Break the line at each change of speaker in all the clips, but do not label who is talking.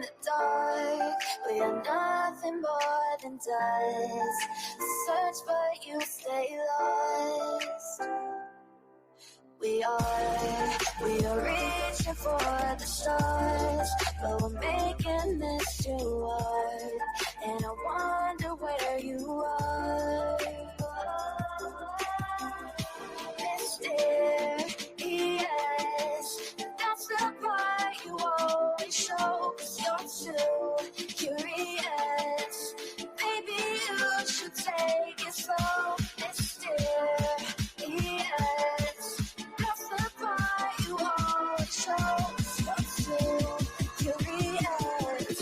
the dark. We are nothing more than dust. Search but you stay lost. We are reaching for the stars, but we're making this too hard. And I wonder where you are. Mysterious, that's the part you always show. 'Cause you're too curious. Maybe you should take it slow. Mysterious, that's the part you always show. 'Cause you're too curious.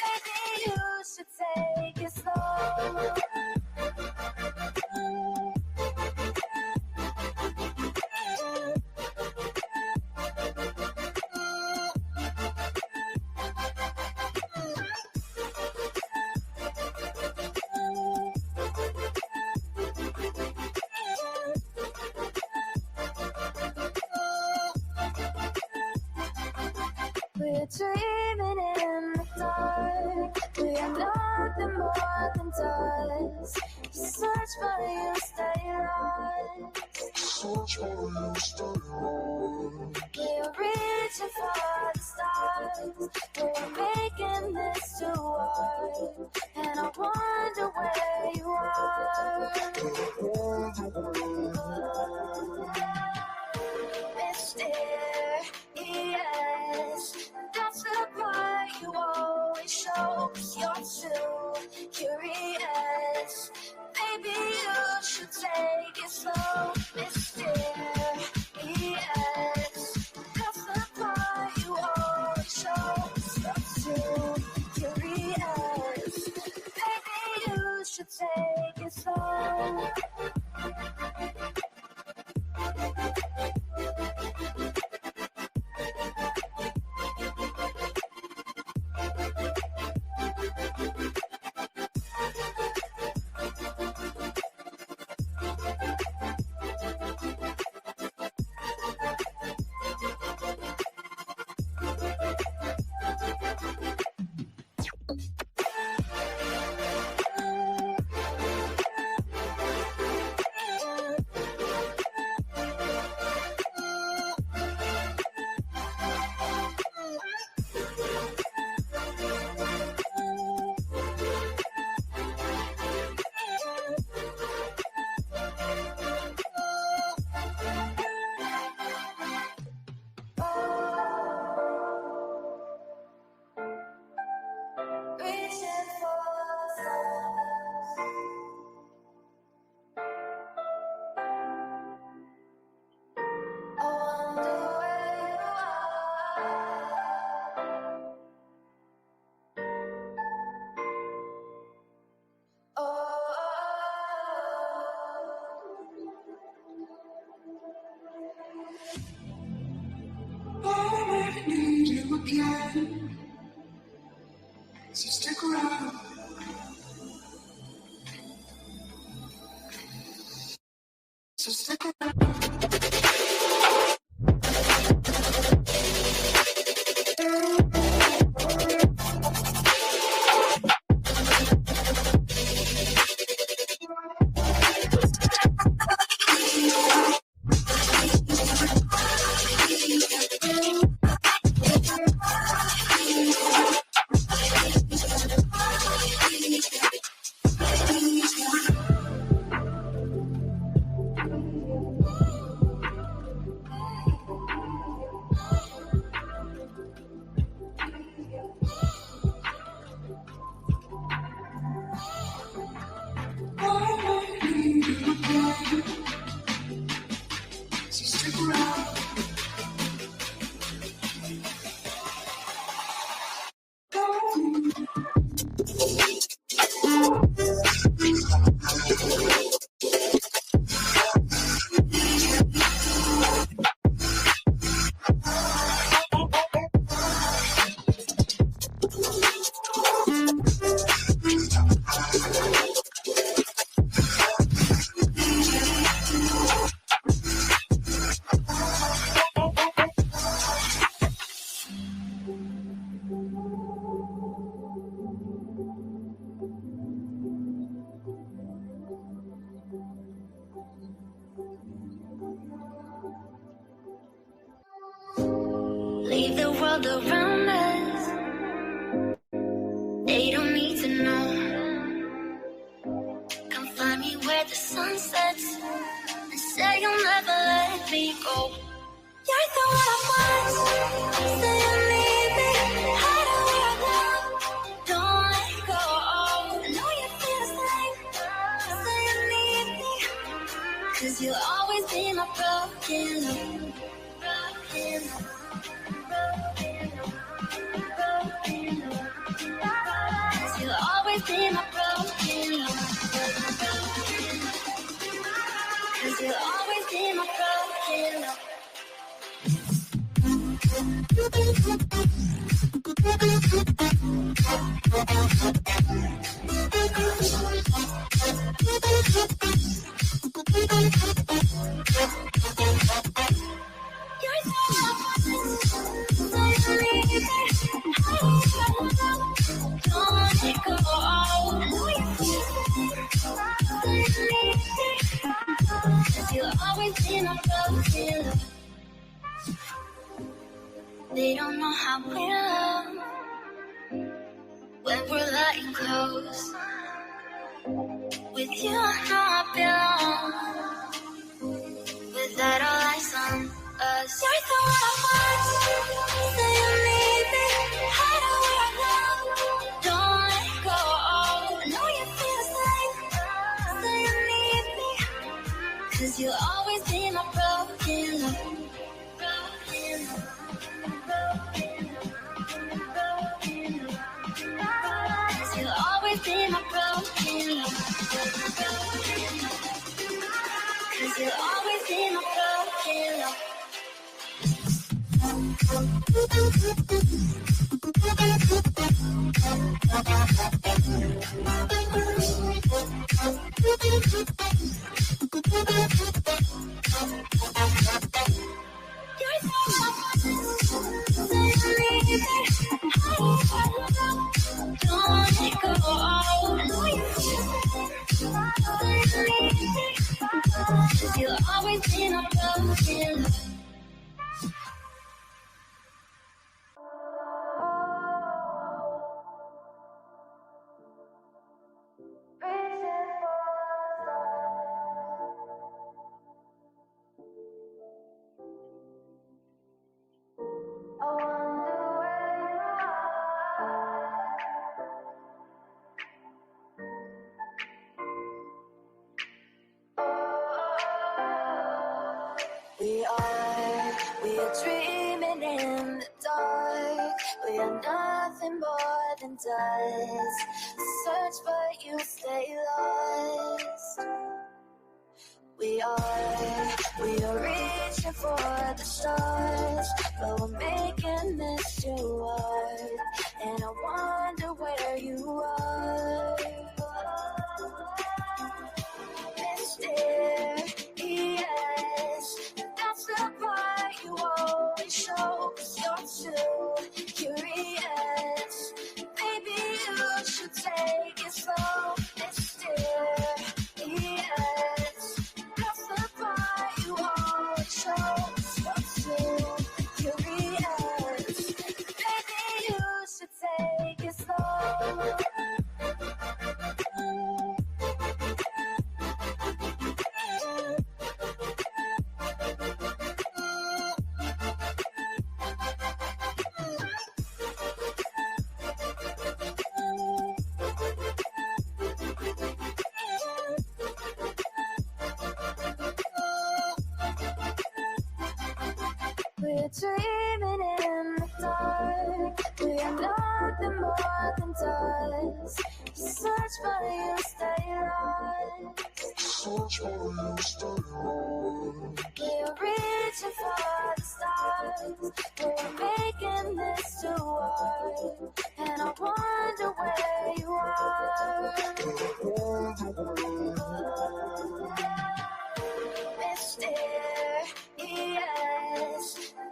Maybe you should take it slow. We're dreaming in the dark. We are nothing more than dust. Search but you stay lost. Search but you stay lost. We're reaching for the stars. We're making this too hard. And I wonder where you are. Mysterious, that's the part you always show. 'Cause you're too curious. Maybe you should take it slow. Mysterious, that's the part you always show. 'Cause you're too curious. Maybe you should take it slow. Reaching for the stars. I wonder where you are. Oh, I need you again. So stick around. So stick around. So stick around. world around us. They don't need to know. Come find me where the sun sets and say you'll never let me go. You're the one I want. Say you need me. Hide away right now. Don't let go. I know you feel the same. Say you need me. 'Cause you'll always be my broken love. Broken love. Broken love. Broken love. 'Cause you'll always be my broken love. Cause you'll always be my broken love. They don't know how we love when we're letting close. With you, I know I belong. Without all eyes on us, you're the one I want. Say you need me. Hide away right now. Don't let go. I know you feel the same. Say you need me. 'Cause you'll always be my broken love. Broken love. Cause you'll always be my broken love. Cause you'll always be my broken love. You'll always be my broken love. We are dreaming in the dark. We are nothing more than dust. Search but you stay lost. We are reaching for the stars, but we're making this too hard. And I wonder where you are. Mysterious, that's the part you always show. 'Cause you're too curious. Maybe you should take it slow. Mysterious, that's the part you always show. 'Cause you're too curious. Maybe you should take it slow. We're dreaming in the dark. We are nothing more than dust. Search for you, stay lost. Search for you, stay lost. We're reaching for the stars. We're making this too hard. And I wonder where you are. Mysterious,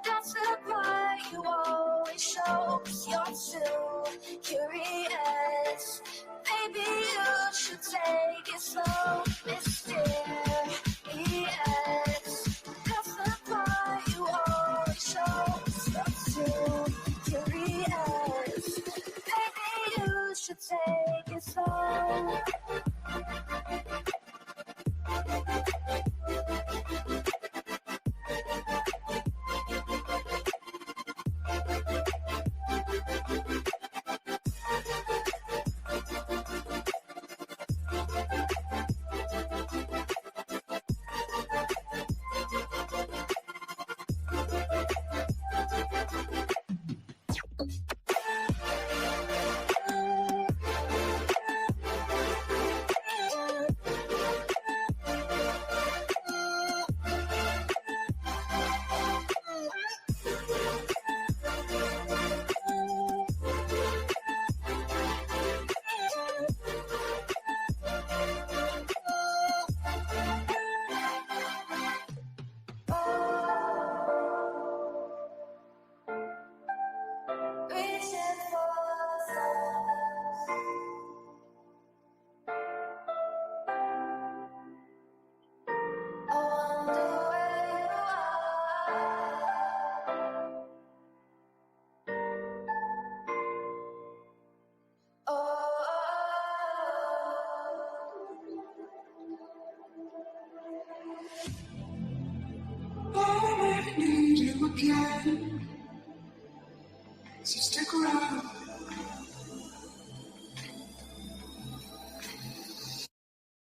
that's the part you always show. 'Cause you're too curious. Maybe you should take it slow. Mysterious, that's the part you always show. 'Cause you're too take it slow.
I need you again, so stick around.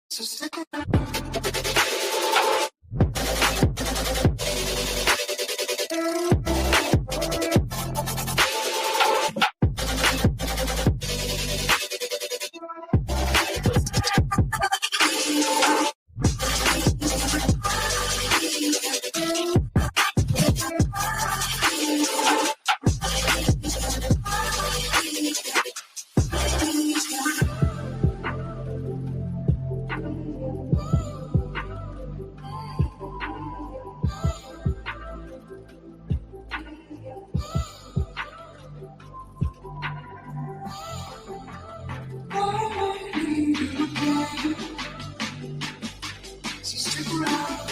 So stick around. I need you again, so stick around.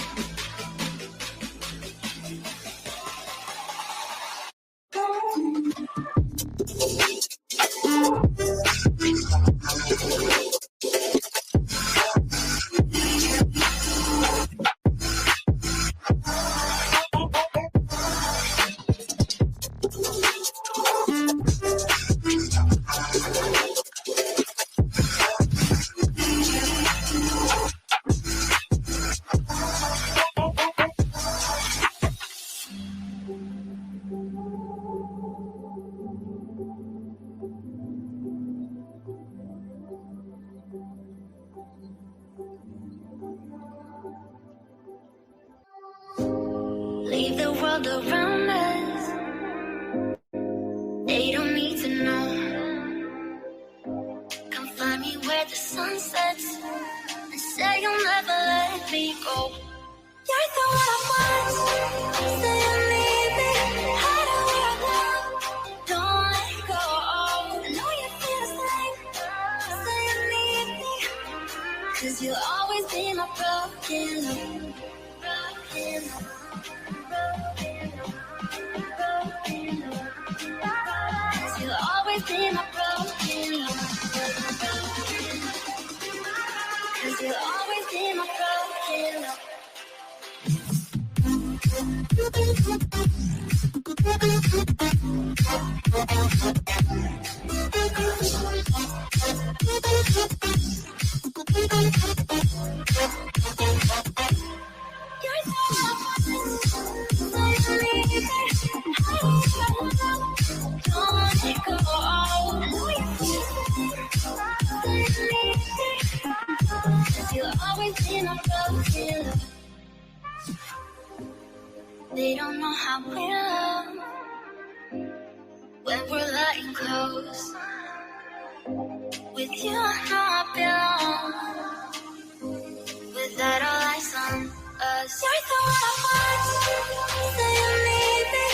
Leave the world around us. They don't need to know. Come find me where the sun sets and say you'll never let me go. You're the one I want. Say you need me. Hide where I want. Don't let go. I know you feel the same. Say you need me. 'Cause you'll always be my broken love. Broken love. You'll always be my broken love. 'Cause you'll always be my broken love. You're so don't let it go. I know you feel the same. You'll always be my broken love. They don't know how we love when we're letting close. With you, I know I belong. Without all eyes on us, you're the one I want. Say you need me.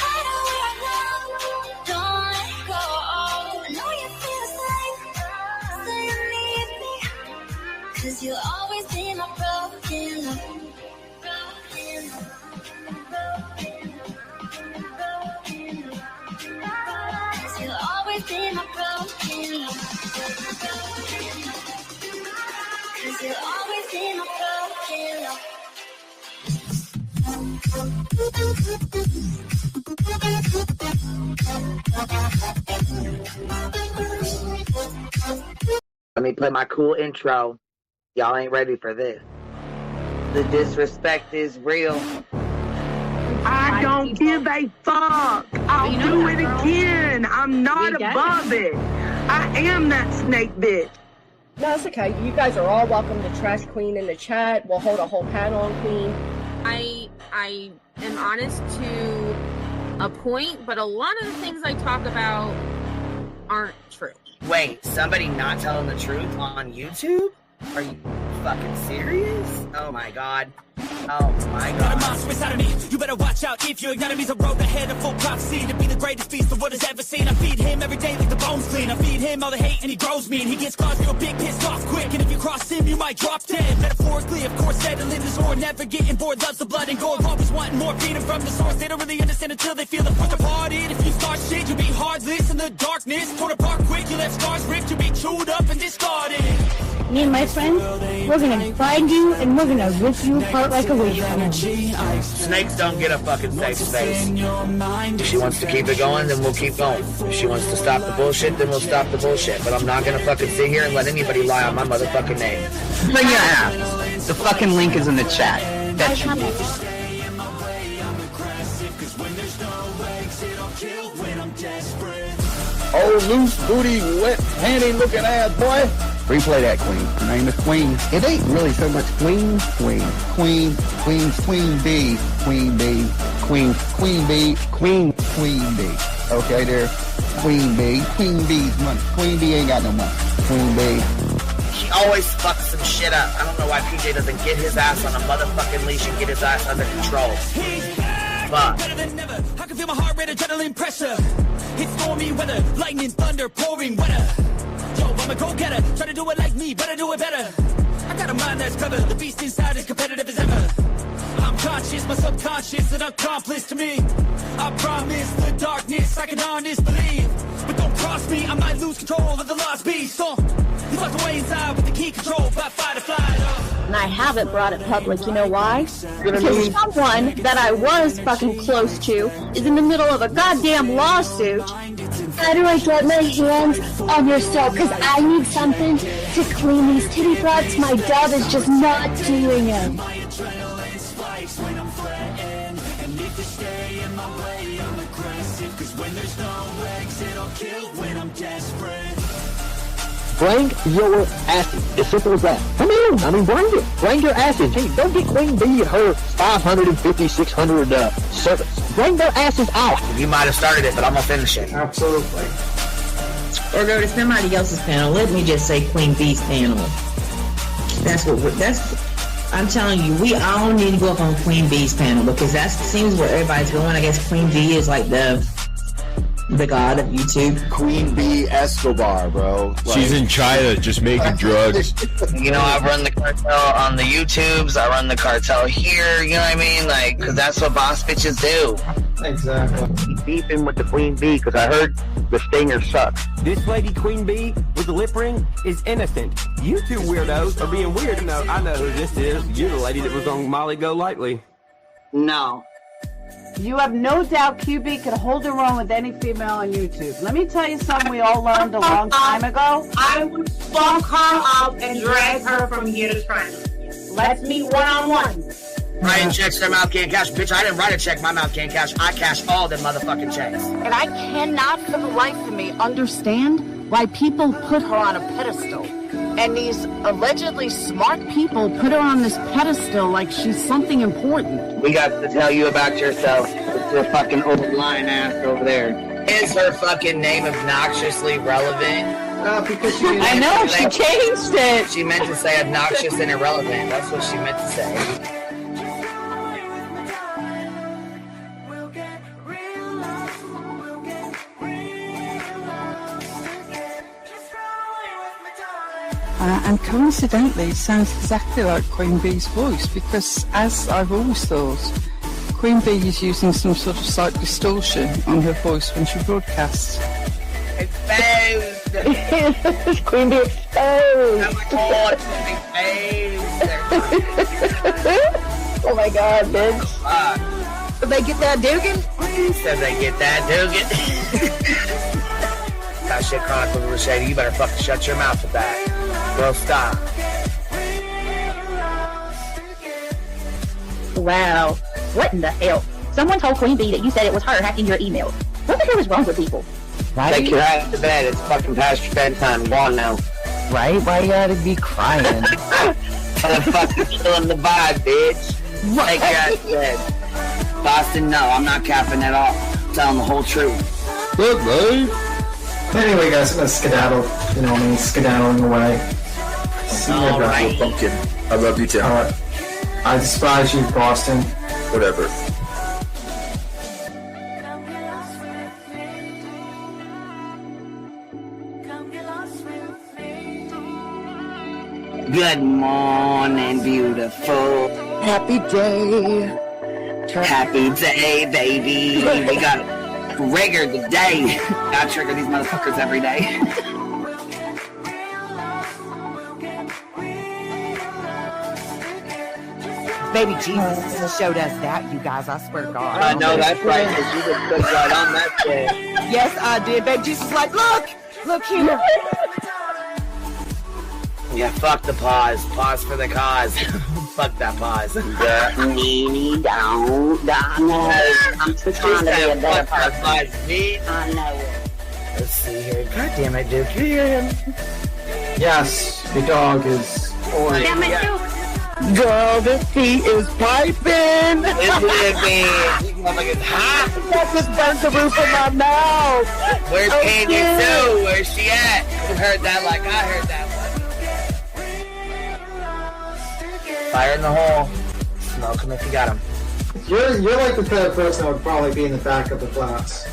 Hide where I love. Don't let go. I know you feel the same. Say you need me. 'Cause you'll always be my broken love. Broken love. Broken love. 'Cause you'll always be my broken love.
Let me play my cool intro. Y'all ain't ready for this. The disrespect is real.
I don't give a fuck. I'll do it again. I'm not above it. I am that snake bitch.
No, it's okay. You guys are all welcome to trash Queen in the chat. We'll hold a whole panel on Queen.
I am honest to a point, but a lot of the things I talk about aren't true.
Wait, somebody not telling the truth on YouTube? Are you fucking serious? Oh my god. Oh my god.
Got a monster inside of me. You better watch out if your enemy's a road ahead of full prophecy to be the greatest feast the world has ever seen. I feed him every day like the bones clean. I feed him all the hate and he grows me. And he gets claws real big, pissed off quick. And if you cross him, you might drop dead. Metaphorically, of course, settling the sword. Never getting bored, loves the blood and gore. Always wanting more, freedom from the source. They don't really understand until they feel the force departed. If you start shit, you'll be heartless in the darkness. Torn apart quick, you left scars ripped. You'll be chewed up and discarded.
Me and my friends, we're gonna find you and we're gonna rip you apart like a wish bone.
Snakes don't get a fucking safe space. If she wants to keep it going, then we'll keep going. If she wants to stop the bullshit, then we'll stop the bullshit. But I'm not gonna fucking sit here and let anybody lie on my motherfucking name.
Bring your ass. The fucking link is in the chat. That should be.
Oh, loose booty, wet panty looking ass boy. Replay that, Queen. Her name is Queen. It ain't really so much Queen. Queen B. Queen B. Okay, there. Queen B. Queen B's money. Queen B ain't got no money. Queen B.
She always fucks some shit up. I don't know why PJ doesn't get his ass on a motherfucking leash and get his ass under control. Fuck.
Better than never. I can feel my heart rate, adrenaline pressure. It's stormy weather, lightning, thunder, pouring weather. Yo, I'm a go-getter, try to do it like me, but I do it better. I got a mind that's clever, the beast inside is competitive as ever. I'm conscious, my subconscious, an accomplice to me. I promise the darkness, I can honest believe. But don't cross me, I might lose control of the lost beast. So, you locked away inside with the key control, by fight or flight.
And I haven't brought it public, you know why? Because someone that I was fucking close to is in the middle of a goddamn lawsuit. How do I get my hands on your soap? Because I need something to clean these titty butts. My dove is just not doing it.
Bring your asses. As simple as that. Come in. I mean, bring it. Bring your asses. Gee, don't get Queen B and her 550, 600 servants. Bring their asses out.
You might have started it, but I'm gonna finish it.
Absolutely. Or go to somebody else's panel. Let me just say Queen B's panel. I'm telling you, we all need to go up on Queen B's panel because that seems where everybody's going. I guess Queen B is like the god of YouTube.
Queen B Escobar, bro.
She's in China just making drugs.
You know, I run the cartel on the YouTubes. I run the cartel here. You know what I mean? Like, because that's what boss bitches do.
Exactly. Beefing with the Queen B because I heard the stinger sucks.
This lady, Queen B, with the lip ring, is innocent. You two weirdos are being weird. No, I know who this is. You're the lady that was on Molly Go Lightly.
No. You have no doubt QB could hold her own with any female on YouTube. Let me tell you something we all learned a long time ago.
I would fuck her up and drag her from here to China. Let's meet one-on-one.
Writing checks their mouth can't cash. Bitch, I didn't write a check my mouth can't cash. I cash all them motherfucking checks.
And I cannot for the life of me understand why people put her on a pedestal. And these allegedly smart people put her on this pedestal like she's something important.
We got to tell you about yourself.
It's your fucking old Lyin ass over there.
Is her fucking name obnoxiously relevant?
Because she
I know, she changed it.
She meant to say obnoxious and irrelevant. That's what she meant to say.
And coincidentally, it sounds exactly like Queen Bee's voice because, as I've always thought, Queen Bee is using some sort of slight distortion on her voice when she broadcasts.
Exposed!
Queen Bee exposed!
Oh my god, exposed!
Oh my god, bitch.
They get that Dugan?
Said they get that Dugan. That shit chronicles with Shady. You better fucking shut your mouth with that. Bro, stop.
Wow. What in the hell? Someone told Queen Bee that you said it was her hacking your email. What the hell is wrong with people?
Right? Take your ass to bed. It's fucking past your bedtime. Go on now.
Right? Why you gotta be crying?
Motherfucker killing the vibe, bitch. Take your ass to bed. Boston, no, I'm not capping at all. I'm telling the whole truth.
Good, babe.
Anyway, guys, I'm gonna skedaddle. You know me, skedaddling away. See you guys.
Pumpkin. I love you too.
Alright. I despise you, Boston.
Whatever.
Good morning, beautiful.
Happy day.
Happy day, baby. We got trigger today. I trigger these motherfuckers every day.
Baby Jesus showed us that, you guys. I swear to God.
I know that's right, because you just put right on that shit.
Yes, I did. Baby Jesus was like, look here.
Yeah, fuck the pause. Pause for the cause. Fuck that pause. I'm
trying to be a better person.
I
know it.
Let's see here. God damn it, Duke. You hear him?
Yes, the dog is.
Damn it, Duke.
Girl, this tea is piping.
It's living. These motherfuckers hot.
That just burnt the roof of my mouth.
Where's Candy Sue? Where's she at? You heard that like I heard that one. Fire in the hole. Smoke him if you got him.
You're like the type of person that would probably be in the back of the class.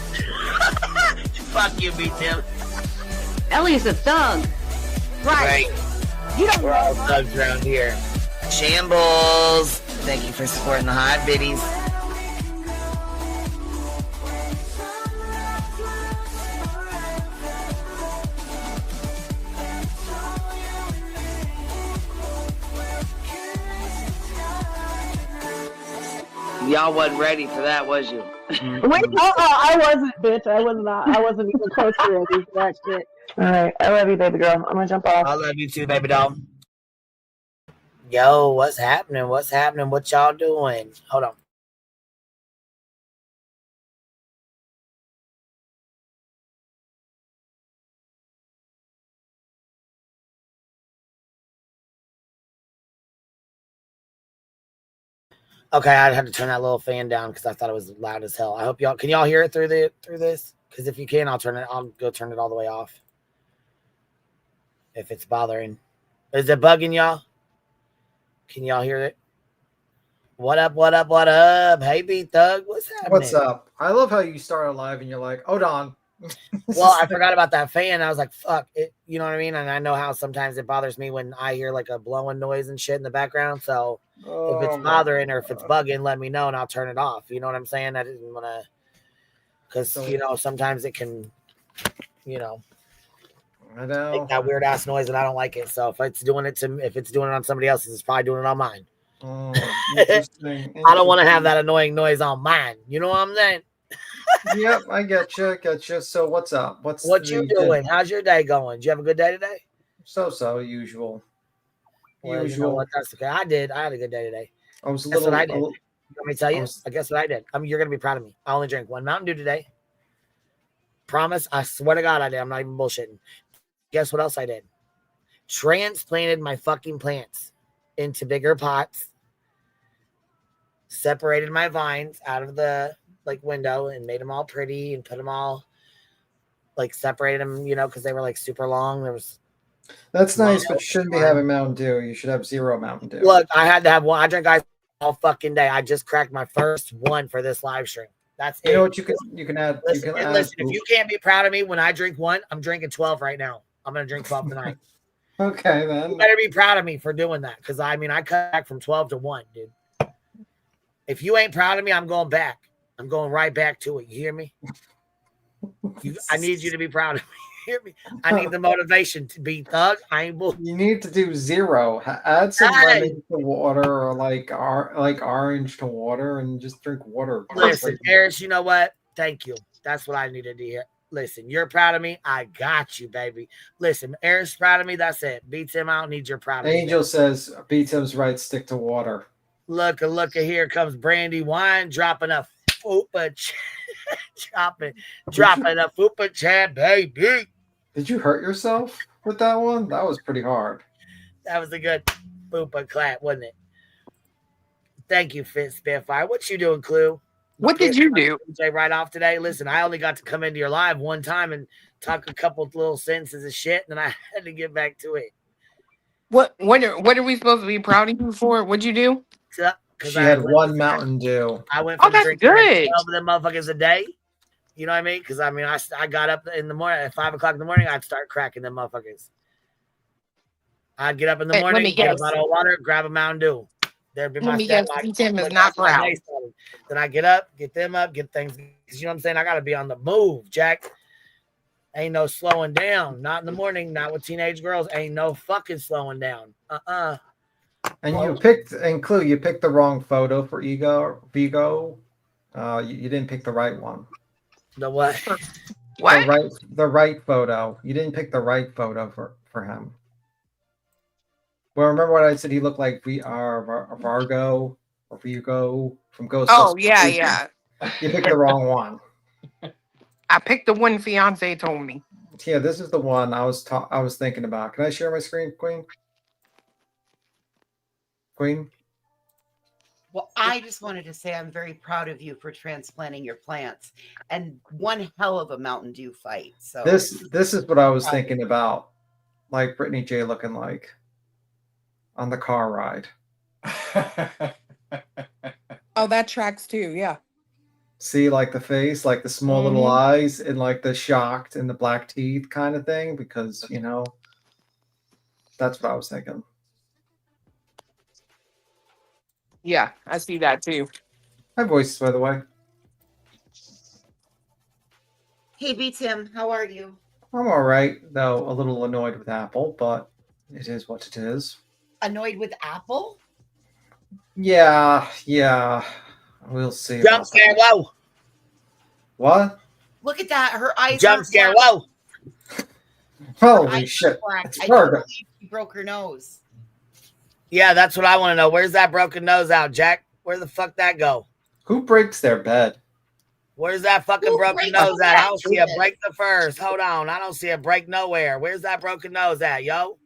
Fuck you, me Tim.
Ellie's a thug.
Right.
You don't
We're all thugs around here. Shambles. Thank you for supporting the hot biddies. Y'all wasn't ready for that, was you?
Wait, I wasn't, bitch. I was not. I wasn't even close to ready for that shit. Alright, I love you, baby girl. I'm gonna jump off.
I love you too, baby doll. Yo, what's happening? What's happening? What y'all doing? Hold on. Okay, I had to turn that little fan down because I thought it was loud as hell. I hope y'all can y'all hear it through this? Because if you can, I'll go turn it all the way off. If it's bothering. Is it bugging y'all? Can y'all hear it? What up, what up, what up? Hey B Thug, what's happening?
What's up? I love how you start a live and you're like, hold on.
Well, I forgot about that fan. I was like, fuck it. You know what I mean? And I know how sometimes it bothers me when I hear like a blowing noise and shit in the background. So if it's bothering or if it's bugging, let me know and I'll turn it off. You know what I'm saying? I didn't want to, because, you know, sometimes it can, you know,
I know.
make that weird ass noise and I don't like it. So if it's doing it on somebody else's, it's probably doing it on mine.
Oh, interesting.
I don't want to have that annoying noise on mine. You know what I'm saying?
Yep, I get you. So what's up? What
you doing? How's your day going? Did you have a good day today?
So usual.
Well, you know what? That's okay. I had a good day today.
I was
Guess what I did. You want me to tell you? I guess what I did. You're gonna be proud of me. I only drank one Mountain Dew today. Promise. I swear to God, I did. I'm not even bullshitting. Guess what else I did? Transplanted my fucking plants into bigger pots. Separated my vines out of the window and made them all pretty and put them all separated them, you know, because they were super long.
That's nice, but you shouldn't be having Mountain Dew. You should have 0 Mountain Dew.
Look, I had to have one. I drank ice all fucking day. I just cracked my first one for this live stream. That's it.
You know what you can add?
Listen, if you can't be proud of me when I drink one, I'm drinking 12 right now. I'm gonna drink 12 tonight.
Okay, then.
You better be proud of me for doing that, because I cut back from 12 to 1, dude. If you ain't proud of me, I'm going back. I'm going right back to it. You hear me? I need you to be proud of hear me? I need the motivation to be thug. I ain't bull.
You need to do 0. Add some lemon to water, or like orange to water, and just drink water.
Listen, Eris, you know what? Thank you. That's what I needed to hear. Listen, you're proud of me. I got you, baby. Listen, Eris proud of me. That's it. Beats him. I don't need your proud of me.
Angel says, beats him's right, stick to water.
Look, here comes Brandy Wine dropping a fupa dropping a fupa chat, baby.
Did you hurt yourself with that one? That was pretty hard.
That was a good fupa clap, wasn't it? Thank you, Fit Spitfire. What you doing, Clue?
What did you do?
Right off today. Listen, I only got to come into your live one time and talk a couple of little sentences of shit, and then I had to get back to it.
What are we supposed to be proud of you for? What'd you do?
She had one Mountain Dew.
I went from
that's
drinking
good.
12 of them motherfuckers a day. You know what I mean? Because I got up in the morning at 5 o'clock in the morning. I'd start cracking them motherfuckers. I'd get up in the morning, get a bottle of water, grab a Mountain Dew. There'd be my step.
Tim is not proud.
Then I get up, get them up, get things. You know what I'm saying? I got to be on the move, Jack. Ain't no slowing down. Not in the morning. Not with teenage girls. Ain't no fucking slowing down.
And you picked the wrong photo for Vigo. You didn't pick the right one.
The what?
What?
The right photo. You didn't pick the right photo for him. Well, remember what I said? He looked like Vargo or Vigo from Ghostbusters.
Oh, yeah.
You picked the wrong one.
I picked the one fiance told me.
Yeah, this is the one I was thinking about. Can I share my screen, Queen? Queen?
Well, I just wanted to say I'm very proud of you for transplanting your plants, and one hell of a Mountain Dew fight. So
this is what I was thinking about, like Brittany J looking like on the car ride.
Oh, that tracks too. Yeah.
See, like the face, like the small little eyes, and like the shocked and the black teeth kind of thing, because that's what I was thinking.
Yeah, I see that too.
My voice, by the way.
Hey, B Tim, how are you?
I'm all right, though a little annoyed with Apple, but it is what it is.
Annoyed with Apple?
Yeah. We'll see.
Jump scare, whoa.
What?
Look at that. Her eyes
Jump scare, whoa.
Holy shit.
I can't believe she broke her nose.
Yeah, that's what I want to know. Where's that broken nose out, Jack? Where the fuck that go?
Who breaks their bed?
Where's that fucking broken nose at? I don't see a break the first. Hold on. I don't see a break nowhere. Where's that broken nose at, yo?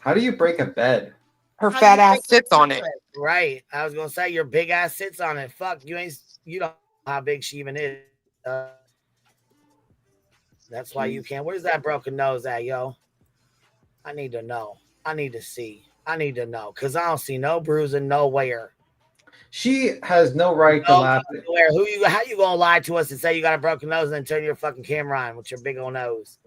How do you break a bed?
Her fat ass sits on it.
Right. I was gonna say your big ass sits on it. Fuck, you don't know how big she even is. That's why you can't. Where's that broken nose at, yo? I need to know. I need to see. I need to know. Because I don't see no bruising nowhere.
She has no right to laugh.
How you gonna lie to us and say you got a broken nose and then turn your fucking camera on with your big old nose?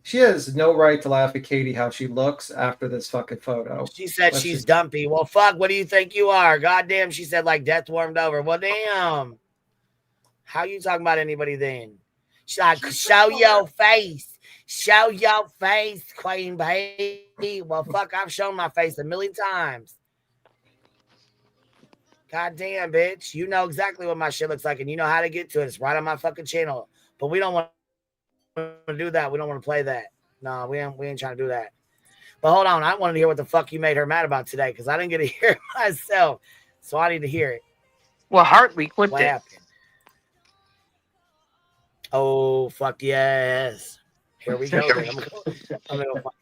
She has no right to laugh at Katie how she looks after this fucking photo.
She said she's dumpy. Well, fuck, what do you think you are? Goddamn, she said like death warmed over. Well, damn. How you talking about anybody then? She's like, show your face. Show your face, Queen baby. Well, fuck, I've shown my face a million times. Goddamn, bitch. You know exactly what my shit looks like, and you know how to get to it. It's right on my fucking channel. But we don't want to do that. We don't want to play that. No, we ain't trying to do that. But hold on. I wanted to hear what the fuck you made her mad about today, because I didn't get to hear it myself. So I need to hear it.
Well, Hartley quit
what happened? Oh, fuck yes. Here we go. I'm gonna go find.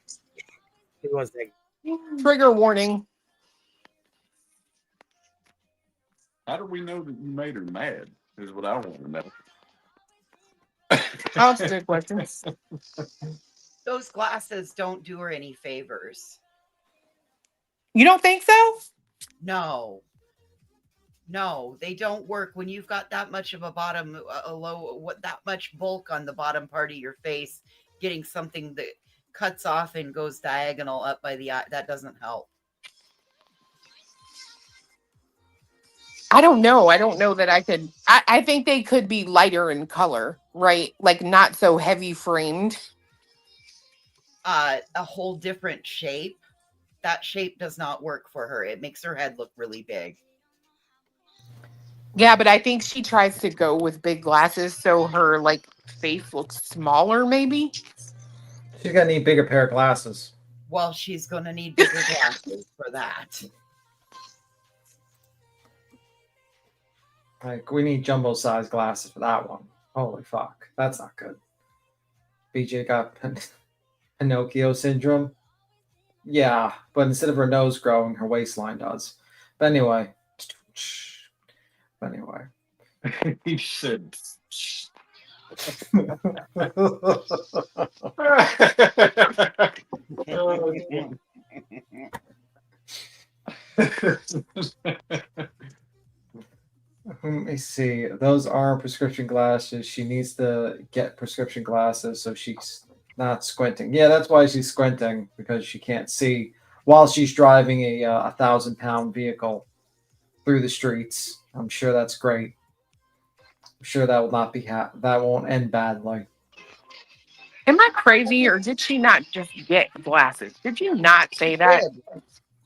Give me 1 second.
Trigger warning.
How do we know that you made her mad? Is what I want to know.
That's a good question.
Those glasses don't do her any favors.
You don't think so?
No, they don't work when you've got that much of a bottom, that much bulk on the bottom part of your face. Getting something that cuts off and goes diagonal up by the eye, that doesn't help.
I don't know. I don't know that I could. I think they could be lighter in color right? Like not so heavy framed.
A whole different shape. That shape does not work for her. It makes her head look really big.
Yeah, but I think she tries to go with big glasses so her like face looks smaller, maybe.
She's gonna need bigger pair of glasses.
Well, she's going to need bigger glasses for that.
Like, we need jumbo-sized glasses for that one. Holy fuck. That's not good. BJ got Pinocchio syndrome. Yeah, but instead of her nose growing, her waistline does. But anyway.
He said.
Let me see. Those aren't prescription glasses. She needs to get prescription glasses so she's not squinting. Yeah, that's why she's squinting, because she can't see while she's driving a 1,000-pound vehicle through the streets. I'm sure that's great. I'm sure that will not be that won't end badly.
Am I crazy, or did she not just get glasses? Did you not say that?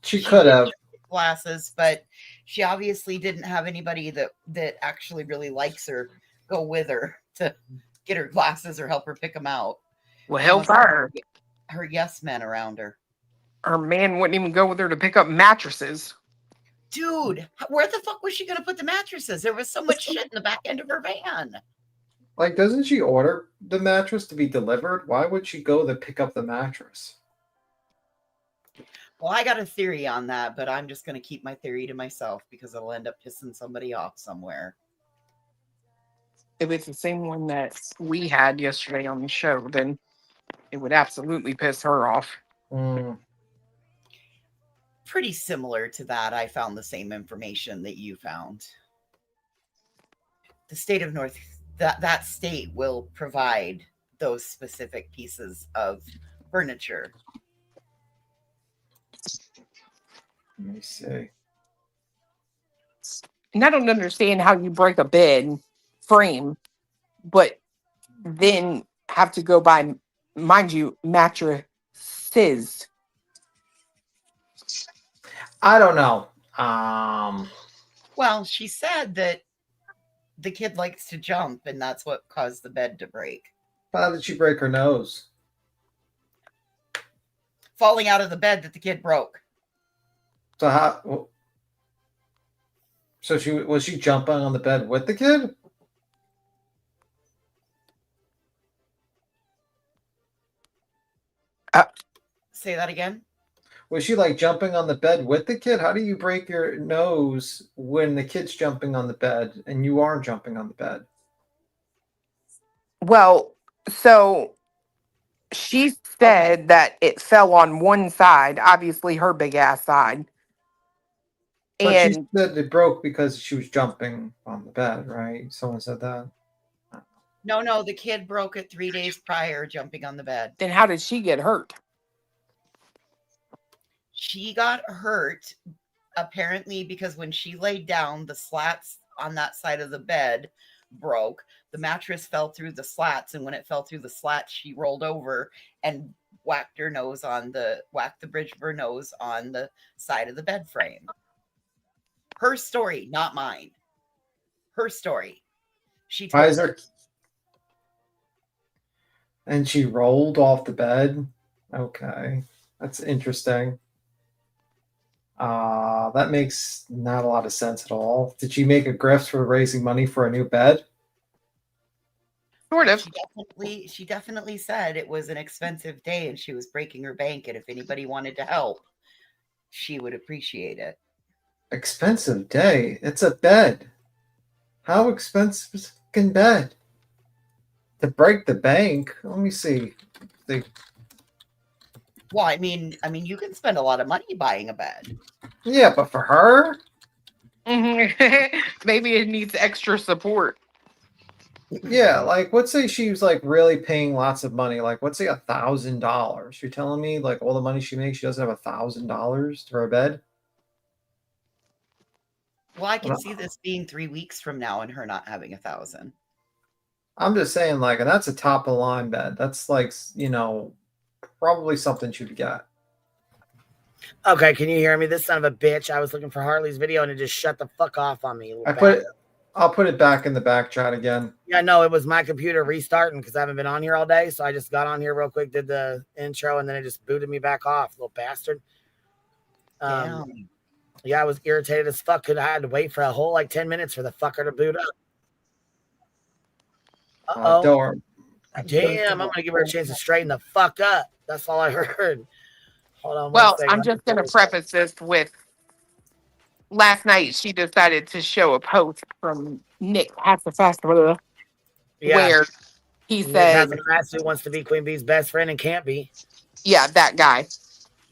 She could have
glasses, but she obviously didn't have anybody that actually really likes her go with her to get her glasses or help her pick them out.
Well, help her.
Her yes men around her.
Her man wouldn't even go with her to pick up mattresses.
Dude, where the fuck was she going to put the mattresses? There was so much shit in the back end of her van.
Like, doesn't she order the mattress to be delivered? Why would she go to pick up the mattress?
Well, I got a theory on that, but I'm just going to keep my theory to myself because it'll end up pissing somebody off somewhere.
If it's the same one that we had yesterday on the show, then it would absolutely piss her off.
Pretty similar to that. I found the same information that you found. The state of that state will provide those specific pieces of furniture.
Let me see.
And I don't understand how you break a bed frame, but then have to go buy, mind you, mattresses.
I don't know.
Well, she said that the kid likes to jump, and that's what caused the bed to break.
How did she break her nose?
Falling out of the bed that the kid broke.
So how? So was she jumping on the bed with the kid?
Say that again.
Was she like jumping on the bed with the kid? How do you break your nose when the kid's jumping on the bed and you aren't jumping on the bed?
Well, so she said that it fell on one side, obviously her big ass side.
But
And
she said it broke because she was jumping on the bed, right? Someone said that.
No, the kid broke it 3 days prior, jumping on the bed.
Then how did she get hurt?
She got hurt apparently because when she laid down, the slats on that side of the bed broke. The mattress fell through the slats, and when it fell through the slats, she rolled over and whacked the bridge of her nose on the side of the bed frame. Her story, not mine. Her story. She told her.
And she rolled off the bed. Okay, that's interesting. That makes not a lot of sense at all. Did she make a grift for raising money for a new bed?
Sort of.
She definitely said it was an expensive day and she was breaking her bank, and if anybody wanted to help, she would appreciate it.
Expensive day? It's a bed. How expensive is a fucking bed? To break the bank? Let me see.
Well, I mean, you can spend a lot of money buying a bed.
Yeah, but for her?
Maybe it needs extra support.
Yeah, like, let's say she was, like, really paying lots of money. Like, let's say $1,000. You're telling me, like, all the money she makes, she doesn't have $1,000 for a bed?
Well, I can see this being 3 weeks from now and her not having $1,000.
I'm just saying, like, and that's a top of the line bed. That's like, you know, probably something she'd get.
Okay, can you hear me? This son of a bitch. I was looking for Harley's video and it just shut the fuck off on me.
I'll put it back in the back chat again.
Yeah, no, it was my computer restarting because I haven't been on here all day. So I just got on here real quick, did the intro, and then it just booted me back off, little bastard. Yeah, I was irritated as fuck. I had to wait for a whole like 10 minutes for the fucker to boot up.
Door.
Damn, I'm gonna give her a chance to straighten the fuck up. That's all I heard. Hold on.
Well, I'm just gonna preface this with last night she decided to show a post from Nick at the festival where he said
who wants to be Queen Bee's best friend and can't be.
Yeah, that guy.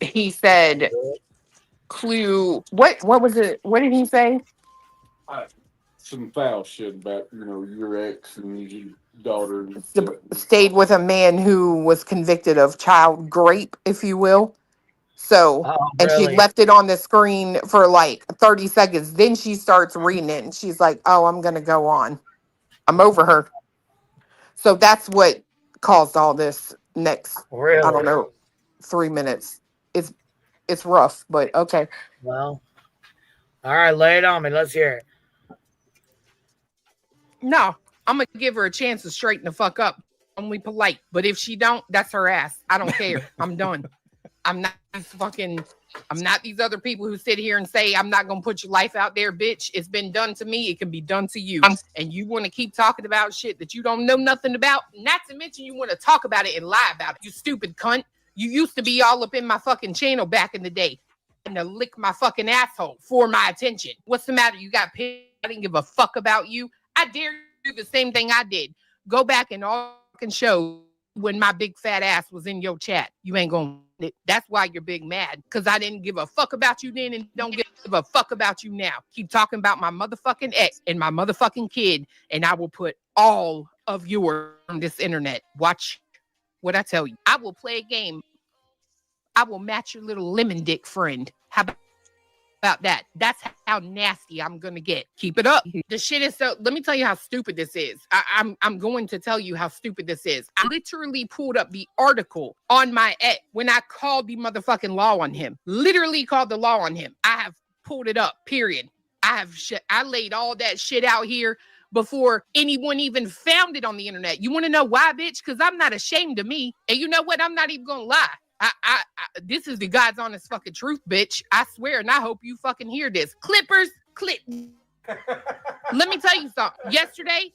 He said clue what was it? What did he say?
Some foul shit about, you know, your ex and your daughter.
Stayed with a man who was convicted of child rape, if you will. So, and she left it on the screen for like 30 seconds. Then she starts reading it and she's like, oh, I'm going to go on. I'm over her. So that's what caused all this next, I don't know, 3 minutes. It's rough, but okay.
Well, all right, lay it on me. Let's hear it.
No, I'm going to give her a chance to straighten the fuck up. Only polite. But if she don't, that's her ass. I don't care. I'm done. I'm not these other people who sit here and say, I'm not going to put your life out there, bitch. It's been done to me. It can be done to you. And you want to keep talking about shit that you don't know nothing about. Not to mention you want to talk about it and lie about it. You stupid cunt. You used to be all up in my fucking channel back in the day and to lick my fucking asshole for my attention. What's the matter? You got pissed. I didn't give a fuck about you. I dare you to do the same thing I did. Go back and all fucking show when my big fat ass was in your chat. You ain't gonna. That's why you're big mad. Because I didn't give a fuck about you then and don't give a fuck about you now. Keep talking about my motherfucking ex and my motherfucking kid, and I will put all of yours on this internet. Watch what I tell you. I will play a game. I will match your little lemon dick friend. How about that? That's how nasty I'm gonna get. Keep it up. The shit is so. Let me tell you how stupid this is. I'm going to tell you how stupid this is. I literally pulled up the article on my ex when I called the motherfucking law on him. Literally called the law on him. I have pulled it up. Period. I laid all that shit out here before anyone even found it on the internet. You want to know why, bitch? Because I'm not ashamed of me. And you know what? I'm not even gonna lie. This is the God's honest fucking truth, bitch. I swear, and I hope you fucking hear this. Clippers, Let me tell you something. Yesterday,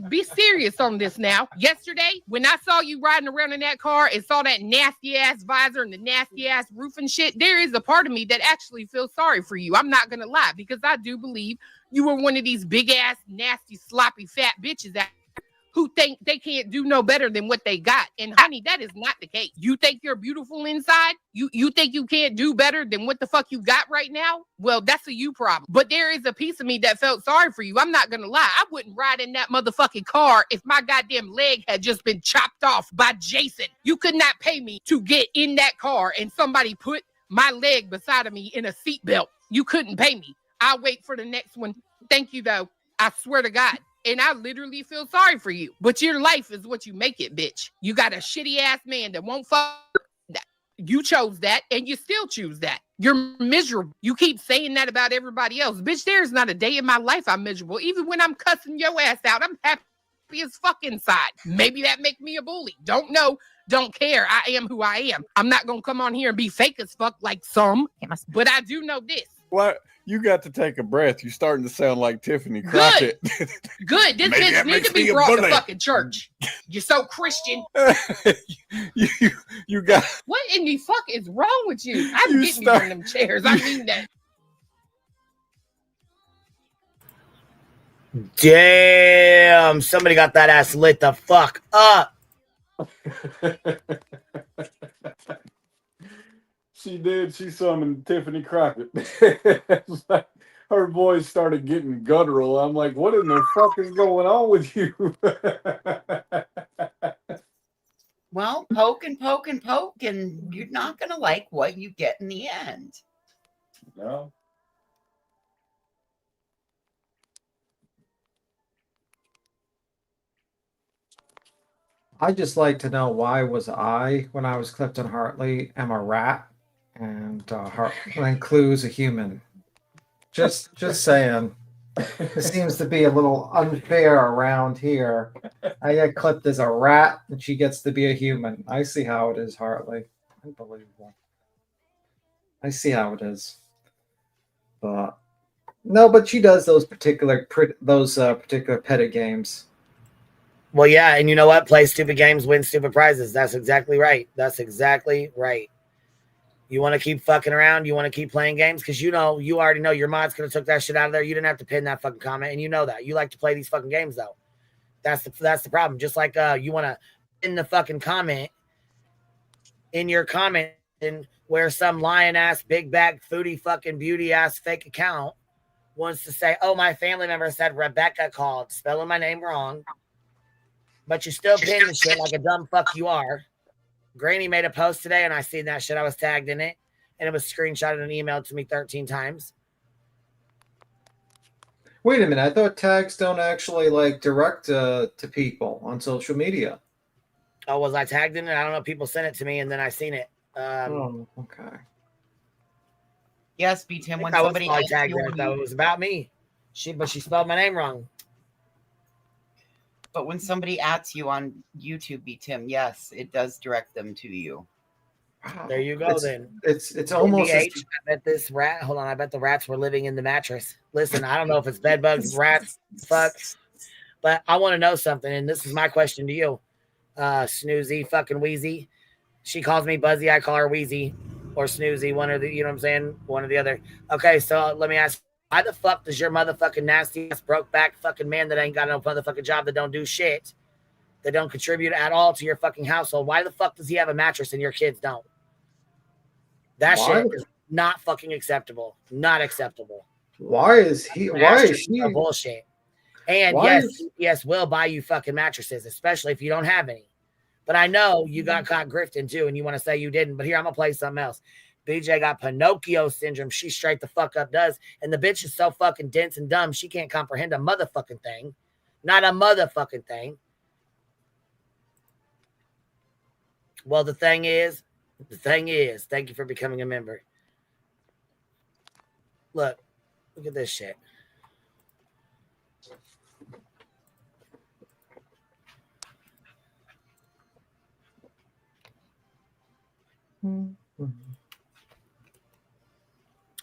be serious on this now. Yesterday, when I saw you riding around in that car and saw that nasty ass visor and the nasty ass roof and shit, there is a part of me that actually feels sorry for you. I'm not gonna lie, because I do believe you were one of these big ass, nasty, sloppy, fat bitches out who think they can't do no better than what they got. And honey, that is not the case. You think you're beautiful inside? You think you can't do better than what the fuck you got right now? Well, that's a you problem. But there is a piece of me that felt sorry for you. I'm not gonna lie. I wouldn't ride in that motherfucking car if my goddamn leg had just been chopped off by Jason. You could not pay me to get in that car and somebody put my leg beside of me in a seatbelt. You couldn't pay me. I'll wait for the next one. Thank you, though. I swear to God. And I literally feel sorry for you. But your life is what you make it, bitch. You got a shitty ass man that won't fuck. You chose that and you still choose that. You're miserable. You keep saying that about everybody else. Bitch, there's not a day in my life I'm miserable. Even when I'm cussing your ass out, I'm happy as fuck inside. Maybe that makes me a bully. Don't know. Don't care. I am who I am. I'm not going to come on here and be fake as fuck like some. But I do know this.
What? You got to take a breath. You're starting to sound like Tiffany Crockett.
Good. This bitch needs to be brought to fucking church. You're so Christian.
you got.
What in the fuck is wrong with you? I'm getting you in them chairs. I mean that.
Damn, somebody got that ass lit the fuck up.
She did. She summoned Tiffany Crockett. Like, her voice started getting guttural. I'm like, what in the fuck is going on with you?
Well, poke and poke and poke, and you're not going to like what you get in the end.
No.
I just like to know why was I, when I was Clifton Hartley, am a rat, and and Clue's a human. Just saying. It seems to be a little unfair around here. I get clipped as a rat, and she gets to be a human. I see how it is, Hartley. Unbelievable. I see how it is. But no, but she does those particular petty games.
Well, yeah, and you know what? Play stupid games, win stupid prizes. That's exactly right. That's exactly right. You want to keep fucking around? You want to keep playing games? Because you already know your mods could have took that shit out of there. You didn't have to pin that fucking comment, and you know that. You like to play these fucking games, though. That's the problem. Just like you want to pin the fucking comment in your comment where some lion ass, big bag, foodie fucking beauty ass fake account wants to say, oh, my family member said Rebecca called, spelling my name wrong. But you still pin the shit like a dumb fuck you are. Granny made a post today and I seen that shit. I was tagged in it and it was screenshotted and emailed to me 13 times.
Wait a minute. I thought tags don't actually like direct to people on social media.
Oh, was I tagged in it? I don't know. People sent it to me and then I seen it.
Oh, okay.
Yes, B-Tim, when
I was
somebody
probably tagged in it, though. It was about me. But she spelled my name wrong.
But when somebody adds you on YouTube, B-Tim, yes, it does direct them to you.
There you go, then.
It's almost.
I bet this rat. Hold on. I bet the rats were living in the mattress. Listen, I don't know if it's bed bugs, rats, fuck, but I want to know something, and this is my question to you, Snoozy, fucking Wheezy. She calls me Buzzy. I call her Wheezy or Snoozy. One or the, you know what I'm saying? One or the other. Okay, so let me ask. Why the fuck does your motherfucking nasty ass broke back fucking man that ain't got no motherfucking job, that don't do shit, that don't contribute at all to your fucking household? Why the fuck does he have a mattress and your kids don't? That shit is not fucking acceptable. Not acceptable.
Why is he? Why is she?
Bullshit. And yes, will buy you fucking mattresses, especially if you don't have any. But I know you got caught grifting too, and you want to say you didn't. But here, I'm gonna play something else. BJ got Pinocchio syndrome. She straight the fuck up does. And the bitch is so fucking dense and dumb, she can't comprehend a motherfucking thing. Not a motherfucking thing. Well, the thing is, thank you for becoming a member. Look at this shit.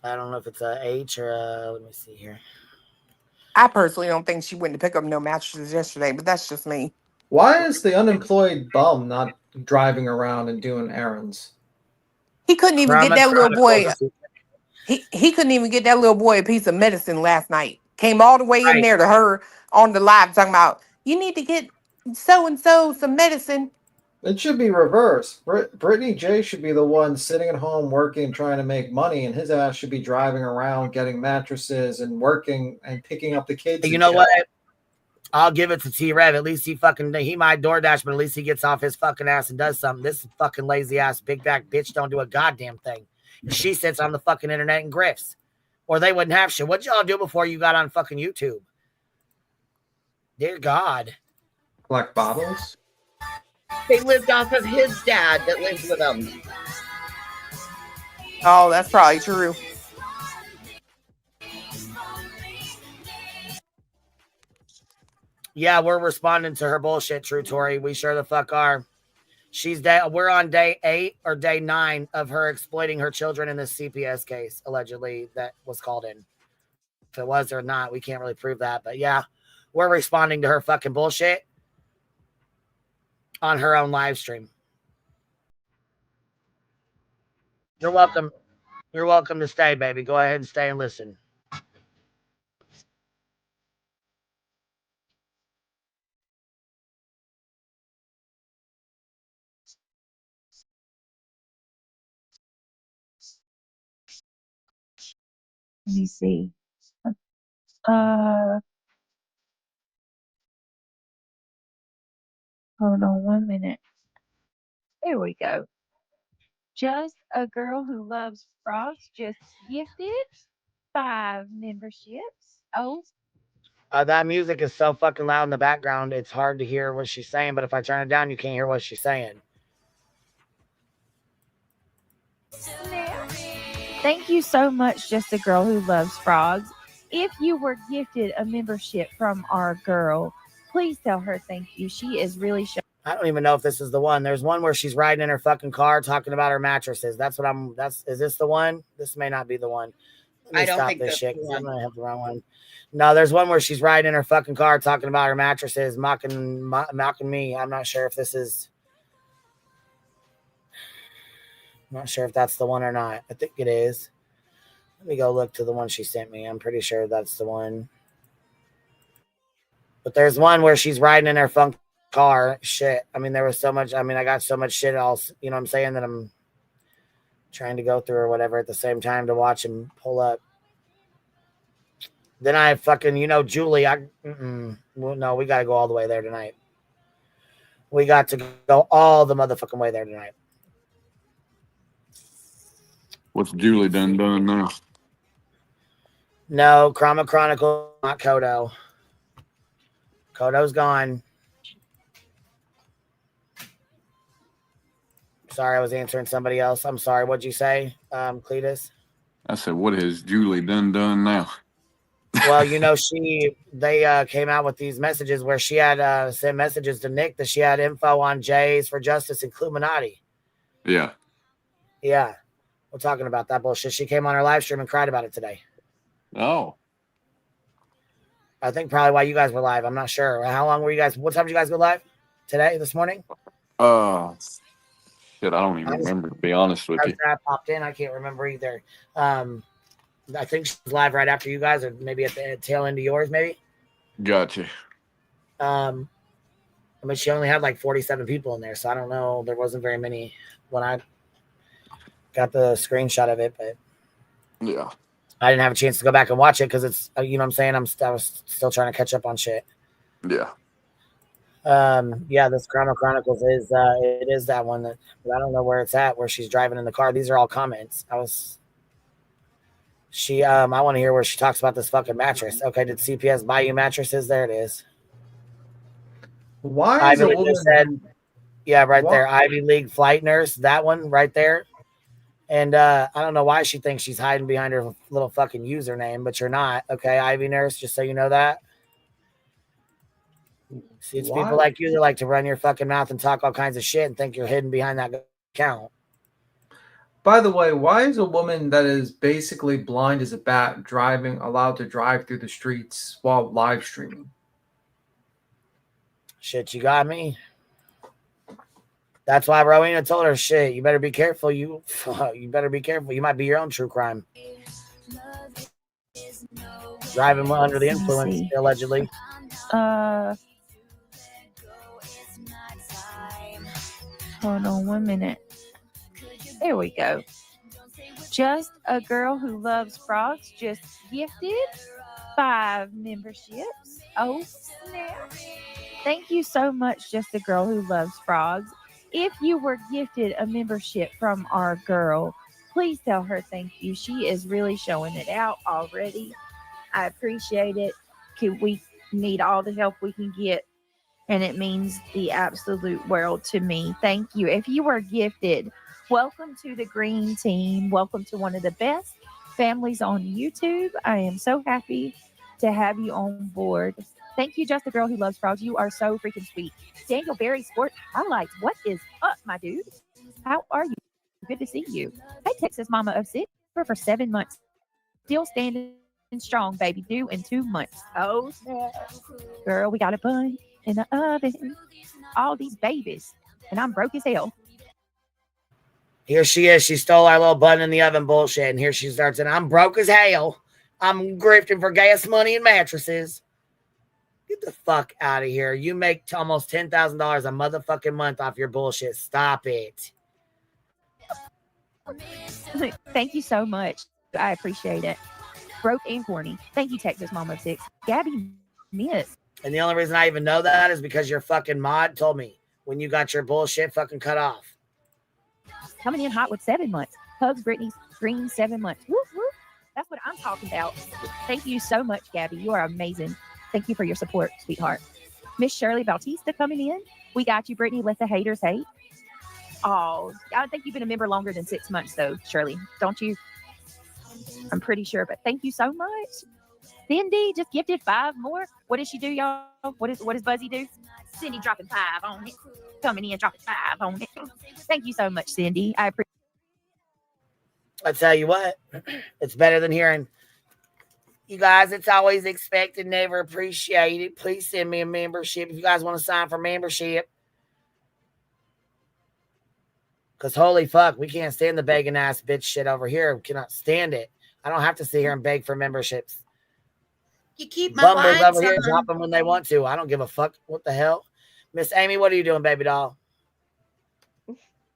I don't know if it's a H or a, let me see here.
I personally don't think she went to pick up no mattresses yesterday, but that's just me.
Why is the unemployed bum not driving around and doing errands?
He couldn't even get that little boy. He couldn't even get that little boy a piece of medicine last night. Came all the way in there to her on the live talking about, you need to get so and so some medicine.
It should be reversed. Brittany J should be the one sitting at home working, trying to make money, and his ass should be driving around getting mattresses and working and picking up the kids.
You know what? I'll give it to T-Rev. At least he might DoorDash, but at least he gets off his fucking ass and does something. This fucking lazy ass big back bitch don't do a goddamn thing. And she sits on the fucking internet and grifts. Or they wouldn't have shit. What'd y'all do before you got on fucking YouTube? Dear God.
Collect bottles?
They lived off of his dad that lives with them.
Oh, that's probably true.
Yeah, we're responding to her bullshit, True Tory. We sure the fuck are. We're on day 8 or day 9 of her exploiting her children in this CPS case, allegedly, that was called in. If it was or not, we can't really prove that. But yeah, we're responding to her fucking bullshit on her own live stream. You're welcome. You're welcome to stay, baby. Go ahead and stay and listen.
Let me see. Hold on 1 minute. There we go. Just a girl who loves frogs just gifted 5 memberships. Oh,
That music is so fucking loud in the background, it's hard to hear what she's saying, but if I turn it down, you can't hear what she's saying.
Thank you so much, Just a Girl Who Loves Frogs. If you were gifted a membership from our girl, please tell her thank you. She is really
I don't even know if this is the one. There's one where she's riding in her fucking car talking about her mattresses. Is this the one? This may not be the one. Let me
I don't
stop
think
this
that's
shit
the
'cause
one.
I'm gonna have the wrong one. No, there's one where she's riding in her fucking car talking about her mattresses, mocking me. I'm not sure if this is. I'm not sure if that's the one or not. I think it is. Let me go look to the one she sent me. I'm pretty sure that's the one. But there's one where she's riding in her funk car. Shit. I mean, there was so much. I mean, I got so much shit. You know what I'm saying, that I'm trying to go through or whatever at the same time to watch him pull up. Then I fucking, Julie. Well, no, we got to go all the way there tonight. We got to go all the motherfucking way there tonight.
What's Julie done now?
No, Chroma Chronicle, not Kodo. Kodo's gone. Sorry, I was answering somebody else. I'm sorry. What'd you say, Cletus?
I said, what has Julie done now?
Well, they came out with these messages where she had sent messages to Nick that she had info on Jays for Justice and Illuminati.
Yeah.
Yeah. We're talking about that bullshit. She came on her live stream and cried about it today.
Oh.
I think probably while you guys were live. I'm not sure. How long were you guys? What time did you guys go live? Today? This morning?
Shit, I don't even remember, to be honest with you.
I popped in. I can't remember either. I think she was live right after you guys, or maybe at the tail end of yours, maybe.
Gotcha.
I mean, she only had like 47 people in there, so I don't know. There wasn't very many when I got the screenshot of it, but
yeah,
I didn't have a chance to go back and watch it because it's, you know what I'm saying? I was still trying to catch up on shit.
Yeah.
Yeah, this Chrono Chronicles is it is that one that, but I don't know where it's at, where she's driving in the car. These are all comments. I want to hear where she talks about this fucking mattress. Okay, did CPS buy you mattresses? There it is.
Why is
Ivy
a woman
said, yeah, right there. Ivy League flight nurse, that one right there. And I don't know why she thinks she's hiding behind her little fucking username, but you're not. Okay, Ivy Nurse, just so you know that. See, it's people like you that like to run your fucking mouth and talk all kinds of shit and think you're hidden behind that account.
By the way, why is a woman that is basically blind as a bat allowed to drive through the streets while live streaming?
Shit, you got me. That's why Rowena told her, shit, you better be careful. You better be careful. You might be your own true crime. Driving under the influence, allegedly.
Hold on 1 minute. There we go. Just a Girl Who Loves Frogs just gifted 5 memberships. Oh, snap. Thank you so much, Just a Girl Who Loves Frogs. If you were gifted a membership from our girl, please tell her thank you. She is really showing it out already. I appreciate it. We need all the help we can get, and it means the absolute world to me. Thank you. If you were gifted, welcome to the Green Team. Welcome to one of the best families on YouTube. I am so happy to have you on board. Thank you, Just a Girl Who Loves Frogs. You are so freaking sweet. Daniel Berry Sports Highlights. What is up, my dude? How are you? Good to see you. Hey, Texas Mama of 6 for 7 months. Still standing strong, baby. Due in 2 months. Oh, snap. Girl, we got a bun in the oven. All these babies. And I'm broke as hell.
Here she is. She stole our little bun in the oven bullshit. And here she starts, and I'm broke as hell. I'm grifting for gas money and mattresses. Get the fuck out of here. You make almost $10,000 a motherfucking month off your bullshit. Stop it.
Thank you so much. I appreciate it. Broke and corny. Thank you, Texas Mama of 6. Gabby Miss.
And the only reason I even know that is because your fucking mod told me when you got your bullshit fucking cut off.
Coming in hot with 7 months. Hugs Brittany Green 7 months. Woo, woo. That's what I'm talking about. Thank you so much, Gabby. You are amazing.
Thank you for your support, sweetheart. Miss Shirley Bautista coming in. We got you, Brittany. Let the haters hate. Oh, I think you've been a member longer than 6 months, though, Shirley. Don't you? I'm pretty sure, but thank you so much. Cindy just gifted 5 more. What does she do, y'all? What does Buzzy do? Cindy dropping 5 on it. Coming in, dropping 5 on it. Thank you so much, Cindy. I appreciate.
I tell you what, it's better than hearing. You guys, it's always expected, never appreciated. Please send me a membership if you guys want to sign for membership. Because holy fuck, we can't stand the begging ass bitch shit over here. We cannot stand it. I don't have to sit here and beg for memberships.
You keep my
Bumbles
lights
over here
on.
drop them when they want to. I don't give a fuck. What the hell? Miss Amy, what are you doing, baby doll?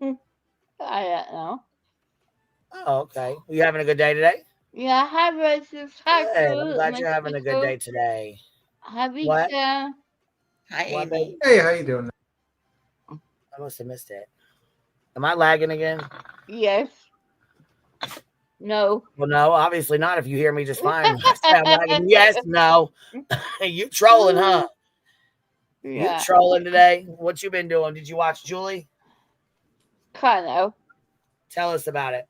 I don't know.
Oh, okay. You having a good day today?
Yeah, hi, Roses. Hi,
Good. I'm
Crew.
glad you're having a good day today.
Hi,
What?
Vita.
Hi,
What,
Amy.
baby?
Hey, how you doing?
I must have missed it. Am I lagging again?
Yes. No.
Well, no, obviously not if you hear me just fine. I'm lagging. Yes, no. You trolling, huh?
Yeah.
You trolling today? What you been doing? Did you watch Julie?
Kind of.
Tell us about it.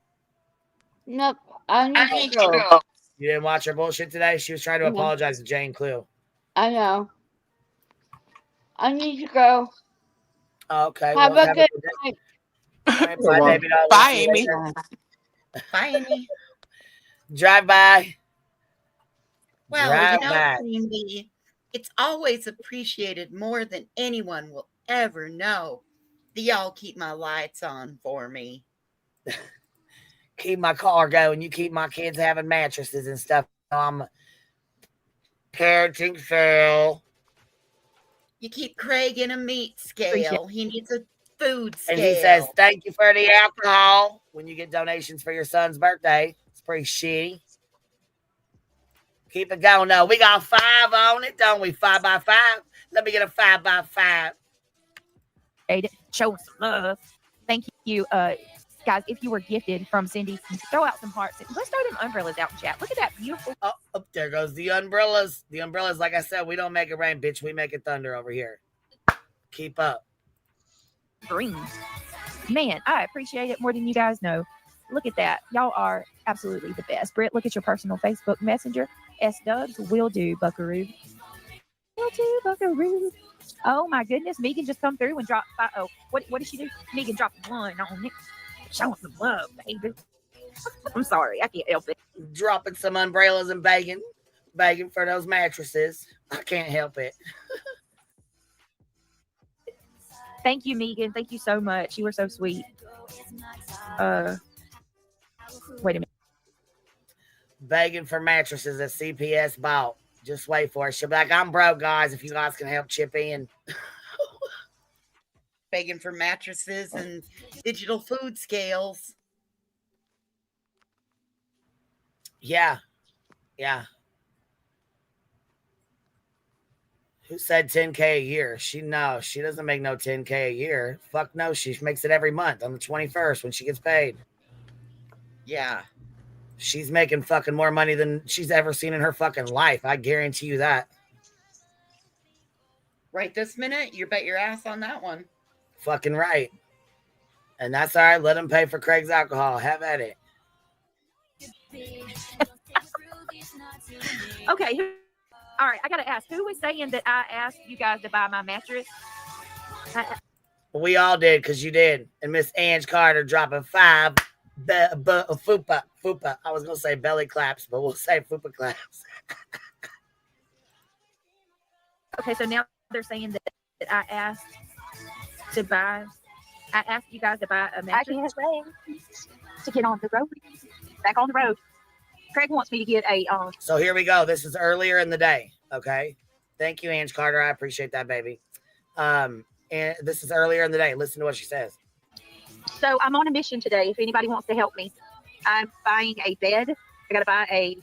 Nope. I need to go.
You didn't watch her bullshit today? She was trying to
No.
apologize to Jane Clue.
I know. I need to go.
Okay.
Have
Well,
a
have
good
a good day.
night.
All right, bye, baby doll.
Bye,
See you
Amy.
later.
Bye, Amy.
Drive by.
Well,
Drive
you know,
by.
Queen Bee, it's always appreciated more than anyone will ever know that y'all keep my lights on for me.
Keep my car going. You keep my kids having mattresses and stuff. I'm parenting fail.
You keep Craig in a meat scale. He needs a food scale.
And he says, thank you for the alcohol when you get donations for your son's birthday. It's pretty shitty. Keep it going, though. We got 5 on it, don't we? 5 by 5. Let me get a 5 by 5.
Show some love. Thank you, guys. If you were gifted from Cindy, throw out some hearts. Let's throw them umbrellas out in chat. Look at that beautiful.
Oh, there goes the umbrellas. The umbrellas, like I said, we don't make it rain, bitch. We make it thunder over here. Keep up.
Green. Man, I appreciate it more than you guys know. Look at that. Y'all are absolutely the best. Britt, look at your personal Facebook Messenger. S-Dubs will do, buckaroo. Will do, buckaroo. Oh my goodness. Megan just come through and dropped 5. Oh, what did she do? Megan dropped 1 on it. Showing some love, baby. I'm sorry. I can't help it.
Dropping some umbrellas and begging for those mattresses. I can't help it.
Thank you, Megan. Thank you so much. You were so sweet. Wait a minute.
Begging for mattresses at CPS bought. Just wait for it. She'll be like, I'm broke, guys. If you guys can help chip in.
Begging for mattresses and digital food scales.
Yeah. Yeah. Who said 10K a year? She doesn't make no 10K a year. Fuck no, she makes it every month on the 21st when she gets paid.
Yeah.
She's making fucking more money than she's ever seen in her fucking life. I guarantee you that.
Right this minute, you bet your ass on that one.
Fucking right. And that's all right. Let him pay for Craig's alcohol. Have at it.
Okay. All right. I got to ask, who was saying that I asked you guys to buy my mattress?
We all did because you did. And Miss Ange Carter dropping 5 fupa. I was going to say belly claps, but we'll say fupa claps.
Okay. So now they're saying that I asked you guys to buy a mattress to get on the road. Back on the road. Craig wants me to get a
So here we go. This is earlier in the day. Okay. Thank you, Ange Carter. I appreciate that, baby. And this is earlier in the day. Listen to what she says.
So I'm on a mission today. If anybody wants to help me, I'm buying a bed. I got to buy a.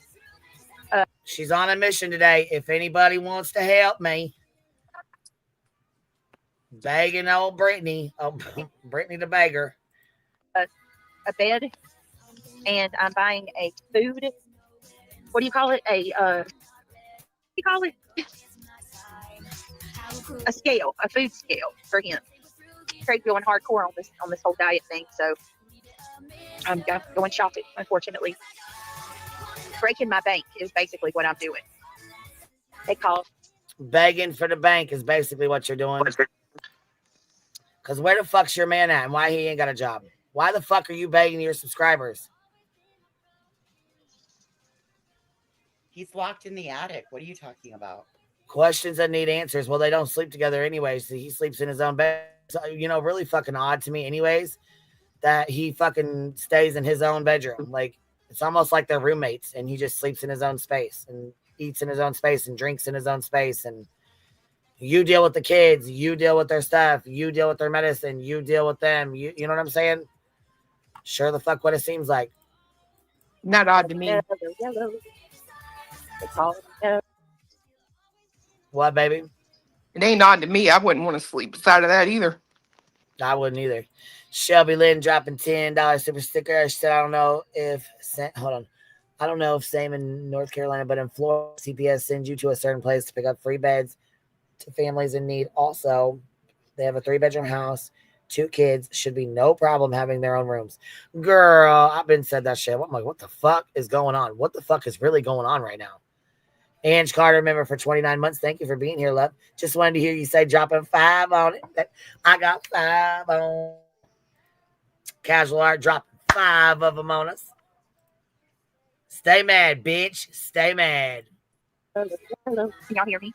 She's on a mission today. If anybody wants to help me, begging old Brittany, Brittany the beggar.
A bed, and I'm buying a food. What do you call it? What do you call it? a scale, a food scale for him. Craig's going hardcore on this whole diet thing, so I'm going shopping, unfortunately. Breaking my bank is basically what I'm doing. They call
begging for the bank is basically what you're doing. Because where the fuck's your man at and why he ain't got a job? Why the fuck are you begging your subscribers?
He's locked in the attic. What are you talking about?
Questions that need answers. Well, they don't sleep together anyways. So he sleeps in his own bed. So, you know, really fucking odd to me anyways that he fucking stays in his own bedroom. Like, it's almost like they're roommates and he just sleeps in his own space and eats in his own space and drinks in his own space. And you deal with the kids. You deal with their stuff. You deal with their medicine. You deal with them. You know what I'm saying? Sure the fuck what it seems like.
Not odd to me.
What, baby?
It ain't odd to me. I wouldn't want to sleep beside of that either.
I wouldn't either. Shelby Lynn dropping $10 super sticker. She said, I don't know if same in North Carolina, but in Florida, CPS sends you to a certain place to pick up free beds to families in need. Also, they have a 3-bedroom house, 2 kids, should be no problem having their own rooms. Girl, I've been said that shit. I'm like, what the fuck is going on? What the fuck is really going on right now? Ange Carter, member for 29 months. Thank you for being here, love. Just wanted to hear you say dropping 5 on it. I got 5 on. Casual Art dropping 5 of them on us. Stay mad, bitch. Stay mad.
Hello. Can y'all hear me?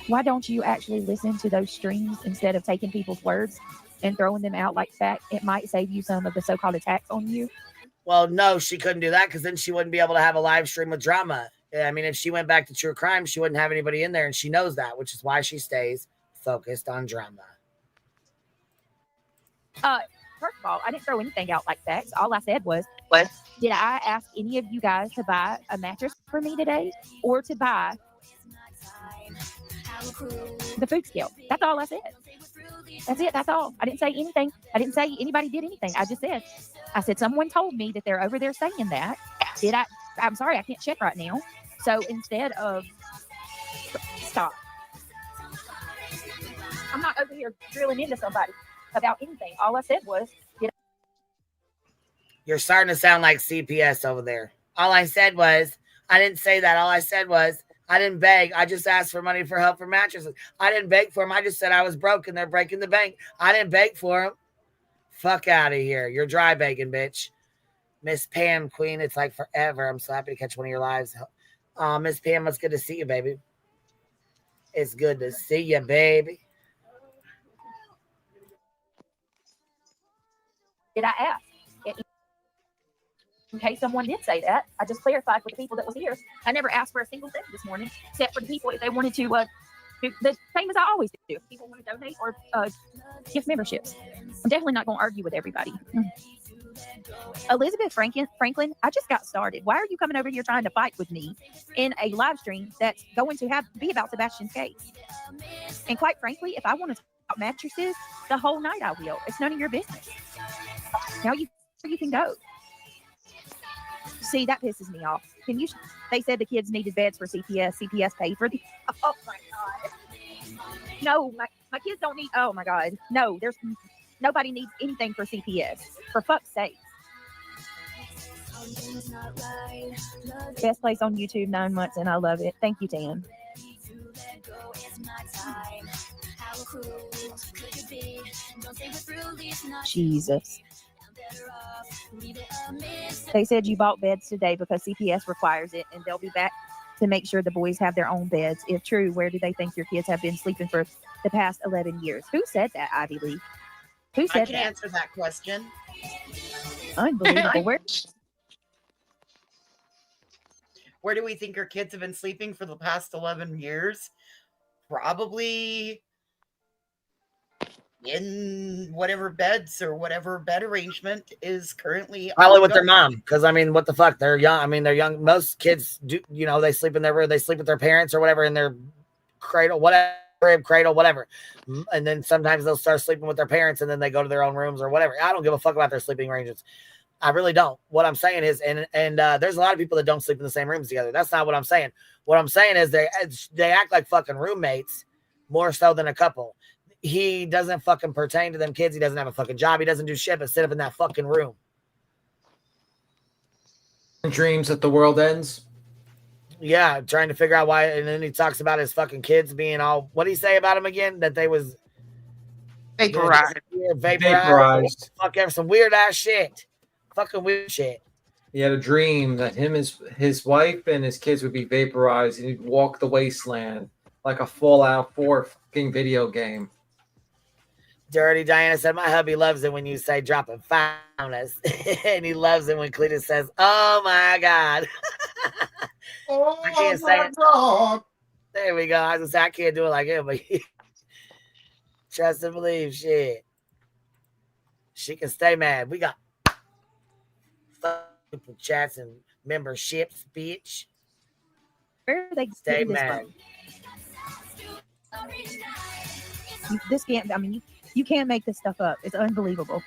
Why don't you actually listen to those streams instead of taking people's words and throwing them out like fact? It might save you some of the so-called attacks on you.
Well, no, she couldn't do that because then she wouldn't be able to have a live stream with drama. I mean, if she went back to true crime, she wouldn't have anybody in there, and she knows that, which is why she stays focused on drama.
First of all, I didn't throw anything out like facts. All I said was, did I ask any of you guys to buy a mattress for me today or to buy the food scale? That's all I said. That's it. That's all. I didn't say anything. I didn't say anybody did anything. I said someone told me that they're over there saying that. I'm sorry, I can't check right now. So instead of stop. I'm not over here drilling into somebody about anything. All I said was,
you're starting to sound like CPS over there. All I said was, I didn't say that. All I said was, I didn't beg. I just asked for money for help for mattresses. I didn't beg for them. I just said I was broke and they're breaking the bank. I didn't beg for them. Fuck out of here. You're dry begging, bitch. Miss Pam, Queen, it's like forever. I'm so happy to catch one of your lives. Miss Pam, it's good to see you, baby. It's good to see you, baby.
did I ask? In case someone did say that, I just clarified with the people that was here. I never asked for a single thing this morning, except for the people if they wanted to do the same as I always do. If people want to donate or gift memberships. I'm definitely not going to argue with everybody. Elizabeth Franklin, I just got started. Why are you coming over here trying to fight with me in a live stream that's going to be about Sebastian's case? And quite frankly, if I want to talk about mattresses the whole night, I will. It's none of your business. Now you can go. See, that pisses me off. They said the kids needed beds for CPS. CPS paid for the. Oh my God. No, my kids don't need. Oh my God. No, nobody needs anything for CPS. For fuck's sake. Best place on YouTube, 9 months, and I love it. Thank you, Tam. Jesus. They said you bought beds today because CPS requires it, and they'll be back to make sure the boys have their own beds. If true, where do they think your kids have been sleeping for the past 11 years? Who said that, Ivy Lee? Who said that?
I can answer that question.
Unbelievable.
Where do we think our kids have been sleeping for the past 11 years? Probably in whatever beds or whatever bed arrangement is currently
probably with their mom, because I mean, what the fuck, they're young. I mean, they're young. Most kids do, they sleep in their room, they sleep with their parents or whatever in their cradle, whatever, cradle, whatever, and then sometimes they'll start sleeping with their parents and then they go to their own rooms or whatever. I don't give a fuck about their sleeping arrangements. I really don't. What I'm saying is, and there's a lot of people that don't sleep in the same rooms together. That's not what I'm saying. What I'm saying is they act like fucking roommates more so than a couple. He doesn't fucking pertain to them kids. He doesn't have a fucking job. He doesn't do shit but sit up in that fucking room.
Dreams that the world ends.
Yeah, trying to figure out why. And then he talks about his fucking kids being all. What did he say about him again? That they was
vaporized.
Vaporized.
Fucking some weird ass shit. Fucking weird shit.
He had a dream that his wife and his kids would be vaporized, and he'd walk the wasteland like a Fallout 4 fucking video game.
Dirty Diana said, my hubby loves it when you say dropping five on us. And he loves it when Cletus says, oh my God.
Oh,
I can't say it.
God.
There we go. I was gonna say I can't do it like him, but trust and believe shit. She can stay mad. We got super chats and memberships, bitch.
Where are they
stay
getting this
mad.
From? This can't. I mean, you can't make this stuff up. It's unbelievable.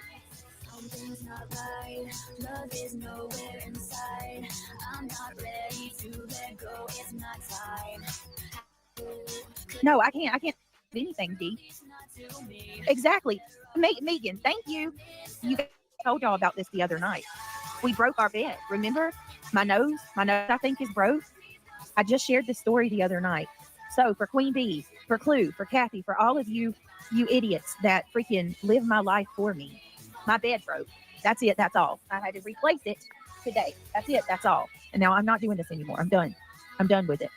No, I can't do anything, D. Exactly. Megan, thank you. You told y'all about this the other night. We broke our bed. Remember? My nose, I think, is broke. I just shared this story the other night. So for Queen Bee, for Clue, for Kathy, for all of you idiots that freaking live my life for me, my bed broke. That's it. That's all. I had to replace it today. That's it. That's all. And now I'm not doing this anymore. I'm done. I'm done with it.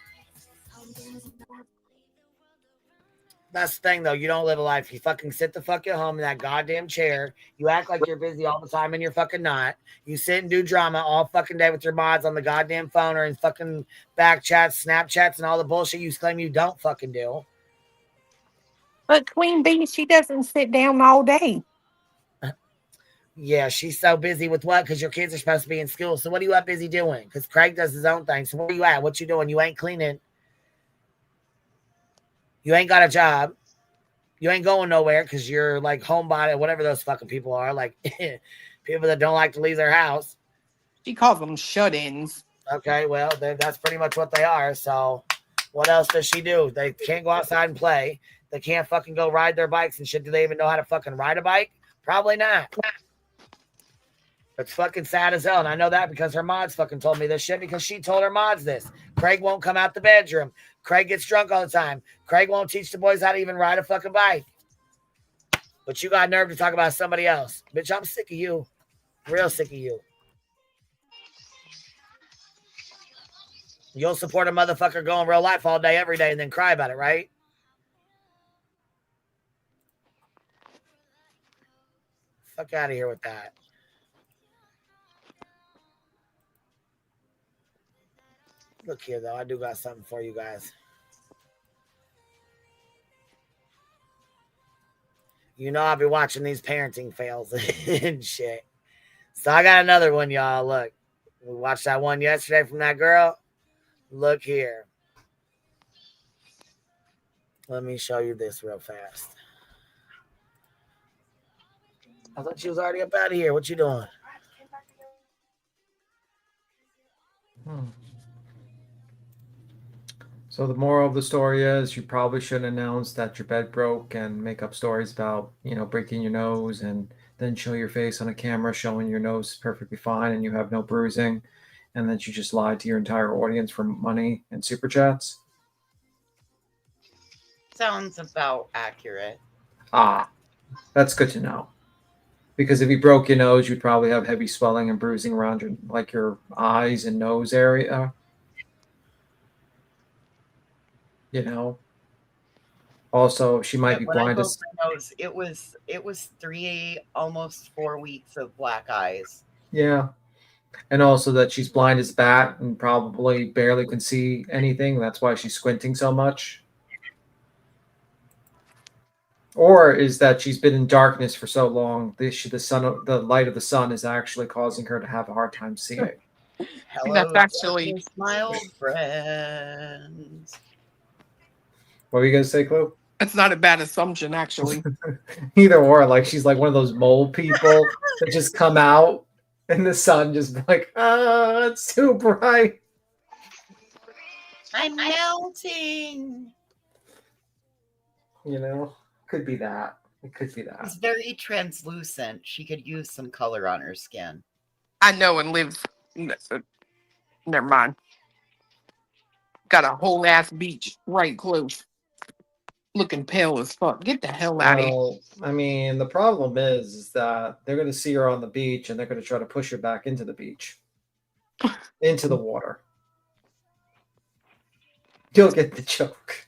That's the thing, though. You don't live a life. You fucking sit the fuck at home in that goddamn chair. You act like you're busy all the time and you're fucking not. You sit and do drama all fucking day with your mods on the goddamn phone or in fucking back chats, Snapchats, and all the bullshit you claim you don't fucking do.
But Queen Bee, she doesn't sit down all day.
Yeah, she's so busy with what? Because your kids are supposed to be in school. So what are you up busy doing? Because Craig does his own thing. So where you at? What you doing? You ain't cleaning. You ain't got a job. You ain't going nowhere because you're like homebody, whatever those fucking people are. Like people that don't like to leave their house.
She calls them shut-ins.
Okay, well, that's pretty much what they are. So what else does she do? They can't go outside and play. They can't fucking go ride their bikes and shit. Do they even know how to fucking ride a bike? Probably not. It's fucking sad as hell. And I know that because her mods fucking told me this shit because she told her mods this. Craig won't come out the bedroom. Craig gets drunk all the time. Craig won't teach the boys how to even ride a fucking bike. But you got nerve to talk about somebody else. Bitch, I'm sick of you. Real sick of you. You'll support a motherfucker go in real life all day, every day, and then cry about it, right? Fuck out of here with that. Look here, though. I do got something for you guys. You know I'll be watching these parenting fails and shit. So I got another one, y'all. Look. We watched that one yesterday from that girl. Look here. Let me show you this real fast. I thought she was already up out of here. What you doing?
So the moral of the story is you probably shouldn't announce that your bed broke and make up stories about, breaking your nose and then show your face on a camera showing your nose is perfectly fine and you have no bruising and that you just lied to your entire audience for money and super chats.
Sounds about accurate.
Ah, that's good to know. Because if you broke your nose, you'd probably have heavy swelling and bruising around your eyes and nose area. Also, she might be blind.
It was 4 weeks of black eyes.
Yeah. And also that she's blind as a bat and probably barely can see anything. That's why she's squinting so much. Or is that she's been in darkness for so long, the light of the sun is actually causing her to have a hard time seeing.
Hello,
that's actually
my old friends.
What were you going to say, Chloe?
That's not a bad assumption, actually.
Either or, like she's like one of those mole people that just come out And the sun just like, it's too bright.
I'm melting.
You know, could be that. It could be that.
It's very translucent. She could use some color on her skin.
I know and lives. Never mind. Got a whole ass beach right close. Looking pale as fuck. Get the hell out of here.
Well, I mean, the problem is that they're going to see her on the beach and they're going to try to push her back into the beach, into the water. You'll get the joke.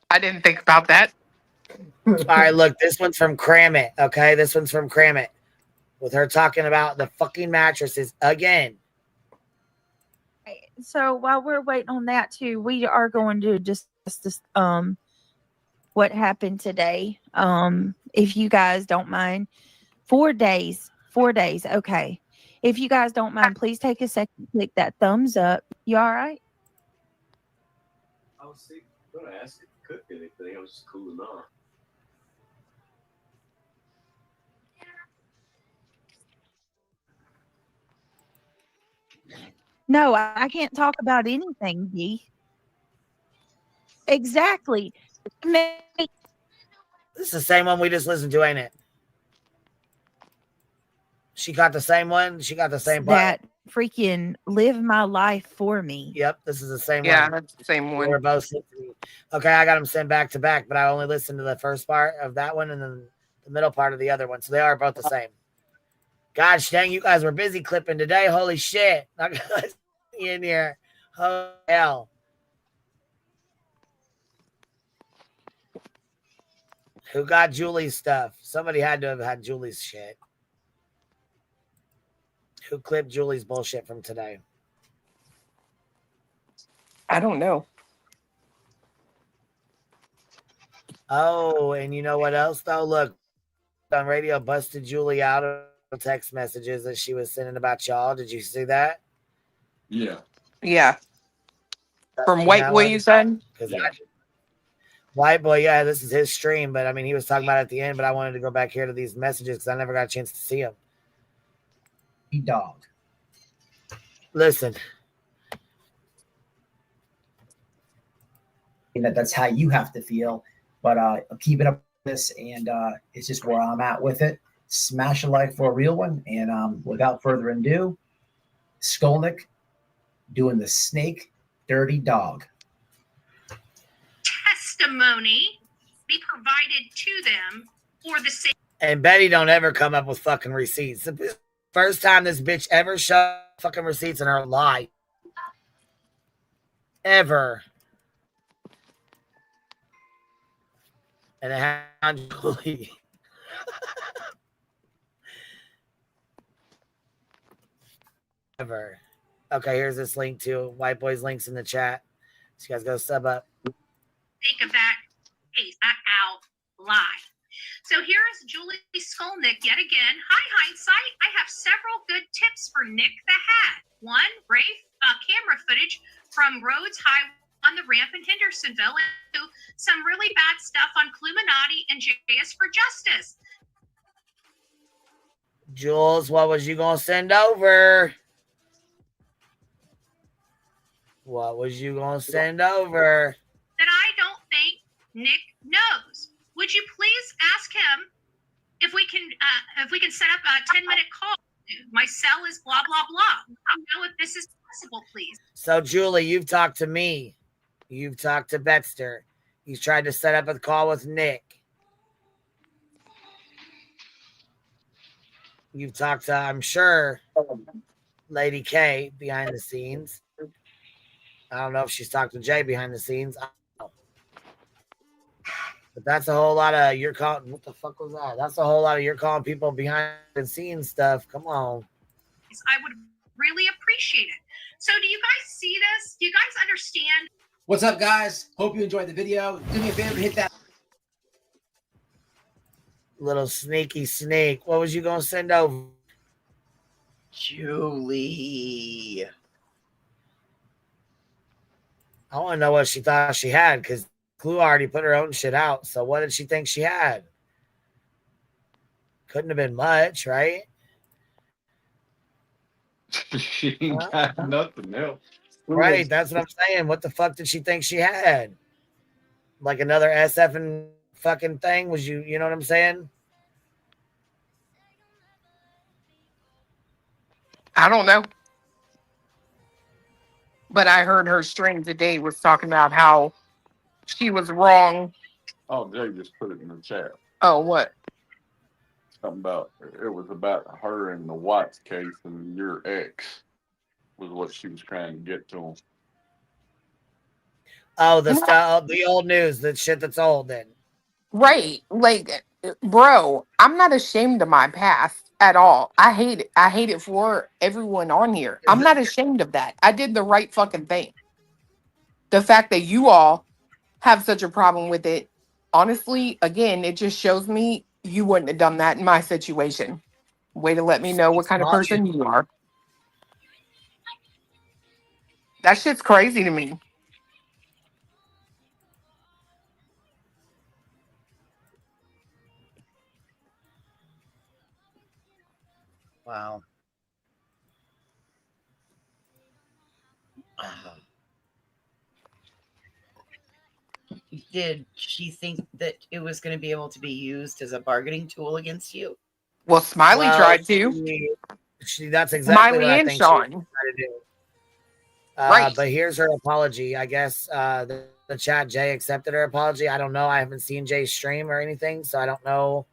I didn't think about that.
All right, look, this one's from Cram It, okay? This one's from Cram It. With her talking about the fucking mattresses again.
So while we're waiting on that too, we are going to discuss this what happened today. If you guys don't mind. 4 days. 4 days. Okay. If you guys don't mind, please take a second, click that thumbs up. You all right?
I was going to ask if you cooked anything. I was just cooling off.
No, I can't talk about anything, Dee. Exactly.
This is the same one we just listened to, ain't it? She got the same one. She got the same part.
That freaking live my life for me.
Yep, this is the same one.
Yeah, that's the same one.
We're both okay. I got them sent back to back, but I only listened to the first part of that one and then the middle part of the other one. So they are both the same. Gosh dang, you guys were busy clipping today. Holy shit. Not gonna see in here. Oh, hell. Who got Julie's stuff? Somebody had to have had Julie's shit. Who clipped Julie's bullshit from today?
I don't know.
Oh, and you know what else, though? Look, on radio, busted Julie out of text messages that she was sending about y'all. Did you see that?
Yeah.
Yeah. From White Boy, you said?
Yeah. White Boy, yeah, this is his stream, but I mean, he was talking about it at the end, but I wanted to go back here to these messages because I never got a chance to see him.
Dog.
Listen.
That's how you have to feel, but I'm keeping up with this, and it's just where I'm at with it. Smash a like for a real one, and without further ado, Skolnick doing the snake dirty dog.
Testimony be provided to them for the sake.
And Betty don't ever come up with fucking receipts. The first time this bitch ever showed fucking receipts in her life. Ever. And it had Julie. Ever. Okay, here's this link to White Boy's links in the chat. So you guys go sub up.
Sake of that case, not out live. So here's Julie Skolnick yet again. Hi, hindsight. I have several good tips for Nick the Hat. One, Rafe camera footage from Rhodes High on the ramp in Hendersonville, and two, some really bad stuff on Cluminati and JS for Justice.
Jules, what was you gonna send over? What was you gonna send over?
That I don't think Nick knows. Would you please ask him if we can set up a 10-minute call? My cell is blah blah blah. I don't know if this is possible, please.
So Julie, you've talked to me. You've talked to Betster. He's tried to set up a call with Nick. You've talked to, I'm sure, Lady K behind the scenes. I don't know if she's talked to Jay behind the scenes. I don't know. But that's a whole lot of you're calling. What the fuck was that? That's a whole lot of you're calling people behind the scenes stuff. Come on.
I would really appreciate it. So do you guys see this? Do you guys understand?
What's up, guys? Hope you enjoyed the video. Do me a favor, hit that
Little sneaky sneak. What was you gonna send over?
Julie.
I want to know what she thought she had because Clue already put her own shit out. So what did she think she had? Couldn't have been much, right?
She ain't got nothing else.
Right, that's what I'm saying. What the fuck did she think she had? Like another SF and fucking thing? Was you know what I'm saying?
I don't know. But I heard her stream today was talking about how she was wrong.
Oh, Jay just put it in the chat.
Oh, what?
Something about it was about her and the Watts case, and your ex was what she was trying to get to him.
Oh, the old news, the shit that's old then.
Right. Like, bro, I'm not ashamed of my past at all. I hate it. I hate it for everyone on here. I'm not ashamed of that. I did the right fucking thing. The fact that you all have such a problem with it, honestly, again, it just shows me you wouldn't have done that in my situation. Way to let me know what kind of person you are. That shit's crazy to me.
Wow. Did she think that it was going to be able to be used as a bargaining tool against you?
Well, Smiley tried to.
That's exactly
Smiley
what I
and
think she was
Sean.
trying to do.
Right.
But here's her apology. I guess the chat, Jay accepted her apology. I don't know. I haven't seen Jay's stream or anything, so I don't know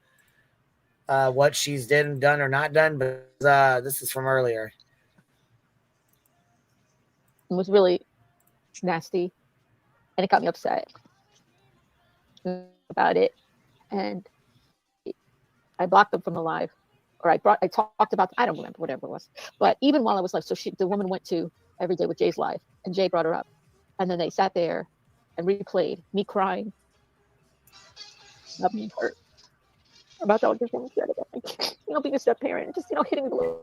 what she's done or not done. But this is from earlier.
It was really nasty, and it got me upset about it. And I blocked them from the live, or I talked about. I don't remember, whatever it was. But even while I was live, so the woman went to Every Day with Jay's live, and Jay brought her up, and then they sat there and replayed me crying, not being hurt about all the things said about me, being a step parent, just hitting the.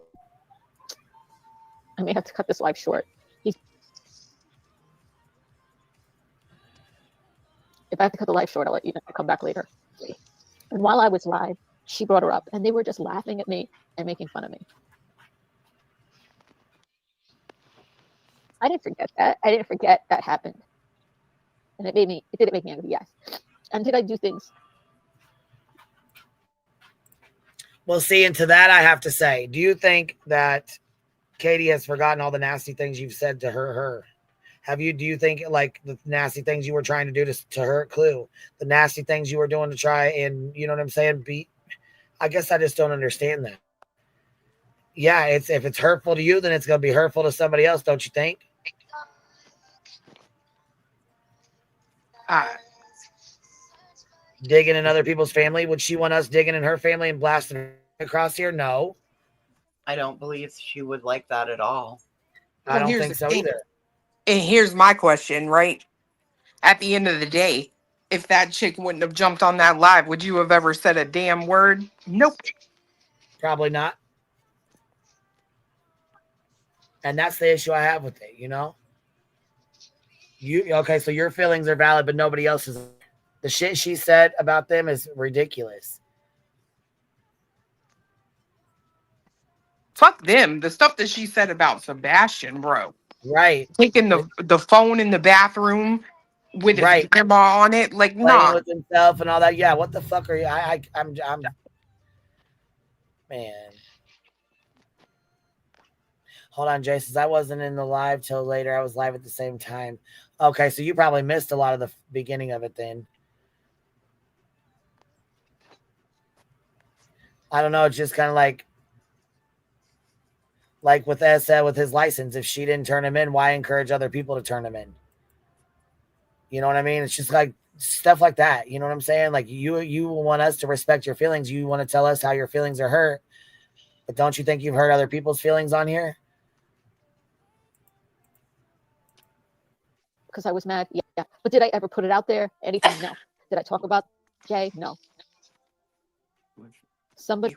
I may have to cut this live short. If I have to cut the live short, I'll let you know. I'll come back later. And while I was live, she brought her up, and they were just laughing at me and making fun of me. I didn't forget that. I didn't forget that happened. And it didn't make me angry, yes. And did I do things?
Well, see, and to that I have to say, do you think that Katie has forgotten all the nasty things you've said to her? Do you think like the nasty things you were trying to do to hurt Clue, the nasty things you were doing to try and, you know what I'm saying, I guess I just don't understand that. Yeah, if it's hurtful to you, then it's going to be hurtful to somebody else, don't you think? Digging in other people's family. Would she want us digging in her family and blasting across here? No.
I don't believe she would like that at all.
I don't think so either.
And here's my question, right? At the end of the day, if that chick wouldn't have jumped on that live, would you have ever said a damn word? Nope.
Probably not. And that's the issue I have with it, you know? Okay, so your feelings are valid, but nobody else's. The shit she said about them is ridiculous.
Fuck them. The stuff that she said about Sebastian, bro.
Right.
Taking the phone in the bathroom with his grandma on it. Like,
playing with himself and all that. Yeah, what the fuck are you? I'm man. Hold on, Jason. I wasn't in the live till later. I was live at the same time. Okay, so you probably missed a lot of the beginning of it then. I don't know. It's just kind of like with Essa with his license. If she didn't turn him in, why encourage other people to turn him in? You know what I mean? It's just like stuff like that. You know what I'm saying? Like you want us to respect your feelings. You want to tell us how your feelings are hurt. But don't you think you've hurt other people's feelings on here?
Because I was mad. Yeah. But did I ever put it out there? Anything? No. Did I talk about Jay? No. Somebody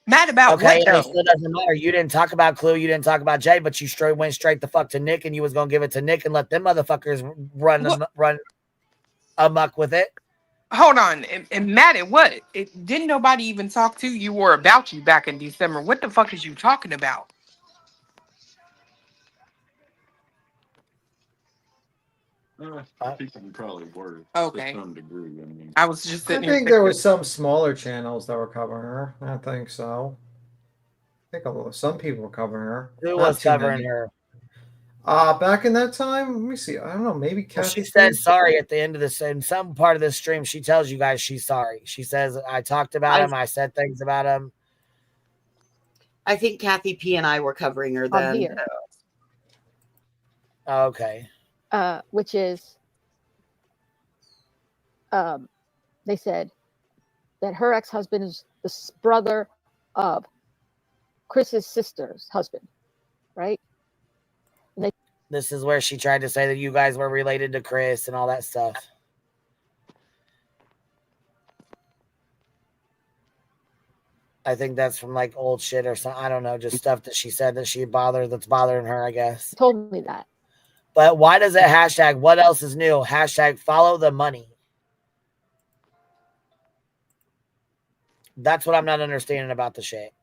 mad about
okay,
what?
It still doesn't matter. You didn't talk about Clue. You didn't talk about Jay, but you went straight the fuck to Nick, and you was gonna give it to Nick and let them motherfuckers run amok with it.
Hold on. And mad at what? Didn't nobody even talk to you or about you back in December? What the fuck is you talking about?
People probably were
Okay.
to some degree. I mean,
I was just
I
sitting here
think there
thinking,
was some smaller channels that were covering her. I think so. I think some people were covering her.
Who
Not
was
too
covering
many.
her?
Back in that time, let me see. I don't know. Maybe
Well,
Kathy.
she said sorry at the end of this. In some part of the stream, she tells you guys she's sorry. She says, I talked about him. I said things about him.
I think Kathy P and I were covering her then.
Here.
Okay.
Which is, they said that her ex-husband is the brother of Chris's sister's husband, right? And
this is where she tried to say that you guys were related to Chris and all that stuff. I think that's from like old shit or something. I don't know, just stuff that she said that that's bothering her, I guess.
Told me that.
But why does it hashtag what else is new? Hashtag follow the money. That's what I'm not understanding about the shit.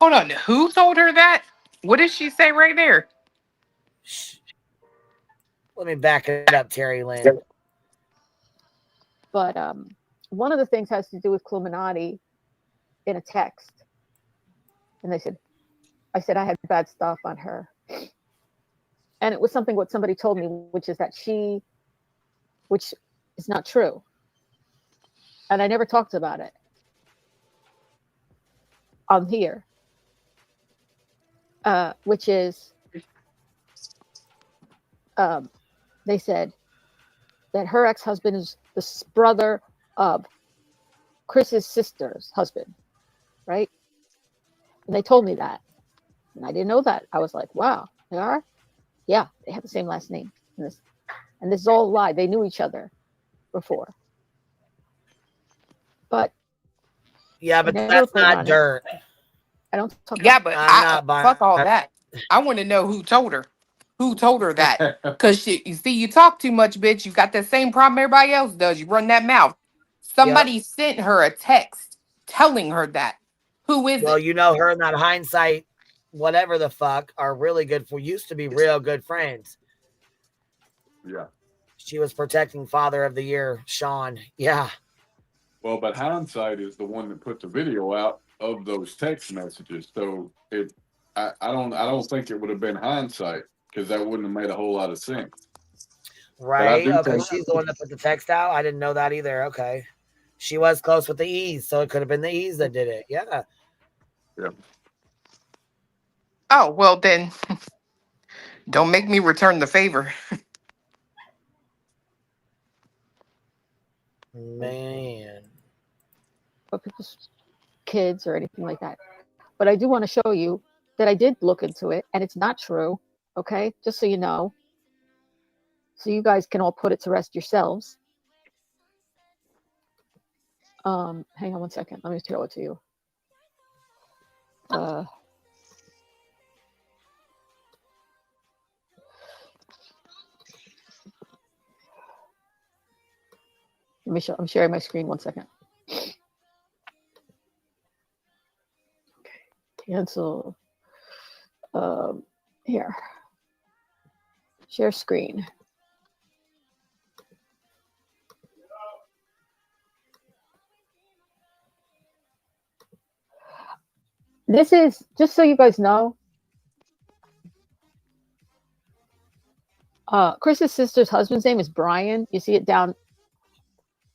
hold on. Who told her that? What did she say right there?
Let me back it up, Terry Lynn.
But one of the things has to do with Illuminati in a text. And I said I had bad stuff on her. And it was something what somebody told me, which is that which is not true. And I never talked about it on here. Which is, they said that her ex-husband is the brother of Chris's sister's husband, right? And they told me that. And I didn't know that. I was like, wow, they are? Yeah, they have the same last name. And this is all a lie. They knew each other before. But
yeah, but that's not dirt.
I don't talk.
Yeah, but fuck all
that.
that. I want to know who told her. Who told her that? Because you see, you talk too much, bitch. You got that same problem everybody else does. You run that mouth. Somebody sent her a text telling her that. Who is it?
Well, you know, her and that hindsight, whatever the fuck, are really good used to be real good friends.
Yeah.
She was protecting Father of the Year, Sean. Yeah.
Well, but hindsight is the one that put the video out of those text messages. So I don't think it would have been hindsight because that wouldn't have made a whole lot of sense.
Right. Okay. She's the one that put the text out. I didn't know that either. Okay. She was close with the E's, so it could have been the E's that did it. Yeah.
Yeah.
Oh, well then don't make me return the favor.
Man.
But people's kids or anything like that. But I do want to show you that I did look into it and it's not true. Okay, just so you know. So you guys can all put it to rest yourselves. Hang on one second. Let me show it to you. Let me show. I'm sharing my screen. 1 second. Okay. Cancel. Here. Share screen. This is, just so you guys know, Chris's sister's husband's name is Brian. You see it down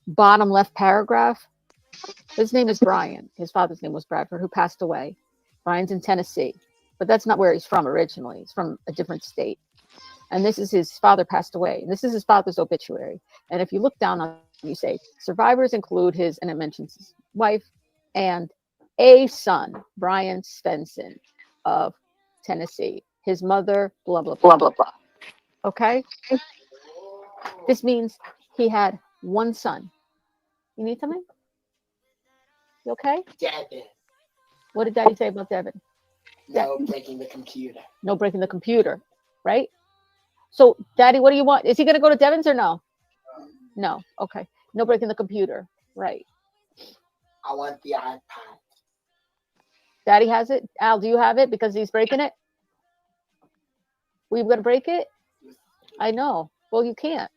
bottom left paragraph. His name is Brian. His father's name was Bradford, who passed away. Brian's in Tennessee, but that's not where he's from originally. He's from a different state. And this is his father passed away. And this is his father's obituary. And if you look down on it, you say, survivors include his, and it mentions his wife and a son, Brian Svensson of Tennessee. His mother, blah, blah, blah, blah, blah. Okay? This means he had one son. You need something? You okay?
Devin.
What did Daddy say about Devin?
No breaking the computer.
No breaking the computer, right? So, Daddy, what do you want? Is he going to go to Devin's or no? No. Okay. No breaking the computer. Right.
I want the iPad.
Daddy has it. Al, do you have it because he's breaking it? We gonna break it? I know. Well, you can't.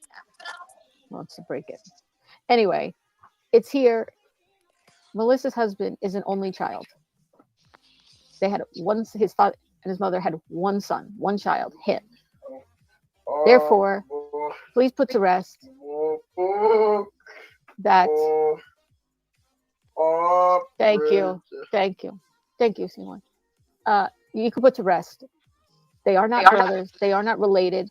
Wants to break it. Anyway, it's here. Melissa's husband is an only child. They had his father and his mother had one son, one child, him. Therefore, please put to rest that. Thank you, Simon. You can put to rest. They are not brothers. They are not related.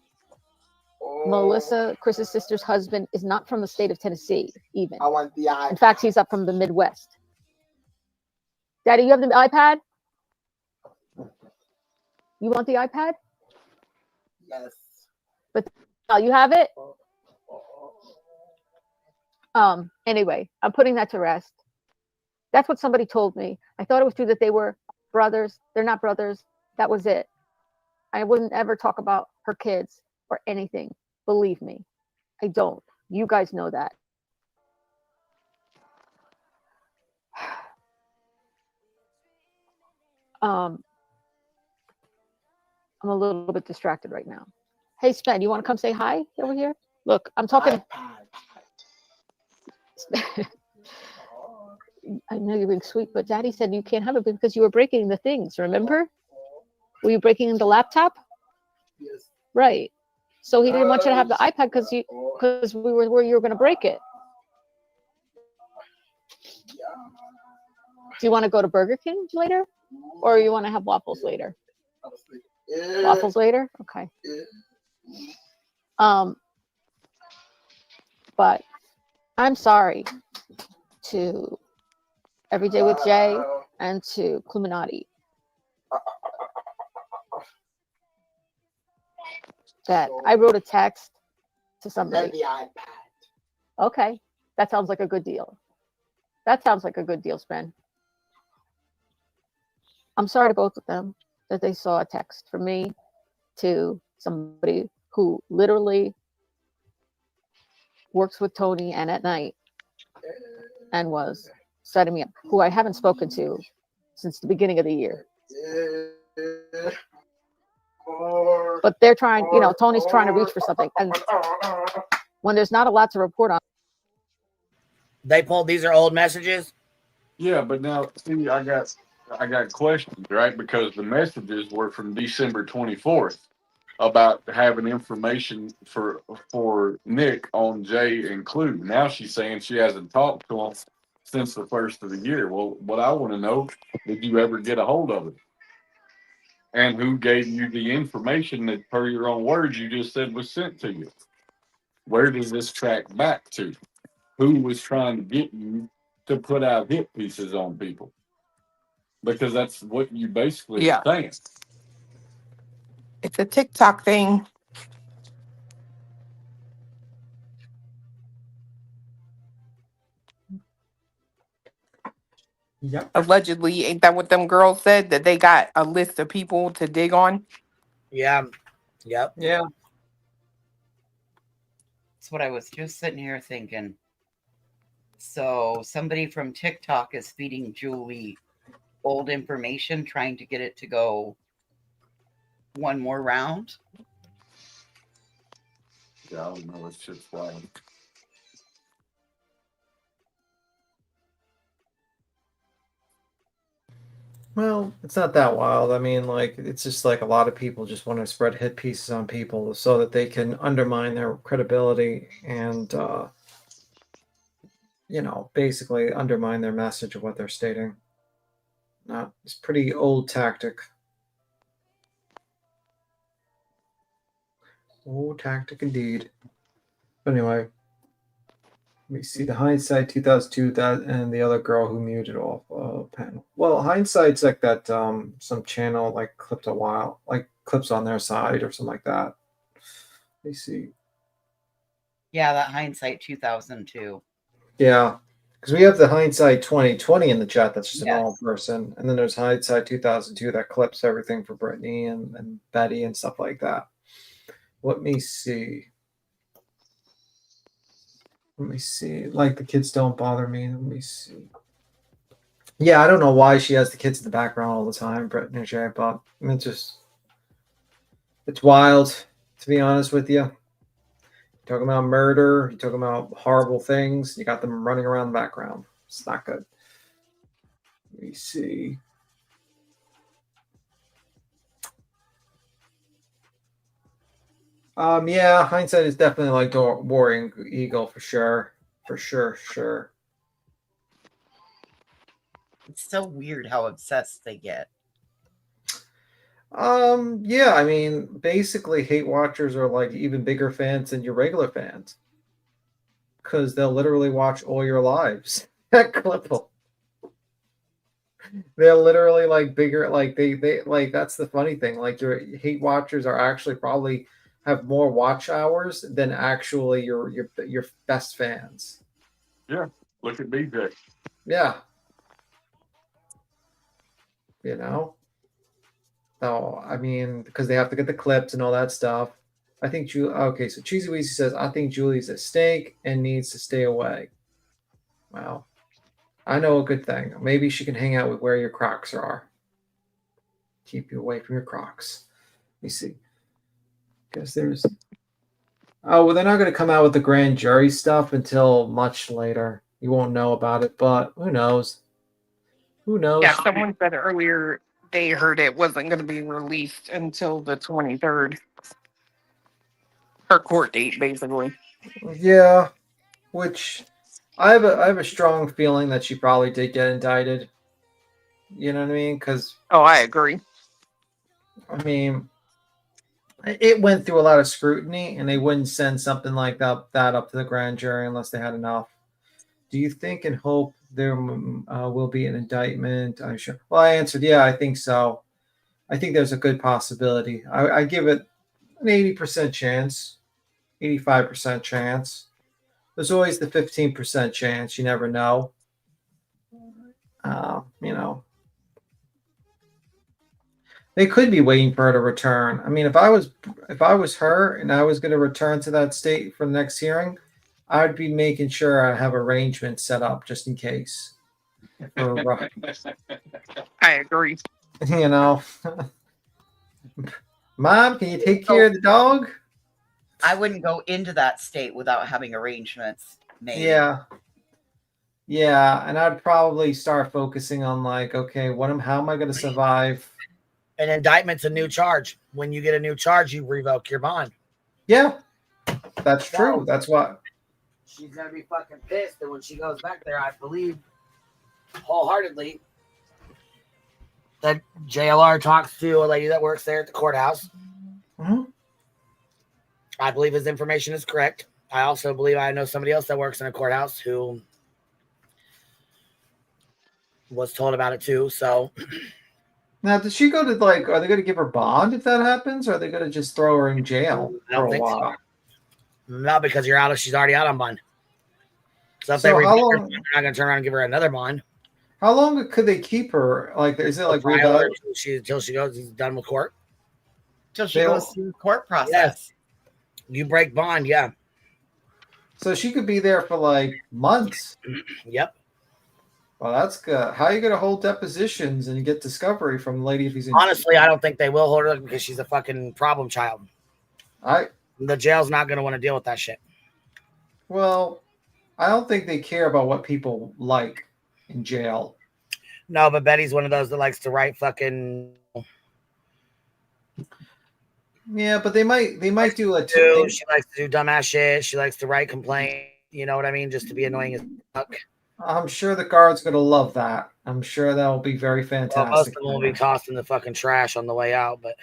Melissa, Chris's sister's husband, is not from the state of Tennessee, even.
I want the iPad.
In fact, he's up from the Midwest. Daddy, you have the iPad? You want the iPad?
Yes.
But you have it? Anyway, I'm putting that to rest. That's what somebody told me. I thought it was true that they were brothers. They're not brothers. That was it. I wouldn't ever talk about her kids or anything. Believe me. I don't. You guys know that. I'm a little bit distracted right now. Hey, Sven, you want to come say hi over here? Look, I'm talking. I know you're being sweet, but Daddy said you can't have it because you were breaking the things, remember? Were you breaking the laptop?
Yes.
Right. So he didn't want you to have the iPad because we were where you were going to break it. Do you want to go to Burger King later? Or you want to have waffles later? Waffles later? Okay. But I'm sorry to Everyday with Jay and to Cluminati that I wrote a text to somebody.
The iPad.
Okay. That sounds like a good deal. That sounds like a good deal, Sven. I'm sorry to both of them that they saw a text from me to somebody who literally works with Tony and at night and was setting me up, who I haven't spoken to since the beginning of the year. But they're trying, Tony's trying to reach for something. And when there's not a lot to report on.
They pulled, these are old messages?
Yeah, but now, see, I got questions, right? Because the messages were from December 24th about having information for Nick on Jay and Clue. Now she's saying she hasn't talked to him since the first of the year. Well, what I want to know, did you ever get a hold of it? And who gave you the information that, per your own words, you just said was sent to you? Where does this track back to? Who was trying to get you to put out hit pieces on people? Because that's what you basically saying.
It's a TikTok thing.
Yep.
Allegedly, ain't that what them girls said? That they got a list of people to dig on?
Yeah. Yep.
Yeah.
That's what I was just sitting here thinking. So somebody from TikTok is feeding Julie old information, trying to get it to go one more round.
Yeah, I don't know. It's just wild.
Well, it's not that wild. I mean, like, it's just like a lot of people just want to spread hit pieces on people so that they can undermine their credibility and, basically undermine their message of what they're stating. It's a pretty old tactic. Old tactic indeed. But anyway, let me see the Hindsight 2002 that and the other girl who muted off panel. Well, Hindsight's like that some channel like clipped a while, like clips on their side or something like that. Let me see.
Yeah, that Hindsight 2002.
Yeah, because we have the Hindsight 2020 in the chat. That's just a normal person, and then there's Hindsight 2002 that clips everything for Brittany and Betty and stuff like that. Let me see. Let me see. Like the kids don't bother me. Let me see. Yeah, I don't know why she has the kids in the background all the time, Brittany J, but it's wild, to be honest with you. You're talking about murder, you're talking about horrible things, you got them running around the background. It's not good. Let me see. Yeah, hindsight is definitely like Warring Eagle for sure. For sure.
It's so weird how obsessed they get.
Yeah, I mean, basically hate watchers are like even bigger fans than your regular fans. Because they'll literally watch all your lives. Clip them. They're literally like bigger, like they like that's the funny thing. Like your hate watchers are actually probably have more watch hours than actually your best fans.
Yeah, look at BJ.
Yeah. You know? So I mean, because they have to get the clips and all that stuff. I think okay, so Cheesy Weezy says, I think Julie's a snake and needs to stay away. Wow. I know a good thing. Maybe she can hang out with where your Crocs are. Keep you away from your Crocs. Let me see. Because there's... Oh, well, they're not going to come out with the grand jury stuff until much later. You won't know about it, but who knows? Who knows?
Yeah, someone said earlier they heard it wasn't going to be released until the 23rd. Her court date, basically.
Yeah, which I have a strong feeling that she probably did get indicted. You know what I mean? Because
I agree.
I mean, it went through a lot of scrutiny, and they wouldn't send something like that up to the grand jury unless they had enough. Do you think and hope there will be an indictment? I'm sure. Well, I answered, yeah, I think so. I think there's a good possibility. I give it an 80% chance, 85% chance. There's always the 15% chance. You never know. You know, they could be waiting for her to return. I mean, if I was her and I was going to return to that state for the next hearing, I'd be making sure I have arrangements set up just in case.
I agree.
You know, Mom, can you take care of the dog?
I wouldn't go into that state without having arrangements made.
Yeah, and I'd probably start focusing on like, okay, how am I going to survive?
An indictment's a new charge. When you get a new charge, you revoke your bond.
Yeah, that's true. That's what.
She's gonna be fucking pissed, and when she goes back there, I believe wholeheartedly that JLR talks to a lady that works there at the courthouse.
Mm-hmm.
I believe his information is correct. I also believe I know somebody else that works in a courthouse who was told about it too. So
now, does she go to like? Are they going to give her bond if that happens, or are they going to just throw her in jail for a while?
So. No, because she's already out on bond. So if they revoke her, they're not going to turn around and give her another bond.
How long could they keep her? Like, is it like
until she goes done with court?
Till she goes through the court process.
Yes. You break bond, yeah.
So she could be there for like months.
Yep.
Well, that's good. How are you going to hold depositions and get discovery from the lady if he's in?
Honestly, I don't think they will hold her because she's a fucking problem child. The jail's not going to want to deal with that shit.
Well, I don't think they care about what people like in jail.
No, but Betty's one of those that likes to write fucking.
Yeah, but they might do a.
She likes to do dumbass shit. She likes to write complaints. You know what I mean? Just to be annoying as fuck.
I'm sure the guard's going to love that. I'm sure that will be very fantastic.
Well, most of them will be tossed in the fucking trash on the way out, but.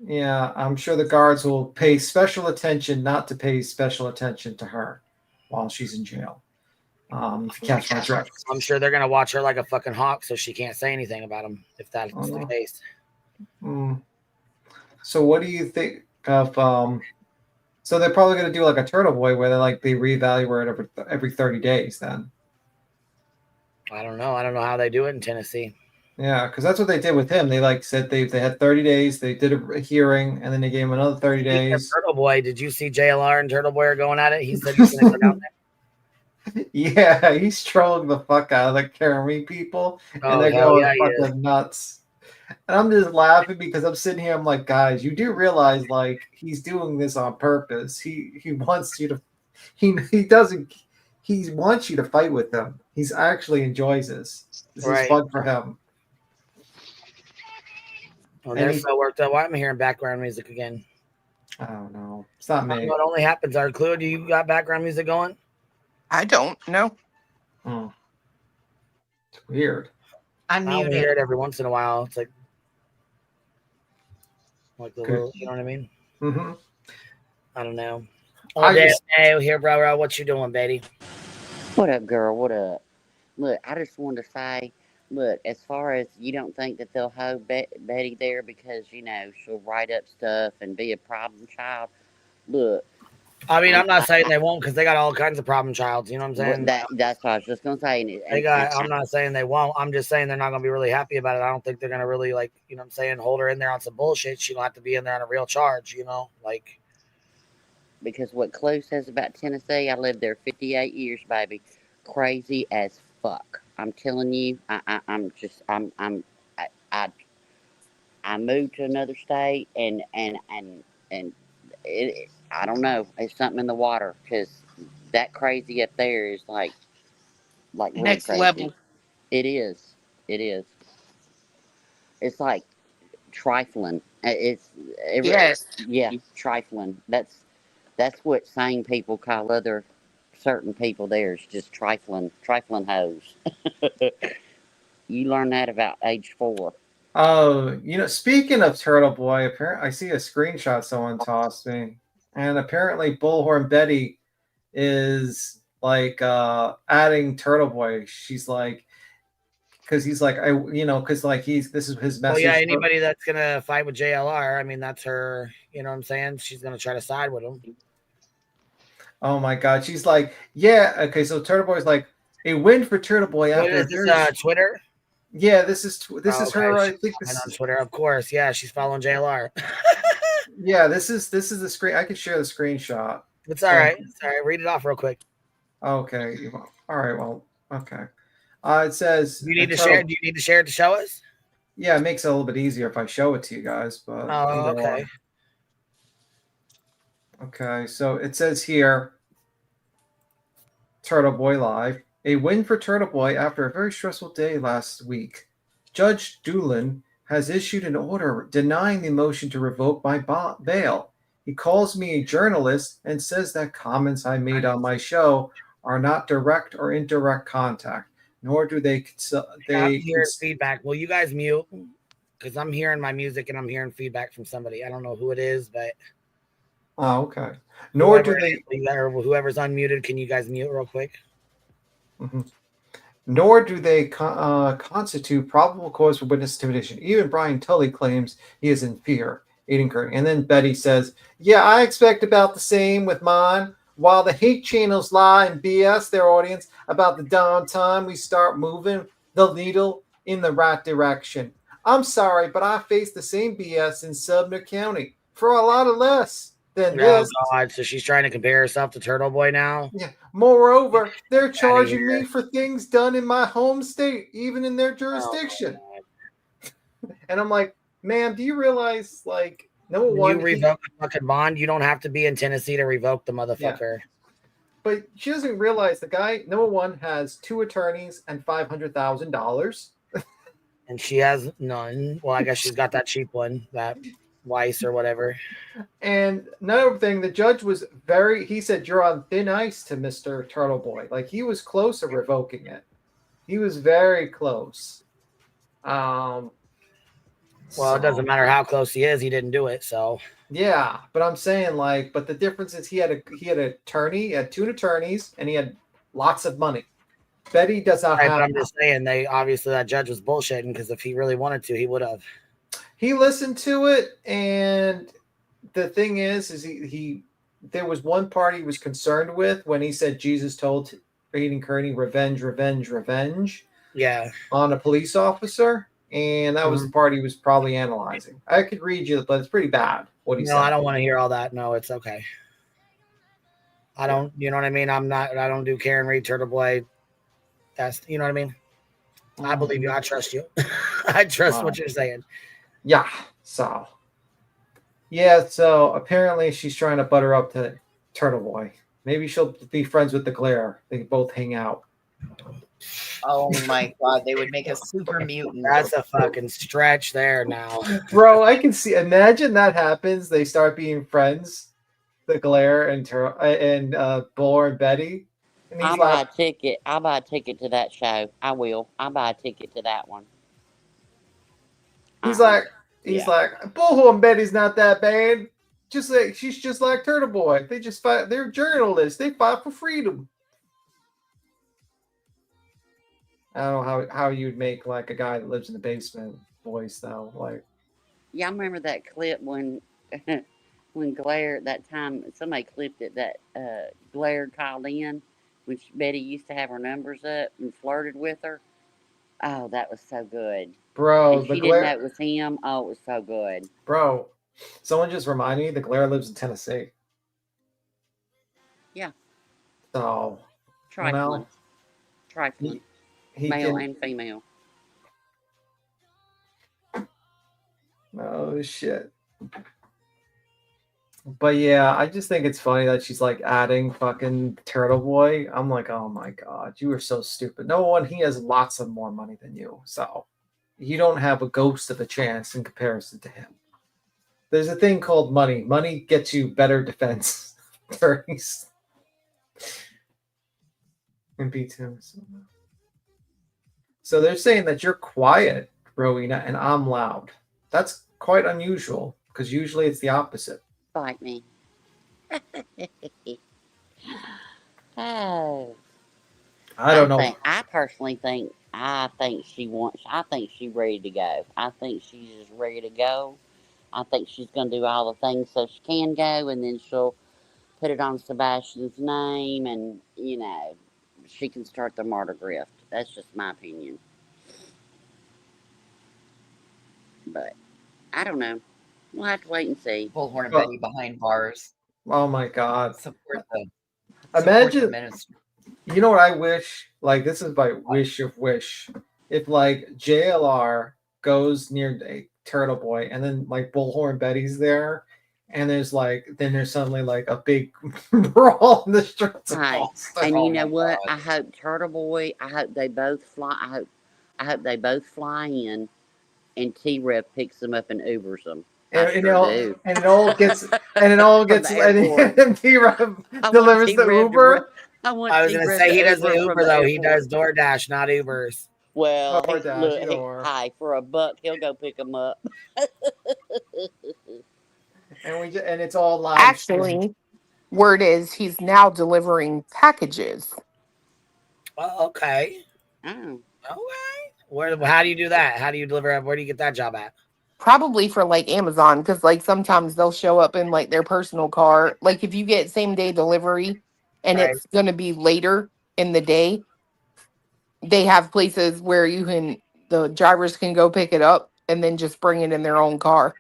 Yeah, I'm sure the guards will pay special attention not to pay special attention to her while she's in jail. Catch my drift.
I'm sure they're going to watch her like a fucking hawk so she can't say anything about him if that's the case.
So what do you think of so they're probably going to do like a Turtle Boy where they reevaluate it every 30 days then.
I don't know how they do it in Tennessee.
Yeah, because that's what they did with him. They said they had 30 days. They did a hearing, and then they gave him another 30 days.
Turtle Boy, did you see JLR and Turtle Boy are going at it? He said he's going to go down there.
Yeah, he's trolling the fuck out of the Kermie people, and
Oh,
they're
hell
going
yeah, he is.
fucking nuts. And I'm just laughing because I'm sitting here. I'm like, guys, you do realize like he's doing this on purpose. He wants you to. He doesn't. He wants you to fight with him. He's actually enjoys this. This is
Right.
fun for him.
Well, they're so worked up. Why am I hearing background music again?
I don't know. It's not me.
It only happens. Our clue. Do you got background music going?
I don't know.
Oh. It's weird.
I only hear it every once in a while. It's like the
Good.
little, you know what I mean?
Mm-hmm.
I don't know.
I
Oh, damn.
just-
Hey, here, bro. What you doing, baby?
What up, girl? What up? Look, I just wanted to say, look, as far as you don't think that they'll hold Betty there because, you know, she'll write up stuff and be a problem child, look.
I mean, I'm not saying they won't because they got all kinds of problem childs. You know what I'm saying?
That's what I was just going to say.
I'm not saying they won't. I'm just saying they're not going to be really happy about it. I don't think they're going to really, like, you know what I'm saying, hold her in there on some bullshit. She'll have to be in there on a real charge, you know? Like.
Because what Chloe says about Tennessee, I lived there 58 years, baby. Crazy as fuck. I'm telling you, I moved to another state and I don't know. It's something in the water because that crazy up there is like really
Next
crazy.
level.
It is. It is. It's like trifling.
Yes.
Yeah, trifling. That's what sane people call other certain people there. It's just trifling hoes. You learn that about age 4.
Oh, you know, speaking of Turtle Boy, apparently I see a screenshot someone tossed me, and apparently Bullhorn Betty is like adding Turtle Boy. She's like, because he's like, because like this is his message.
Well, yeah, anybody that's gonna fight with JLR, I mean, that's her. You know what I'm saying? She's gonna try to side with him.
Oh my God, she's like, yeah, okay. So Turtle Boy's like a win for Turtle Boy after.
Is this Twitter?
Yeah, this is her. I think
this on Twitter, of course. Yeah, she's following JLR.
Yeah, this is the screen. I can share the screenshot.
It's all right. It's all right. Read it off real quick.
Okay. All right. Well. Okay. It says.
You need to share. Do you need to share it to show us?
Yeah, it makes it a little bit easier if I show it to you guys. But
oh, okay.
Okay. So it says here. Turtle Boy Live. A win for Turtle Boy after a very stressful day last week. Judge Doolin has issued an order denying the motion to revoke my bail. He calls me a journalist and says that comments I made on my show are not direct or indirect contact, nor do they.
I'm hearing feedback. Will you guys mute? Because I'm hearing my music and I'm hearing feedback from somebody. I don't know who it is, but.
Oh, okay. Nor do they.
Whoever's unmuted, can you guys mute real quick?
Mm-hmm. Nor do they constitute probable cause for witness intimidation. Even Brian Tully claims he is in fear. Aiden Curry. And then Betty says, yeah, I expect about the same with mine. While the hate channels lie and BS their audience about the downtime, we start moving the needle in the right direction. I'm sorry, but I face the same BS in Sumner County for a lot of less than this.
Oh, God. So she's trying to compare herself to Turtle Boy now?
Yeah. Moreover, they're charging me for things done in my home state, even in their jurisdiction. And I'm like, ma'am, do you realize, like, number one,
you revoke the fucking bond? You don't have to be in Tennessee to revoke the motherfucker.
Yeah. But she doesn't realize the guy, number one, has 2 attorneys and $500,000.
And she has none. Well, I guess she's got that cheap one, that Weiss or whatever.
And another thing, the judge was he said, you're on thin ice to Mr. Turtle Boy. Like, he was close to revoking it. He was very close.
Well, it doesn't matter how close he is. He didn't do it, so.
Yeah, but I'm saying, like, but the difference is he had an attorney, he had 2 attorneys, and he had lots of money. Betty does not have.
I'm just saying, obviously that judge was bullshitting because if he really wanted to, he would have.
He listened to it, and the thing is he there was one part he was concerned with when he said Jesus told Aiden Kearney, revenge, revenge, revenge.
Yeah.
On a police officer. And that was the part he was probably analyzing. I could read you, but it's pretty bad what he said.
No, I don't want to hear all that. No, it's okay. I don't, you know what I mean? I don't do Karen Reed, Turtle Boy. That's, you know what I mean? I believe you. I trust you. I trust what you're saying.
Yeah. So. Yeah. So apparently she's trying to butter up to Turtle Boy. Maybe she'll be friends with the Glare. They can both hang out.
Oh my god, they would make a super mutant.
That's a fucking stretch there now.
Bro, I can see. Imagine that happens. They start being friends. The Glare and Buller and Betty. And he's
I'll buy a ticket. I'll buy a ticket to that show. I will. I'll buy a ticket to that one.
He's like, Bullhorn and Betty's not that bad. Just like she's just like Turtle Boy. They just fight. They're journalists. They fight for freedom. I don't know how you'd make like a guy that lives in the basement voice though. Like,
yeah, I remember that clip when when Glare that time somebody clipped it that Glare called in when Betty used to have her numbers up and flirted with her. Oh, that was so good,
bro.
And she didn't know it was him. Oh, it was so good,
bro. Someone just reminded me the Glare lives in Tennessee.
Yeah.
So,
trifling,
he
male
can,
and female.
Oh shit. But yeah, I just think it's funny that she's like adding fucking Turtle Boy. I'm like, oh my god, you are so stupid. No one, he has lots of more money than you, so you don't have a ghost of a chance in comparison to him. There's a thing called money. Money gets you better defense attorneys. And beats him. So they're saying that you're quiet, Rowena, and I'm loud. That's quite unusual because usually it's the opposite.
Bite me. Oh.
I don't know.
I personally think I think she's ready to go. I think she's just ready to go. I think she's gonna do all the things so she can go, and then she'll put it on Sebastian's name, and she can start the martyr grift. That's just my opinion. But I don't know. We'll have to wait and see.
Bullhorn and Betty behind bars.
Oh my god.
Support
Imagine
the ministry.
You know what I wish? Like, this is my wish of wish. If like JLR goes near a Turtle Boy and then like Bullhorn Betty's there, and there's suddenly like a big brawl in the streets.
Right. And you know what? I hope Turtle Boy, I hope they both fly they both fly in and T-Rev picks them up and Ubers them.
And it all gets and T-Rev delivers the Uber.
I was going to say he doesn't Uber though. He does DoorDash, not Ubers.
Well, look, hi, for $1, he'll go pick them up.
And it's all live.
Actually, word is he's now delivering packages.
Oh, okay.
Oh.
Okay. How do you do that? How do you deliver? Where do you get that job at?
Probably for like Amazon, because like sometimes they'll show up in like their personal car. Like if you get same day delivery and it's going to be later in the day, they have places where the drivers can go pick it up and then just bring it in their own car.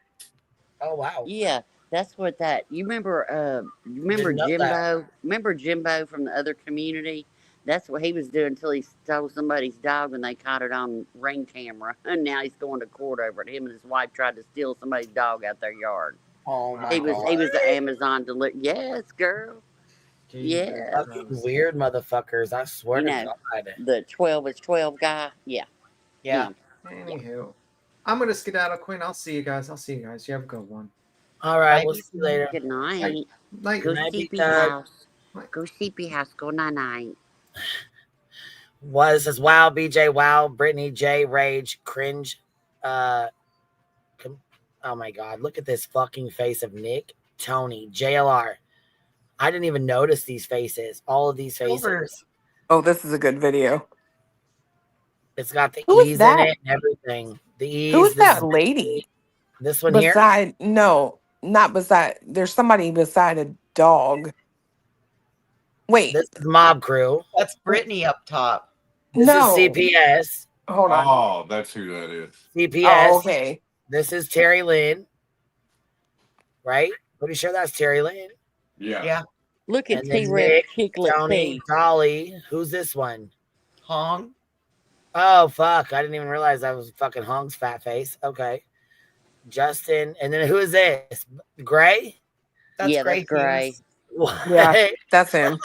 Oh wow.
Yeah, that's what you remember Jimbo? Remember Jimbo from the other community? That's what he was doing until he stole somebody's dog and they caught it on Ring camera. And now he's going to court over it. Him and his wife tried to steal somebody's dog out their yard.
Oh my
God. He was the Amazon delivery. Yes, girl. Yeah.
Weird motherfuckers. I swear to God.
The 12 is 12 guy. Yeah.
Yeah.
Anywho, I'm gonna skedaddle, Quinn. I'll see you guys. You have a good one.
All right. We'll see you later.
Good night.
Night.
Go sleepy house. Go sleepy house. Go night.
It says wow, BJ, wow, Brittany, J, Rage, Cringe. Oh my God. Look at this fucking face of Nick, Tony, JLR. I didn't even notice these faces. All of these faces.
Oh, this is a good video.
It's got the
Who is
E's
that?
in it and everything. The E's.
Who is that lady?
This one here?
No, not beside. There's somebody beside a dog. Wait.
This is Mob Crew.
That's Brittany up top.
This is CPS.
Hold on.
Oh, that's who that is.
CPS.
Oh, okay.
This is Terry Lynn. Right? Pretty sure that's Terry Lynn.
Yeah.
Yeah.
Look at
And then
T-Rev
Nick,
chiclet
Tony,
teeth.
Dolly. Who's this one?
Hong.
Oh, fuck. I didn't even realize that was fucking Hong's fat face. Okay. Justin. And then who is this? Gray?
That's Gray.
That's Gray.
What?
Yeah, that's him.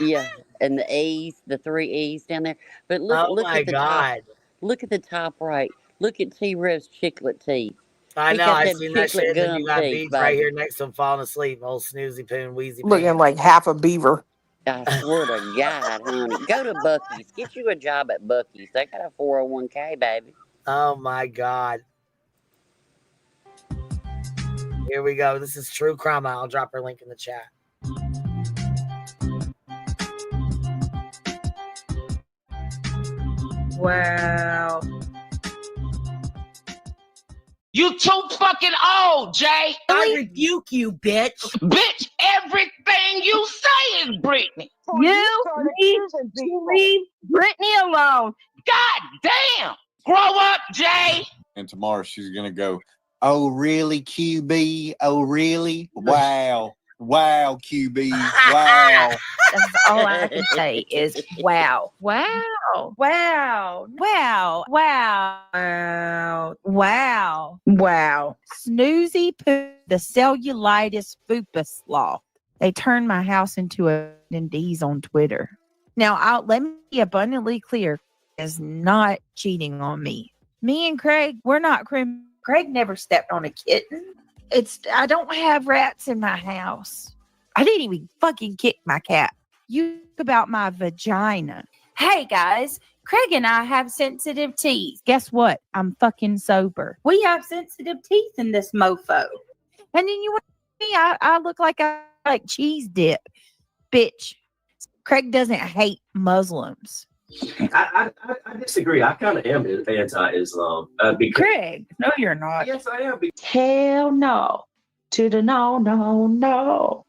Yeah, and the E's, the 3 E's down there. But look,
Oh
look
my
at the
God.
top. Look at the top right. Look at T-Rev's chiclet teeth.
I
He
know.
got
I
them
seen that
chiclet
shit. And then you
gum
got
teeth,
Beach right
baby.
here next to him falling asleep. Old snoozy poon, wheezy
Looking
pants.
like half a beaver.
I swear to God, honey. Go to Buc-ee's. Get you a job at Buc-ee's. They got a 401k, baby.
Oh my God. Here we go. This is True Crime. I'll drop her link in the chat.
Wow.
You too fucking old, Jay.
I rebuke you, bitch.
Bitch, everything you say is Brittany.
You need to leave Brittany alone.
God damn. Grow up, Jay.
And tomorrow she's gonna go, oh really, QB? Oh really? Wow. Wow, QB. Wow.
That's all I can say is wow. Wow. Wow. Wow. Wow. Wow. Wow. Snoozy poo, the cellulitis fupa sloth. They turned my house into a D's on Twitter. Now, let me be abundantly clear. Is not cheating on me. Me and Craig, we're not criminals. Craig never stepped on a kitten. I don't have rats in my house. I didn't even fucking kick my cat. You about my vagina. Hey guys, Craig and I have sensitive teeth. Guess what? I'm fucking sober. We have sensitive teeth in this mofo. And then you want me? I look like I like cheese dip. Bitch. Craig doesn't hate Muslims.
I disagree. I kind of am anti-Islam.
Craig, no, you're not.
Yes, I am.
Hell no. To the no, no, no.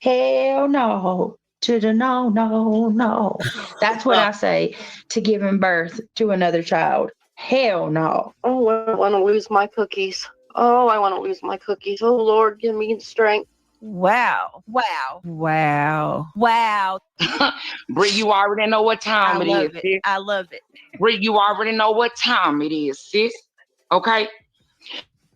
Hell no. To the no, no, no. That's what I say to giving birth to another child. Hell no.
Oh, I want to lose my cookies. Oh, I want to lose my cookies. Oh, Lord, give me strength.
Wow. Wow. Wow. Wow.
Bree, you already know what time it is, sis.
I love it.
Bree, you already know what time it is, sis. Okay?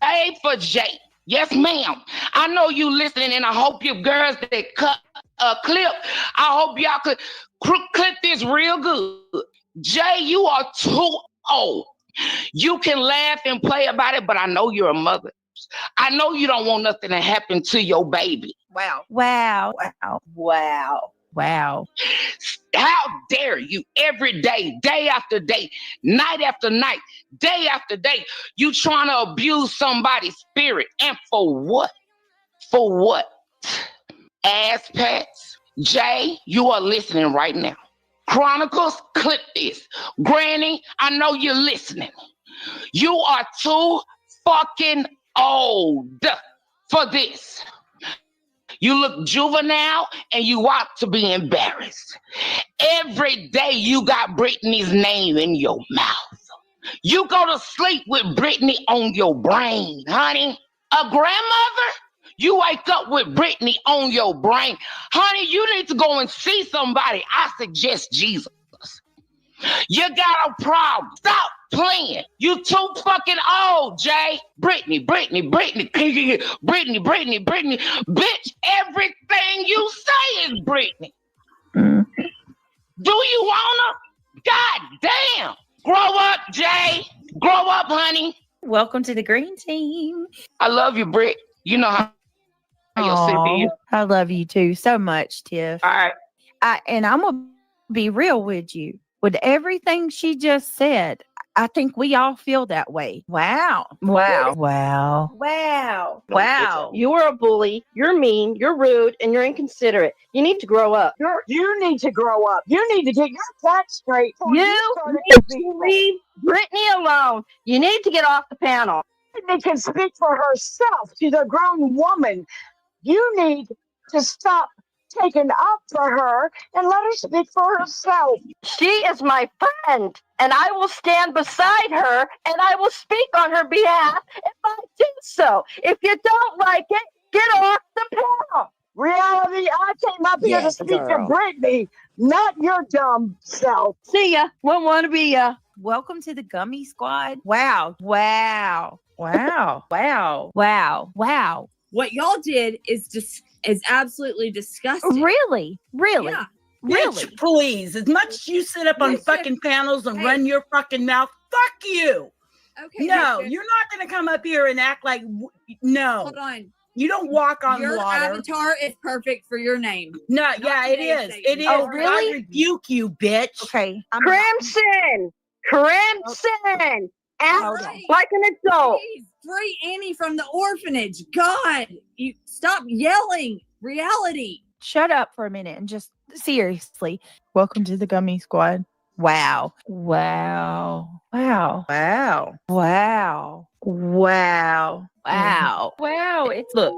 A for J. Yes, ma'am. I know you listening, and I hope you girls that cut a clip, I hope y'all could clip this real good. Jay, you are too old. You can laugh and play about it, but I know you're a mother. I know you don't want nothing to happen to your baby.
Wow. Wow. Wow. Wow. Wow.
How dare you every day, day after day, night after night, day after day, you trying to abuse somebody's spirit. And for what? For what? Ass pats. Jay, you are listening right now. Chronicles, clip this. Granny, I know you're listening. You are too fucking old for this. You look juvenile and you ought to be embarrassed. Every day you got Brittany's name in your mouth. You go to sleep with Brittany on your brain, honey. A grandmother? You wake up with Brittany on your brain. Honey, you need to go and see somebody. I suggest Jesus. You got a problem. Stop playing. You too fucking old, Jay. Brittany. Bitch, everything you say is Brittany. Do you wanna? God damn. Grow up, Jay. Grow up, honey.
Welcome to the green team.
I love you, Britt. You know how you'll sit
Aw,
here.
I love you too so much, Tiff.
All right.
And I'm going to be real with you. With everything she just said, I think we all feel that way. Wow. Wow. Wow. Wow. Wow.
You are a bully. You're mean. You're rude. And you're inconsiderate. You need to grow up.
You need to grow up. You need to get your facts straight.
You need to leave Brittany alone. You need to get off the panel.
Brittany can speak for herself. She's a grown woman. You need to stop taking up for her and let her speak for herself.
She is my friend, and I will stand beside her, and I will speak on her behalf if I do so. If you don't like it, get off the panel.
Reality, I came up here to
Yes,
speak to
girl.
Brittany, not your dumb self.
See ya. Won't want to be ya. Welcome to the Gummy Squad. Wow. Wow. Wow. Wow. Wow. Wow.
What y'all did is absolutely disgusting.
Really? Really?
Yeah.
Really?
Bitch, please. As much as you sit up on fucking panels and run your fucking mouth, fuck you.
Okay.
No,
Mischief.
you're not going to come up here and act like, no.
Hold on.
You don't walk on
Your
water.
avatar is perfect for your name.
No,
Not
yeah, it
today's
is.
Satan.
It is.
Oh, really?
I rebuke you, bitch.
Okay.
Crimson! Crimson! Act
All right.
like an adult.
Please, free Annie from the orphanage. God, you stop yelling. Reality.
Shut up for a minute and just seriously. Welcome to the Gummy Squad. Wow. Wow. Wow. Wow. Wow. Wow. Wow. Wow. It's look.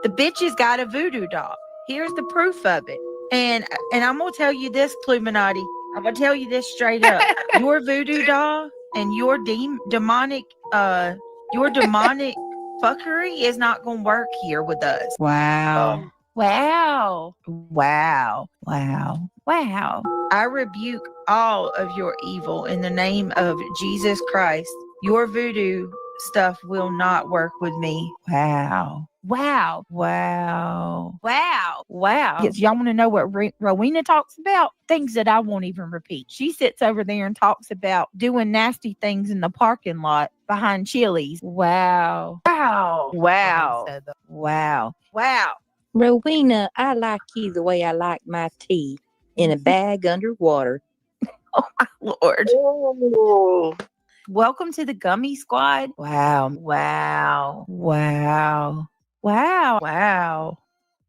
The bitch has got a voodoo doll. Here's the proof of it. And I'm gonna tell you this, Pluminati. I'm gonna tell you this straight up. Your voodoo doll and your demonic fuckery is not gonna work here with us. Wow. Wow. Wow. Wow. Wow. I rebuke all of your evil in the name of Jesus Christ. Your voodoo stuff will not work with me. Wow. Wow. Wow. Wow. Wow. Yes, y'all want to know what Rowena talks about? Things that I won't even repeat. She sits over there and talks about doing nasty things in the parking lot behind Chili's. Wow. Wow. Wow. Wow. Wow.
Rowena, I like you the way I like my tea, in a bag underwater.
Oh, my Lord.
Oh.
Welcome to the Gummy Squad. Wow. Wow. Wow. Wow. Wow.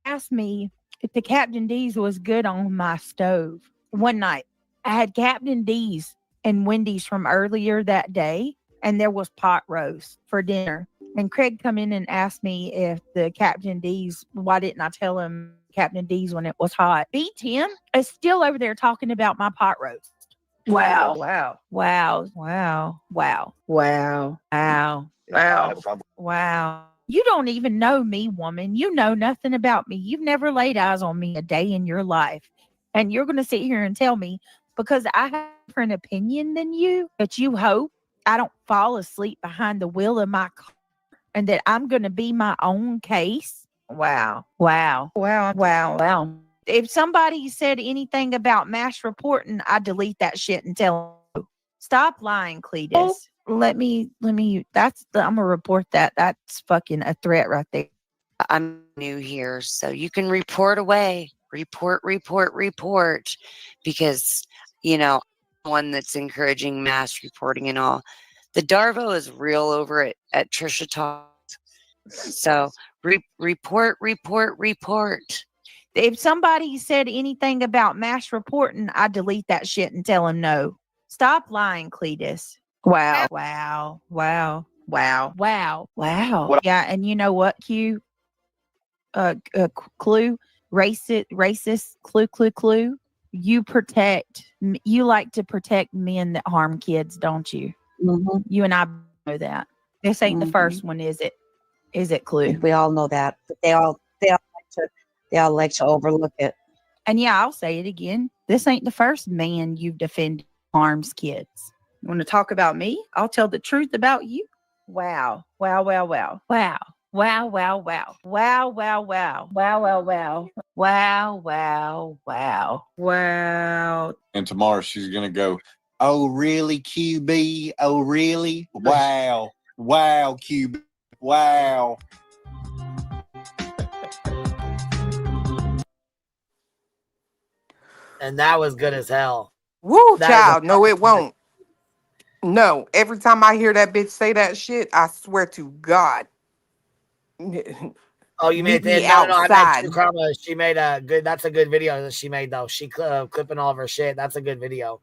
Asked me if the Captain D's was good on my stove. One night, I had Captain D's and Wendy's from earlier that day, and there was pot roast for dinner. And Craig come in and asked me if the Captain D's, why didn't I tell him Captain D's when it was hot? Beat him is still over there talking about my pot roast. Wow. Wow. Wow. Wow. Wow. Wow. Wow. Wow. Wow. You don't even know me, woman. You know nothing about me. You've never laid eyes on me a day in your life. And you're going to sit here and tell me because I have a different opinion than you, that you hope I don't fall asleep behind the wheel of my car and that I'm going to be my own case. Wow. Wow. Wow. Wow. Wow. If somebody said anything about mass reporting, I delete that shit and tell them. Stop lying, Cletus. Let me, I'm gonna report that. That's fucking a threat right there.
I'm new here, so you can report away. Report. Because, one that's encouraging mass reporting and all. The Darvo is real over at Trisha Talks. So report.
If somebody said anything about mass reporting, I delete that shit and tell them no. Stop lying, Cletus. Wow. Wow. Wow. Wow. Wow. Wow. Yeah, and you know what, Q? Clue, racist, clue. You like to protect men that harm kids, don't you?
Mm-hmm.
You and I know that. This ain't the first one, is it? Is it, Clue?
We all know that, but they all like to overlook it.
And yeah, I'll say it again. This ain't the first man you've defended harms kids. You want to talk about me? I'll tell the truth about you. Wow. Wow. Wow. Wow. Wow. Wow. Wow. Wow. Wow. Wow. Wow. Wow. Wow. Wow. Wow. Wow. Wow. Wow.
And tomorrow she's gonna go, oh really, QB? Oh really? Wow. Wow, QB. Wow.
And that was good as hell.
Woo,
That is
child. No, it won't. No. Every time I hear that bitch say that shit, I swear to God.
Oh, you made
Meet me
no, I meant
outside.
True Karma. She made a good. That's a good video that she made though. She clipping all of her shit. That's a good video.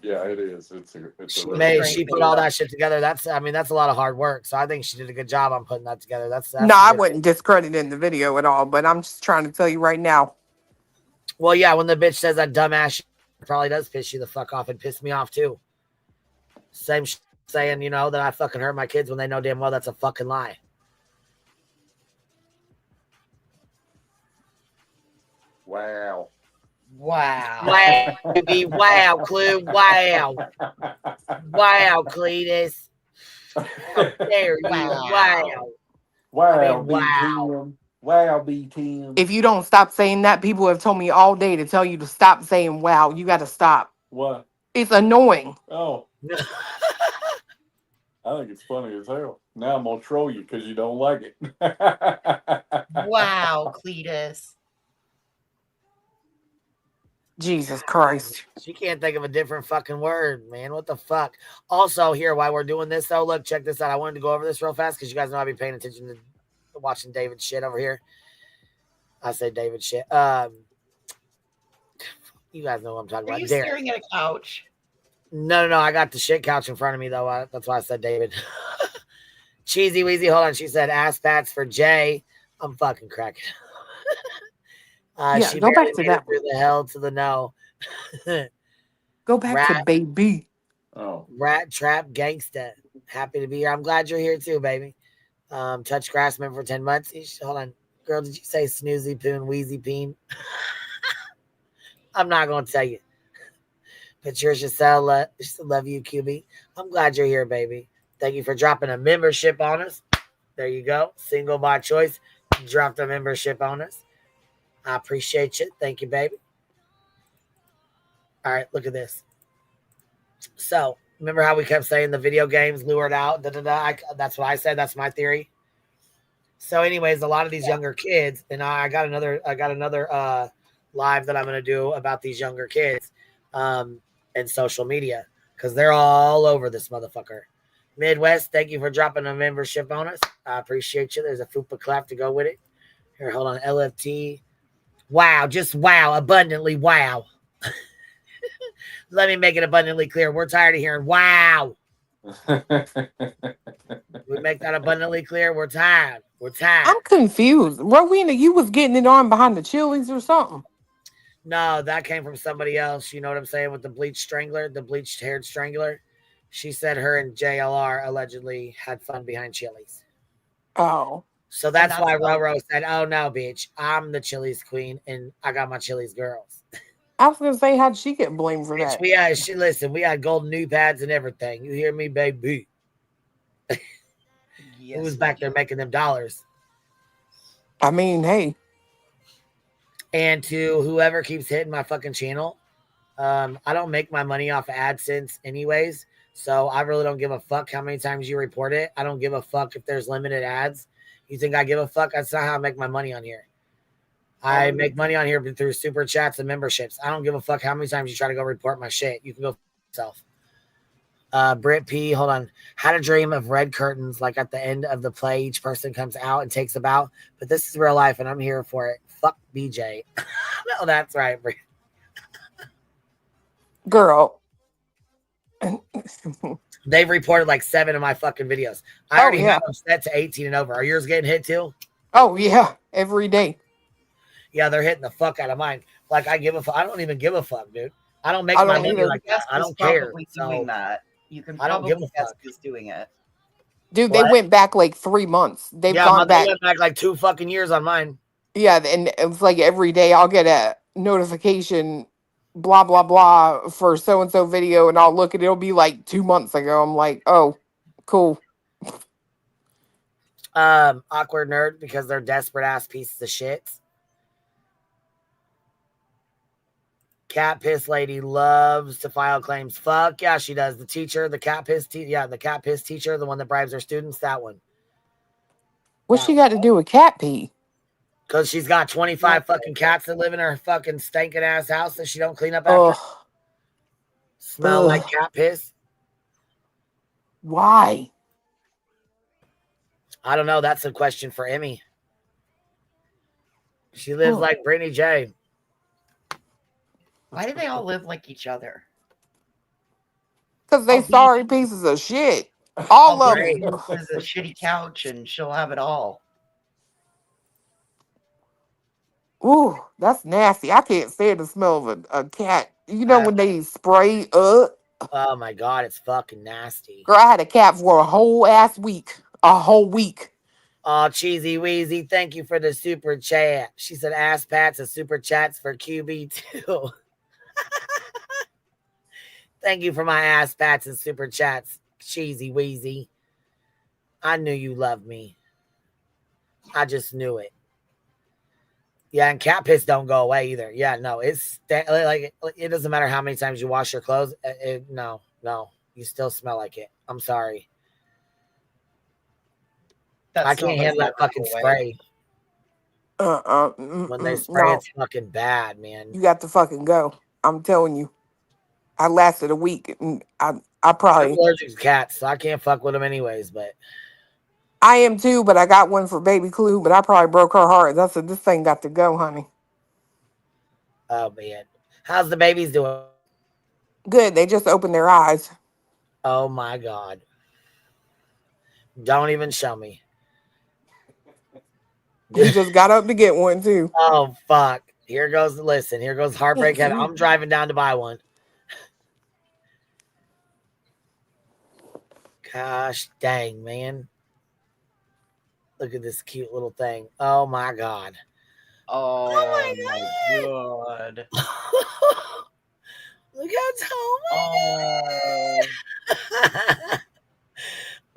Yeah, it is. It's
She
a really
she put all that shit together. That's a lot of hard work. So I think she did a good job on putting that together. That's
No, I wasn't discrediting the video at all, but I'm just trying to tell you right now.
Well, yeah, when the bitch says that dumbass shit, it probably does piss you the fuck off and piss me off too. Same saying, that I fucking hurt my kids when they know damn well that's a fucking lie.
Wow.
Wow.
Wow, baby. Wow, Clue. Wow. Wow, Cletus. How dare you? Wow.
Wow,
I mean,
B
wow.
Tim. Wow, B Tim.
If you don't stop saying that, people have told me all day to tell you to stop saying wow. You got to stop.
What?
It's annoying.
Oh. I think it's funny as hell. Now I'm gonna troll you because you don't like it.
Wow, Cletus.
Jesus Christ.
She can't think of a different fucking word, man. What the fuck? Also, here, while we're doing this, though, look, check this out. I wanted to go over this real fast because you guys know I'll be paying attention to watching David shit over here. I say David shit. You guys know what I'm talking
Are
about.
you
Derek.
staring at a couch?
No. I got the shit couch in front of me, though. That's why I said David. Cheesy Weezy, hold on. She said ass pats for Jay. I'm fucking cracking.
Yeah,
She
go
barely
back to
made
that
it through the hell to the no.
Go back to baby.
Oh.
Rat Trap Gangsta. Happy to be here. I'm glad you're here too, baby. Touch Grassman for 10 months. Hold on. Girl, did you say snoozy poon, wheezy peen? I'm not going to tell you. Patricia Sell, love you, QB. I'm glad you're here, baby. Thank you for dropping a membership on us. There you go. Single by choice. Dropped a membership on us. I appreciate you. Thank you, baby. All right, look at this. So, remember how we kept saying the video games lured out? That's what I said. That's my theory. So, anyways, a lot of these younger kids, and I got another live that I'm going to do about these younger kids and social media because they're all over this motherfucker. Midwest, thank you for dropping a membership on us. I appreciate you. There's a fupa clap to go with it. Here, hold on. LFT. Wow, just wow, abundantly wow. Let me make it abundantly clear. We're tired of hearing wow. We make that abundantly clear. We're tired. We're tired.
I'm confused. Rowena, you was getting it on behind the chilies or something?
No, that came from somebody else. You know what I'm saying? With the bleached strangler, the bleached haired strangler. She said her and JLR allegedly had fun behind Chili's.
Oh.
So that's why Roro said, oh no, bitch, I'm the Chili's queen and I got my Chili's girls.
I was going to say, how'd she get blamed for that?
We had golden new pads and everything. You hear me, baby?
Yes,
Who was back there making them dollars?
I mean, hey.
And to whoever keeps hitting my fucking channel, I don't make my money off of AdSense anyways. So I really don't give a fuck how many times you report it. I don't give a fuck if there's limited ads. You think I give a fuck? That's not how I make my money on here. I make money on here through super chats and memberships. I don't give a fuck how many times you try to go report my shit. You can go yourself. Britt P, hold on. Had a dream of red curtains, like at the end of the play, each person comes out and takes a bow. But this is real life, and I'm here for it. Fuck BJ. No, that's right, Britt.
Girl.
They've reported like 7 of my fucking videos. I already have them set to 18 and over. Are yours getting hit too?
Oh, yeah. Every day.
Yeah, they're hitting the fuck out of mine. Like, I don't even give a fuck, dude. I don't make my money like that. I don't care.
Doing that. You can
I don't give a
guess
fuck.
who's doing it.
Dude, they went back like 3 months. They've gone back.
They went back like 2 fucking years on mine.
Yeah, and it's like every day I'll get a notification, blah, blah, blah, for so-and-so video, and I'll look and it'll be like 2 months ago. I'm like, oh, cool.
Awkward nerd because they're desperate ass pieces of shit. Cat piss lady loves to file claims. Fuck yeah, she does. The teacher, the cat piss the cat piss teacher, the one that bribes her students, that one.
What's she got to do with cat pee?
Because she's got 25 fucking cats that live in her fucking stinking ass house that she don't clean up after. Smell like cat piss.
Why?
I don't know. That's a question for Emmy. She lives like Brittany J.
Why do they all live like each other?
Because they sorry pieces of shit. All of them.
There's a shitty couch and she'll have it all.
Ooh, that's nasty. I can't stand the smell of a cat. You know when they spray up?
Oh my God, it's fucking nasty.
Girl, I had a cat for a whole ass week. A whole week.
Oh, Cheesy Weezy, thank you for the super chat. She said ass pats and super chats for QB too. Thank you for my ass pats and super chats, Cheesy Weezy. I knew you loved me. I just knew it. Yeah, and cat piss don't go away either. Yeah, no, it's like it doesn't matter how many times you wash your clothes. No, you still smell like it. I'm sorry. I can't handle that fucking spray. When they spray,
No,
it's fucking bad, man.
you got to fucking go. I'm telling you. I lasted a week, and I
I'm
probably
allergic to cats, so I can't fuck with them anyways. But
I am too, but I got one for baby Clue, but I probably broke her heart. I said, this thing got to go, honey.
oh man, how's the babies doing?
Good. They just opened their eyes.
Oh my god! Don't even show me.
He just got up to get one too.
Oh fuck! Here goes. Listen, here goes heartbreak heaven. I'm driving down to buy one. Gosh dang, man! Look at this cute little thing. Oh my god!
Oh my god!
Look how tall.
Oh.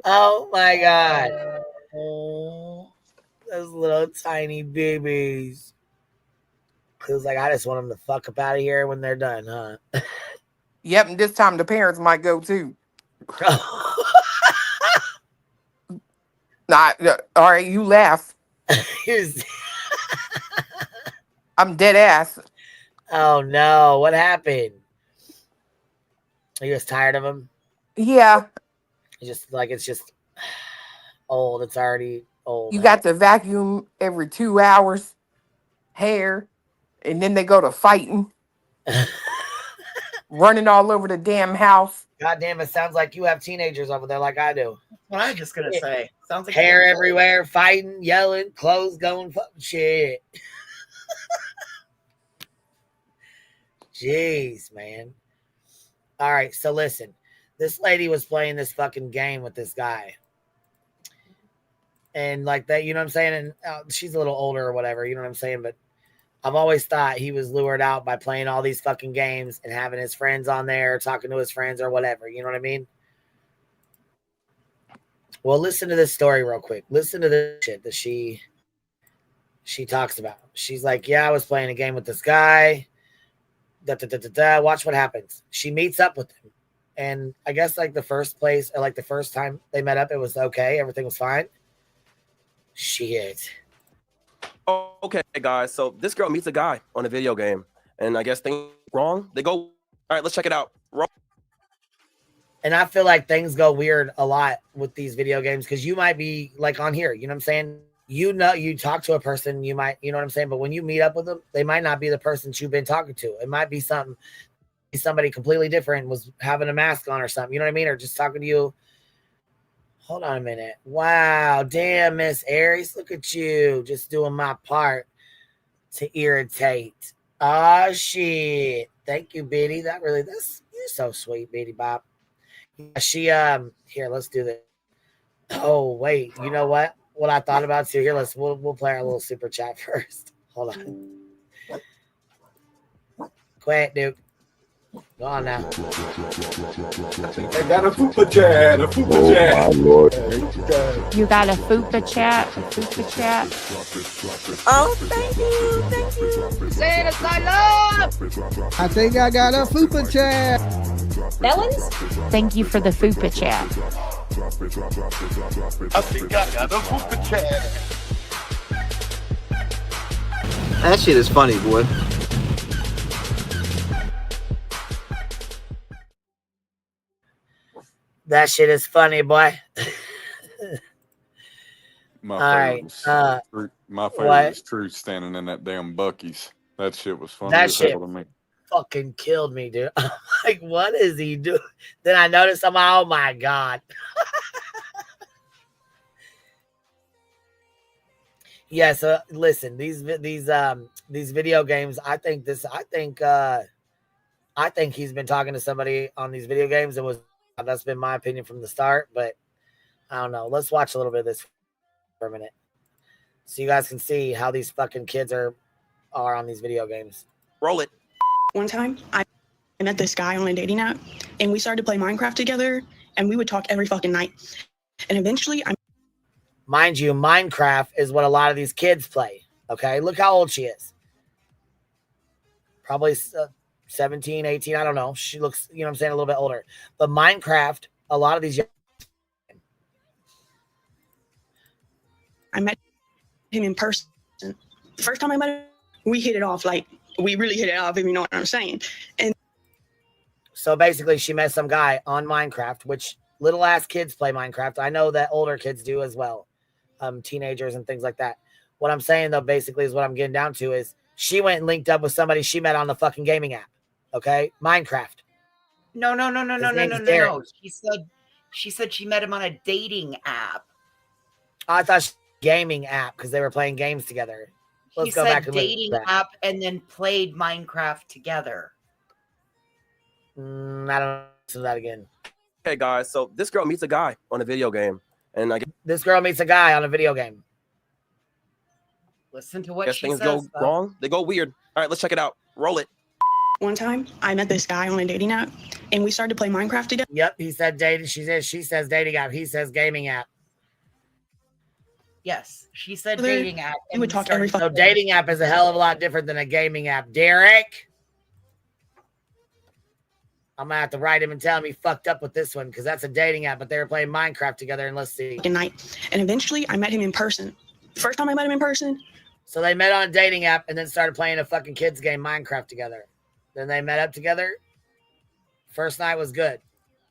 Oh my god! Oh, those little tiny babies. It was like I just want them to fuck up out of here when they're done, huh?
Yep, and this time the parents might go too. All right, you laugh. I'm dead ass.
Oh no, what happened? Are you just tired of him?
Yeah,
It's just old. It's already old.
you got to vacuum every 2 hours, hair, and then they go to fighting, running all over the damn house.
God damn, it sounds like you have teenagers over there like I do.
What I was just gonna say. Sounds like
Hair everywhere, fighting, yelling, clothes going, fucking shit. Jeez, man. All right, so listen. This lady was playing this fucking game with this guy. And like that, you know what I'm saying? And she's a little older or whatever, you know what I'm saying? But I've always thought he was lured out by playing all these fucking games and having his friends on there, talking to his friends or whatever. You know what I mean? Well, listen to this story real quick. Listen to this shit that she talks about. She's like, yeah, I was playing a game with this guy. Watch what happens. She meets up with him. And I guess like the first place or like the first time they met up, it was okay. Everything was fine. Shit.
Oh, okay, guys. So this girl meets a guy on a video game, and I guess things wrong. They go, all right, let's check it out. Wrong.
And I feel like things go weird a lot with these video games because you might be like on here. You know what I'm saying? You know, you talk to a person, you might, you know what I'm saying? But when you meet up with them, they might not be the person you've been talking to. It might be somebody completely different was having a mask on or something. You know what I mean? Or just talking to you. Hold on a minute. Wow. Damn, Miss Aries. Look at you. Just doing my part to irritate. Oh, shit. Thank you, Biddy. You're so sweet, Biddy Bob. She, here, let's do this. Oh, wait. You know what? What I thought about too. Here, we'll play our little super chat first. Hold on. Quick, Duke. Go on now.
I got a fupa chat.
Oh, my Lord.
You got a fupa chat?
Oh, thank you.
Say it as I love.
I think I got a fupa chat.
Melons? Thank you for the fupa chat.
I think I got a fupa chat.
That shit is funny, boy.
That shit is funny, boy.
My favorite was Truth standing in that damn Buc-ee's. That shit was funny
That
as
shit
hell to me.
fucking killed me, dude. I'm like, what is he doing? Then I noticed, I'm like, oh my God. Yeah, so listen, these video games, I think he's been talking to somebody on these video games. That's been my opinion from the start, but I don't know. Let's watch a little bit of this. for a minute, so you guys can see how these fucking kids are on these video games.
Roll it.
One time, I met this guy on a dating app, and we started to play Minecraft together, and we would talk every fucking night. And eventually,
Mind you, Minecraft is what a lot of these kids play. Okay, look how old she is. Probably 17, 18, I don't know. She looks, you know what I'm saying, a little bit older. But Minecraft, a lot of these young...
I met him in person. The first time I met him, we hit it off. Like, we really hit it off, if you know what I'm saying. And
so basically, she met some guy on Minecraft, which little ass kids play Minecraft. I know that older kids do as well, teenagers and things like that. What I'm saying, though, basically, is what I'm getting down to is she went and linked up with somebody she met on the fucking gaming app. Okay, Minecraft.
No.
His name's Derek.
She said she met him on a dating app.
I thought she gaming app because they were playing games together. Let's go back and
dating
look at that.
app and then played Minecraft together.
I don't know. Listen to that again.
Okay, guys. So this girl meets a guy on a video game, and I guess
this girl meets a guy on a video game.
Listen to what she
things
says.
go wrong. They go weird. All right, let's check it out. Roll it.
one time, I met this guy on a dating app, and we started to play Minecraft together.
Yep, he said dating. She says dating app. He says gaming app.
Yes, she said dating app.
We would talk every
So dating app is a hell of a lot different than a gaming app. Derek, I'm gonna have to write him and tell him he fucked up with this one because that's a dating app, but they were playing Minecraft together. And let's see.
Night, and eventually I met him in person. The first time I met him in person.
So they met on a dating app and then started playing a fucking kids game Minecraft together. Then they met up together. First night was good.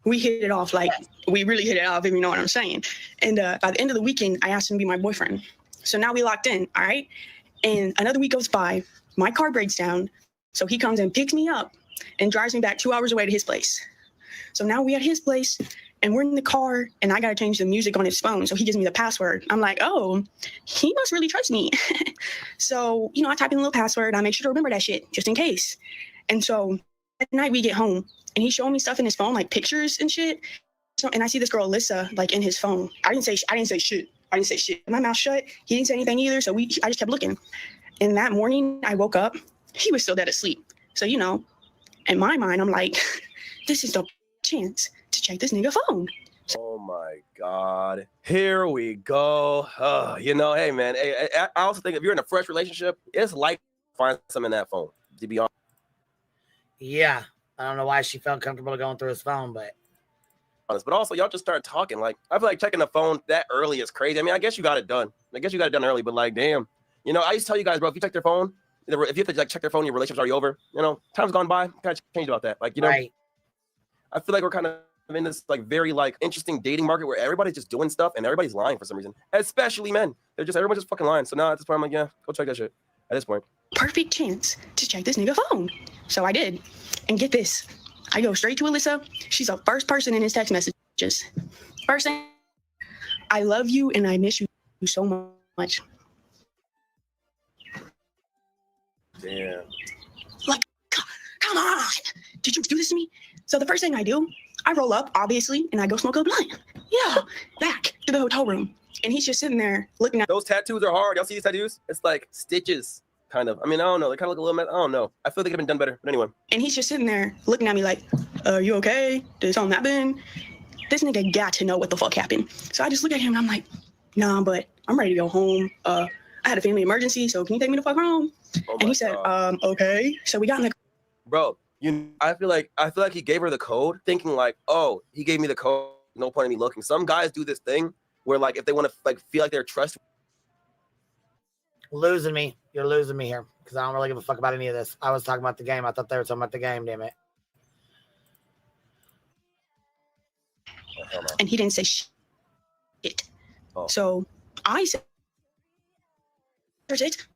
We hit it off, like we really hit it off, if you know what I'm saying. And by the end of the weekend, I asked him to be my boyfriend. So now we locked in, all right? And another week goes by, my car breaks down. So he comes and picks me up and drives me back 2 hours away to his place. So now we at his place and we're in the car and I got to change the music on his phone. So he gives me the password. I'm like, oh, he must really trust me. So, you know, I type in a little password. I make sure to remember that shit just in case. And so at night we get home and he's showing me stuff in his phone, like pictures and shit. So, and I see this girl, Alyssa, like in his phone. I didn't say shit. My mouth shut. He didn't say anything either. So I just kept looking. And that morning I woke up, he was still dead asleep. So, you know, in my mind, I'm like, this is the chance to check this nigga phone.
Oh my God. Here we go. You know, hey man, I also think if you're in a fresh relationship, it's like find something in that phone, to be honest.
Yeah. I don't know why she felt comfortable going through his phone, but
also y'all just start talking. Like, I feel like checking the phone that early is crazy. I mean, I guess you got it done. Early, but like, damn. You know, I used to tell you guys, bro, if you check their phone, if you have to like check their phone, your relationship's already over. You know, time's gone by. Kind of changed about that. Like, you know,
right.
I feel like we're kind of in this like very like interesting dating market where everybody's just doing stuff and everybody's lying for some reason, especially men. Everyone's just fucking lying. So now at this point, I'm like, yeah, go check that shit. At this point,
perfect chance to check this nigga phone. So I did, and get this, I go straight to Alyssa. She's the first person in his text messages. First thing, I love you and I miss you so much.
Damn.
Like, come on. Did you do this to me? So the first thing I do, I roll up, obviously, and I go smoke a blunt. Yeah, back to the hotel room. And he's just sitting there looking at...
Those tattoos are hard. Y'all see these tattoos? It's like stitches, kind of. I mean, I don't know. They kind of look a little... I don't know. I feel they could have been done better. But anyway.
And he's just sitting there looking at me like, you okay? Did something happen? This nigga got to know what the fuck happened. So I just look at him and I'm like, nah, but I'm ready to go home. I had a family emergency, so can you take me the fuck home? And he said, okay. So we got in the...
Bro, I feel like he gave her the code thinking like, oh, he gave me the code. No point in me looking. Some guys do this thing where like, if they want to like feel like they're trustworthy.
Losing me. You're losing me here because I don't really give a fuck about any of this. I was talking about the game. I thought they were talking about the game, damn it.
And he didn't say shit.
Oh.
So I said, "There's it."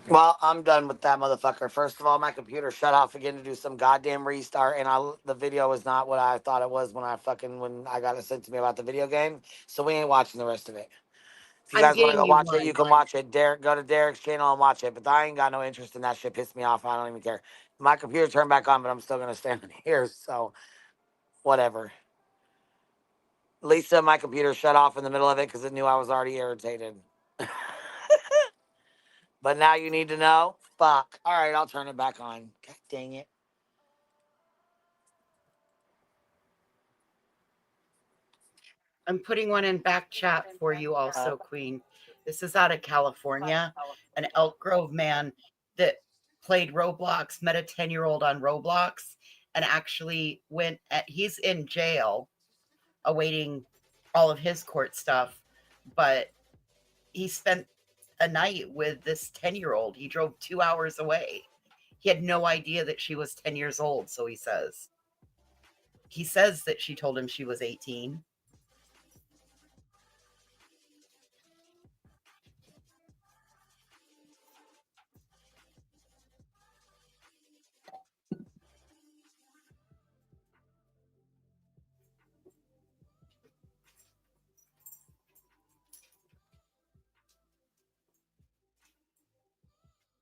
Well, I'm done with that motherfucker. First of all, my computer shut off again to do some goddamn restart, and the video was not what I thought it was when I got it sent to me about the video game. So we ain't watching the rest of it. If you
I'm
guys want to
getting
go
you
watch it,
one.
you can watch it. Derek, go to Derek's channel and watch it. But I ain't got no interest in that shit. Pissed me off. I don't even care. My computer turned back on, but I'm still gonna stand here. So whatever. Lisa, my computer shut off in the middle of it because it knew I was already irritated. But now you need to know. Fuck. All right, I'll turn it back on. God dang it.
I'm putting one in back chat for you also, Queen. This is out of California. An Elk Grove man that played Roblox, met a 10-year-old on Roblox, and actually he's in jail awaiting all of his court stuff, but he spent a night with this 10-year-old. He drove 2 hours away. He had no idea that she was 10 years old, so he says. He says that she told him she was 18.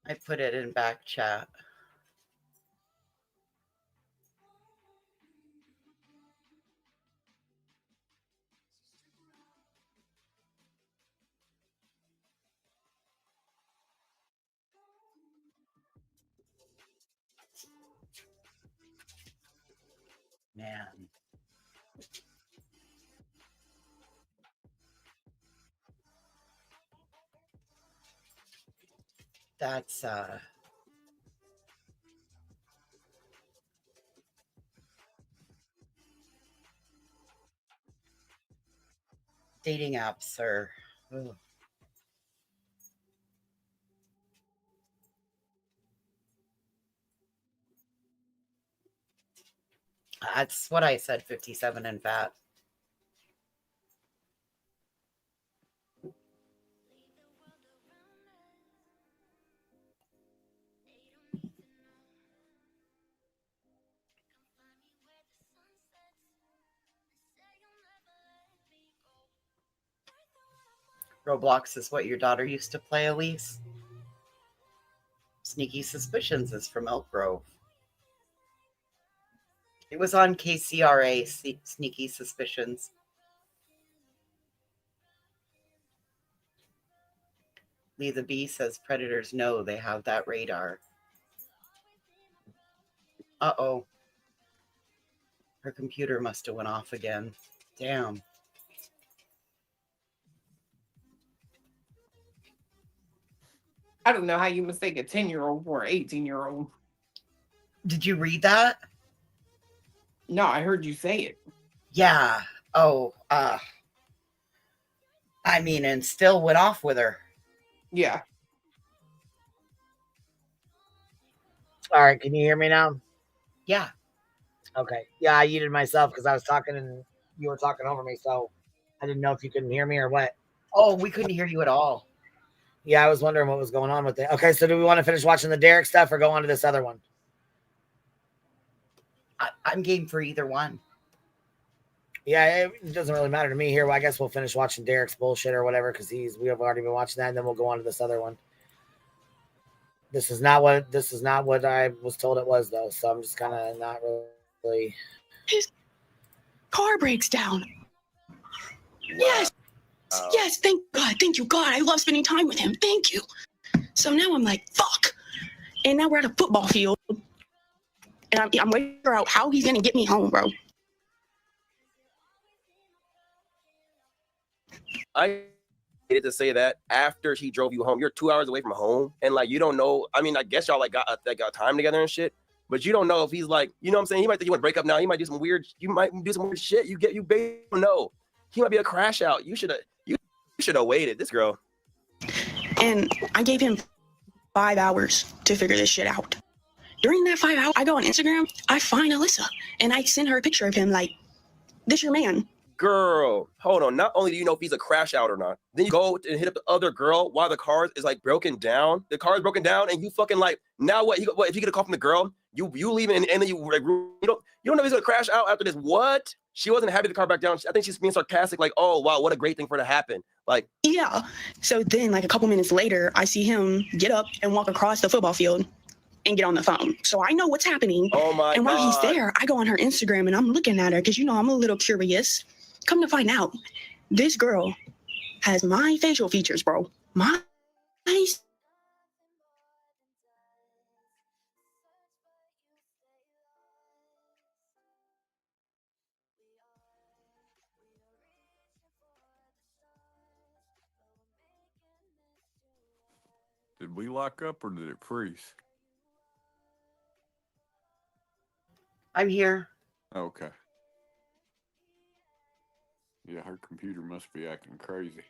I put it in back chat. Man. That's dating apps are ugh. That's what I said, 57 and fat. Roblox is what your daughter used to play, Elise. Sneaky Suspicions is from Elk Grove. It was on KCRA, Sneaky Suspicions. Lee the Bee says predators know they have that radar. Uh-oh. Her computer must have went off again. Damn.
I don't know how you mistake a 10-year-old for an 18-year-old.
Did you read that?
No, I heard you say it.
Yeah. Oh, I mean, and still went off with her.
Yeah.
All right, can you hear me now?
Yeah.
Okay. Yeah, I yeeted myself because I was talking and you were talking over me, so I didn't know if you couldn't hear me or what.
Oh, we couldn't hear you at all.
Yeah, I was wondering what was going on with it. Okay, so do we want to finish watching the Derek stuff or go on to this other one?
I'm game for either one.
Yeah, it doesn't really matter to me here. Well, I guess we'll finish watching Derek's bullshit or whatever because we have already been watching that, and then we'll go on to this other one. This is not what I was told it was, though. So I'm just kind of not really.
His car breaks down. Yes. Yes. Thank God. Thank you, God. I love spending time with him. Thank you. So now I'm like, fuck. And now we're at a football field. And I'm waiting to figure out how he's going to get me home, bro.
I hated to say that after he drove you home, you're 2 hours away from home, and like you don't know. I mean, I guess y'all got time together and shit, but you don't know if he's like, you know what I'm saying? He might think you want to break up now. He might do some weird. You might do some weird shit. You basically don't know. He might be a crash out. You should have waited. This girl.
And I gave him 5 hours to figure this shit out. During that 5 hours, I go on Instagram. I find Alyssa, and I send her a picture of him. Like, this your man.
Girl, hold on. Not only do you know if he's a crash out or not, then you go and hit up the other girl while the car is like broken down. The car is broken down, and you fucking like now what? What if you get a call from the girl? You leaving and then you like you don't know if he's gonna crash out after this. What? She wasn't happy the car back down. I think she's being sarcastic, like, oh wow, what a great thing for it to happen. Like,
yeah. So then, like a couple minutes later, I see him get up and walk across the football field and get on the phone. So I know what's happening.
Oh my
And while he's
God.
there, I go on her Instagram and I'm looking at her because you know I'm a little curious. Come to find out, this girl has my facial features, bro. My face.
Did we lock up or did it freeze?
I'm here.
Okay. Yeah, her computer must be acting crazy.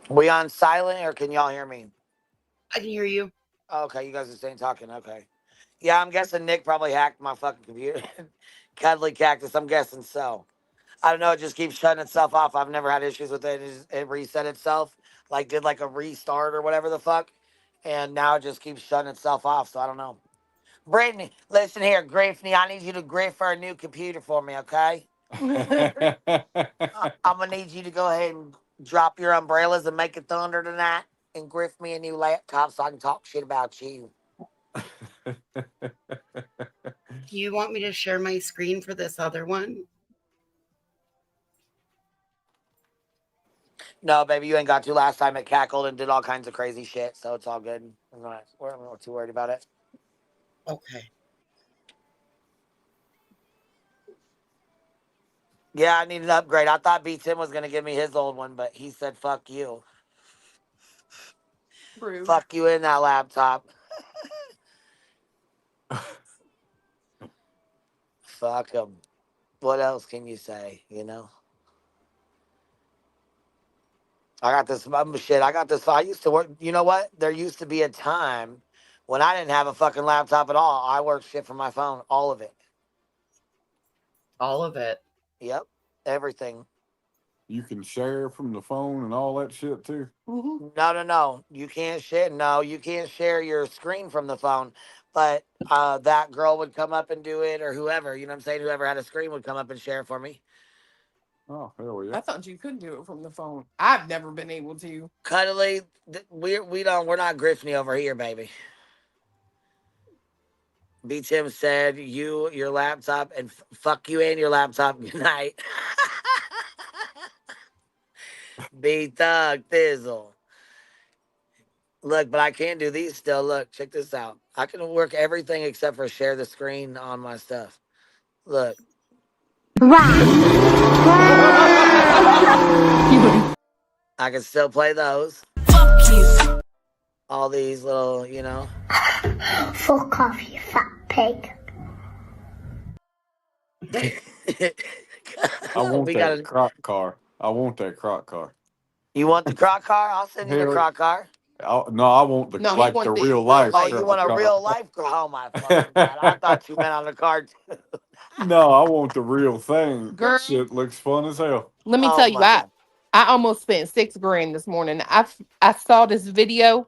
We on silent or can y'all hear me?
I can hear you.
Okay, you guys are staying talking. Okay. Yeah, I'm guessing Nick probably hacked my fucking computer. Cuddly cactus, I'm guessing so. I don't know, it just keeps shutting itself off. I've never had issues with it. It reset itself, like did like a restart or whatever the fuck. And now it just keeps shutting itself off, so I don't know. Brittany, listen here, Grift'n, I need you to grift for a new computer for me, okay? I'm gonna need you to go ahead and drop your umbrellas and make it thunder tonight and grift me a new laptop so I can talk shit about you.
Do you want me to share my screen for this other one?
No, baby, you ain't got to. Last time it cackled and did all kinds of crazy shit, so it's all good. I'm not too worried about it.
Okay.
Yeah, I need an upgrade. I thought B-Tim was going to give me his old one, but he said, fuck you.
Rude.
Fuck you in that laptop. Fuck him. What else can you say, you know? I got this shit. I got this. I used to work. You know what? There used to be a time when I didn't have a fucking laptop at all. I worked shit from my phone. All of it.
All of it.
Yep. Everything.
You can share from the phone and all that shit too.
No. You can't share. No, you can't share your screen from the phone. But that girl would come up and do it, or whoever. You know what I'm saying? Whoever had a screen would come up and share for me.
Oh, hell yeah.
I thought you could do it from the phone. I've never been able to.
Cuddly, we're not Grift'n over here, baby. B. Tim said your laptop, and fuck you and your laptop. Good night. B Thug Thizzle. Look, but I can do these still. Look, check this out. I can work everything except for share the screen on my stuff. Look. I can still play those.
Fuck you.
All these little, you know.
Fuck off, you fat pig.
I want
We
that
gotta-
croc car. I want that croc car.
You want the croc car? I'll send you the
Hell,
croc car.
No, I want the
No, he
like
wants
the
the
real life.
Oh, you want a
car.
real life car? Oh my fucking god! I thought you meant on the car too.
No, I want the real thing.
Girl.
That shit looks fun as hell.
Let me tell you, I almost spent $6 grand this morning. I saw this video.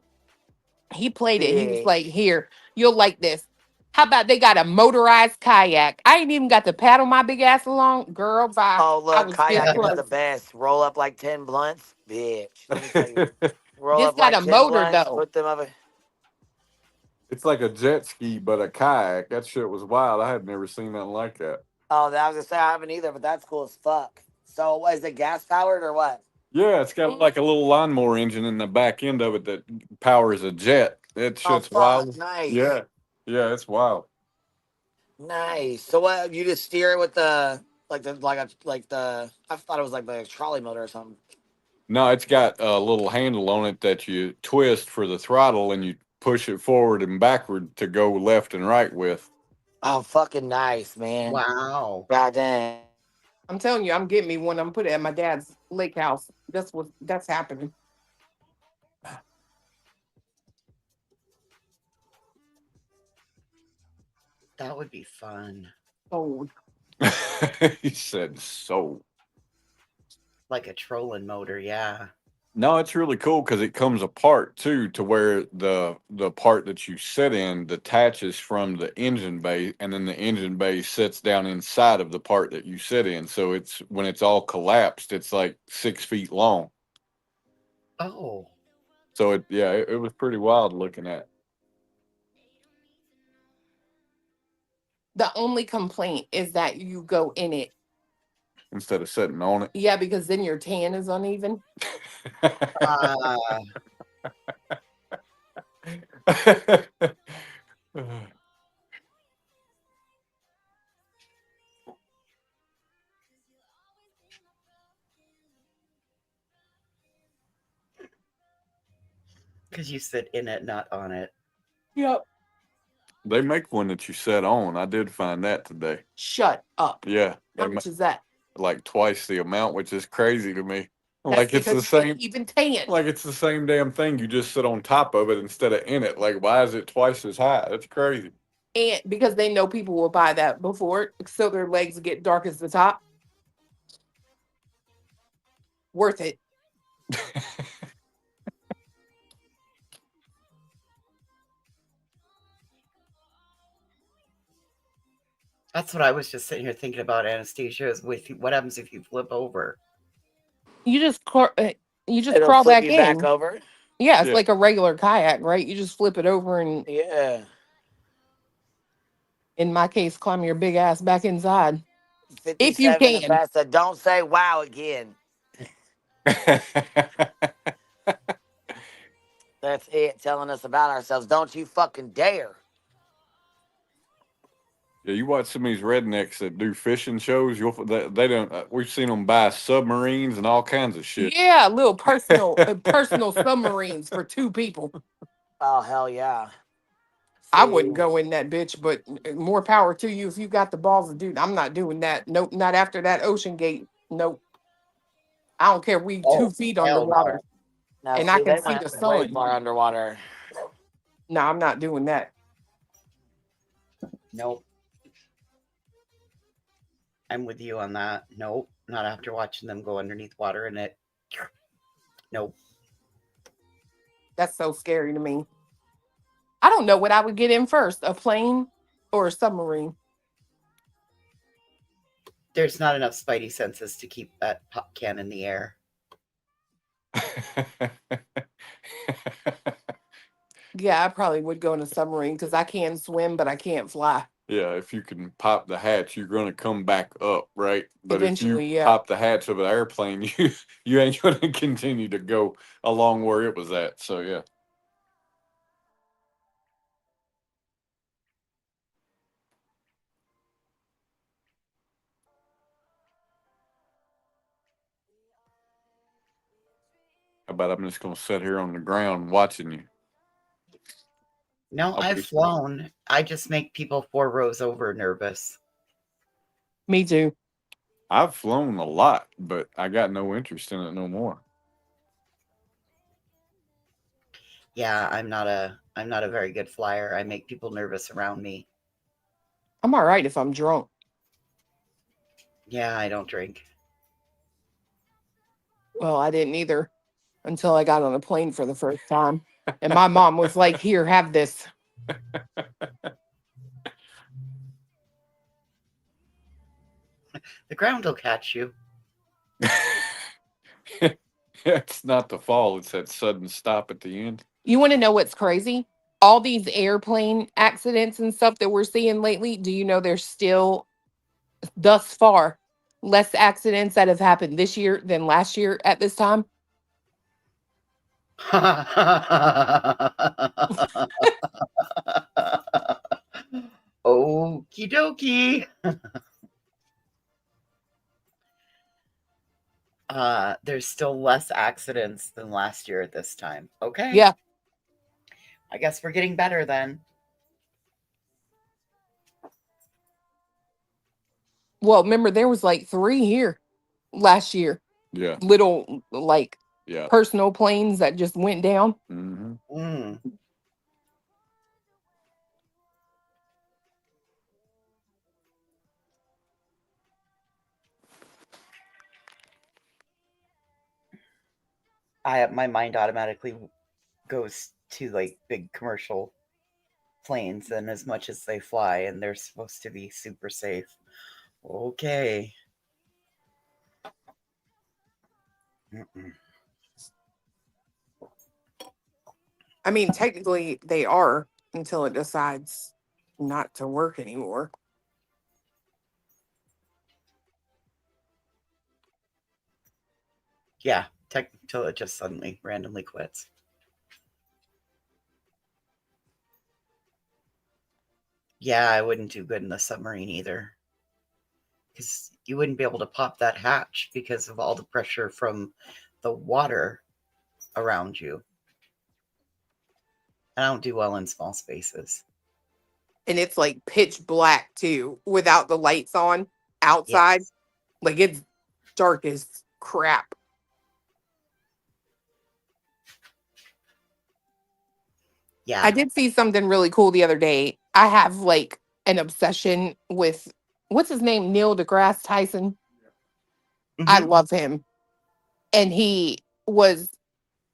He played it. He was like, "Here, you'll like this. How about they got a motorized kayak? I ain't even got to paddle my big ass along, girl. Bye.
Oh
I
look,
was
kayak
this
is the
close.
best. Roll up like 10 blunts, bitch. Let me tell you. Roll
This
up
got
like
a
10
motor
blunts.
though.
Put them up.
It's like a jet ski, but a kayak. That shit was wild. I had never seen nothing like that.
Oh, that was gonna say I haven't either, but that's cool as fuck. So, is it gas powered or what?
Yeah, it's got like a little lawnmower engine in the back end of it that powers a jet. That
Oh
shit's
fuck,
wild.
nice.
Yeah, it's wild.
Nice. So what? You just steer it with the I thought it was like the trolley motor or something.
No, it's got a little handle on it that you twist for the throttle, and you push it forward and backward to go left and right with.
Oh, fucking nice, man.
Wow.
God damn.
I'm telling you, I'm getting me one. I'm putting it at my dad's lake house. That's happening.
That would be fun.
Sold.
He said so.
Like a trolling motor, yeah.
No, it's really cool because it comes apart too, to where the part that you sit in detaches from the engine bay, and then the engine bay sits down inside of the part that you sit in. So it's when it's all collapsed, it's like 6 feet long.
Oh.
So it was pretty wild looking at.
The only complaint is that you go in it.
Instead of sitting on it.
Yeah, because then your tan is uneven.
Because you sit in it, not on it.
Yep.
They make one that you set on. I did find that today.
Shut up.
Yeah.
How much is that?
Like twice the amount, which is crazy to me.
That's
Like it's the
because you
same.
even tan.
Like it's the same damn thing. You just sit on top of it instead of in it. Like, why is it twice as high? That's crazy.
And because they know people will buy that before, so their legs get dark as the top. Worth it.
That's what I was just sitting here thinking about, Anastasia, is what happens if you flip over?
You just
It'll
crawl
flip
back
you
in.
back over.
Yeah, it's
Yeah.
like a regular kayak, right? You just flip it over and,
Yeah.
in my case, climb your big ass back inside.
57
If you
and
can.
Besta, don't say wow again. That's it, telling us about ourselves. Don't you fucking dare.
Yeah, you watch some of these rednecks that do fishing shows. They don't. We've seen them buy submarines and all kinds of shit.
Yeah, little personal submarines for 2 people.
Oh, hell yeah.
I wouldn't go in that bitch, but more power to you if you got the balls to do. I'm not doing that. Nope, not after that ocean gate. Nope. I don't care. We 2 feet
hell
underwater,
Now,
and
see,
I can
they
see
went
the
way
sun.
far underwater.
No, I'm not doing that.
Nope. I'm with you on that. Nope. Not after watching them go underneath water and it. Nope.
That's so scary to me. I don't know what I would get in first, a plane or a submarine.
There's not enough spidey senses to keep that pop can in the air.
Yeah, I probably would go in a submarine because I can swim, but I can't fly.
Yeah, if you can pop the hatch, you're gonna come back up, right? But
Eventually,
if you
yeah.
pop the hatch of an airplane, you ain't gonna continue to go along where it was at. So yeah. How about I'm just gonna sit here on the ground watching you?
No, I've flown. I just make people 4 rows over nervous.
Me too.
I've flown a lot, but I got no interest in it no more.
Yeah, I'm not a very good flyer. I make people nervous around me.
I'm all right if I'm drunk.
Yeah, I don't drink.
Well, I didn't either until I got on a plane for the first time. And my mom was like, here, have this.
The ground will catch you.
It's not the fall, it's that sudden stop at the end.
You want to know what's crazy? All these airplane accidents and stuff that we're seeing lately, do you know there's still, thus far, less accidents that have happened this year than last year at this time?
Okie dokie. there's still less accidents than last year at this time. Okay.
Yeah.
I guess we're getting better then.
Well, remember there was like 3 here last year.
Yeah.
Little like
Yeah.
personal planes that just went down.
Mm-hmm.
Mm. My mind automatically goes to like big commercial planes, and as much as they fly and they're supposed to be super safe. Okay. Mm-mm.
I mean, technically they are until it decides not to work anymore.
Yeah, until it just suddenly randomly quits. Yeah, I wouldn't do good in the submarine either. Because you wouldn't be able to pop that hatch because of all the pressure from the water around you. And I don't do well in small spaces.
And it's like pitch black too, without the lights on outside.
Yes.
Like it's dark as crap.
Yeah.
I did see something really cool the other day. I have like an obsession with what's his name? Neil deGrasse Tyson. I
Mhm.
love him. And he was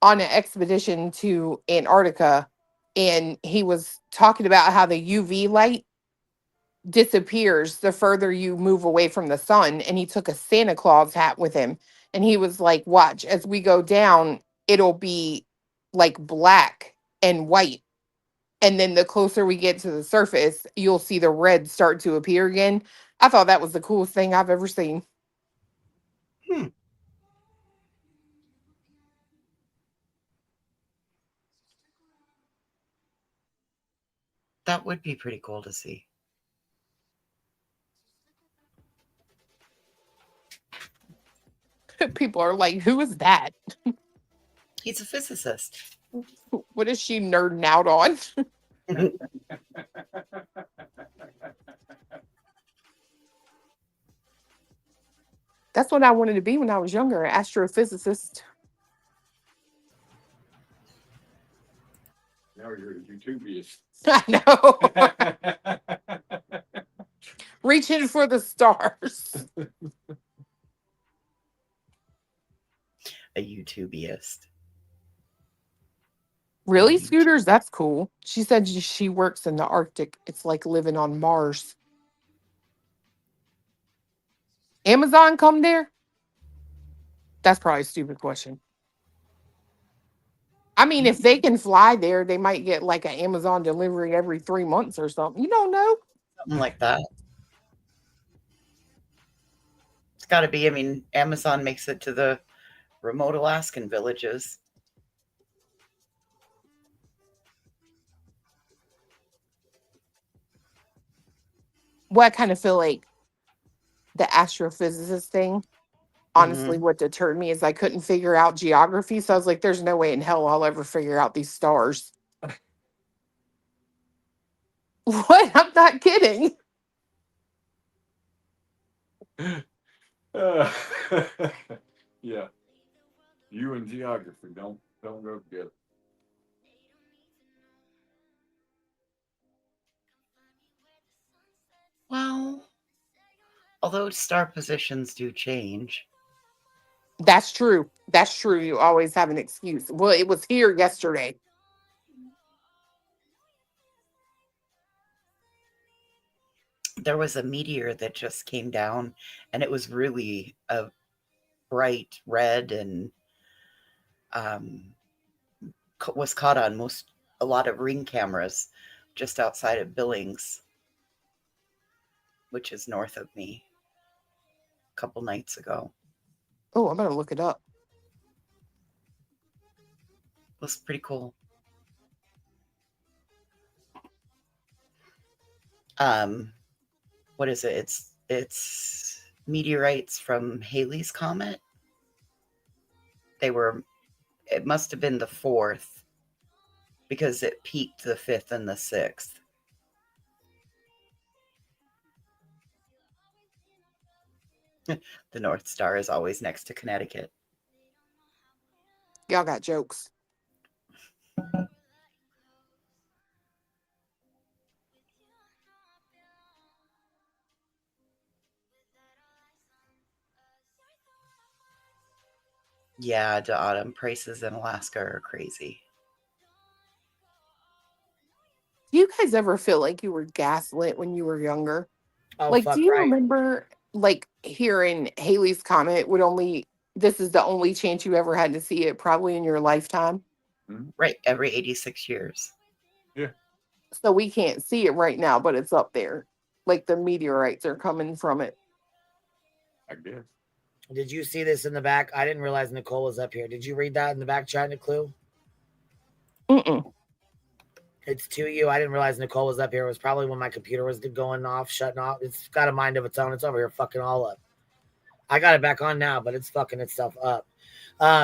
on an expedition to Antarctica, and he was talking about how the UV light disappears the further you move away from the sun. And he took a Santa Claus hat with him, and he was like, watch, as we go down, it'll be like black and white, and then the closer we get to the surface, you'll see the red start to appear again. I thought that was the coolest thing I've ever seen.
That would be pretty cool to see.
People are like, who is that?
He's a physicist.
What is she nerding out on? That's what I wanted to be when I was younger, an astrophysicist.
Now you're a YouTubiest.
I know. Reaching for the stars.
A YouTubiest.
Really, Scooters? That's cool. She said she works in the Arctic. It's like living on Mars. Amazon come there? That's probably a stupid question. I mean, if they can fly there, they might get like an Amazon delivery every 3 months or something. You don't know.
Something like that. It's got to be. I mean, Amazon makes it to the remote Alaskan villages.
Well, I kind of feel like the astrophysicist thing, honestly, what deterred me is I couldn't figure out geography. So I was like, there's no way in hell I'll ever figure out these stars. What? I'm not kidding.
Yeah. You and geography don't go together.
Well, although star positions do change.
That's true. That's true. You always have an excuse. Well, it was here yesterday.
There was a meteor that just came down, and it was really a bright red, and was caught on a lot of Ring cameras just outside of Billings, which is north of me, a couple nights ago.
Oh, I'm gonna look it up.
It was pretty cool. What is it? It's meteorites from Halley's Comet. It must have been the 4th because it peaked the 5th and the 6th. The North Star is always next to Connecticut.
Y'all got jokes.
Yeah, the autumn prices in Alaska are crazy.
Do you guys ever feel like you were gaslit when you were younger?
Oh,
Like,
fuck
do you
right.
remember like hearing Haley's comment this is the only chance you ever had to see it probably in your lifetime?
Right, every 86 years.
Yeah.
So we can't see it right now, but it's up there. Like the meteorites are coming from it.
I guess.
Did you see this in the back? I didn't realize Nicole was up here. Did you read that in the back chat, Clue?
Mm-mm.
It's to you. I didn't realize Nicole was up here. It was probably when my computer was going off, shutting off. It's got a mind of its own. It's over here fucking all up. I got it back on now, but it's fucking itself up.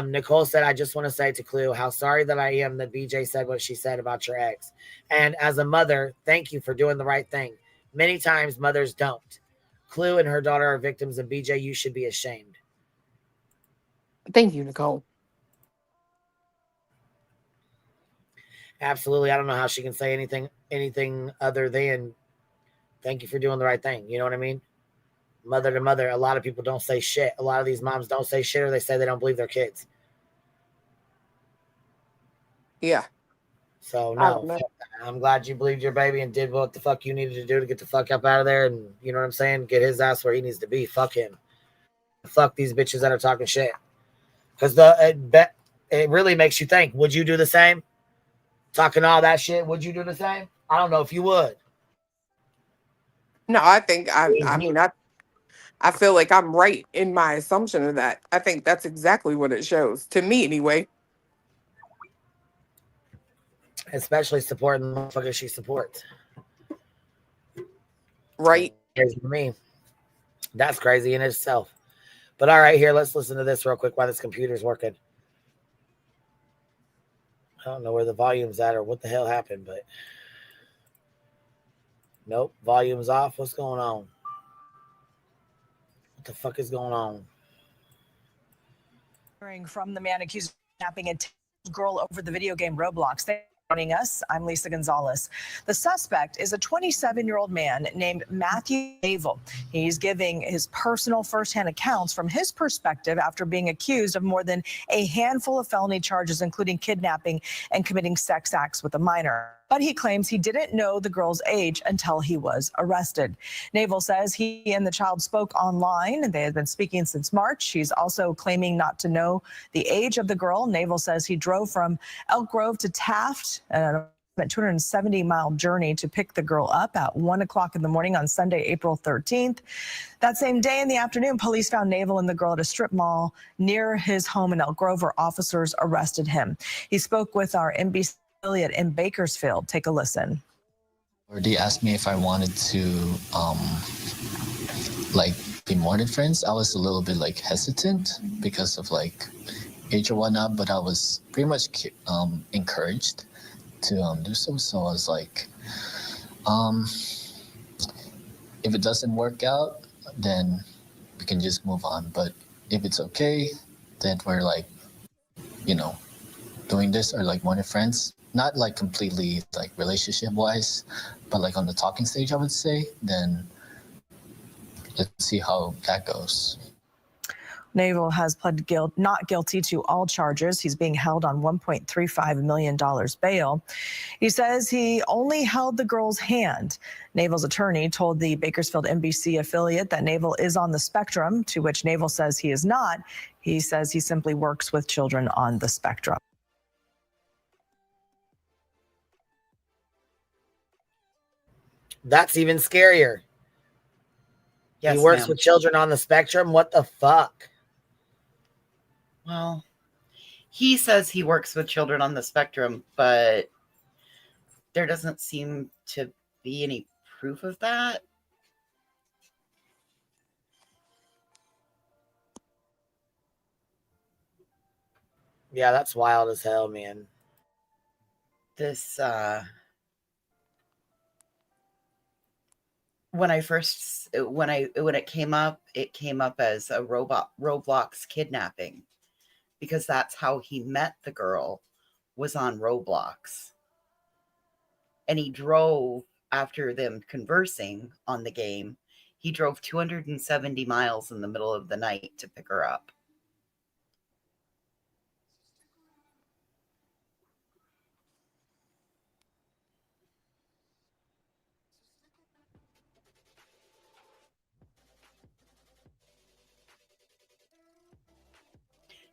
Nicole said, I just want to say to Clue how sorry that I am that BJ said what she said about your ex. And as a mother, thank you for doing the right thing. Many times mothers don't. Clue and her daughter are victims, and BJ, you should be ashamed.
Thank you, Nicole.
Absolutely. I don't know how she can say anything other than thank you for doing the right thing. You know what I mean? Mother to mother, a lot of people don't say shit. A lot of these moms don't say shit, or they say they don't believe their kids.
Yeah.
So no, I'm glad you believed your baby and did what the fuck you needed to do to get the fuck up out of there. And you know what I'm saying? Get his ass where he needs to be. Fuck him. Fuck these bitches that are talking shit. Because it really makes you think, would you do the same? Talking all that shit, would you do the same? I don't know if you would.
No, I think I feel like I'm right in my assumption of that. I think that's exactly what it shows. To me anyway.
Especially supporting the motherfucker she supports.
Right.
Crazy for me. That's crazy in itself. But all right, here, let's listen to this real quick while this computer's working. I don't know where the volume's at or what the hell happened, but nope, volume's off. What's going on? What the fuck is going on?
From the man accused of kidnapping a girl over the video game Roblox. Thanks for joining us. I'm Lisa Gonzalez. The suspect is a 27-year-old man named Matthew Navel. He's giving his personal firsthand accounts from his perspective after being accused of more than a handful of felony charges, including kidnapping and committing sex acts with a minor. But he claims he didn't know the girl's age until he was arrested. Navel says he and the child spoke online, and they had been speaking since March. He's also claiming not to know the age of the girl. Navel says he drove from Elk Grove to Taft, a 270-mile journey to pick the girl up at 1 o'clock in the morning on Sunday, April 13th. That same day in the afternoon, police found Navel and the girl at a strip mall near his home in Elk Grove, where officers arrested him. He spoke with our NBC affiliate in Bakersfield. Take a listen.
They asked me if I wanted to be more than friends. I was a little bit hesitant because of age or whatnot, but I was pretty much encouraged to do so. So I was like, if it doesn't work out, then we can just move on. But if it's okay, then we're doing this or more than friends. Not completely relationship wise, but on the talking stage, I would say, then let's see how that goes.
Navel has pled not guilty to all charges. He's being held on $1.35 million bail. He says he only held the girl's hand. Navel's attorney told the Bakersfield NBC affiliate that Navel is on the spectrum, to which Navel says he is not. He says he simply works with children on the spectrum.
That's even scarier.
Yes,
he works
ma'am.
with children on the spectrum. What the fuck?
Well, he says he works with children on the spectrum, but there doesn't seem to be any proof of that.
Yeah, that's wild as hell, man.
This when it came up as a Roblox kidnapping, because that's how he met the girl, was on Roblox. And he drove, after them conversing on the game, he drove 270 miles in the middle of the night to pick her up.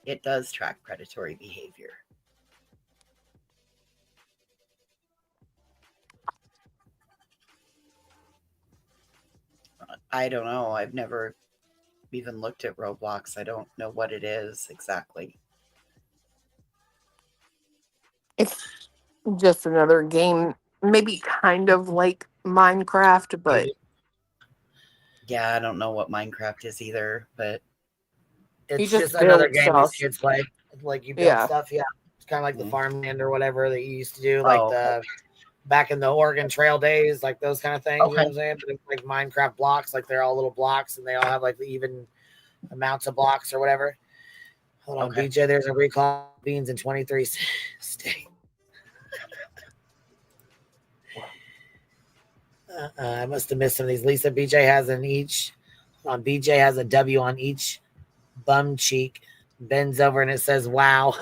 It does track predatory behavior. I don't know. I've never even looked at Roblox. I don't know what it is exactly.
It's just another game, maybe kind of like Minecraft, but
Yeah, I don't know what Minecraft is either, but
It's
just
just another
build
game
stuff.
these kids play. Like you build
Yeah.
stuff, yeah. It's kind of like the farmland or whatever that you used to do,
Oh,
the back in the Oregon Trail days, like those kind of things. You know
Okay.
what I'm saying? But it's like Minecraft blocks, like they're all little blocks and they all have like the even amounts of blocks or whatever. Hold on,
Okay.
BJ. There's a recall beans in 23 states. I must have missed some of these. Lisa, BJ has an each. BJ has a W on each bum cheek. Bends over and it says, "Wow."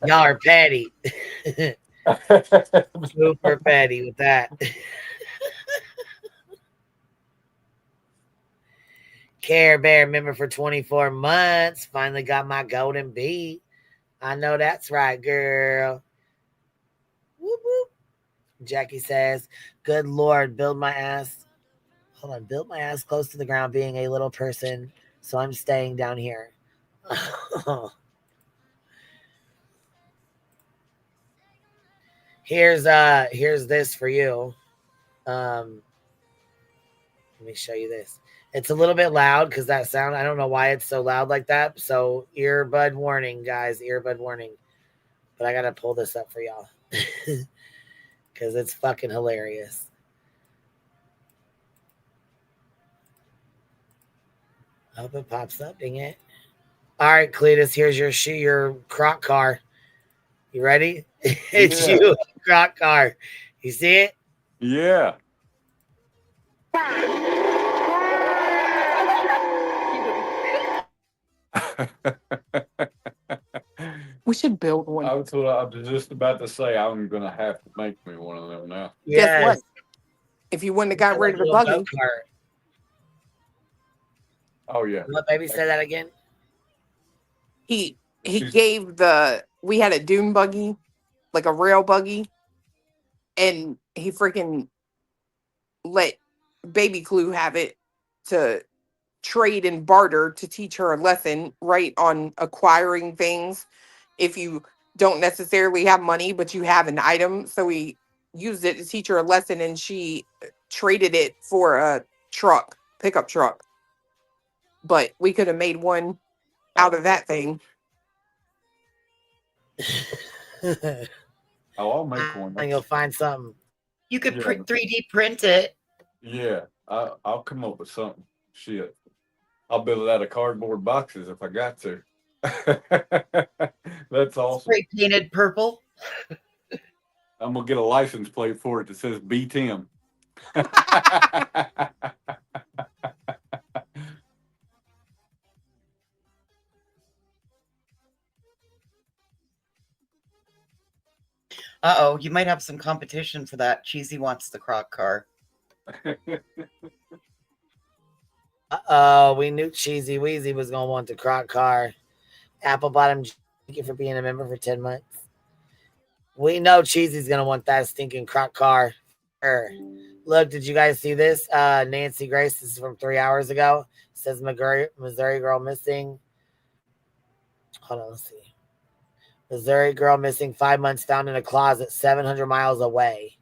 Y'all are petty. Super petty with that. Care Bear member for 24 months. Finally got my golden beat. I know that's right, girl. Whoop, whoop. Jackie says, "Good Lord, build my ass." Hold on, build my ass close to the ground, being a little person, so I'm staying down here. Here's this for you. Let me show you this. It's a little bit loud because that sound, I don't know why it's so loud like that. So earbud warning, guys, earbud warning. But I gotta pull this up for y'all because it's fucking hilarious. I hope it pops up, dang it. All right, Cletus, here's your croc car. You ready? It's
Yeah.
you, croc car. You see it?
Yeah.
We should build one.
I was just about to say I'm gonna have to make me one of them now.
Guess what? If you wouldn't have got rid of the buggy,
Oh yeah.
What, baby? Say that again.
he gave we had a dune buggy, like a rail buggy, and he freaking let baby Clue have it to trade and barter to teach her a lesson right on acquiring things if you don't necessarily have money but you have an item. So he used it to teach her a lesson and she traded it for a pickup truck, but we could have made one out of that thing.
Oh, I'll make one.
And you'll find something.
You could 3D print it.
Yeah, I'll come up with something. Shit, I'll build it out of cardboard boxes if I got to. That's awesome.
Spray painted purple.
I'm gonna get a license plate for it that says "B Tim."
Uh-oh, you might have some competition for that. Cheesy wants the croc car.
Uh-oh, we knew Cheesy Weezy was going to want the croc car. Apple Bottom, thank you for being a member for 10 months. We know Cheesy's going to want that stinking croc car. Look, did you guys see this? Nancy Grace, this is from 3 hours ago. It says Missouri girl missing. Hold on, let's see. Missouri girl missing 5 months, found in a closet 700 miles away.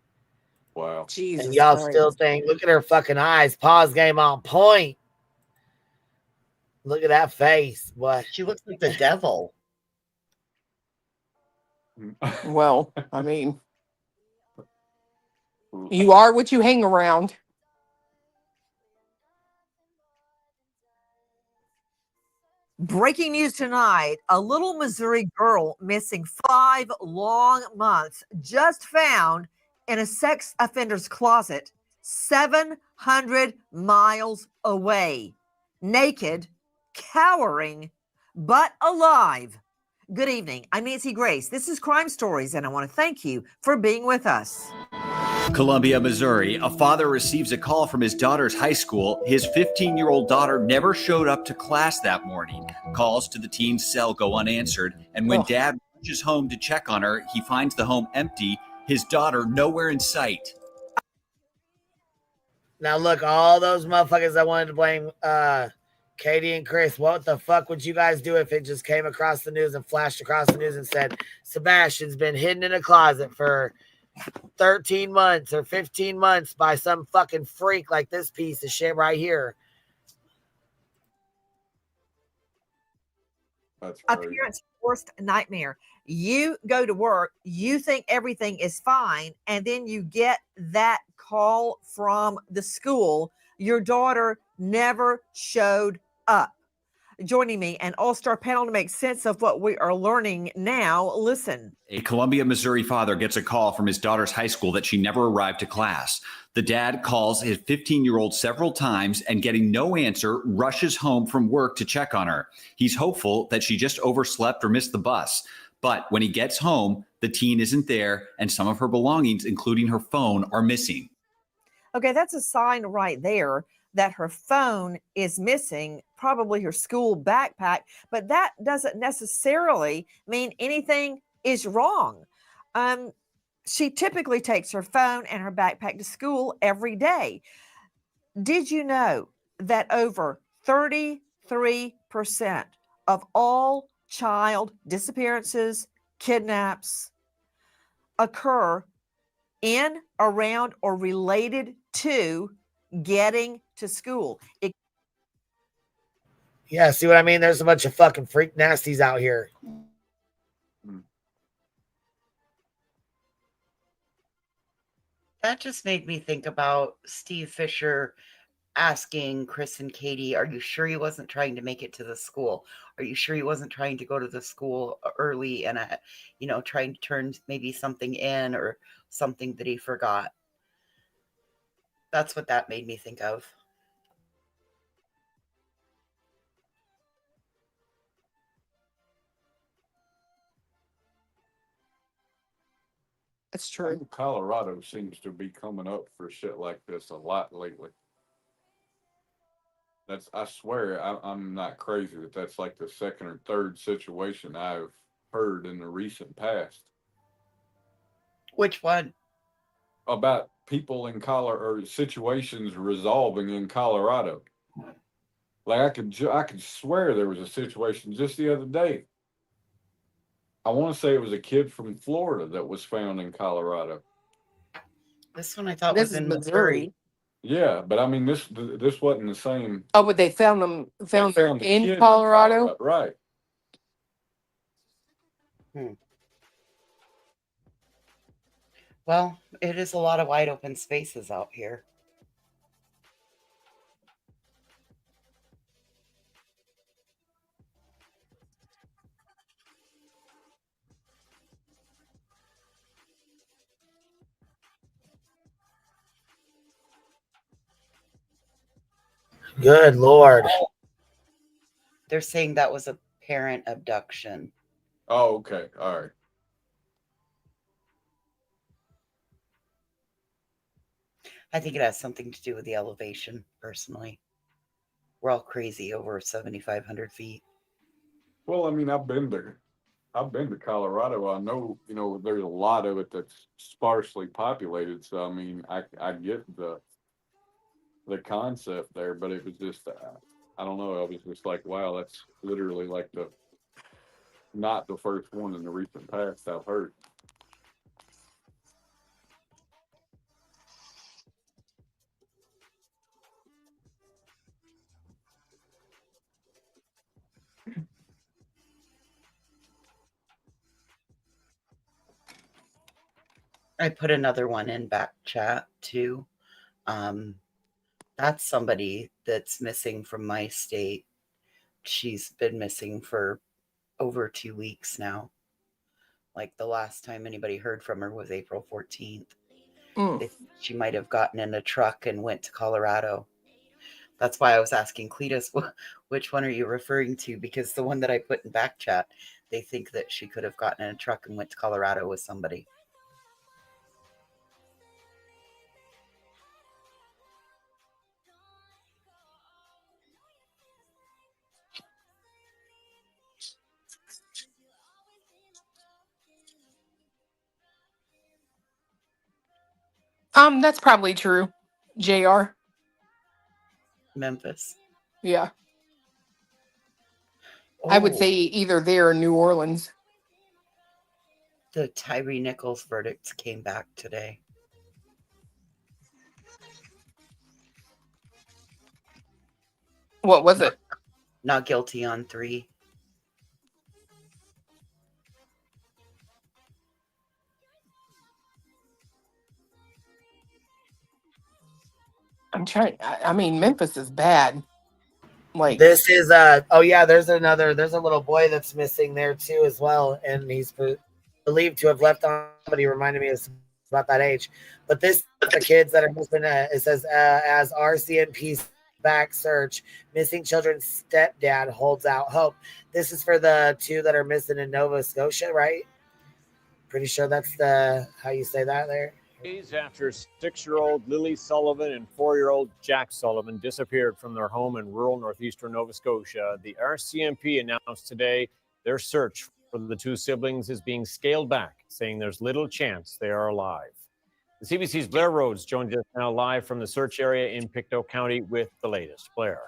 Wow.
Jesus
and y'all
Christ.
still think, look at her fucking eyes. Pause game on point. Look at that face. What?
She looks like the devil.
Well, I mean, you are what you hang around.
Breaking news tonight, a little Missouri girl missing 5 long months just found in a sex offender's closet 700 miles away. Naked, cowering, but alive. Good evening. I'm Nancy Grace. This is Crime Stories, and I want to thank you for being with us.
Columbia, Missouri, a father receives a call from his daughter's high school. His 15-year-old daughter never showed up to class that morning. Calls to the teen's cell go unanswered, and when dad rushes home to check on her, he finds the home empty, his daughter nowhere in sight.
Now look, all those motherfuckers that wanted to blame Katie and Chris, what the fuck would you guys do if it just came across the news and flashed across the news and said, Sebastian's been hidden in a closet for 13 months or 15 months by some fucking freak like this piece of shit right here?
That's
A
crazy.
parent's worst nightmare. You go to work, you think everything is fine, and then you get that call from the school. Your daughter never showed up. Joining me, an all-star panel to make sense of what we are learning now. Listen.
A Columbia, Missouri father gets a call from his daughter's high school that she never arrived to class. The dad calls his 15-year-old several times and, getting no answer, rushes home from work to check on her. He's hopeful that she just overslept or missed the bus. But when he gets home, the teen isn't there, and some of her belongings, including her phone, are missing.
Okay, that's a sign right there that her phone is missing, probably her school backpack, but that doesn't necessarily mean anything is wrong. She typically takes her phone and her backpack to school every day. Did you know that over 33% of all child disappearances, kidnaps occur in, around, or related to getting to school?
Yeah, see what I mean? There's a bunch of fucking freak nasties out here.
That just made me think about Steve Fisher asking Chris and Katie, are you sure he wasn't trying to make it to the school? Are you sure he wasn't trying to go to the school early and, trying to turn maybe something in or something that he forgot? That's what that made me think of.
That's true.
Colorado seems to be coming up for shit like this a lot lately. I swear, I'm not crazy that's like the second or third situation I've heard in the recent past.
Which one?
About people in Colorado or situations resolving in Colorado. Like I could swear there was a situation just the other day. I want to say it was a kid from Florida that was found in Colorado.
This one I thought
This
was
is
in
Missouri.
Yeah, but I mean this wasn't the same.
Oh, but they found them
the
in
kid
Colorado?
Right.
Well, it is a lot of wide open spaces out here.
Good Lord.
They're saying that was a parent abduction.
Oh, okay. All right.
I think it has something to do with the elevation, personally. We're all crazy over 7,500 feet.
Well, I mean, I've been to Colorado. I know, there's a lot of it that's sparsely populated. So, I mean, I get the concept there, but it was just, I don't know. I was just like, wow, that's literally like not the first one in the recent past I've heard.
I put another one in back chat too. That's somebody that's missing from my state. She's been missing for over 2 weeks now. Like the last time anybody heard from her was April 14th. She might have gotten in a truck and went to Colorado. That's why I was asking Cletus, which one are you referring to? Because the one that I put in back chat, they think that she could have gotten in a truck and went to Colorado with somebody.
That's probably true. JR.
Memphis.
Yeah. I would
Oh.
say either there or New Orleans.
The Tyree Nichols verdicts came back today.
What was it?
Not guilty on 3.
I'm trying. I mean, Memphis is bad. Like
this is oh yeah, there's a little boy that's missing there too as well, and he's believed to have left on. Somebody reminded me of about that age, but this the kids that are missing. It says as RCMP's back search, missing children's stepdad holds out hope. This is for the 2 that are missing in Nova Scotia, right? Pretty sure that's how you say that there.
Days after 6-year-old Lily Sullivan and 4-year-old Jack Sullivan disappeared from their home in rural northeastern Nova Scotia, the RCMP announced today their search for the 2 siblings is being scaled back, saying there's little chance they are alive. The CBC's Blair Rhodes joins us now live from the search area in Pictou County with the latest. Blair.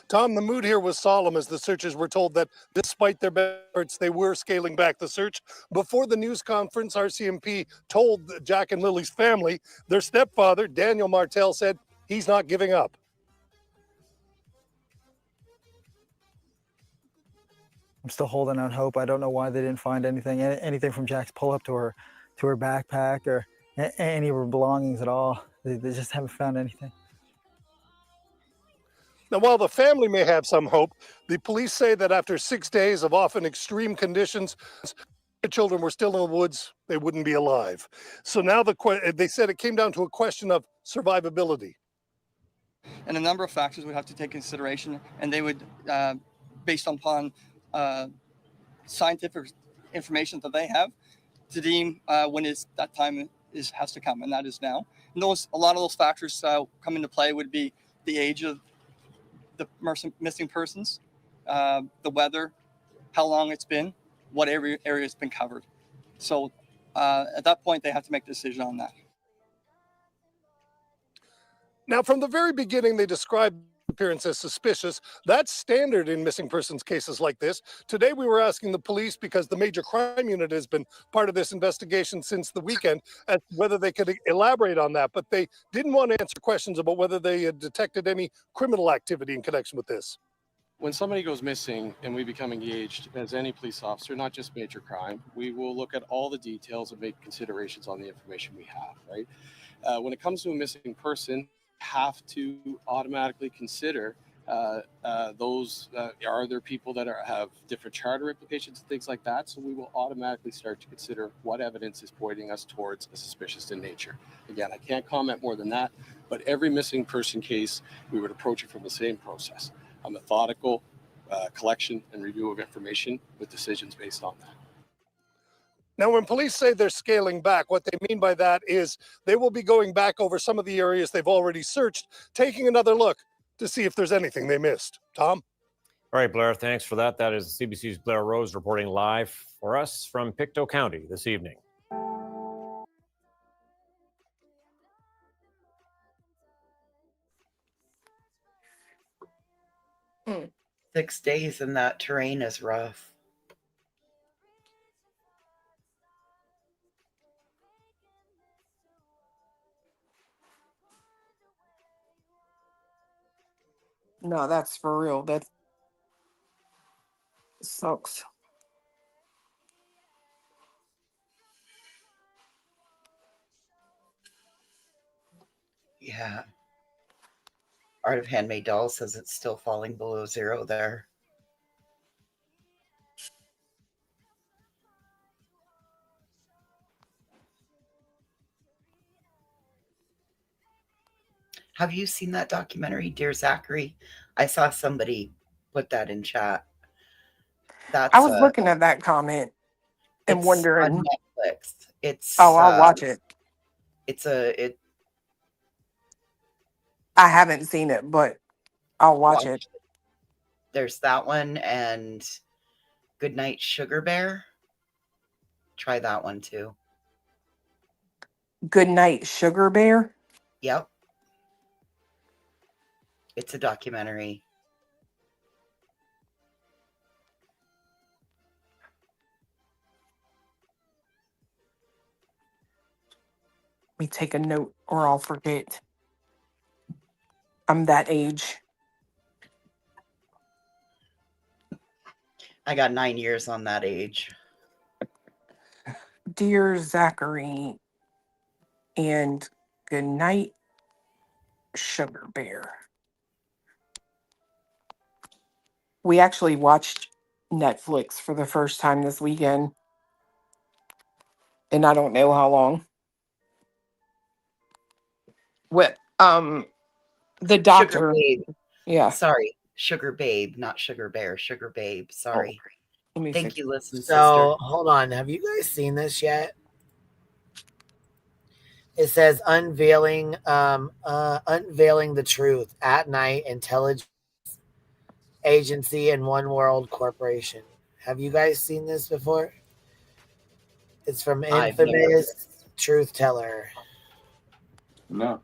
Tom, the mood here was solemn as the searchers were told that despite their efforts, they were scaling back the search. Before the news conference, RCMP told Jack and Lily's family, their stepfather, Daniel Martel, said he's not giving up.
I'm still holding out hope. I don't know why they didn't find anything from Jack's pull-up to her backpack or any of her belongings at all. They just haven't found anything.
Now, while the family may have some hope, the police say that after 6 days of often extreme conditions, the children were still in the woods, they wouldn't be alive. So now they said it came down to a question of survivability.
And a number of factors would have to take consideration, and they would, based upon scientific information that they have, to deem when that time has to come, and that is now. And a lot of those factors come into play would be the age of the missing persons, the weather, how long it's been, what area has been covered. So at that point, they have to make a decision on that.
Now, from the very beginning, they described the appearance as suspicious. That's standard in missing persons cases like this. Today, we were asking the police, because the major crime unit has been part of this investigation since the weekend, as to whether they could elaborate on that. But they didn't want to answer questions about whether they had detected any criminal activity in connection with this.
When somebody goes missing and we become engaged as any police officer, not just major crime, we will look at all the details and make considerations on the information we have, right? When it comes to a missing person, have to automatically consider those are there people that have different charter implications and things like that. So we will automatically start to consider what evidence is pointing us towards a suspicious in nature. Again, I can't comment more than that, but every missing person case, we would approach it from the same process, a methodical collection and review of information with decisions based on that.
Now, when police say they're scaling back, what they mean by that is they will be going back over some of the areas they've already searched, taking another look to see if there's anything they missed. Tom?
All right, Blair, thanks for that. That is CBC's Blair Rhodes reporting live for us from Pictou County this evening.
Hmm. 6 days in that terrain is rough.
No, that's for real. That sucks.
Yeah. Art of Handmade Dolls says it's still falling below zero there. Have you seen that documentary, Dear Zachary? I saw somebody put that in chat.
I was looking at that comment and
It's
wondering.
on Netflix. It's
Oh, I'll watch it. I haven't seen it, but I'll watch it.
There's that one and Goodnight Sugar Bear. Try that one too.
Goodnight Sugar Bear.
Yep. It's a documentary.
Let me take a note or I'll forget. I'm that age.
I got 9 years on that age.
Dear Zachary and Goodnight Sugar Bear. We actually watched Netflix for the first time this weekend. And I don't know how long. What the doctor.
Sugar Babe.
Yeah.
Sorry. Sugar Babe, not Sugar Bear. Sugar Babe. Sorry.
Let me
Thank
fix
you, listen,
So
sister.
hold on. Have you guys seen this yet? It says unveiling the truth at night, intelligence agency and One World Corporation. Have you guys seen this before? It's from
I've never.
Infamous Truth Teller.
No.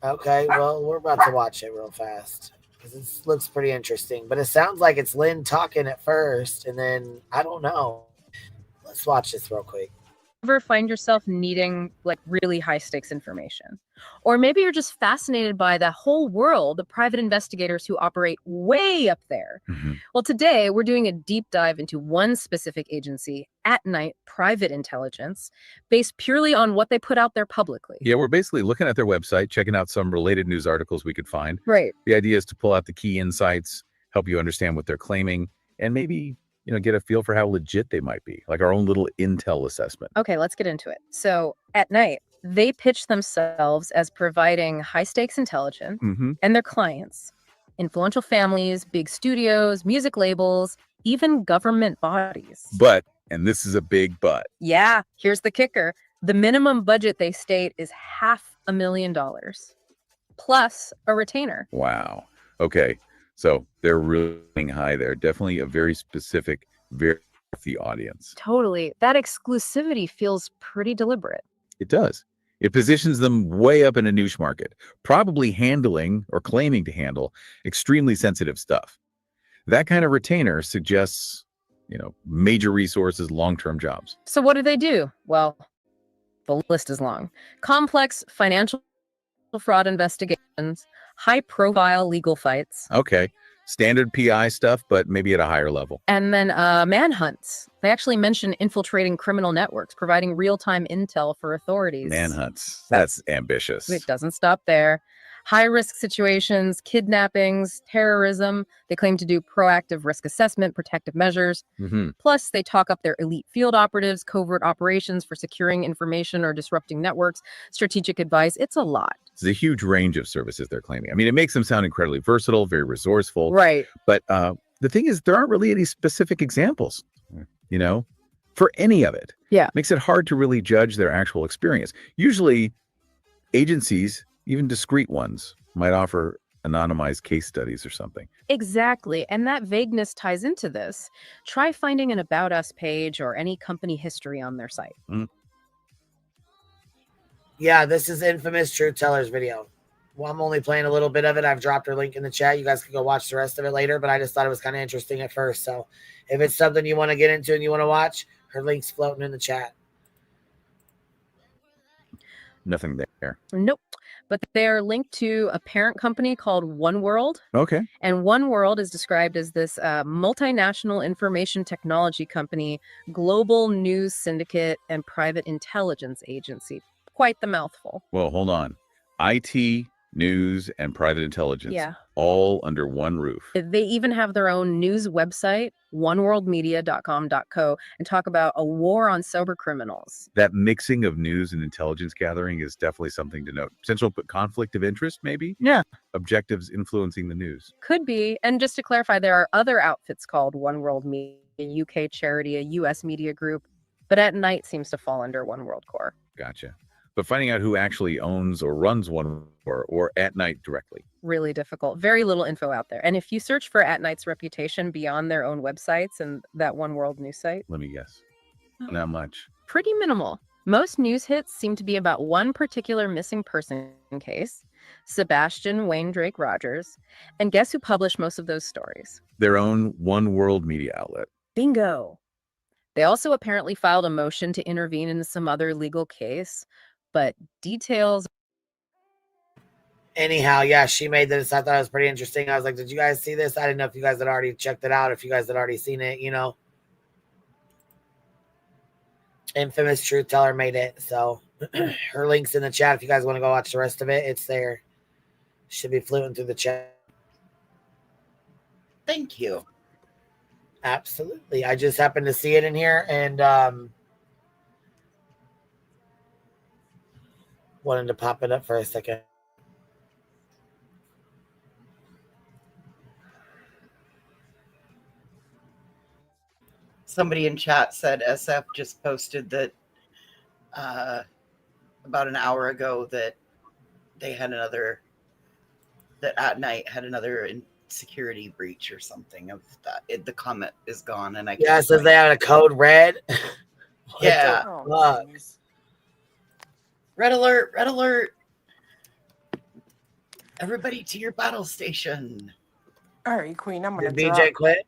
Okay, well, we're about to watch it real fast because it looks pretty interesting. But it sounds like it's Lyin talking at first, and then I don't know. Let's watch this real quick.
Ever find yourself needing like really high stakes information? Or maybe you're just fascinated by the whole world of private investigators who operate way up there. Well, today we're doing a deep dive into one specific agency, At Night Private Intelligence, based purely on what they put out there publicly.
Yeah, we're basically looking at their website, checking out some related news articles we could find.
Right.
The idea is to pull out the key insights, help you understand what they're claiming, and maybe, get a feel for how legit they might be, like our own little intel assessment.
Okay, let's get into it. So At Night, they pitch themselves as providing high stakes intelligence and their clients, influential families, big studios, music labels, even government bodies.
But, and this is a big but.
Yeah, here's the kicker. The minimum budget they state is $500,000 plus a retainer.
Wow. Okay. So they're really high there. Definitely a very specific, very wealthy audience.
Totally. That exclusivity feels pretty deliberate.
It does. It positions them way up in a niche market, probably handling or claiming to handle extremely sensitive stuff. That kind of retainer suggests, major resources, long-term jobs.
So what do? Well, the list is long. Complex financial fraud investigations, high-profile legal fights.
Okay. Standard PI stuff, but maybe at a higher level.
And then manhunts. They actually mention infiltrating criminal networks, providing real-time intel for authorities.
Manhunts. That's ambitious.
It doesn't stop there. High-risk situations, kidnappings, terrorism. They claim to do proactive risk assessment, protective measures. Plus, they talk up their elite field operatives, covert operations for securing information or disrupting networks, strategic advice. It's a lot.
It's a huge range of services they're claiming. I mean, it makes them sound incredibly versatile, very resourceful.
Right.
But the thing is, there aren't really any specific examples, for any of it.
Yeah.
Makes it hard to really judge their actual experience. Usually, agencies, even discreet ones, might offer anonymized case studies or something.
Exactly. And that vagueness ties into this. Try finding an About Us page or any company history on their site.
Yeah, this is Infamous Truth Teller's video. Well, I'm only playing a little bit of it. I've dropped her link in the chat. You guys can go watch the rest of it later, but I just thought it was kind of interesting at first. So if it's something you want to get into and you want to watch, her link's floating in the chat.
Nothing there.
Nope. But they're linked to a parent company called One World.
Okay.
And One World is described as this multinational information technology company, global news syndicate, and private intelligence agency. quite the mouthful.
Well, hold on. IT, news, and private intelligence,
Yeah.
all under one roof.
They even have their own news website, oneworldmedia.com.co, and talk about a war on sober criminals.
That mixing of news and intelligence gathering is definitely something to note. Potential conflict of interest, maybe?
Yeah.
Objectives influencing the news.
Could be. And just to clarify, there are other outfits called One World Media, a UK charity, a US media group, but At Night seems to fall under One World Corps.
Gotcha. But finding out who actually owns or runs one or At Night directly.
Really difficult. Very little info out there. And if you search for At Night's reputation beyond their own websites and that One World news site,
Let me guess. Not much.
pretty minimal. Most news hits seem to be about one particular missing person case, Sebastian Wayne Drake Rogers. And guess who published most of those stories?
Their own One World media outlet.
Bingo. They also apparently filed a motion to intervene in some other legal case, but details.
Anyhow, yeah, she made this. I thought it was pretty interesting. I was like, did you guys see this? I didn't know if you guys had already checked it out, if you guys had already seen it, you know. Infamous Truth Teller made it. So her link's in the chat. If you guys want to go watch the rest of it, it's there. Should be fluent through the chat.
Thank you.
Absolutely. I just happened to see it in here and wanted to pop it up for a second.
Somebody in chat said SF just posted that about an hour ago that they had another, that At Night had another security breach or something of that. The comment is gone, and I
Yeah, it says they had a code red.
Yeah.
Fuck?
Red alert! Red alert! Everybody to your battle station.
All right, Queen, I'm gonna
Did BJ quit?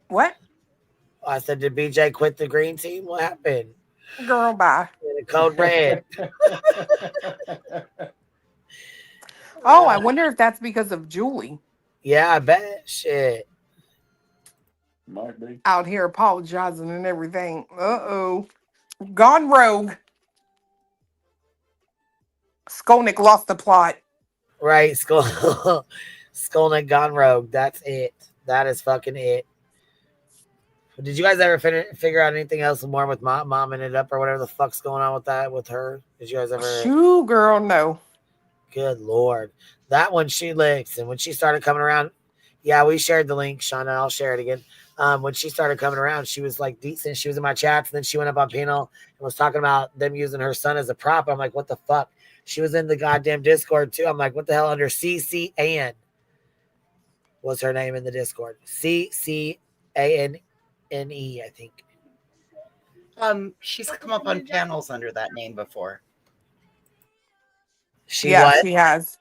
What?
I said, did BJ quit the green team? What happened?
Girl, bye.
The code red.
Oh, I wonder if that's because of Julie.
Yeah, I bet. Shit.
Might be.
Out here apologizing and everything. Uh-oh. Gone rogue. Skolnick lost the plot.
Right. Skolnick gone rogue. That's it. That is fucking it. Did you guys ever figure out anything else more with momming it up or whatever the fuck's going on with that with her? Did you guys ever?
Shoo, girl, no.
Good Lord. That one she licks. And when she started coming around, yeah, we shared the link, Shauna. I'll share it again. When she started coming around, she was like decent. She was in my chats. And then she went up on panel and was talking about them using her son as a prop. I'm like, what the fuck? She was in the goddamn Discord too. I'm like, what the hell? Under CCAN was her name in the Discord. CCANNE, I think.
She's come up on panels under that name before.
She
has.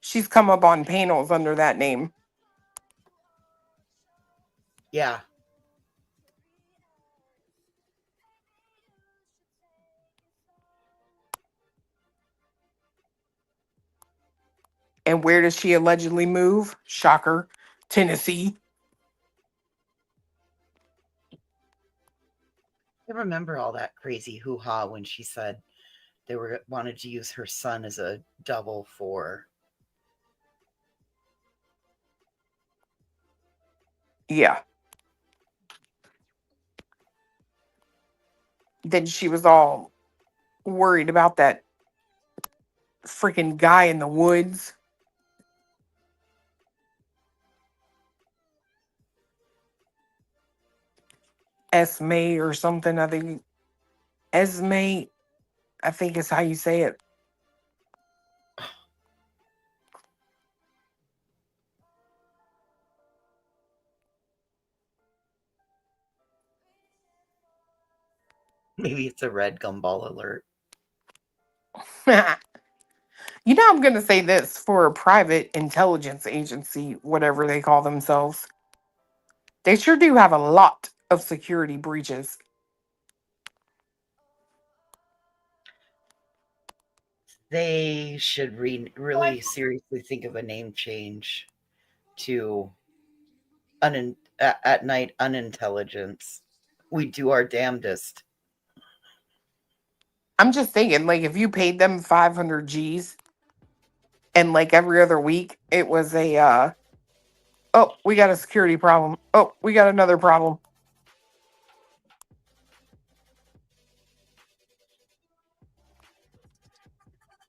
She's come up on panels under that name.
Yeah.
And where does she allegedly move? Shocker. Tennessee.
I remember all that crazy hoo-ha when she said they wanted to use her son as a double for.
Yeah. Then she was all worried about that freaking guy in the woods. Esme or something, I think. Esme, I think is how you say it.
Maybe it's a red gumball alert.
You know, I'm going to say this for a private intelligence agency, whatever they call themselves. They sure do have a lot of security breaches.
They should really seriously think of a name change to At Night Unintelligence. We do our damnedest.
I'm just thinking, like, if you paid them 500 G's and like every other week it was a oh, we got a security problem. Oh, we got another problem.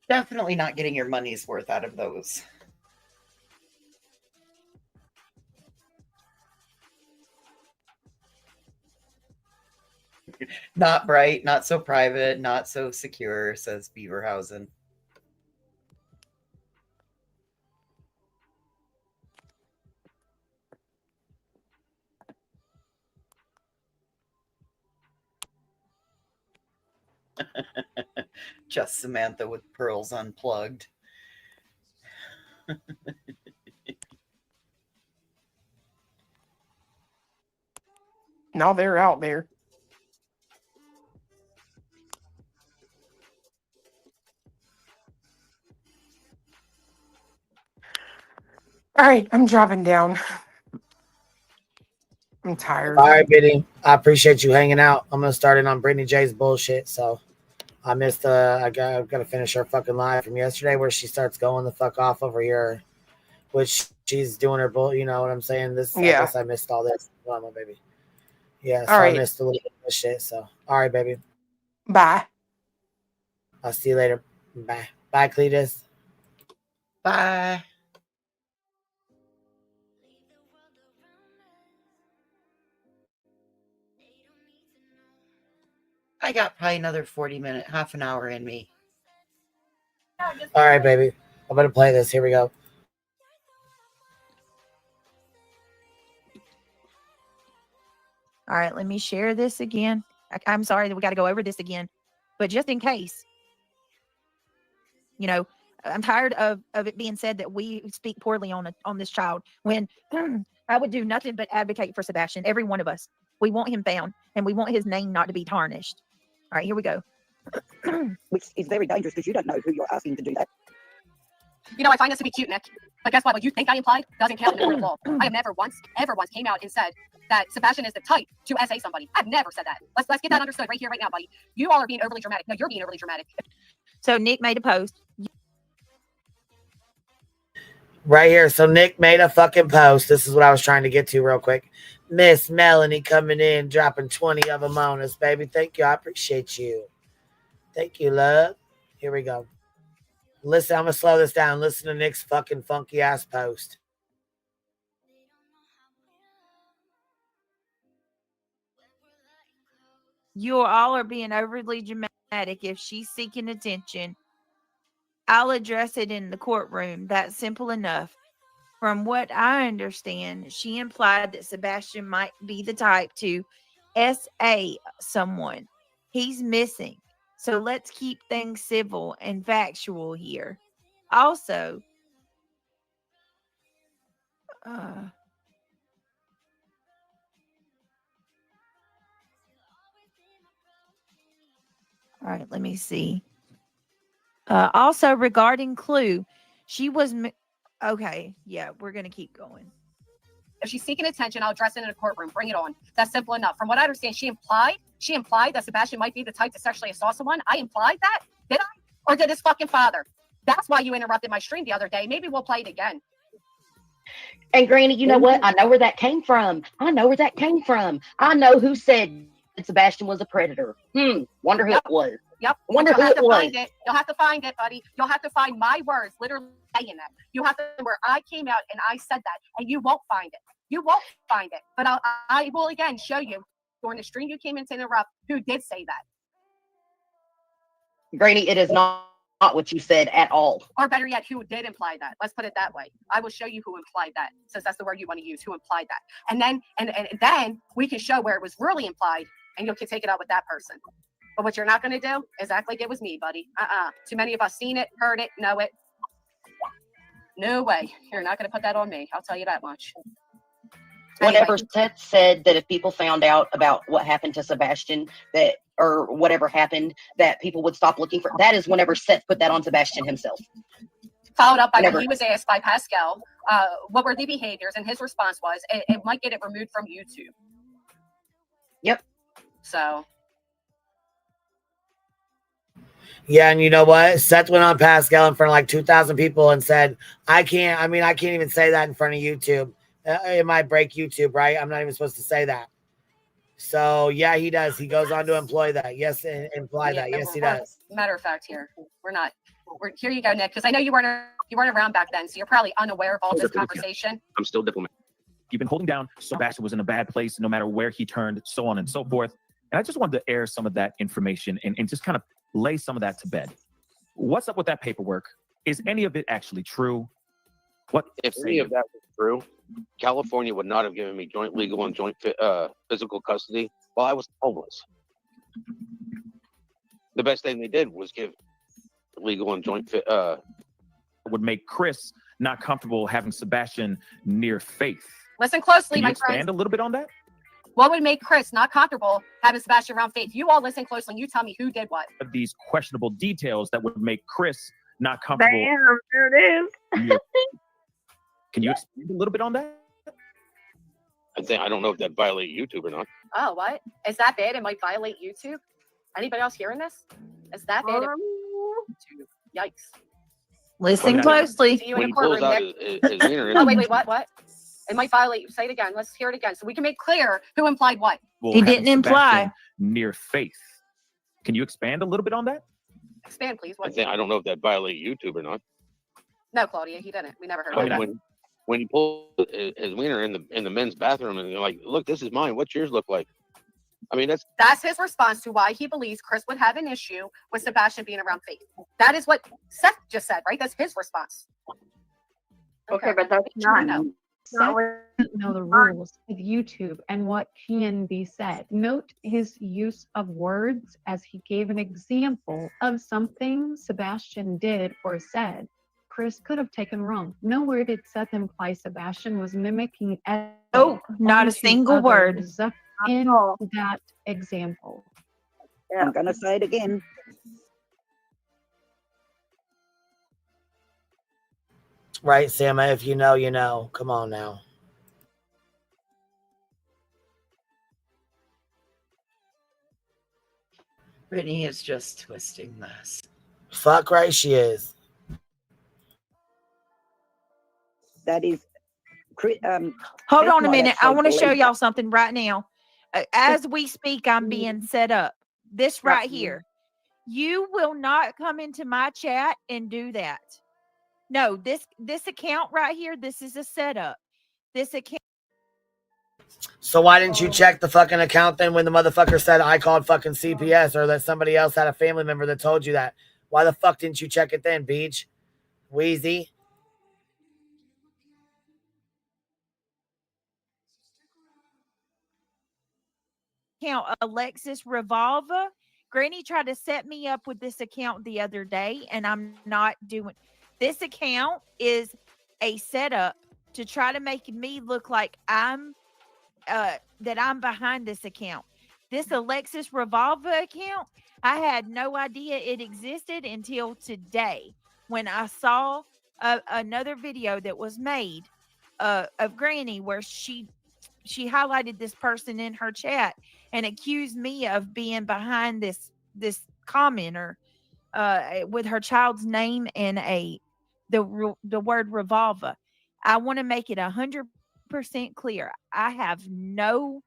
Definitely not getting your money's worth out of those. Not bright, not so private, not so secure, says Beaverhausen. Just Samantha with pearls unplugged.
Now they're out there. All right, I'm dropping down. I'm tired.
All right, Biddy. I appreciate you hanging out. I'm gonna start in on Brittany J's bullshit. So I missed. I've got to finish her fucking live from yesterday where she starts going the fuck off over here, which she's doing her bull. You know what I'm saying? This.
Yeah.
I guess I missed all this. Come on, baby. Yeah. So
All right.
I missed a little bit of this shit. So all right, baby.
Bye.
I'll see you later. Bye. Bye, Cletus.
Bye. I got probably another 40 minutes, half an hour in me.
All right, baby. I'm gonna play this. Here we go.
All right, let me share this again. I'm sorry that we got to go over this again, but just in case, you know, I'm tired of it being said that we speak poorly on this child when I would do nothing but advocate for Sebastian. Every one of us, we want him found and we want his name not to be tarnished. All right, here we go.
Which is very dangerous because you don't know who you're asking to do that.
You know, I find this to be cute, Nick. But guess what? What you think I implied doesn't count in the court of law. I have never once, ever once came out and said that Sebastian is the type to SA somebody. I've never said that. Let's get that understood right here, right now, buddy. You all are being overly dramatic. No, you're being overly dramatic.
So Nick made a post.
Right here. So Nick made a fucking post. This is what I was trying to get to real quick. Miss Melanie coming in, dropping 20 of them on us, baby. Thank you. I appreciate you. Thank you, love. Here we go. Listen, I'm going to slow this down. Listen to Nick's fucking funky ass post.
You all are being overly dramatic. If she's seeking attention, I'll address it in the courtroom. That's simple enough. From what I understand, she implied that Sebastian might be the type to SA someone. He's missing. So let's keep things civil and factual here. Also, all right, let me see. Also, regarding Clue, she was okay. Yeah, we're gonna keep going.
If she's seeking attention, I'll address it in a courtroom. Bring it on. That's simple enough. From what I understand, she implied that Sebastian might be the type to sexually assault someone. I implied that? Did I? Or did his fucking father? That's why you interrupted my stream the other day. Maybe we'll play it again.
And Granny, you know what? I know where that came from. I know who said that Sebastian was a predator. Wonder who it was.
Yep.
Wonder who
You'll have
it
to
was.
find it. You'll have to find it, buddy. You'll have to find my words literally saying that. You have to where I came out and I said that, and you won't find it. You won't find it. But I will again show you during the stream you came in to interrupt who did say that.
Granny, it is not what you said at all.
Or better yet, who did imply that? Let's put it that way. I will show you who implied that, since that's the word you want to use, who implied that. And then we can show where it was really implied, and you can take it out with that person. But what you're not going to do is act like it was me, buddy. Too many of us seen it, heard it, know it. No way. You're not going to put that on me. I'll tell you that much.
Whenever Seth said that if people found out about what happened to Sebastian, that or whatever happened, that people would stop looking for, that is whenever Seth put that on Sebastian himself.
Followed up by when he was asked by Pascal, what were the behaviors, and his response was, it might get it removed from YouTube.
Yep.
So.
Yeah, and you know what? Seth went on Pascal in front of like 2,000 people and said, I can't even say that in front of YouTube. It might break YouTube, right? I'm not even supposed to say that. So, yeah, he does. He goes on to employ that. Yes, imply that. Yes, he does.
Matter of fact, here here you go, Nick, because I know you weren't around back then, so you're probably unaware of all this conversation.
I'm still diplomat. You've been holding down. Sebastian was in a bad place, no matter where he turned, so on and so forth. And I just wanted to air some of that information and just kind of lay some of that to bed. What's up with that paperwork? Is any of it actually true? What
if any of that was true, California would not have given me joint legal and joint physical custody while I was homeless. The best thing they did was give legal and joint
would make Chris not comfortable having Sebastian near Faith.
Listen closely,
Can you
my
expand
friends.
a little bit on that?
What would make Chris not comfortable having Sebastian around Faith? You all listen closely and you tell me who did what.
These questionable details that would make Chris not comfortable.
Bam, there it is.
Can you expand a little bit on that?
I don't know if that violated YouTube or not.
Oh, what? Is that bad? It might violate YouTube? Anybody else hearing this? Is that bad? Yikes.
Listen closely.
See you in a courtroom, Nick. Oh, wait, what? It might violate. Say it again. Let's hear it again so we can make clear who implied what.
Well,
He didn't imply.
Near Faith. Can you expand a little bit on that?
Expand, please. What?
I don't know if that violated YouTube or not.
No, Claudia, he didn't. We never heard of that.
When he pulled his wiener in the men's bathroom and they're like, look, this is mine. What's yours look like? I mean,
that's his response to why he believes Chris would have an issue with Sebastian being around Faith. That is what Seth just said, right? That's his response.
Okay, but that's not.
Seth doesn't know the rules of YouTube and what can be said. Note his use of words as he gave an example of something Sebastian did or said Chris could have taken wrong. Nowhere did Seth imply Sebastian was mimicking.
Oh, not a single word
in that example.
Yeah, I'm gonna say it again.
Right, Samma, if you know, you know. Come on now.
Brittany is just twisting this.
Fuck right she is.
That is
Hold on a minute. I want to show y'all something right now. As we speak, I'm being set up. This right here. You will not come into my chat and do that. No, this account right here, this is a setup. This account.
So why didn't you check the fucking account then when the motherfucker said I called fucking CPS or that somebody else had a family member that told you that? Why the fuck didn't you check it then, Beach? Wheezy?
Account Alexis Revolva. Granny tried to set me up with this account the other day, and I'm not doing. This account is a setup to try to make me look like I'm that I'm behind this account. This Alexis Revolva account, I had no idea it existed until today when I saw another video that was made of Granny where she highlighted this person in her chat and accused me of being behind this commenter with her child's name and the word revolver. I want to make it 100% clear. I have no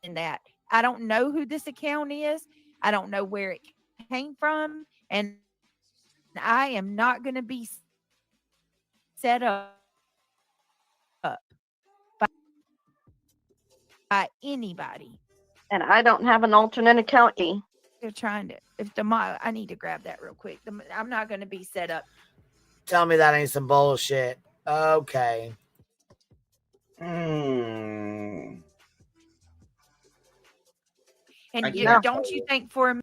in that. I don't know who this account is. I don't know where it came from, and I am not going to be set up by anybody.
And I don't have an alternate account.
They're trying to. I need to grab that real quick. I'm not going to be set up.
Tell me that ain't some bullshit. Okay.
And don't you think for a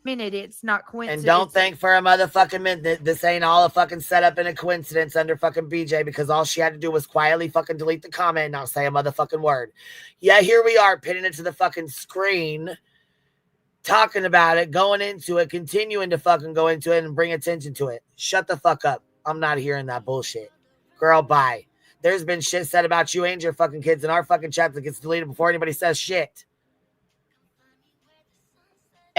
minute it's not coincidence?
And don't think for a motherfucking minute this ain't all a fucking setup and a coincidence under fucking BJ, because all she had to do was quietly fucking delete the comment and not say a motherfucking word. Yeah, here we are pinning it to the fucking screen, talking about it, going into it, continuing to fucking go into it and bring attention to it. Shut the fuck up. I'm not hearing that bullshit. Girl, bye. There's been shit said about you and your fucking kids in our fucking chat that gets deleted before anybody says shit.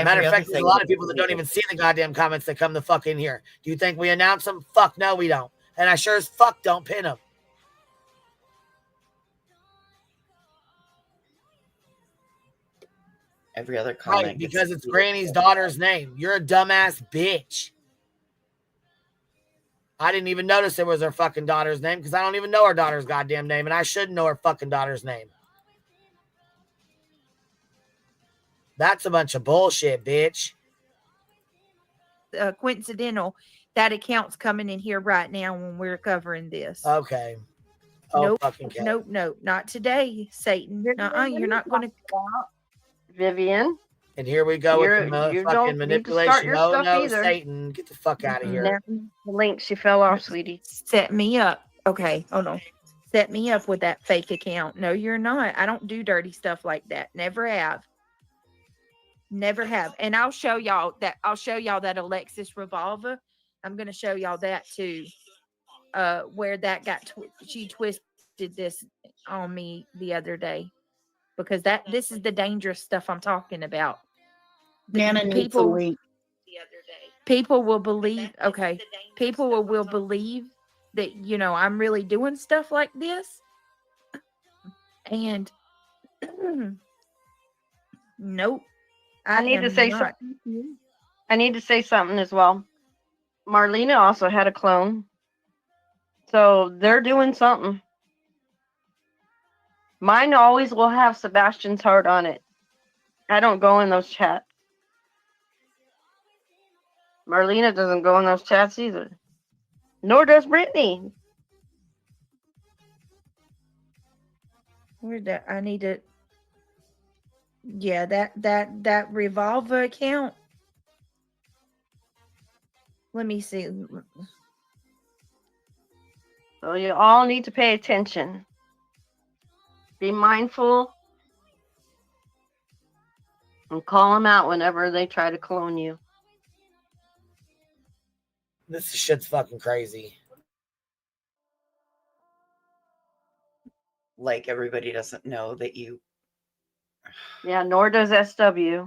Matter of
other
fact, there's a
thing
lot
that
of people that don't
we
even see the goddamn comments that come the fuck in here. Do you think we announce them? Fuck no, we don't. And I sure as fuck don't pin them.
every other comment
Right,
gets
because it's
deleted.
Granny's daughter's name. You're a dumbass bitch. I didn't even notice it was her fucking daughter's name because I don't even know her daughter's goddamn name, and I should know her fucking daughter's name. That's a bunch of bullshit, bitch.
Coincidental. That account's coming in here right now when we're covering this.
Okay. Oh,
nope,
fucking okay.
nope, not today, Satan. You're not going to.
Vivian.
And here we go with the
You
fucking
don't need to start
manipulation.
your
Oh
stuff
no,
either.
Satan, get the fuck out of here.
The link, she fell off, sweetie.
Set me up. Okay, hold on. Set me up with that fake account. No, you're not. I don't do dirty stuff like that. Never have. Never have. And I'll show y'all that. I'll show y'all that Alexis revolver. I'm gonna show y'all that too. Where that got she twisted this on me the other day, because this is the dangerous stuff I'm talking about.
Nana needs a link.
People will believe. Okay, people will believe that I'm really doing stuff like this, and nope.
I need to say something. I need to say something as well. Marlena also had a clone. So they're doing something. Mine always will have Sebastian's heart on it. I don't go in those chats. Marlena doesn't go in those chats either. Nor does Brittany.
Where's that? I need to. Yeah, that revolver account. Let me see.
So you all need to pay attention. Be mindful. And call them out whenever they try to clone you.
This shit's fucking crazy.
Like everybody doesn't know that you.
Yeah, nor does SW.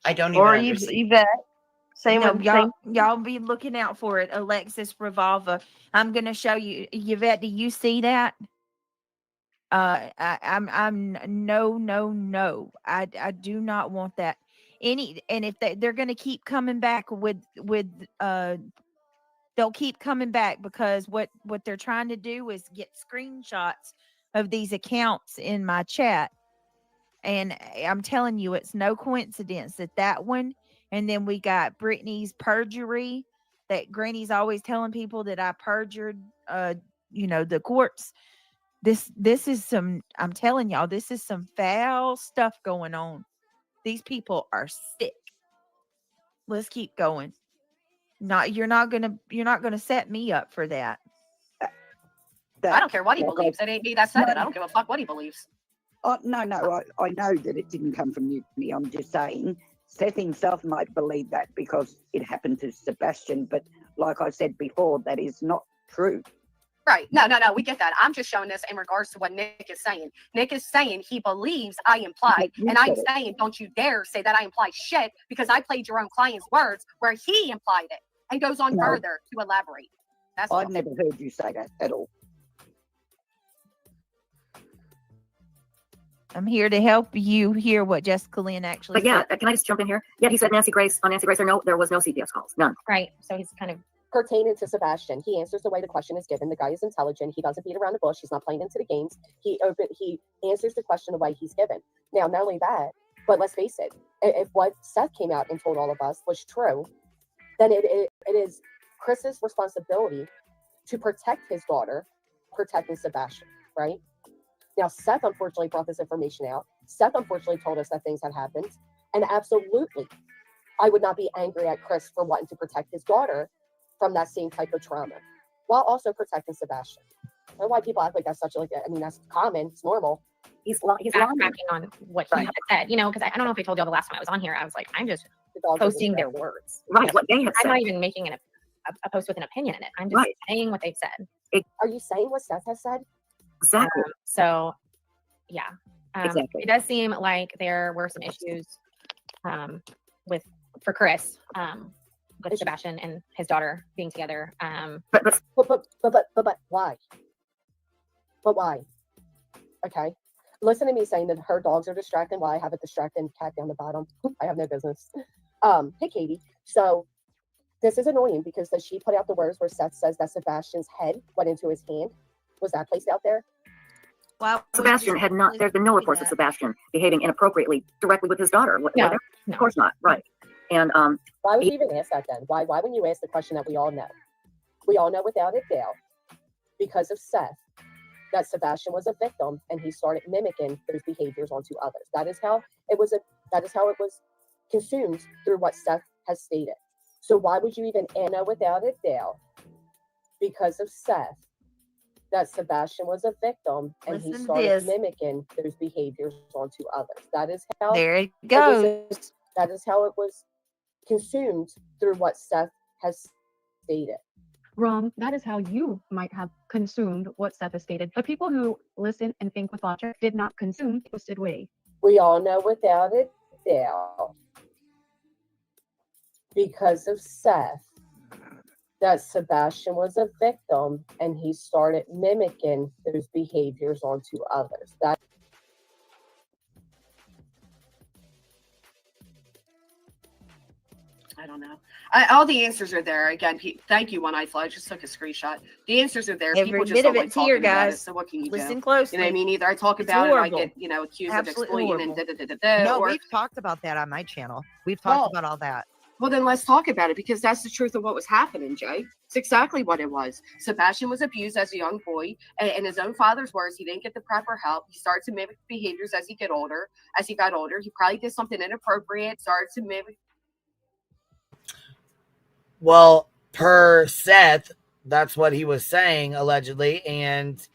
I don't even
Or
understand.
Yvette. Same
No,
with
y'all be looking out for it. Alexis revolver. I'm gonna show you. Yvette, do you see that? I'm no. I do not want that. And if they're gonna keep coming back with they'll keep coming back because what they're trying to do is get screenshots of these accounts in my chat. And I'm telling you, it's no coincidence that one. And then we got Brittany's perjury, that Granny's always telling people that I perjured, the courts. This is some, I'm telling y'all, this is some foul stuff going on. These people are sick. Let's keep going. You're not gonna set me up for that.
I don't care what he believes. It ain't me that said it. I don't give a fuck what he believes.
Oh, no, I know that it didn't come from you. I'm just saying, Seth himself might believe that because it happened to Sebastian. But like I said before, that is not true.
Right. No. We get that. I'm just showing this in regards to what Nick is saying. Nick is saying he believes I implied. And I'm saying, don't you dare say that I implied shit, because I played your own client's words where he implied it and goes on further to elaborate.
I've never heard you say that at all.
I'm here to help you hear what Jessica Lynn actually
But yeah,
said.
can I just jump in here? Yeah, he said Nancy Grace, there was no CPS calls, none.
Right. So he's kind of pertaining to Sebastian. He answers the way the question is given. The guy is intelligent. He doesn't beat around the bush. He's not playing into the games. He answers the question the way he's given. Now, not only that, but let's face it, if what Seth came out and told all of us was true, then it is Chris's responsibility to protect his daughter, protecting Sebastian, right? Now, Seth unfortunately brought this information out. Seth unfortunately told us that things had happened. And absolutely, I would not be angry at Chris for wanting to protect his daughter from that same type of trauma, while also protecting Sebastian. I don't know why people act like that's that's common, it's normal.
He's
backtracking on what he had said, because I don't know if I told y'all the last time I was on here, I was like, I'm just posting their words.
Right, what they had
I'm
said.
not even making a post with an opinion in it. I'm just saying what they've said. Are you saying what Seth has said?
Exactly.
So
Yeah.
Exactly.
It does seem like there were some issues for Chris with Sebastian and his daughter being together.
But why? But why? Okay. Listen to me saying that her dogs are distracting. Why I have a distracting cat down the bottom. I have no business. Hey, Katie. So this is annoying because she put out the words where Seth says that Sebastian's head went into his hand. Was that placed out there?
Wow.
Sebastian had not, there's been no reports of Sebastian behaving inappropriately directly with his daughter.
No.
Of course not. Right. And
why would you even ask that then? Why wouldn't you ask the question that we all know? We all know without a doubt, because of Seth, that Sebastian was a victim and he started mimicking those behaviors onto others. That is how it was consumed through what Seth has stated. So why would you even know without a doubt, because of Seth, that Sebastian was a victim and he started mimicking those behaviors onto others? That is how
there it goes.
That is how it was consumed through what Seth has stated.
Wrong. That is how you might have consumed what Seth has stated. But people who listen and think with logic did not consume twisted way.
We all know without a doubt, because of Seth, that Sebastian was a victim and he started mimicking those behaviors onto others. That I don't know. All the answers are there. Again, thank you, One Eye Fly. I just took a screenshot. The answers are there.
Every
People just
bit
don't
of
like
it's here,
talking about it.
guys.
So what can you
Listen
do?
closely.
You know what I mean? Either I talk
It's
about
horrible.
it, I get accused
Absolutely
of exploiting
horrible.
and
No,
or
we've talked about that on my channel. We've talked about all that.
well, then let's talk about it because that's the truth of what was happening, Jay. It's exactly what it was. Sebastian was abused as a young boy, and in his own father's words, he didn't get the proper help. He started to mimic behaviors as he got older. He probably did something inappropriate, started to mimic.
Well, per Seth, that's what he was saying, allegedly, and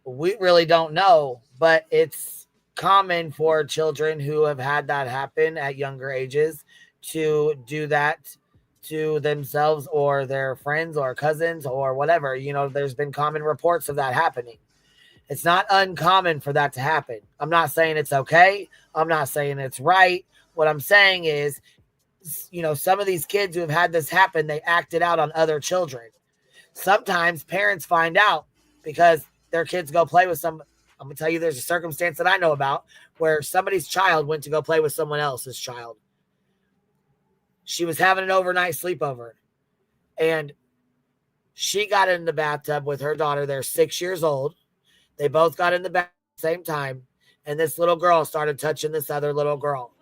we really don't know, but it's common for children who have had that happen at younger ages to do that to themselves or their friends or cousins or whatever. You know, there's been common reports of that happening. It's not uncommon for that to happen. I'm not saying it's okay. I'm not saying it's right. What I'm saying is, you know, some of these kids who have had this happen, they acted out on other children. Sometimes parents find out because their kids go play with some. I'm going to tell you, there's a circumstance that I know about where somebody's child went to go play with someone else's child. She was having an overnight sleepover and she got in the bathtub with her daughter. They're 6 years old. They both got in the bath at the same time. And this little girl started touching this other little girl.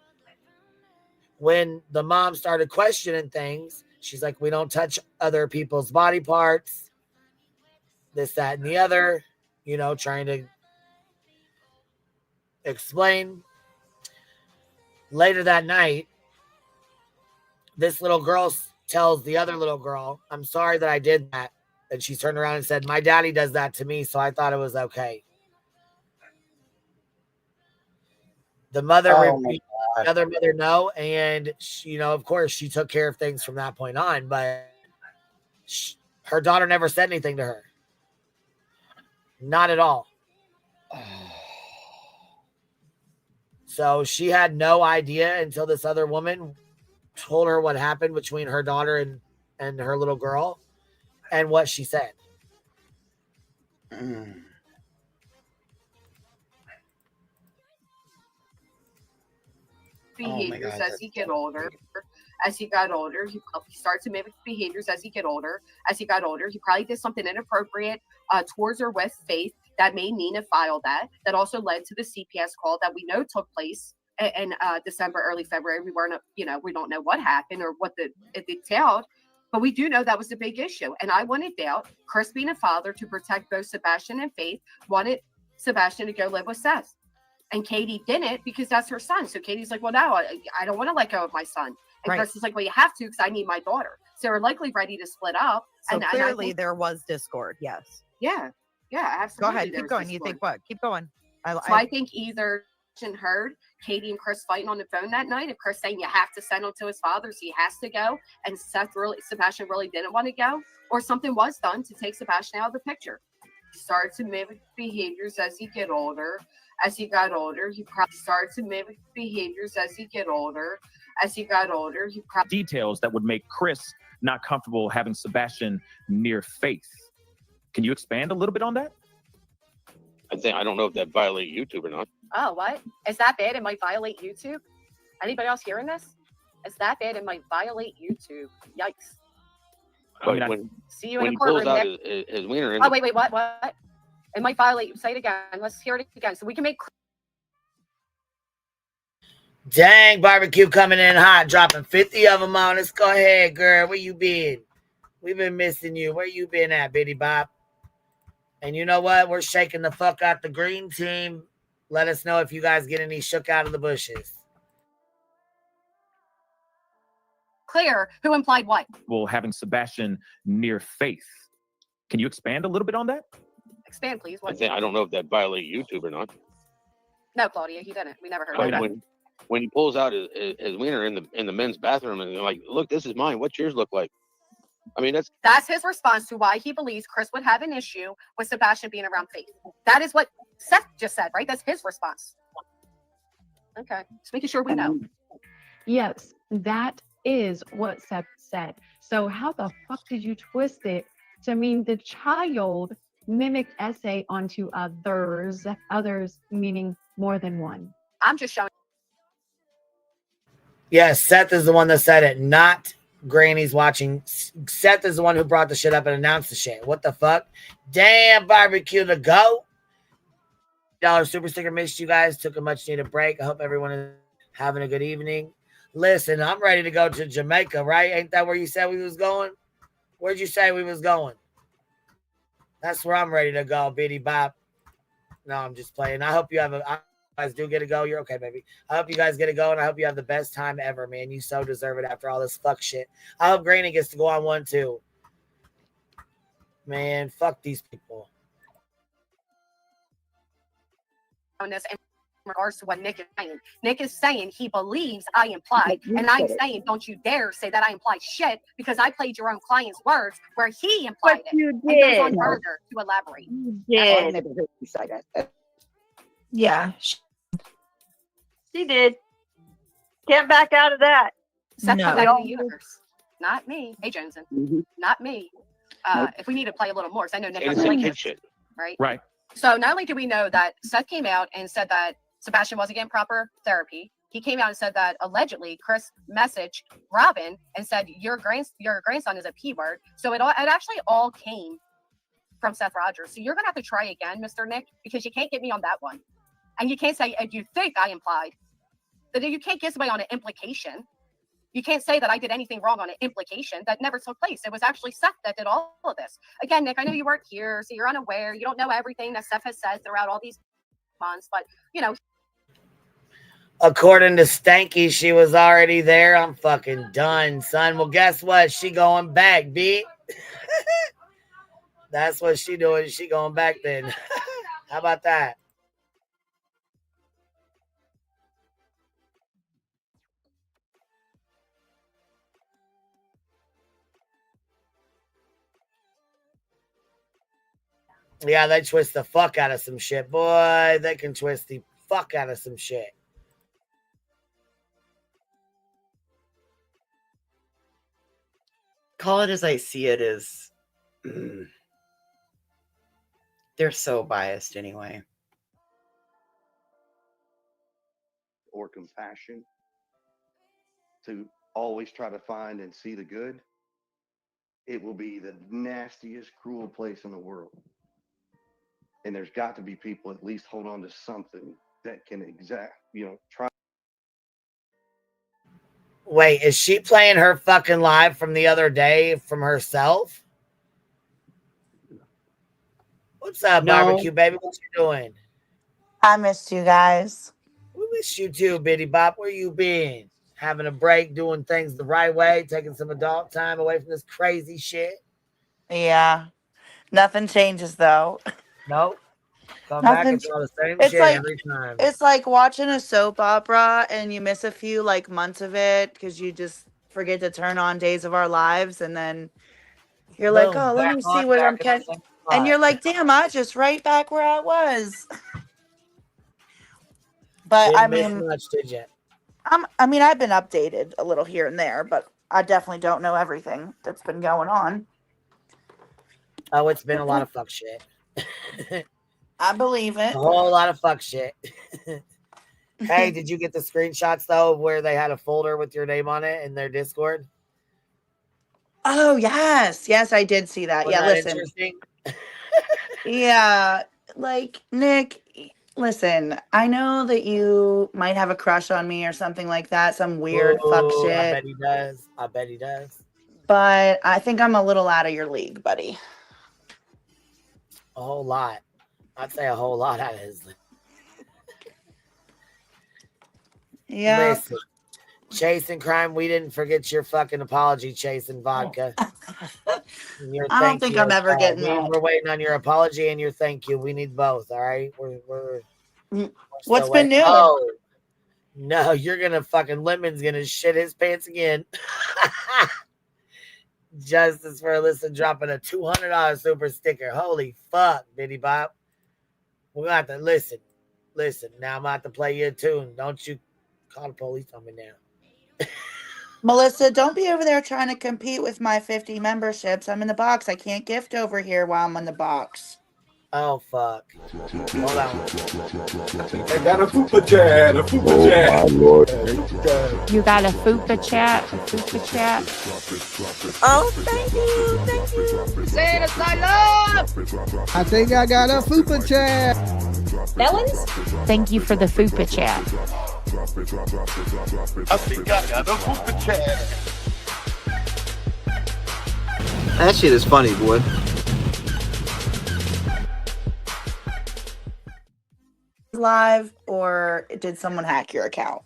When the mom started questioning things, she's like, we don't touch other people's body parts, this, that, and the other, you know, trying to explain. Later that night, this little girl tells the other little girl, I'm sorry that I did that. And she turned around and said, my daddy does that to me, so I thought it was okay. The mother, the other mother, no. And, she, you know, of course, she took care of things from that point on, but her daughter never said anything to her. Not at all. So she had no idea until this other woman told her what happened between her daughter and her little girl and what she said.
Behaviors as he got older. As he got older, he started to mimic behaviors as he got older. As he got older, he probably did something inappropriate towards or with Faith that made Nina file that. That also led to the CPS call that we know took place in December, early February. We weren't, you know, we don't know what happened or what it entailed, but we do know that was the big issue. And I wanted out, Chris being a father to protect both Sebastian and Faith, wanted Sebastian to go live with Seth. And Katie didn't because that's her son. So Katie's like, well, no, I don't want to let go of my son. And Chris is like, well, you have to because I need my daughter. So they're likely ready to split up.
So clearly there was discord. Yes.
Yeah. Yeah, absolutely.
Go ahead. Keep going. You think what? Keep going.
I think either heard Katie and Chris fighting on the phone that night. If Chris saying you have to send him to his father, so he has to go, and Sebastian really didn't want to go, or something was done to take Sebastian out of the picture.
started to mimic behaviors as he get older. As he got older, he probably started to mimic behaviors as he get older. As he got older, he probably
details that would make Chris not comfortable having Sebastian near Faith. Can you expand a little bit on that?
I don't know if that violates YouTube or not.
Oh, what? Is that bad? It might violate YouTube? Anybody else hearing this? Is that bad? It might violate YouTube. Yikes.
But when
See you in
he
a
pulls
courtroom.
out
Nick.
his wiener in
Oh, wait, what? It might violate. Say it again. Let's hear it again. So we can make.
Dang, barbecue coming in hot, dropping 50 of them on us. Go ahead, girl. Where you been? We've been missing you. Where you been at, Bitty Bop? And you know what? We're shaking the fuck out the green team. Let us know if you guys get any shook out of the bushes.
Clear who implied what?
Well, having Sebastian near Faith. Can you expand a little bit on that?
Expand, please. What?
I don't know if that violates YouTube or not.
No, Claudia, he didn't. We never heard of that.
When he pulls out his wiener in the men's bathroom and they're like, look, this is mine. What's yours look like? I mean,
that's his response to why he believes Chris would have an issue with Sebastian being around Faith. That is what Seth just said, right? That's his response. Okay, just making sure we know.
Yes, that is what Seth said. So how the fuck did you twist it to mean the child mimicked essay onto others meaning more than one?
I'm just showing.
Yes, Seth is the one that said it, not Granny's watching. Seth is the one who brought the shit up and announced the shit. What the fuck? Damn, barbecue to go. $1 super sticker. Missed you guys. Took a much needed break. I hope everyone is having a good evening. Listen, I'm ready to go to Jamaica, right? Ain't that where you said we was going? Where'd you say we was going? That's where I'm ready to go, Bitty Bop. No, I'm just playing. I hope you guys do get to go. You're okay, baby. I hope you guys get to go, and I hope you have the best time ever, man. You so deserve it after all this fuck shit. I hope Granny gets to go on one, too. Man, fuck these people.
On this in regards to what Nick is saying. Nick is saying he believes I implied, and I'm saying don't you dare say that I implied shit because I played your own client's words where he implied it.
You
And goes
did.
on further to elaborate.
Yeah.
I never heard you say that.
Yeah. She did. Can't back out of that.
Seth
No.
put that in the universe. Not me. Hey, Johnson. Not me. If we need to play a little more, because I know Nick doesn't like this, right?
Right.
So not only do we know that Seth came out and said that Sebastian wasn't getting proper therapy, he came out and said that allegedly Chris messaged Robin and said your grandson is a P word. So it actually all came from Seth Rogers. So you're gonna have to try again, Mr. Nick, because you can't get me on that one. And you can't say you think I implied. That you can't get somebody on an implication. You can't say that I did anything wrong on an implication. That never took place. It was actually Seth that did all of this. Again, Nick, I know you weren't here, so you're unaware. You don't know everything that Seth has said throughout all these months, but you know.
According to Stanky, she was already there. I'm fucking done, son. Well, guess what? She going back, B. That's what she doing. She going back then. How about that? Yeah, they twist the fuck out of some shit. Boy, they can twist the fuck out of some shit.
Call it as I see it is they're so biased anyway.
Or compassion to always try to find and see the good, it will be the nastiest, cruel place in the world. And there's got to be people at least hold on to something that can try.
Wait, is she playing her fucking live from the other day from herself? What's up, barbecue baby? What you doing?
I missed you guys.
We miss you too, Bitty Bop. Where you been? Having a break, doing things the right way, taking some adult time away from this crazy shit?
Yeah. Nothing changes though.
Nope. Come
Nothing
back, it's all the same
it's
shit
like
every time.
it's like watching a soap opera and you miss a few like months of it because you just forget to turn on Days of Our Lives and then you're like,
Boom,
oh, let
back
me see
on,
what
back
I'm
in the
catching.
same
And you're like, damn, I just right back where I was. But
Didn't
I
miss
mean,
much, did you?
I mean, I've been updated a little here and there, but I definitely don't know everything that's been going on.
Oh, it's been a lot of fuck shit.
I believe it.
A whole lot of fuck shit. Hey, did you get the screenshots though of where they had a folder with your name on it in their Discord?
Oh yes, yes, I did see that.
Wasn't
Yeah,
that
listen.
interesting?
Yeah, like Nick, listen, I know that you might have a crush on me or something like that, some weird fuck
Ooh, I
shit,
bet he does. I bet he does.
but I think I'm a little out of your league, buddy.
A whole lot. I'd say a whole lot out of his league.
Yeah.
Listen, Chasing Crime, we didn't forget your fucking apology, Chasing Vodka. Your
I don't
thank
think
you.
I'm ever getting that.
We're waiting on your apology and your thank you. We need both, all right? We're
What's
still
been
waiting.
new?
Oh, no, you're gonna fucking Lemon's gonna shit his pants again. Justice for Alyssa dropping a $200 super sticker. Holy fuck, Biddy Bop. We're gonna have to listen. Now I'm about to play your tune. Don't you call the police on me now.
Melissa, don't be over there trying to compete with my 50 memberships. I'm in the box. I can't gift over here while I'm in the box.
Oh, fuck. Hold on.
I got a fupa chat, a fupa chat.
My Lord.
You got a fupa chat,
Oh, thank you.
Say it, I love.
I think I got a fupa chat.
Melons?
Thank you for the fupa chat.
I think I got a fupa chat.
That shit is funny, boy.
Live, or did someone hack your account?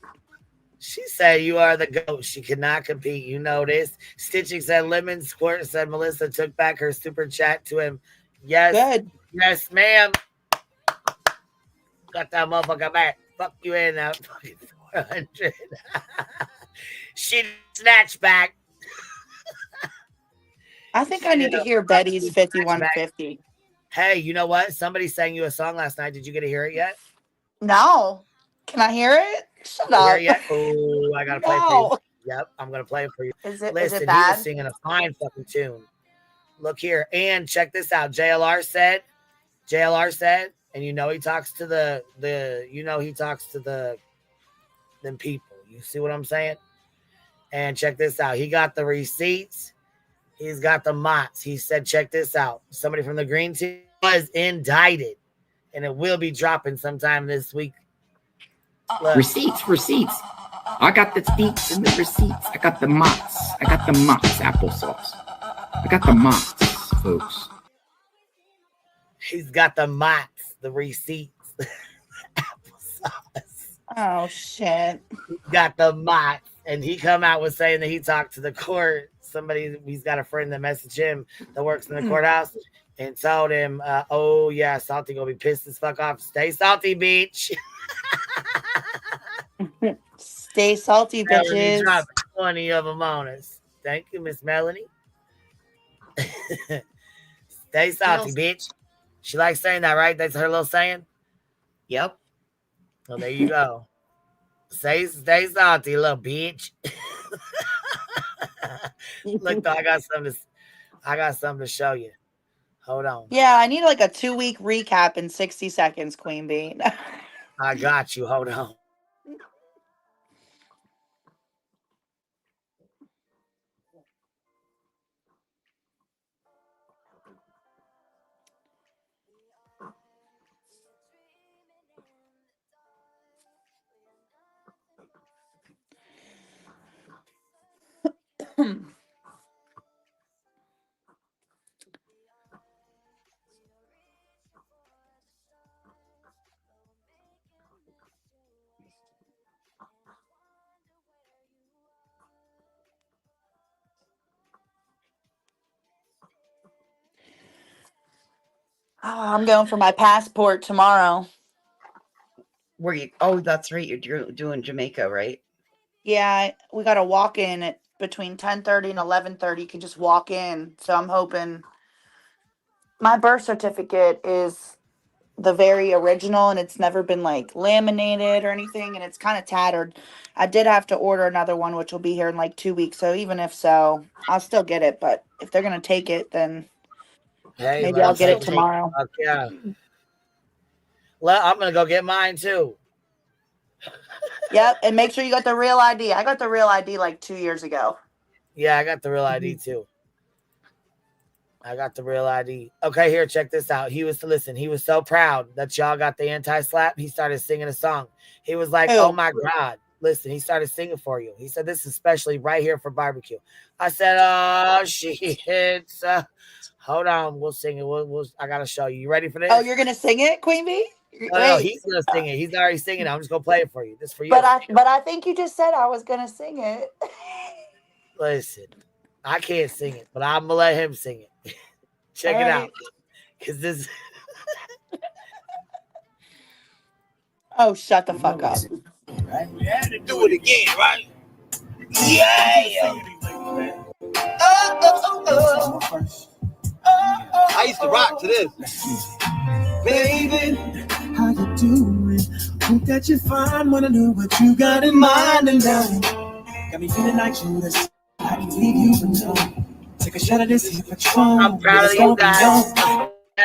She said you are the GOAT. She cannot compete. You know this. Stitching said Lemon. Squirt said Melissa took back her super chat to him. Yes.
Good.
Yes, ma'am. Got that motherfucker back. Fuck you in that fucking 400. She snatched back.
I think I need to hear Betty's 5150.
Hey, you know what? Somebody sang you a song last night. Did you get to hear it yet?
No. Can I hear it? Shut
You hear
up.
it yet? Oh, I gotta play it for you. Yep, I'm gonna play it for you.
Is
Listen,
it
he
bad?
was singing a fine fucking tune. Look here, and check this out. JLR said, and you know he talks to them people. You see what I'm saying? And check this out. He got the receipts. He's got the mots. He said, check this out. Somebody from the green team was indicted, and it will be dropping sometime this week. Look.
Receipts. I got the deets and the receipts. I got the mots. Applesauce. I got the mots, folks.
He's got the mots, the receipts. Applesauce.
Oh, shit.
He's got the mots. And he come out with saying that he talked to the court. He's got a friend that messaged him that works in the courthouse and told him, oh, yeah, Salty gonna be pissed as fuck off. Stay salty, bitch.
Stay salty, bitches.
Drop 20 of them on us. Thank you, Miss Melanie. Stay salty, bitch. She likes saying that, right? That's her little saying?
Yep.
Well, there you go. Stay salty, little bitch. Look, though, I got something to show you. Hold on.
Yeah, I need like a 2-week recap in 60 seconds, Queen Bee.
I got you. Hold on.
Oh, I'm going for my passport tomorrow.
Were you? Oh, that's right. You're doing Jamaica, right?
Yeah, we got to walk in at between 10:30 and 11:30. You can just walk in. So I'm hoping My birth certificate is the very original, and it's never been like laminated or anything, and it's kind of tattered. I did have to order another one, which will be here in like 2 weeks. So even if so, I'll still get it. But if they're gonna take it, then
Hey,
maybe
let
I'll
them
get it
take it.
tomorrow.
Fuck yeah. I'm gonna go get mine too.
Yep, and make sure you got the real ID. I got the real ID like 2 years ago.
Yeah, I got the real ID too. I got the real ID. Okay, here, check this out. He was so proud that y'all got the anti-slap. He started singing a song. He was like, "Oh my God." Listen, he started singing for you. He said, "This is especially right here for barbecue." I said, "Oh shit. Hold on, we'll sing it. I gotta show you. You ready for this?"
Oh, you're gonna sing it, Queen Bee?
No, he's gonna sing it. He's already singing it. I'm just gonna play it for you. This is for you.
But I think you just said I was gonna sing it.
Listen, I can't sing it, but I'm gonna let him sing it. Check it out. Cause this
Oh, shut the fuck up.
Right? We had to do it again, right? Yeah.
I used to rock to this.
Baby, how you doing? Hope that you're fine. Wanna know what you got in mind tonight. Got me feeling like Judas. I can leave you alone. Take a shot of this here Patron.
I'm proud of you guys.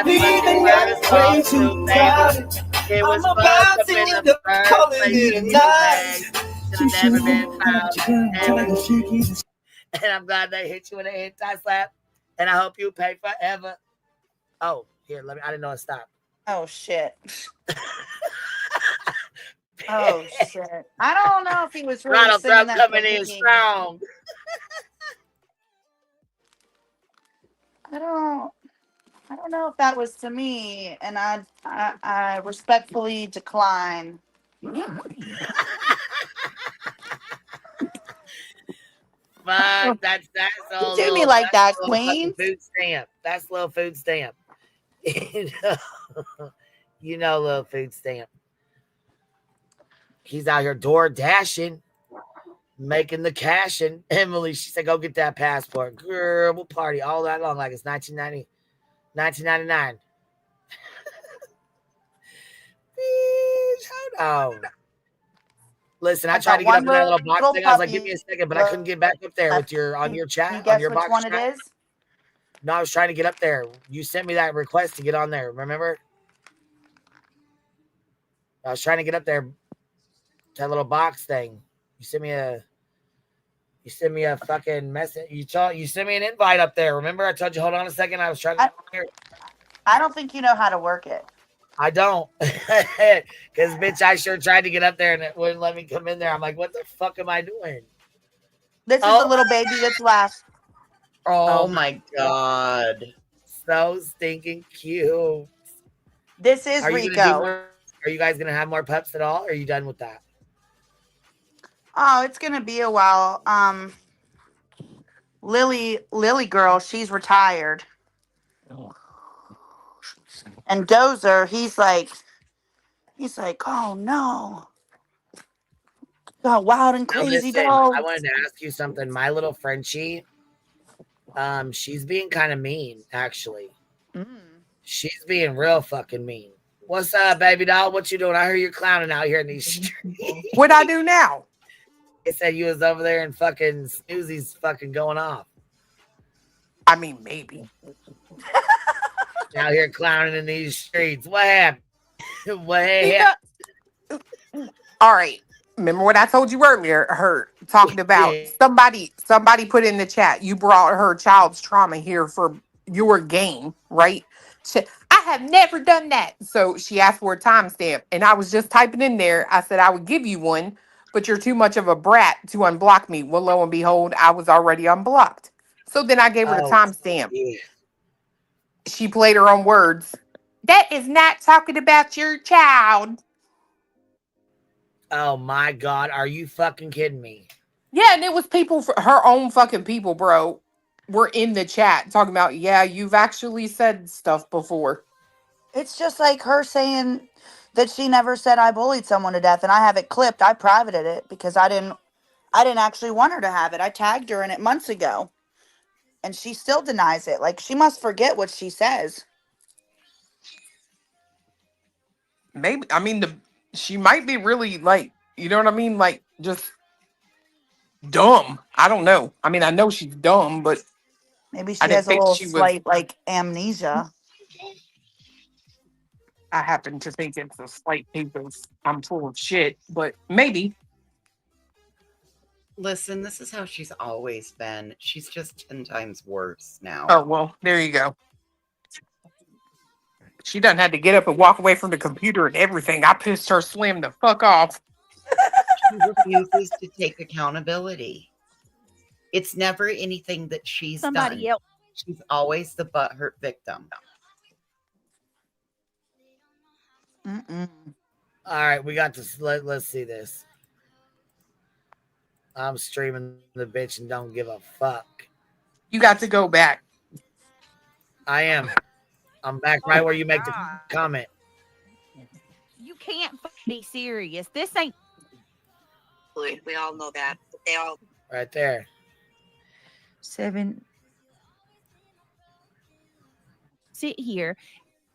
Leaving that way too crowded. I'm about to end up calling it a night.
Should have never been found. And I'm glad they hit you with an anti-slap. And I hope you pay forever. Oh, here, I didn't know it stopped.
Oh shit. Oh shit. I don't know if he was really
Ronald
singing
Trump
that
coming
for
in
me.
strong.
I don't know if that was to me, and I respectfully decline.
Fuck, that's all.
Do me like that,
Queen.
Queen.
Food stamp. That's little food stamp. You know, little food stamp. He's out here door dashing, making the cash. And Emily, she said, "Go get that passport, girl. We'll party all that long like it's 1999." Hold on. Listen, I tried to get up in that little box thing. I was like, "Give me a second," but I couldn't get back up there with your chat.
You guess
on your
which
box
one
chat.
it is?
No, I was trying to get up there. You sent me that request to get on there. Remember? I was trying to get up there. That little box thing. You sent me a fucking message. You sent me an invite up there. Remember? I told you, hold on a second. I was trying to.
I don't think you know how to work it.
I don't. Because, bitch, I sure tried to get up there and it wouldn't let me come in there. I'm like, what the fuck am I doing?
This is the little baby that's left.
Oh my God.
So stinking cute.
This is Rico.
Are you guys going to have more pups at all? Or are you done with that?
Oh, it's gonna be a while. Lily girl, she's retired. And Dozer, he's like, oh no. Got wild and crazy dogs.
I wanted to ask you something. My little Frenchie, she's being kind of mean, actually. She's being real fucking mean. What's up, baby doll? What you doing? I hear you're clowning out here in these streets.
What'd I do now?
They said you was over there and fucking Snoozy's fucking going off.
I mean, maybe.
Out here clowning in these streets. What happened? What happened?
All right. Remember what I told you earlier? Talking about somebody put in the chat. You brought her child's trauma here for your game, right? I have never done that. So she asked for a timestamp, and I was just typing in there. I said I would give you one, but you're too much of a brat to unblock me. Well, lo and behold, I was already unblocked. So then I gave her the timestamp.
Yeah.
She played her own words. That is not talking about your child.
Oh my God. Are you fucking kidding me?
Yeah, and it was people, her own fucking people, bro, were in the chat talking about, yeah, you've actually said stuff before.
It's just like her saying that she never said I bullied someone to death, and I have it clipped. I privated it because I didn't actually want her to have it. I tagged her in it months ago, and she still denies it. Like, she must forget what she says.
maybe, I mean, she might be really like, you know what I mean? Like, just dumb. I don't know. I mean, I know she's dumb, but
Maybe
I
she
didn't
has a
think
little
she was.
slight like amnesia.
I happen to think it's a slight case of I'm full of shit, but maybe.
Listen, this is how she's always been. She's just 10 times worse now.
Oh, well, there you go. She done had to get up and walk away from the computer and everything. I pissed her slim the fuck off.
She refuses to take accountability. It's never anything that she's
Somebody
done.
else.
She's always the butthurt victim.
All right, we got this. Let's see this. I'm streaming the bitch and don't give a fuck.
You got to go back.
I am. I'm back right where you make the comment.
You can't be serious. This ain't.
We all know that. They all
Right there.
7. Sit here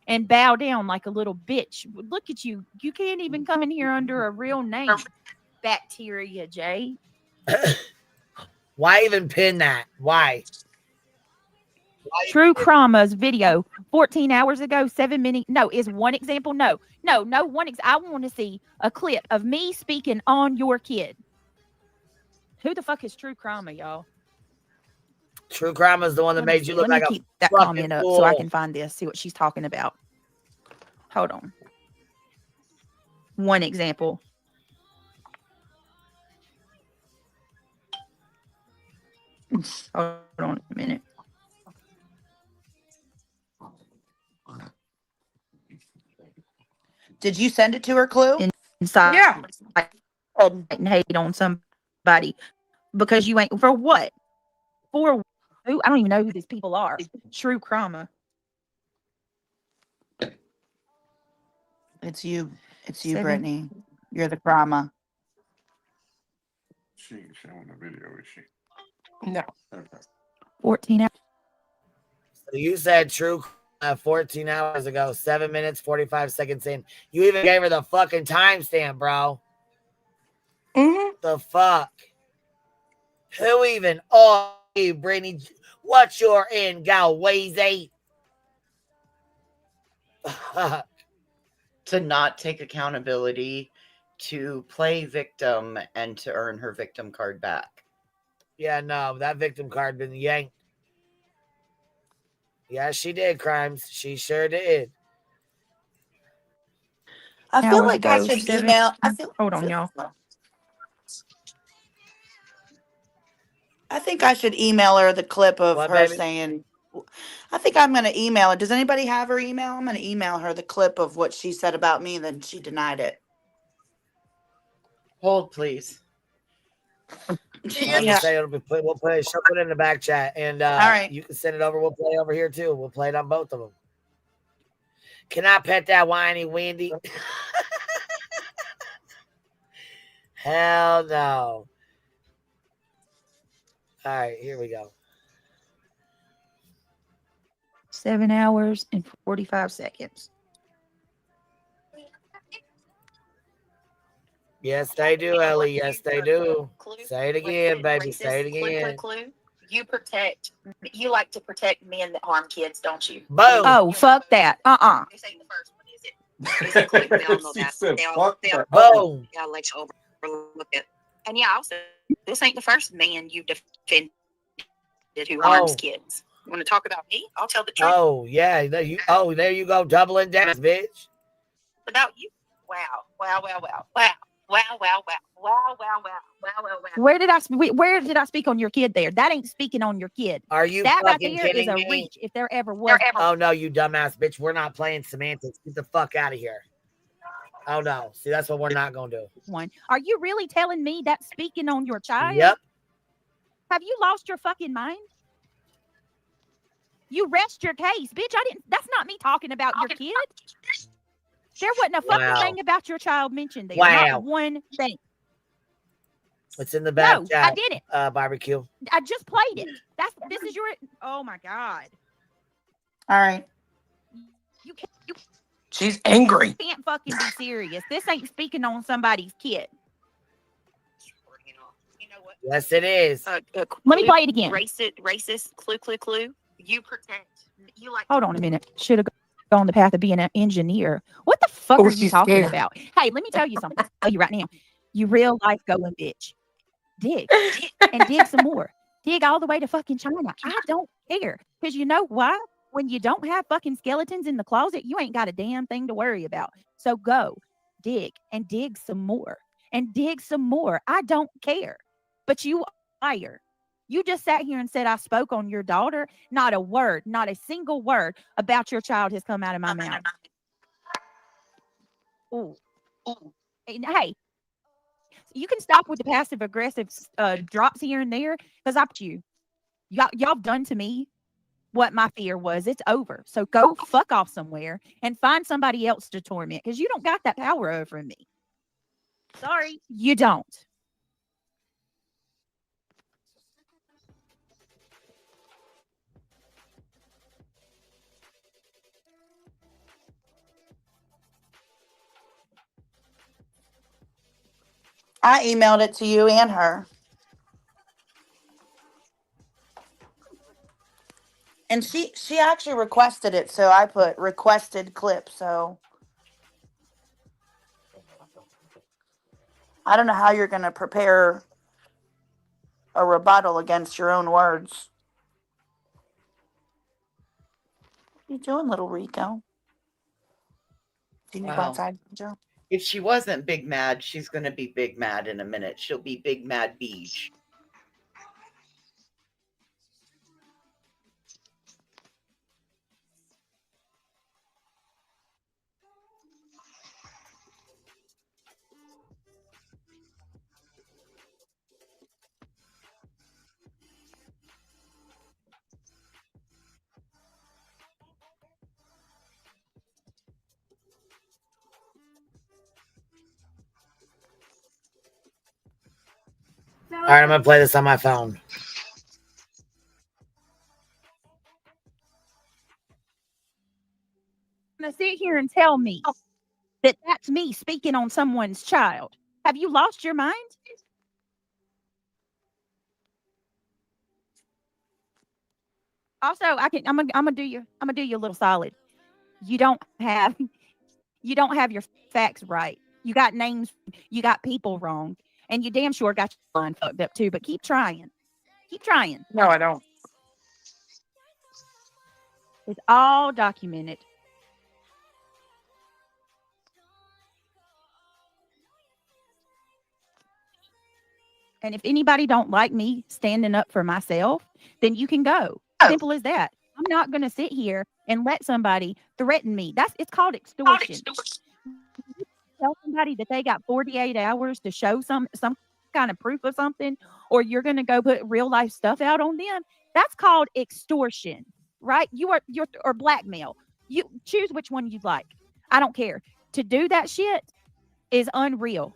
and bow down like a little bitch. Look at you. You can't even come in here under a real name. Bacteria, Jay.
Why even pin that? Why?
True Crama's video 14 hours ago, 7 minutes. No, is one example. No, one. I want to see a clip of me speaking on your kid. Who the fuck is True Crama, y'all?
True Crime is the one that made you look
Let
like
me
a
keep that
fucking
comment up
fool.
so I can find this, see what she's talking about. Hold on. One example. Hold on a minute.
Did you send it to her, Clue?
Inside,
yeah.
And hate on somebody because you ain't for what? For who? I don't even know who these people are. True Crama.
It's you. It's you,
7.
Brittany. You're the Crama.
She ain't showing the video, is she?
No.
Okay.
14 hours.
So you said True 14 hours ago, 7 minutes, 45 seconds in. You even gave her the fucking timestamp, bro. The fuck? Who even are you, Brittany? What's your end goal, Weezy?
To not take accountability, to play victim, and to earn her victim card back.
Yeah, no, that victim card been yanked. Yeah, she did, Crimes. She sure did.
I feel like I should email.
Hold on, y'all.
I think I should email her the clip of
What,
her
baby?
saying. I think I'm going to email her. Does anybody have her email? I'm going to email her the clip of what she said about me, and then she denied it.
Hold, please.
I'll just say it'll be we'll play. She'll put it in the back chat, and
All right.
you can send it over. We'll play over here too. We'll play it on both of them. Can I pet that whiny Wendy? Hell no. All right, here we go.
7 hours and 45 seconds.
Yes, they do, Ellie. Yes, they do. Say it again, baby. Say it again.
clue. You like to protect men that harm kids, don't you?
Boom.
Oh, fuck that.
This ain't the first one, is it? It's a clue. We all know that. They all
Boom.
like to overlook it. And yeah, also, this ain't the first man you've defended who harms kids. You want to talk about me? I'll tell the truth.
Oh, yeah. There you go. Doubling down, bitch.
About you. Wow.
Where did I speak on your kid there? That ain't speaking on your kid.
Are you
that right
fucking
there is
kidding
a
me?
reach if there ever was.
Oh, no, you dumbass bitch. We're not playing semantics. Get the fuck out of here. Oh, no. See, that's what we're not going to do.
One. Are you really telling me that's speaking on your child?
Yep.
Have you lost your fucking mind? You rest your case, bitch. That's not me talking about your kid. There wasn't a fucking thing about your child mentioned there.
Wow.
Not one thing.
It's in the back
No,
chat.
I didn't.
Barbecue.
I just played it. This is your. Oh my god.
All right.
You
She's angry.
Can't fucking be serious. This ain't speaking on somebody's kid.
Yes, it is.
Let me play it again.
Racist. Clue. You protect. You like.
Hold on a minute. Should have gone the path of being an engineer. What the fuck
Oh,
are you
she's
talking
scared.
about? Hey, let me tell you something. I'll tell you right now. You real life going bitch. Dig. And dig some more. Dig all the way to fucking China. I don't care. Because you know why? When you don't have fucking skeletons in the closet, you ain't got a damn thing to worry about. So go dig and dig some more and dig some more. I don't care. But you liar. You just sat here and said I spoke on your daughter. Not a word, not a single word about your child has come out of my mouth. Ooh. And hey, you can stop with the passive aggressive drops here and there because y'all done to me what my fear was. It's over. So go fuck off somewhere and find somebody else to torment because you don't got that power over me. Sorry, you don't.
I emailed it to you and her. And she actually requested it, so I put requested clip. So I don't know how you're going to prepare a rebuttal against your own words. What are you doing, little Rico? Do you need to go
Well,
outside, Joe?
if she wasn't Big Mad, she's going to be Big Mad in a minute. She'll be Big Mad Beach.
All right, I'm gonna play this on my phone.
Gonna sit here and tell me that that's me speaking on someone's child. Have you lost your mind? Also, I'm gonna do you a little solid. You don't have your facts right. You got names, you got people wrong, and you damn sure got your line fucked up too. But keep trying. Keep trying.
No, I don't.
It's all documented. And if anybody don't like me standing up for myself, then you can go. Simple as that. I'm not going to sit here and let somebody threaten me. It's called extortion. Tell somebody that they got 48 hours to show some kind of proof of something, or you're going to go put real life stuff out on them. That's called extortion, right? You're or blackmail. You choose which one you'd like. I don't care. To do that shit is unreal.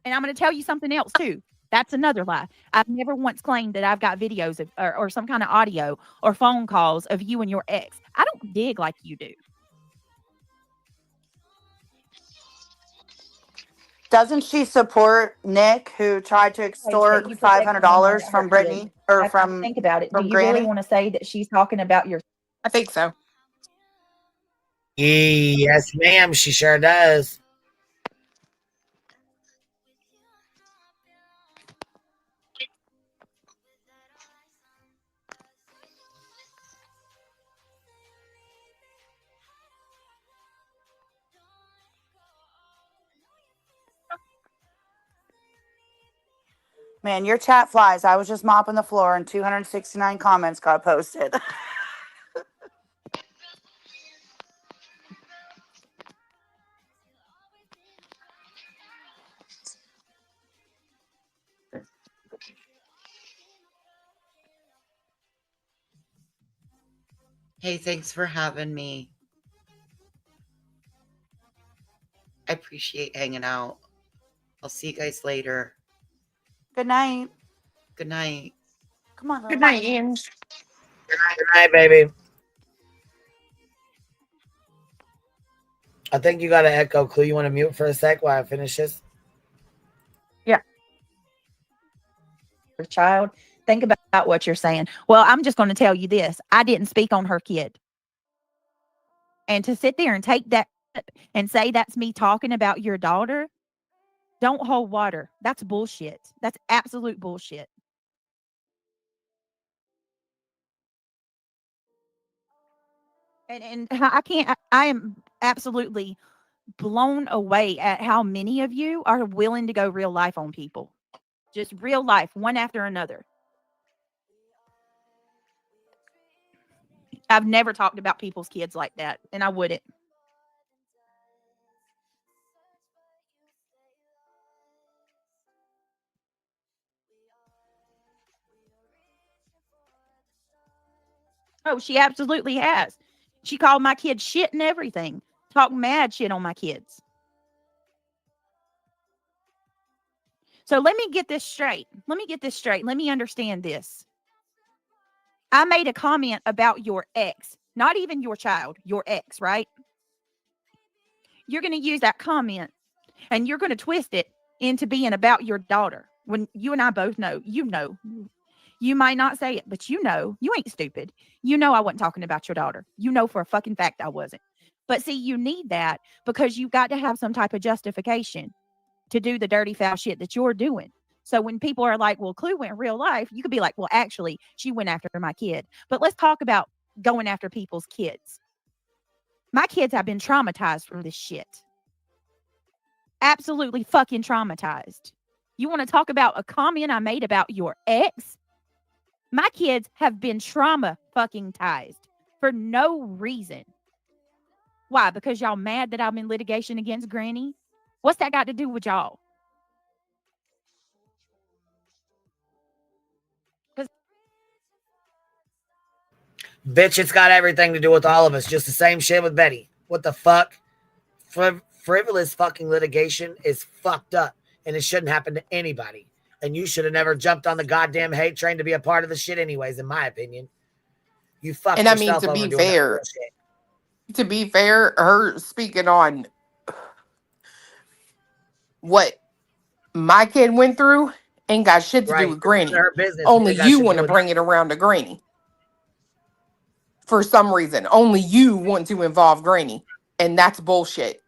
And I'm going to tell you something else too. That's another lie. I've never once claimed that I've got videos of, or some kind of audio or phone calls of you and your ex. I don't dig like you do.
Doesn't she support Nick, who tried to extort $500 from Brittany or from?
Think about it. Do
from
you really
Granny?
want to say that she's talking about your?
I think so.
Yes, ma'am. She sure does.
Man, your chat flies. I was just mopping the floor and 269 comments got posted.
Hey, thanks for having me. I appreciate hanging out. I'll see you guys later.
Good night.
Good night.
Come on.
Good night, Ian.
Good night, baby. I think you got an echo, Clue. You want to mute for a sec while I finish this?
Yeah. Child, think about what you're saying. Well, I'm just going to tell you this. I didn't speak on her kid. And to sit there and take that and say that's me talking about your daughter, don't hold water. That's bullshit. That's absolute bullshit. And I can't, I am absolutely blown away at how many of you are willing to go real life on people. Just real life, one after another. I've never talked about people's kids like that, and I wouldn't. Oh, she absolutely has. She called my kids shit and everything. Talk mad shit on my kids. So let me get this straight. Let me understand this. I made a comment about your ex, not even your child, your ex, right? You're going to use that comment and you're going to twist it into being about your daughter. When you and I both know, you might not say it, but you ain't stupid. You know I wasn't talking about your daughter. You know for a fucking fact I wasn't. But see, you need that because you've got to have some type of justification to do the dirty foul shit that you're doing. So when people are like, well, Clue went real life, you could be like, well, actually, she went after my kid. But let's talk about going after people's kids. My kids have been traumatized from this shit. Absolutely fucking traumatized. You want to talk about a comment I made about your ex? My kids have been trauma fucking tized for no reason. Why? Because y'all mad that I'm in litigation against Granny? What's that got to do with y'all?
Bitch, it's got everything to do with all of us. Just the same shit with Betty. What the fuck? Frivolous fucking litigation is fucked up, and it shouldn't happen to anybody. And you should have never jumped on the goddamn hate train to be a part of the shit anyways, in my opinion. You fucked
And I mean,
yourself
to
over
be
doing that
fair, her speaking on what my kid went through ain't got shit to do
Right.
with
It's none of
Granny.
her business.
Only
It got
you
shit to
want
do
to
with
bring it around to Granny for some reason. Only you want to involve Granny, and that's bullshit.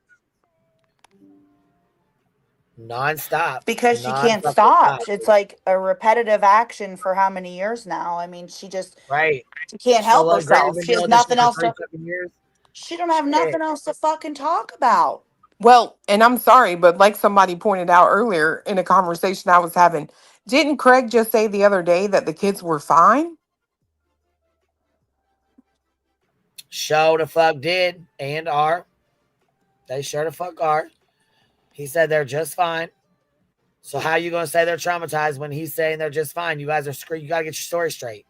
non-stop.
Because she can't stop. It's like a repetitive action for how many years now? I mean, she
Right.
can't
So
help
long Granny
herself.
been
She has
doing this shit
nothing
for
else
3
to.
fucking years.
She don't have
Shit.
nothing else to fucking talk about.
Well, and I'm sorry, but like somebody pointed out earlier in a conversation I was having, didn't Craig just say the other day that the kids were fine?
Show the fuck did and are. They sure the fuck are. He said they're just fine. So how you gonna say they're traumatized when he's saying they're just fine? You guys are screwed. You gotta get your story straight.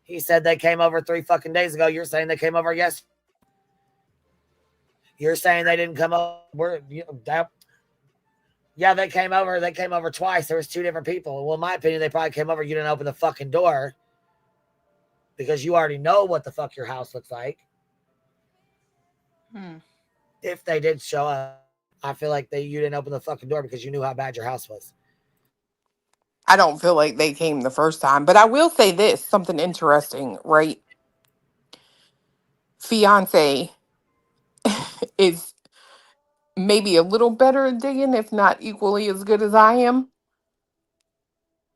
He said they came over 3 fucking days ago. You're saying they came over yesterday. You're saying they didn't come over. Yeah, they came over. They came over twice. There was 2 different people. Well, in my opinion, they probably came over. You didn't open the fucking door because you already know what the fuck your house looks like. If they did show up, I feel like you didn't open the fucking door because you knew how bad your house was.
I don't feel like they came the first time, but I will say this, something interesting, right? Fiance is maybe a little better at digging, if not equally as good as I am.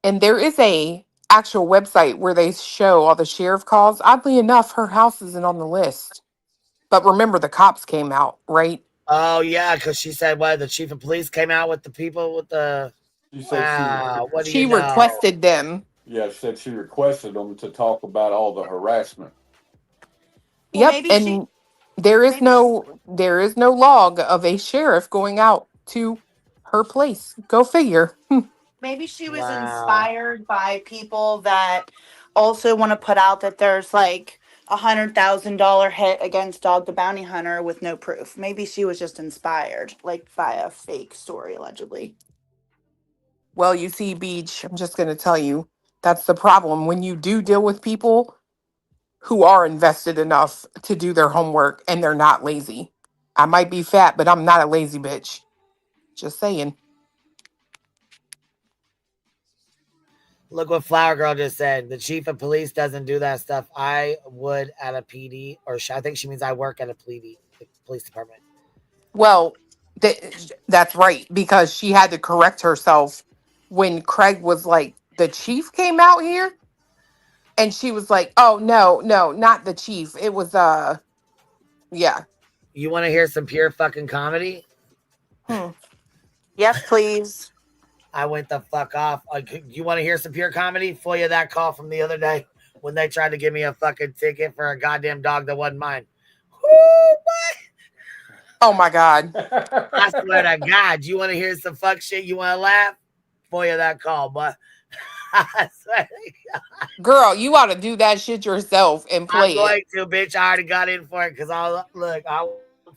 And there is a actual website where they show all the sheriff calls. Oddly enough, her house isn't on the list. But remember, the cops came out, right?
Oh yeah, because she said the chief of police came out with the people with the. Wow, what do you
She
know?
requested them.
Yeah, said she requested them to talk about all the harassment.
Yep, and there is no log of a sheriff going out to her place. Go figure.
Maybe she was inspired by people that also want to put out that there's like $100,000 hit against Dog the Bounty Hunter with no proof. Maybe she was just inspired, like by a fake story, allegedly.
Well, you see, Beach, I'm just going to tell you that's the problem when you do deal with people who are invested enough to do their homework and they're not lazy. I might be fat, but I'm not a lazy bitch. Just saying.
Look what Flower Girl just said. The chief of police doesn't do that stuff. I would at a PD, or I think she means I work at a police department.
Well, that's right, because she had to correct herself when Craig was like, the chief came out here, and she was like, oh no, not the chief. It was yeah.
You want to hear some pure fucking comedy?
Yes, please.
I went the fuck off. You want to hear some pure comedy? For you that call from the other day when they tried to give me a fucking ticket for a goddamn dog that wasn't mine.
Oh my God.
I swear to God, you want to hear some fuck shit? You want to laugh? For you that call, but I swear to God.
Girl, you ought to do that shit yourself and play
I'm
it.
going to, bitch. I already got in for it because I was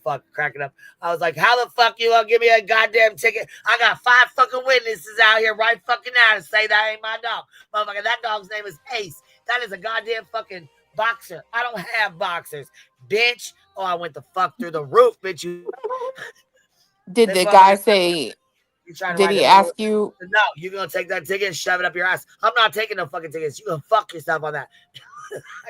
fucking cracking up. I was like, how the fuck you gonna give me a goddamn ticket? I got 5 fucking witnesses out here right fucking now to say that ain't my dog. Motherfucker, that dog's name is Ace. That is a goddamn fucking boxer. I don't have boxers, bitch. Oh, I went the fuck through the roof, bitch.
Did the guy say, did he ask you?
No, you're gonna take that ticket and shove it up your ass. I'm not taking no fucking tickets. You gonna fuck yourself on that.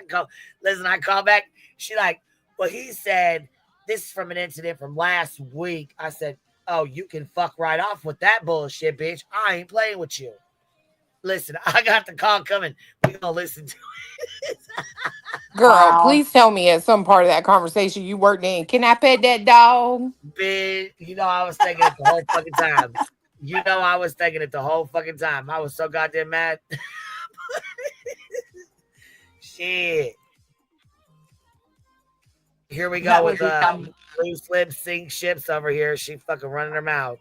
I call back. She like, well, he said this is from an incident from last week. I said, oh, you can fuck right off with that bullshit, bitch. I ain't playing with you. Listen, I got the call coming. We gonna listen to it.
Girl, please tell me at some part of that conversation you worked in. Can I pet that dog?
Bitch, you know I was thinking it the whole fucking time. You know I was thinking it the whole fucking time. I was so goddamn mad. Shit. Here we go with loose lips, sink ships over here. She fucking running her mouth.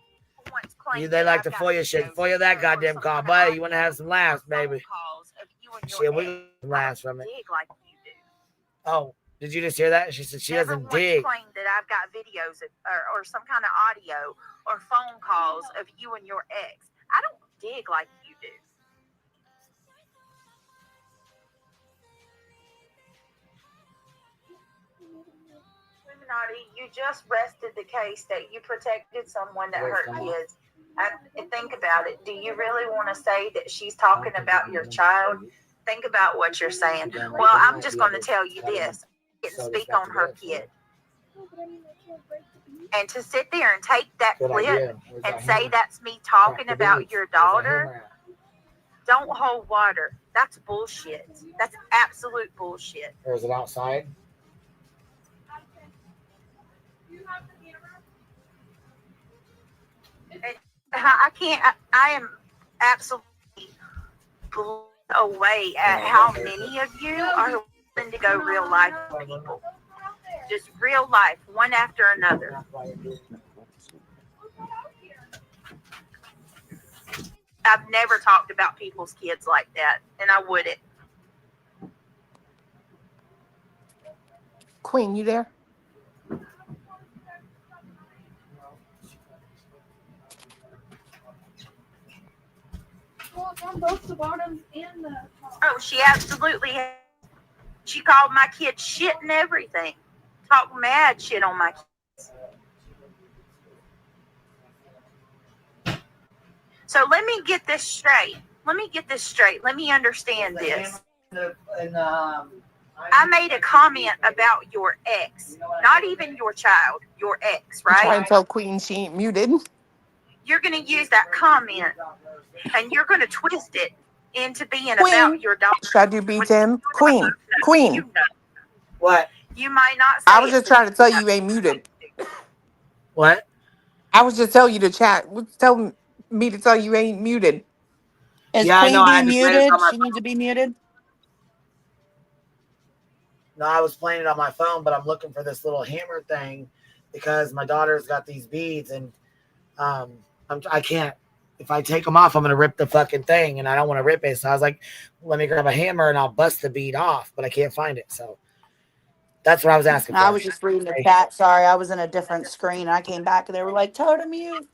They like to FOIA shit. FOIA that goddamn call, buddy. You want to have some laughs, baby? Shit, we got some laughs from it. Oh, did you just hear that? She said she doesn't dig.
Claim that I've got videos or some kind of audio or phone calls of you and your ex. I don't dig like you do. You just rested the case that you protected someone that hurt kids. And think about it. Do you really want to say that she's talking about your child? Think about what you're saying. Well, I'm just going to tell you this. I didn't speak on her kid. And to sit there and take that clip and say that's me talking about your daughter, don't hold water. That's bullshit. That's absolute bullshit.
Or is it outside?
I can't. I am absolutely blown away at how many of you are willing to go real life with people. Just real life, one after another. I've never talked about people's kids like that, and I wouldn't.
Queen, you there?
Oh, she absolutely has. She called my kid shit and everything. Talked mad shit on my kids. So let me get this straight. Let me understand this. I made a comment about your ex, not even your child, your ex, right?
Trying to tell Queen she ain't muted.
You're going to use that comment and you're going to twist it into being about your daughter.
Should I do beat him? Queen.
You know.
What?
You might not say
I was just trying to tell you ain't muted.
What?
I was just telling you to chat. Tell me to tell you ain't muted.
Is
Yeah, I
Queen
know. I
being
had to play this
muted?
on my
She needs to be muted.
No, I was playing it on my phone, but I'm looking for this little hammer thing because my daughter's got these beads, and I can't. If I take them off, I'm gonna rip the fucking thing, and I don't want to rip it. So I was like, let me grab a hammer and I'll bust the bead off, but I can't find it. So that's what I was asking for.
I was just reading the chat. Sorry, I was in a different screen. I came back and they were like, "Totem mute."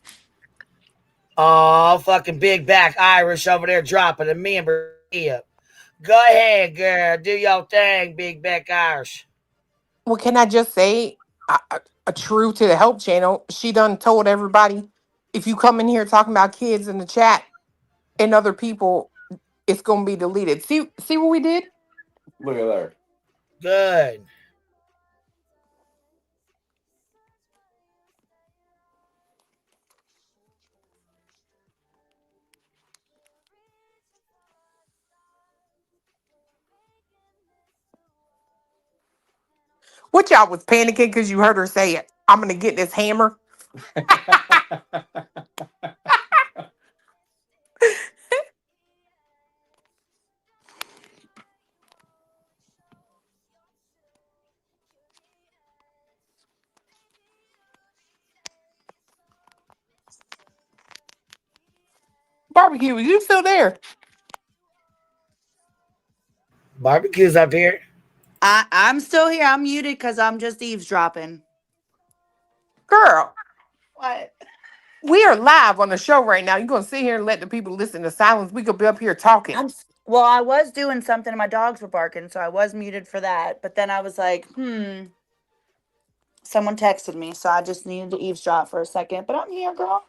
Oh, fucking big back Irish over there dropping a member up. Go ahead, girl. Do your thing, big back Irish.
Well, can I just say, a true to the help channel. She done told everybody, if you come in here talking about kids in the chat and other people, it's gonna be deleted. See what we did?
Look at there.
Good.
What y'all was panicking because you heard her say it. I'm gonna get this hammer. Barbecue, are you still there?
Barbecue's up here.
I'm still here. I'm muted because I'm just eavesdropping.
Girl,
What?
we are live on the show right now. You gonna sit here and let the people listen to silence? We could be up here talking.
Well, I was doing something and my dogs were barking, so I was muted for that. But then I was like, someone texted me, so I just needed to eavesdrop for a second. But I'm here, girl.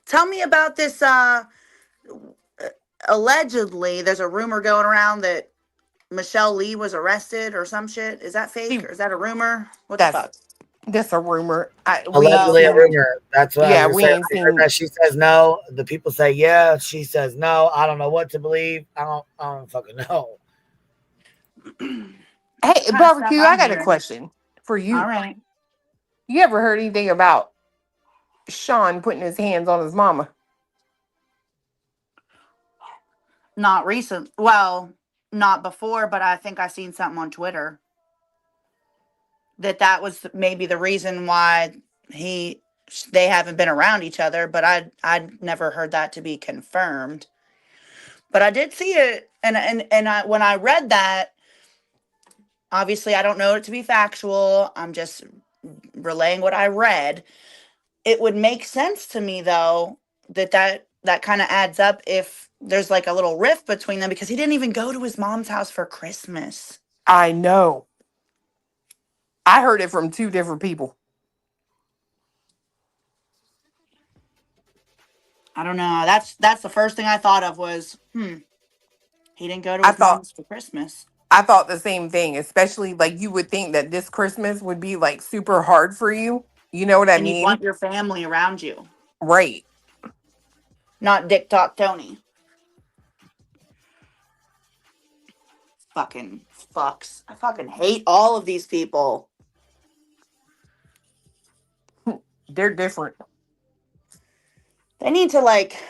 Tell me about this. Allegedly, there's a rumor going around that Michelle Lee was arrested or some shit. Is that fake? Or is that a rumor? What the fuck?
That's a rumor. We ain't
Allegedly a
seen.
rumor. That's what I
Yeah,
was
we
saying.
ain't
I heard
seen.
that she says no. The people say yeah. She says no. I don't know what to believe. I don't fucking know.
Hey, Barbecue, I got a question for you.
All right.
You ever heard anything about Sean putting his hands on his mama?
Not recent. Well, not before, but I think I seen something on Twitter that was maybe the reason why they haven't been around each other. But I'd never heard that to be confirmed. But I did see it, and I when I read that, obviously I don't know it to be factual. I'm just relaying what I read. It would make sense to me though that kind of adds up if there's like a little rift between them because he didn't even go to his mom's house for Christmas.
I know. I heard it from two different people.
I don't know. That's the first thing I thought of was, he didn't go to
I
his
thought
mom's for Christmas.
I thought the same thing, especially like you would think that this Christmas would be like super hard for you. You know what I
And you
mean?
want your family around you.
Right.
Not Dick Talk Tony. Fucking fucks. I fucking hate all of these people.
They're different.
They need to like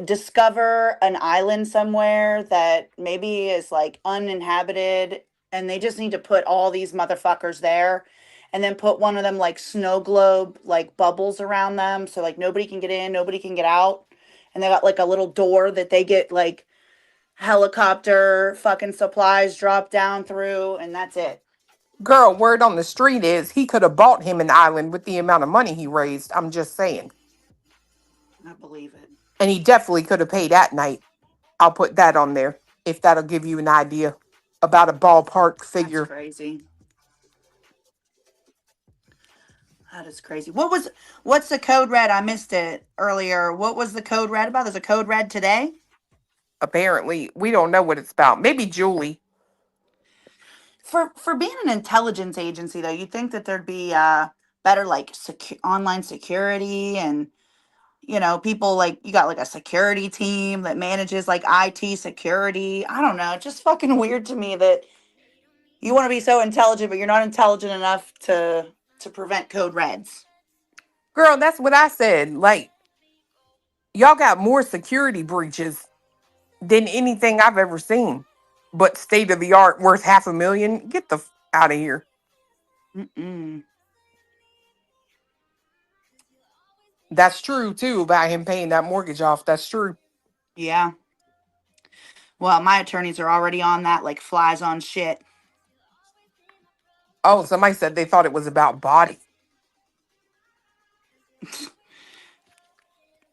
discover an island somewhere that maybe is like uninhabited and they just need to put all these motherfuckers there and then put one of them like snow globe like bubbles around them so like nobody can get in, nobody can get out. And they got like a little door that they get like helicopter fucking supplies dropped down through and that's it.
Girl, word on the street is he could have bought him an island with the amount of money he raised. I'm just saying.
I believe it.
And he definitely could have paid at night. I'll put that on there if that'll give you an idea about a ballpark figure.
That's crazy. That is crazy. What's the code red? I missed it earlier. What was the code red about? There's a code red today?
Apparently, we don't know what it's about. Maybe Julie.
For being an intelligence agency though, you'd think that there'd be better like online security and people like you got like a security team that manages like IT security. I don't know. It's just fucking weird to me that you want to be so intelligent, but you're not intelligent enough to prevent code reds.
Girl, that's what I said. Like, y'all got more security breaches than anything I've ever seen. But state of the art, worth $500,000. Get the out of here.
Mm-mm.
That's true too about him paying that mortgage off. That's true.
Yeah. Well, my attorneys are already on that like flies on shit.
Oh, somebody said they thought it was about body.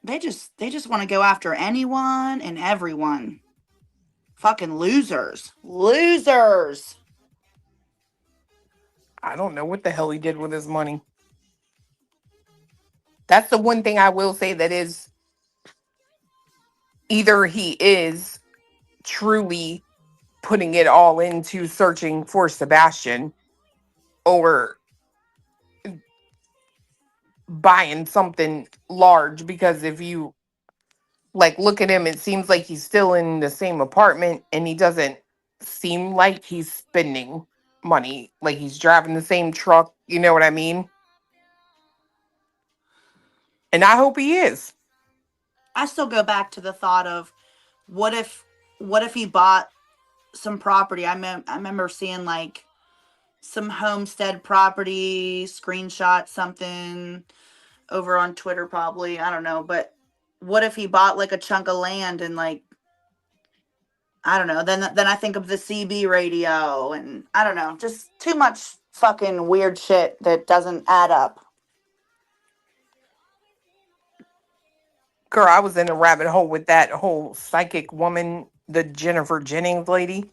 They just want to go after anyone and everyone. Fucking losers. Losers.
I don't know what the hell he did with his money. That's the one thing I will say that is either he is truly putting it all into searching for Sebastian or buying something large, because if you like look at him, it seems like he's still in the same apartment and he doesn't seem like he's spending money. Like he's driving the same truck, you know what I mean? And I hope he is.
I still go back to the thought of what if he bought some property. I remember seeing like some homestead property screenshot, something over on Twitter probably, I don't know, but what if he bought like a chunk of land and like, I don't know, then I think of the CB radio and I don't know, just too much fucking weird shit that doesn't add up.
Girl, I was in a rabbit hole with that whole psychic woman, the Jennifer Jennings lady.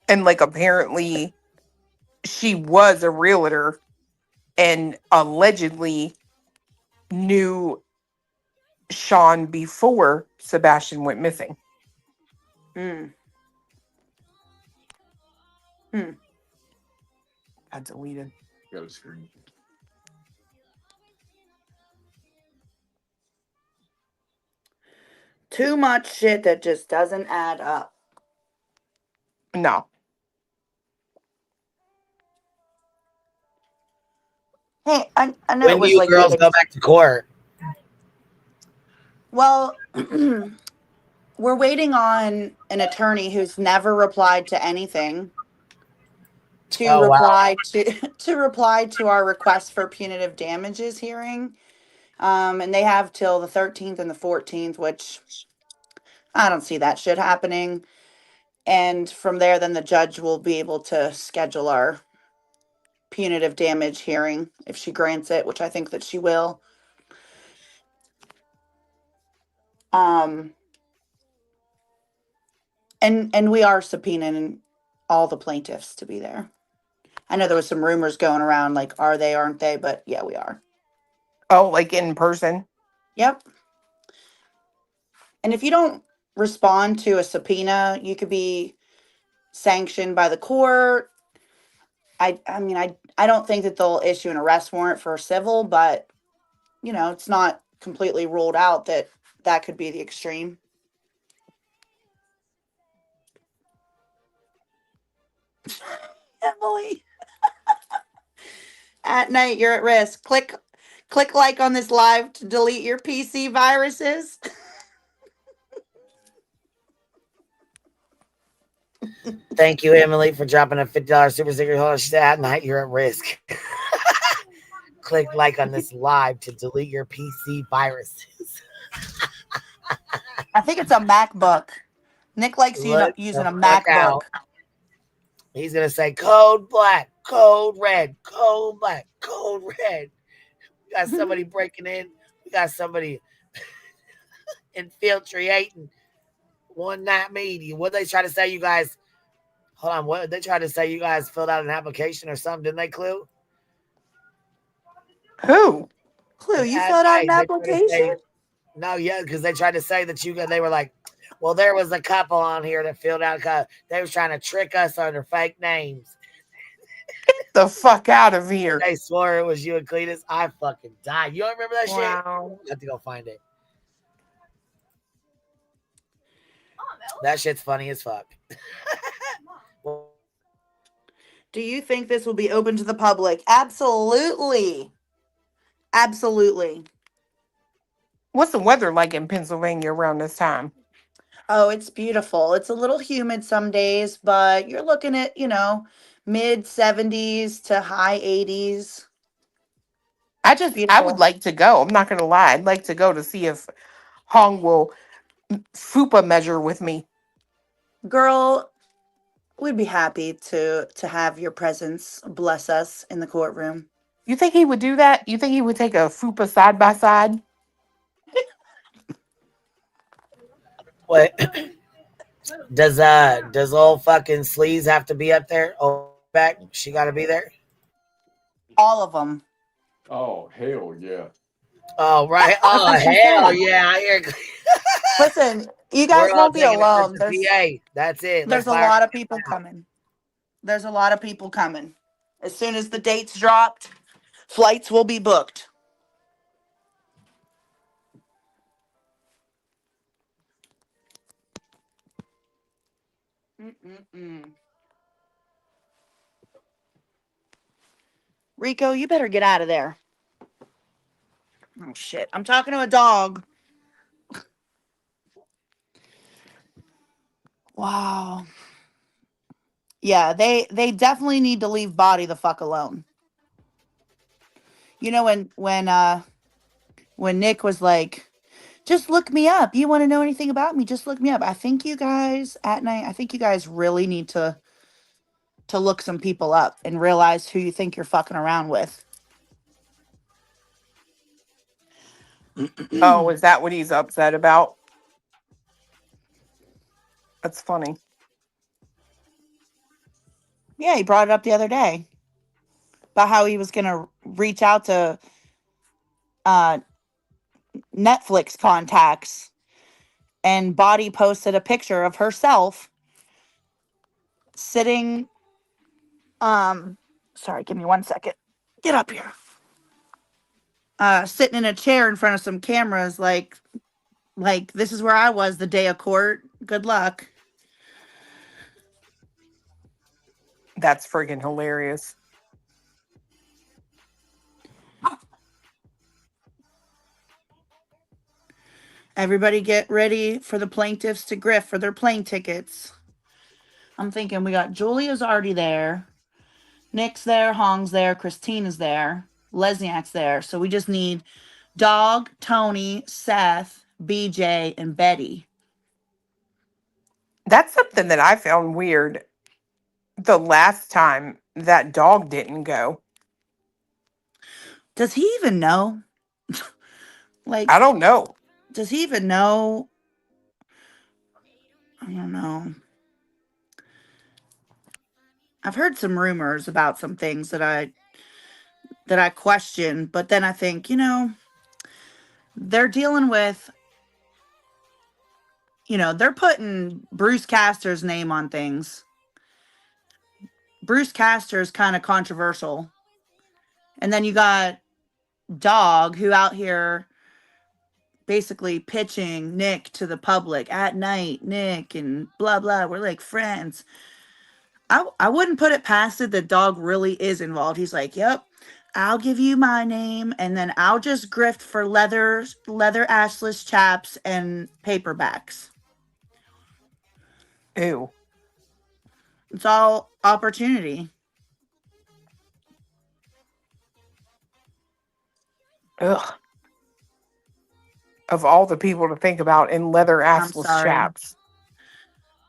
And like apparently she was a realtor and allegedly knew Sean before Sebastian went missing.
Hmm.
I deleted.
Got a screen.
Too much shit that just doesn't add up.
No.
Hey, I know
When
it
do
was
you
like
girls go back to court?
Well, we're waiting on an attorney who's never replied to anything to
Oh, wow.
reply to reply to our request for punitive damages hearing. And they have till the 13th and the 14th, which I don't see that shit happening. And from there, then the judge will be able to schedule our punitive damage hearing if she grants it, which I think that she will. And we are subpoenaing all the plaintiffs to be there. I know there was some rumors going around, like, are they, aren't they? But yeah, we are.
Oh, like in person?
Yep. And if you don't respond to a subpoena, you could be sanctioned by the court. I mean, I don't think that they'll issue an arrest warrant for civil, but, you know, it's not completely ruled out that that could be the extreme. Emily. At night, you're at risk. Click like on this live to delete your PC viruses.
Thank you, Emily, for dropping a $50 super secret. Hold on, she said, at night, you're at risk. Click like on this live to delete your PC viruses.
I think it's a MacBook. Nick likes using a MacBook.
He's going to say code black, code red, code black, code red. We got somebody breaking in. We got somebody infiltrating one night media. What they try to say, you guys? Hold on. What they try to say? You guys filled out an application or something, didn't they, Clue?
Who?
Clue, you filled out an application?
No, yeah, because they tried to say that they were like, well, there was a couple on here that filled out. They was trying to trick us under fake names.
Get the fuck out of here.
They swore it was you and Cletus. I fucking died. You don't remember that shit?
Wow.
I have to go find it. That shit's funny as fuck.
Do you think this will be open to the public? Absolutely. Absolutely.
What's the weather like in Pennsylvania around this time?
Oh, it's beautiful. It's a little humid some days, but you're looking at, you know, mid 70s to high 80s.
I would like to go. I'm not going to lie. I'd like to go to see if Hong will FUPA measure with me.
Girl, we'd be happy to have your presence bless us in the courtroom.
You think he would do that? You think he would take a FUPA side by side?
What? Does old fucking Sleaze have to be up there? Oh, Back, she got to be there.
All of them.
Oh hell yeah!
Oh right. Oh
That's what she
hell
said.
yeah! I hear.
Listen, you
We're
guys
all
won't be
taking a trip
alone.
to PA. That's it. Let's
There's a
buy our
lot of people coming. There's a lot of people coming. As soon as the dates dropped, flights will be booked. Mm-mm-mm. Rico, you better get out of there. Oh shit! I'm talking to a dog. Wow. Yeah, they definitely need to leave Body the fuck alone. You know when Nick was like, just look me up. You want to know anything about me? Just look me up. I think you guys at night, I think you guys really need to look some people up and realize who you think you're fucking around with.
Oh, is that what he's upset about? That's funny.
Yeah, he brought it up the other day about how he was going to reach out to Netflix contacts, and Body posted a picture of herself sitting sorry, give me 1 second. Get up here. Sitting in a chair in front of some cameras like this is where I was the day of court. Good luck.
That's friggin' hilarious.
Everybody get ready for the plaintiffs to grift for their plane tickets. I'm thinking we got Julia's already there. Nick's there, Hong's there, Christina's there, Lesniak's there. So we just need Dog, Tony, Seth, BJ, and Betty.
That's something that I found weird. The last time that dog didn't go.
Does he even know? Like,
I don't know.
Does he even know? I don't know. I've heard some rumors about some things that I question, but then I think, they're dealing with, they're putting Bruce Castor's name on things. Bruce Castor's kind of controversial. And then you got Dog, who out here basically pitching Nick to the public at night, Nick and blah, blah. We're like friends. I wouldn't put it past it that Dog really is involved. He's like, yep, I'll give you my name, and then I'll just grift for leather ashless chaps and paperbacks.
Ew.
It's all opportunity.
Ugh. Of all the people to think about in leather assless
sorry.
chaps.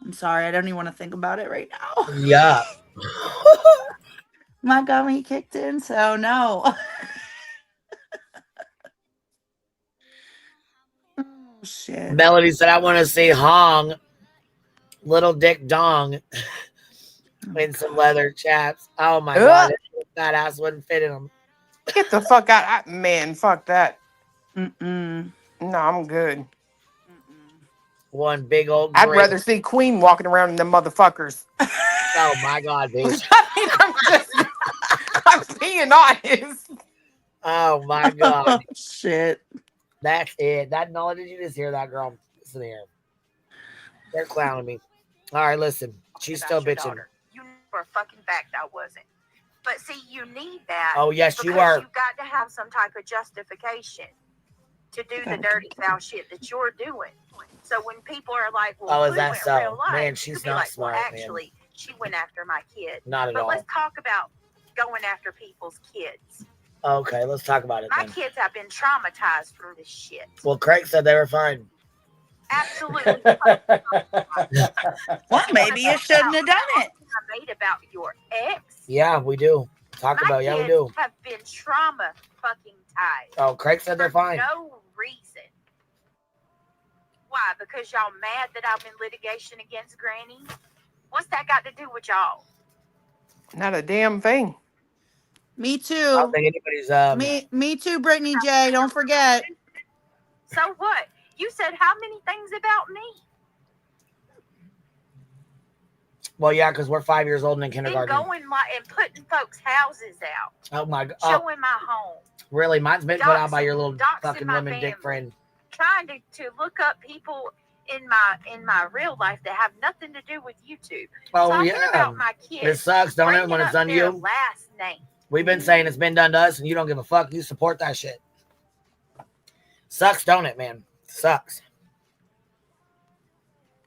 I'm sorry. I don't even want to think about it right now.
Yeah.
My gummy kicked in, so no. Oh, shit.
Melody said, I want to see Hong, Little Dick Dong, in some leather chaps. Oh my God. That ass wouldn't fit in them.
Get the fuck out. Man, fuck that.
Mm-mm.
No, I'm good.
One big old
I'd
grape.
rather see Queen walking around in them motherfuckers.
Oh my God, bitch.
I'm being honest.
Oh my God.
Shit.
That's it. No, did you just hear that, girl? Listen here. They're clowning me. All right, listen. She's still bitching.
Daughter. You know for a fucking fact I wasn't. But see, you need that.
Oh, yes, you
because
are.
You got to have some type of justification to do the dirty foul shit that you're doing. So when people are like, "Well,
Oh, is
who
that
went
so?
real life?"
Man, she's
you could be
not
like,
smart,
well,
man.
actually, she went after my kid.
Not at
but
all.
Let's talk about going after people's kids.
Okay, let's talk about it
My
then.
kids have been traumatized through this shit.
Well, Craig said they were fine.
Absolutely.
Well, maybe you shouldn't have done it.
I made about your ex.
Yeah, we do. Talk
My
about, yeah, we
kids
do.
have been trauma fucking tied.
Oh, Craig said they're fine.
No reason. Why? Because y'all mad that I'm in litigation against Granny? What's that got to do with y'all?
Not a damn thing.
Me
I
too.
don't think anybody's
Me too, Brittany J. Don't forget.
So what? You said how many things about me?
Well, yeah, because we're 5 years old and in
And
kindergarten.
going and putting folks' houses out.
Oh my god!
Showing my home.
Really? Mine's been put out by your little
Doxing
fucking
my
lemon dick
family.
friend.
Trying to look up people in my real life that have nothing to do with YouTube.
Oh
Talking
yeah.
about my kids.
It sucks, don't it, when
bringing
it's
up
done to
their
you?
last name.
We've been saying it's been done to us, and you don't give a fuck. You support that shit. Sucks, don't it, man? Sucks.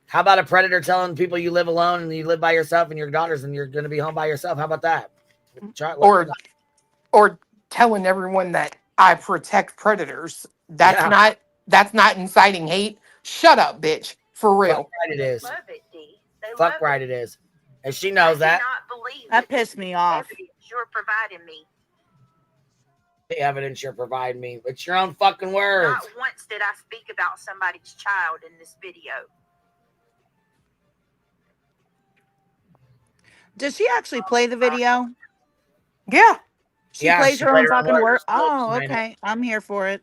How about a predator telling people you live alone and you live by yourself and your daughters and you're going to be home by yourself? How about that?
Or telling everyone that I protect predators. That's not inciting hate. Shut up, bitch. For real.
Fuck right it is.
Love it, D. They
Fuck
love
right it is. And she knows that.
I cannot believe
That pissed me off.
evidence you're providing me.
The evidence you're providing me. It's your own fucking words.
Not once did I speak about somebody's child in this video.
Does she actually play the video?
Yeah.
She plays her own fucking work. Oh,
denying it.
okay. I'm here for it.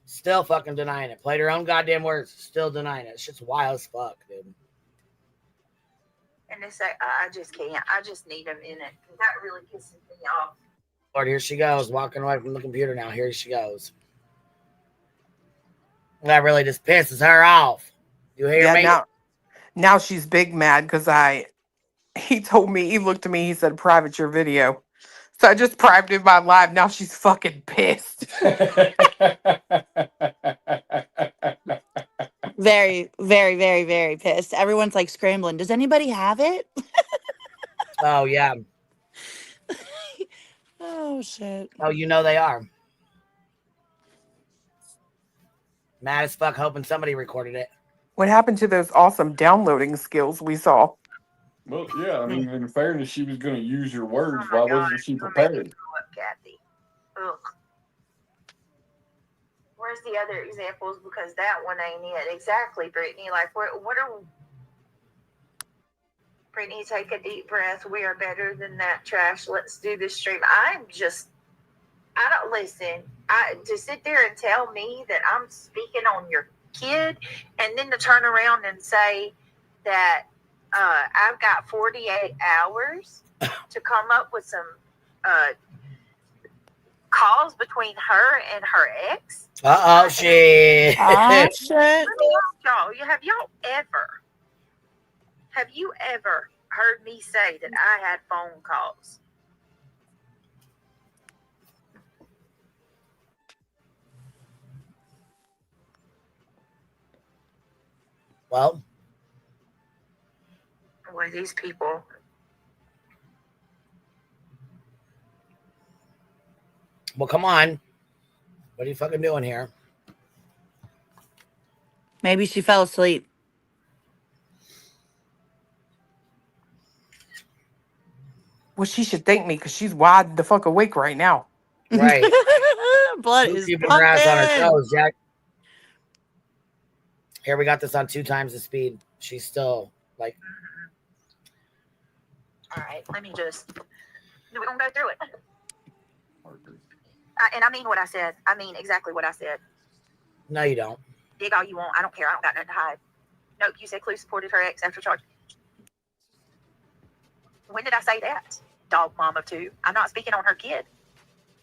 Still fucking denying it. Played her own goddamn words. Still denying it. It's just wild as fuck, dude.
And they say, I just can't. I just need a minute. That really pisses me off.
Lord, here she goes. Walking away from the computer now. Here she goes. That really just pisses her off. You hear me?
Now she's big mad because he told me, he looked at me, he said, private your video. So I just privated my live. Now she's fucking pissed.
Very, very, very, very pissed. Everyone's like scrambling. Does anybody have it?
Oh, yeah.
Oh, shit.
Oh, you know they are. Mad as fuck, hoping somebody recorded it.
What happened to those awesome downloading skills we saw?
Well, yeah, I mean, in fairness, she was going to use your words. Why wasn't she prepared?
Kathy. Ugh. Where's the other examples? Because that one ain't it. Exactly, Brittany. Like, what are... Brittany, take a deep breath. We are better than that trash. Let's do this stream. I don't listen. To sit there and tell me that I'm speaking on your kid and then to turn around and say that I've got 48 hours to come up with some calls between her and her ex.
Uh-oh, shit.
Oh, shit.
Let me ask y'all, have you ever heard me say that I had phone calls?
Well,
with these people.
Well, come on. What are you fucking doing here?
Maybe she fell asleep.
Well, she should thank me because she's wide the fuck awake right now.
Right.
Blood
She's
is
keeping her ass on her
pumping.
toes, Jack. Here, we got this on 2 times the speed. She's still like...
All right, let me just... We're going to go through it. And I mean what I said. I mean exactly what I said.
No, you don't.
Dig all you want. I don't care. I don't got nothing to hide. Nope, you said Clue supported her ex after charge. When did I say that? Dog mom of 2. I'm not speaking on her kid.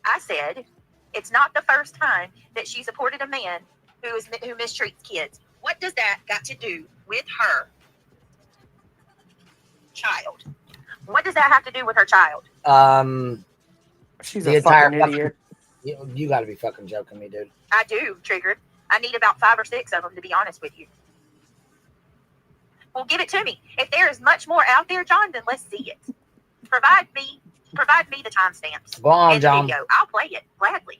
I said it's not the first time that she supported a man who mistreats kids. What does that got to do with her child? What does that have to do with her child?
She's
the
a
entire
fucking idiot.
You got to be fucking joking me, dude.
I do, triggered. I need about 5 or 6 of them, to be honest with you. Well, give it to me. If there is much more out there, John, then let's see it. Provide me the timestamps.
Go on,
in the
John.
video. I'll play it gladly.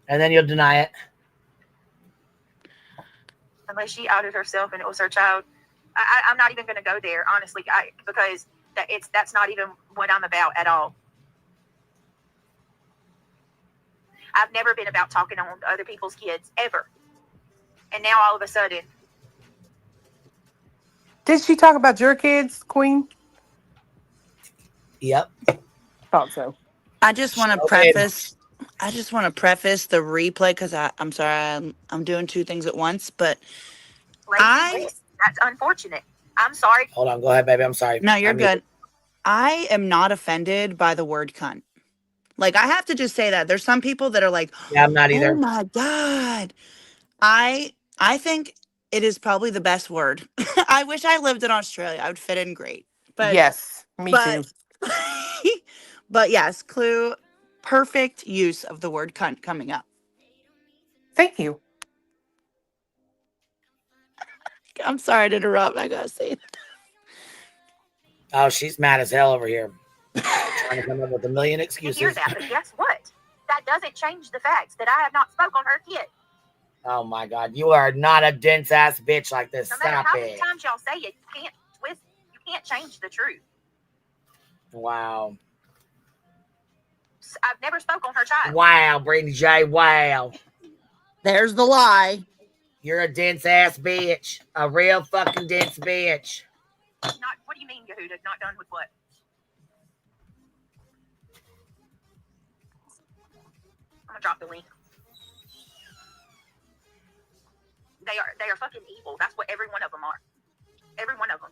And then you'll deny it.
Unless she outed herself and it was her child. I'm not even going to go there, honestly, because that's not even what I'm about at all. I've never been about talking on other people's kids, ever. And now all of a sudden,
Did she talk about your kids, Queen?
Yep.
Thought so.
I just want to
Sure did.
preface. I just want to preface the replay because I'm sorry I'm doing two things at once, but
That's unfortunate. I'm sorry.
Hold on. Go ahead, baby. I'm sorry.
No, you're
I muted.
good. I am not offended by the word cunt. Like, I have to just say that. There's some people that are like,
Yeah, I'm not
oh
either.
my God. I think it is probably the best word. I wish I lived in Australia. I would fit in great. But
Yes, me too.
but yes, Clue, perfect use of the word cunt coming up.
Thank you.
I'm sorry to interrupt. I gotta say that.
Oh, she's mad as hell over here. Trying to come up with a million excuses.
Hear that, but guess what? That doesn't change the facts that I have not spoke on her kid.
Oh my God, you are not a dense ass bitch like this.
No matter
Stop
how many
it.
times y'all say it, you can't twist. You can't change the truth.
Wow.
I've never spoke on her child.
Wow, Brittany J. Wow.
There's the lie.
You're a dense ass bitch. A real fucking dense bitch.
Not. What do you mean, Yehuda? Not done with what? I'm gonna drop the link. They are fucking evil. That's what every one of them are. Every one of them.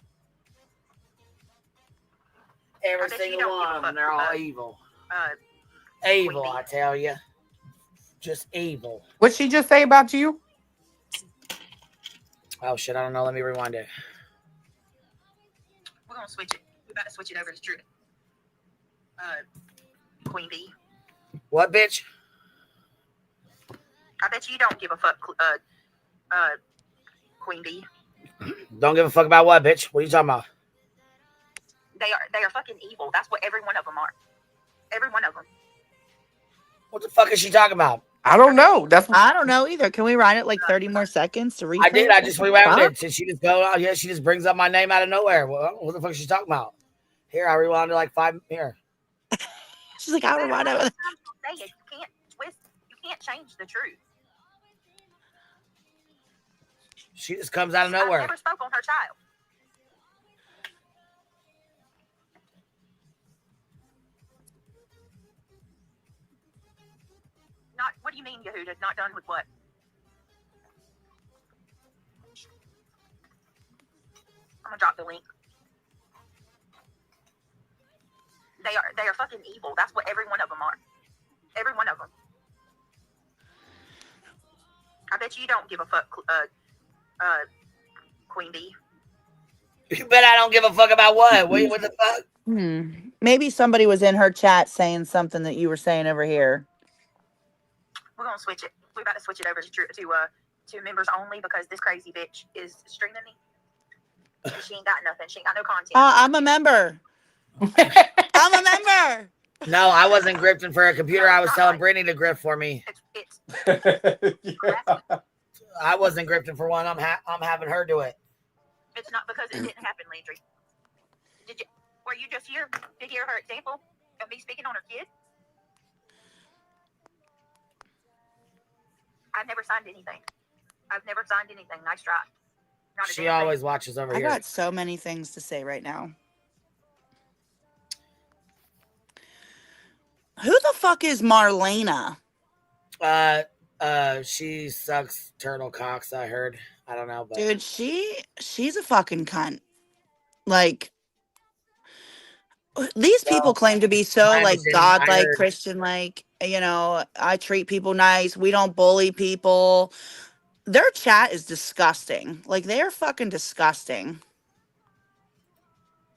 Every single one of them. They're all evil. Evil, I tell you. Just evil.
What'd she just say about you?
Oh shit, I don't know. Let me rewind it.
We're gonna switch it. We're about to switch it over to Truth. Queen Bee.
What, bitch?
I bet you don't give a fuck. Queen Bee.
Don't give a fuck about what, bitch? What are you talking about?
They are fucking evil. That's what every one of them are. Every one of them.
What the fuck is she talking about?
I don't know.
I don't know either. Can we ride it like 30 more seconds to replay?
I did. I just rewound
Stop.
it. She just go out. Yeah, she just brings up my name out of nowhere. Well, what the fuck is she talking about? Here, I rewound it like 5. Here.
She's like, I rewind it.
Say it. You can't twist. You can't change the truth.
She just comes out of nowhere.
I never spoke on her child. Not. What do you mean, Yehuda? Not done with what? I'm gonna drop the link. They are fucking evil. That's what every one of them are. Every one of them. I bet you don't give a fuck. Queen Bee.
You bet I don't give a fuck about what? Wait, what the fuck?
Maybe somebody was in her chat saying something that you were saying over here.
We're gonna switch it. We're about to switch it over to members only because this crazy bitch is streaming me. She ain't got nothing. She ain't got no content.
I'm a member. I'm a member.
No, I wasn't grifting for a computer. I was telling Brittany to grift for me. I wasn't grifting for one. I'm having her do it.
It's not because it didn't happen, Landry. Were you just here to hear her example of me speaking on her kid? I've never signed anything. I've never signed anything. Nice try. Not a
She
damn
always
thing.
watches over
I
here.
got so many things to say right now. Who the fuck is Marlena?
She sucks turtle cocks, I heard. I don't know, but
Dude, she's a fucking cunt. Like, these people claim to be so like godlike, Christian, like, you know, I treat people nice. We don't bully people. Their chat is disgusting. Like, they're fucking disgusting.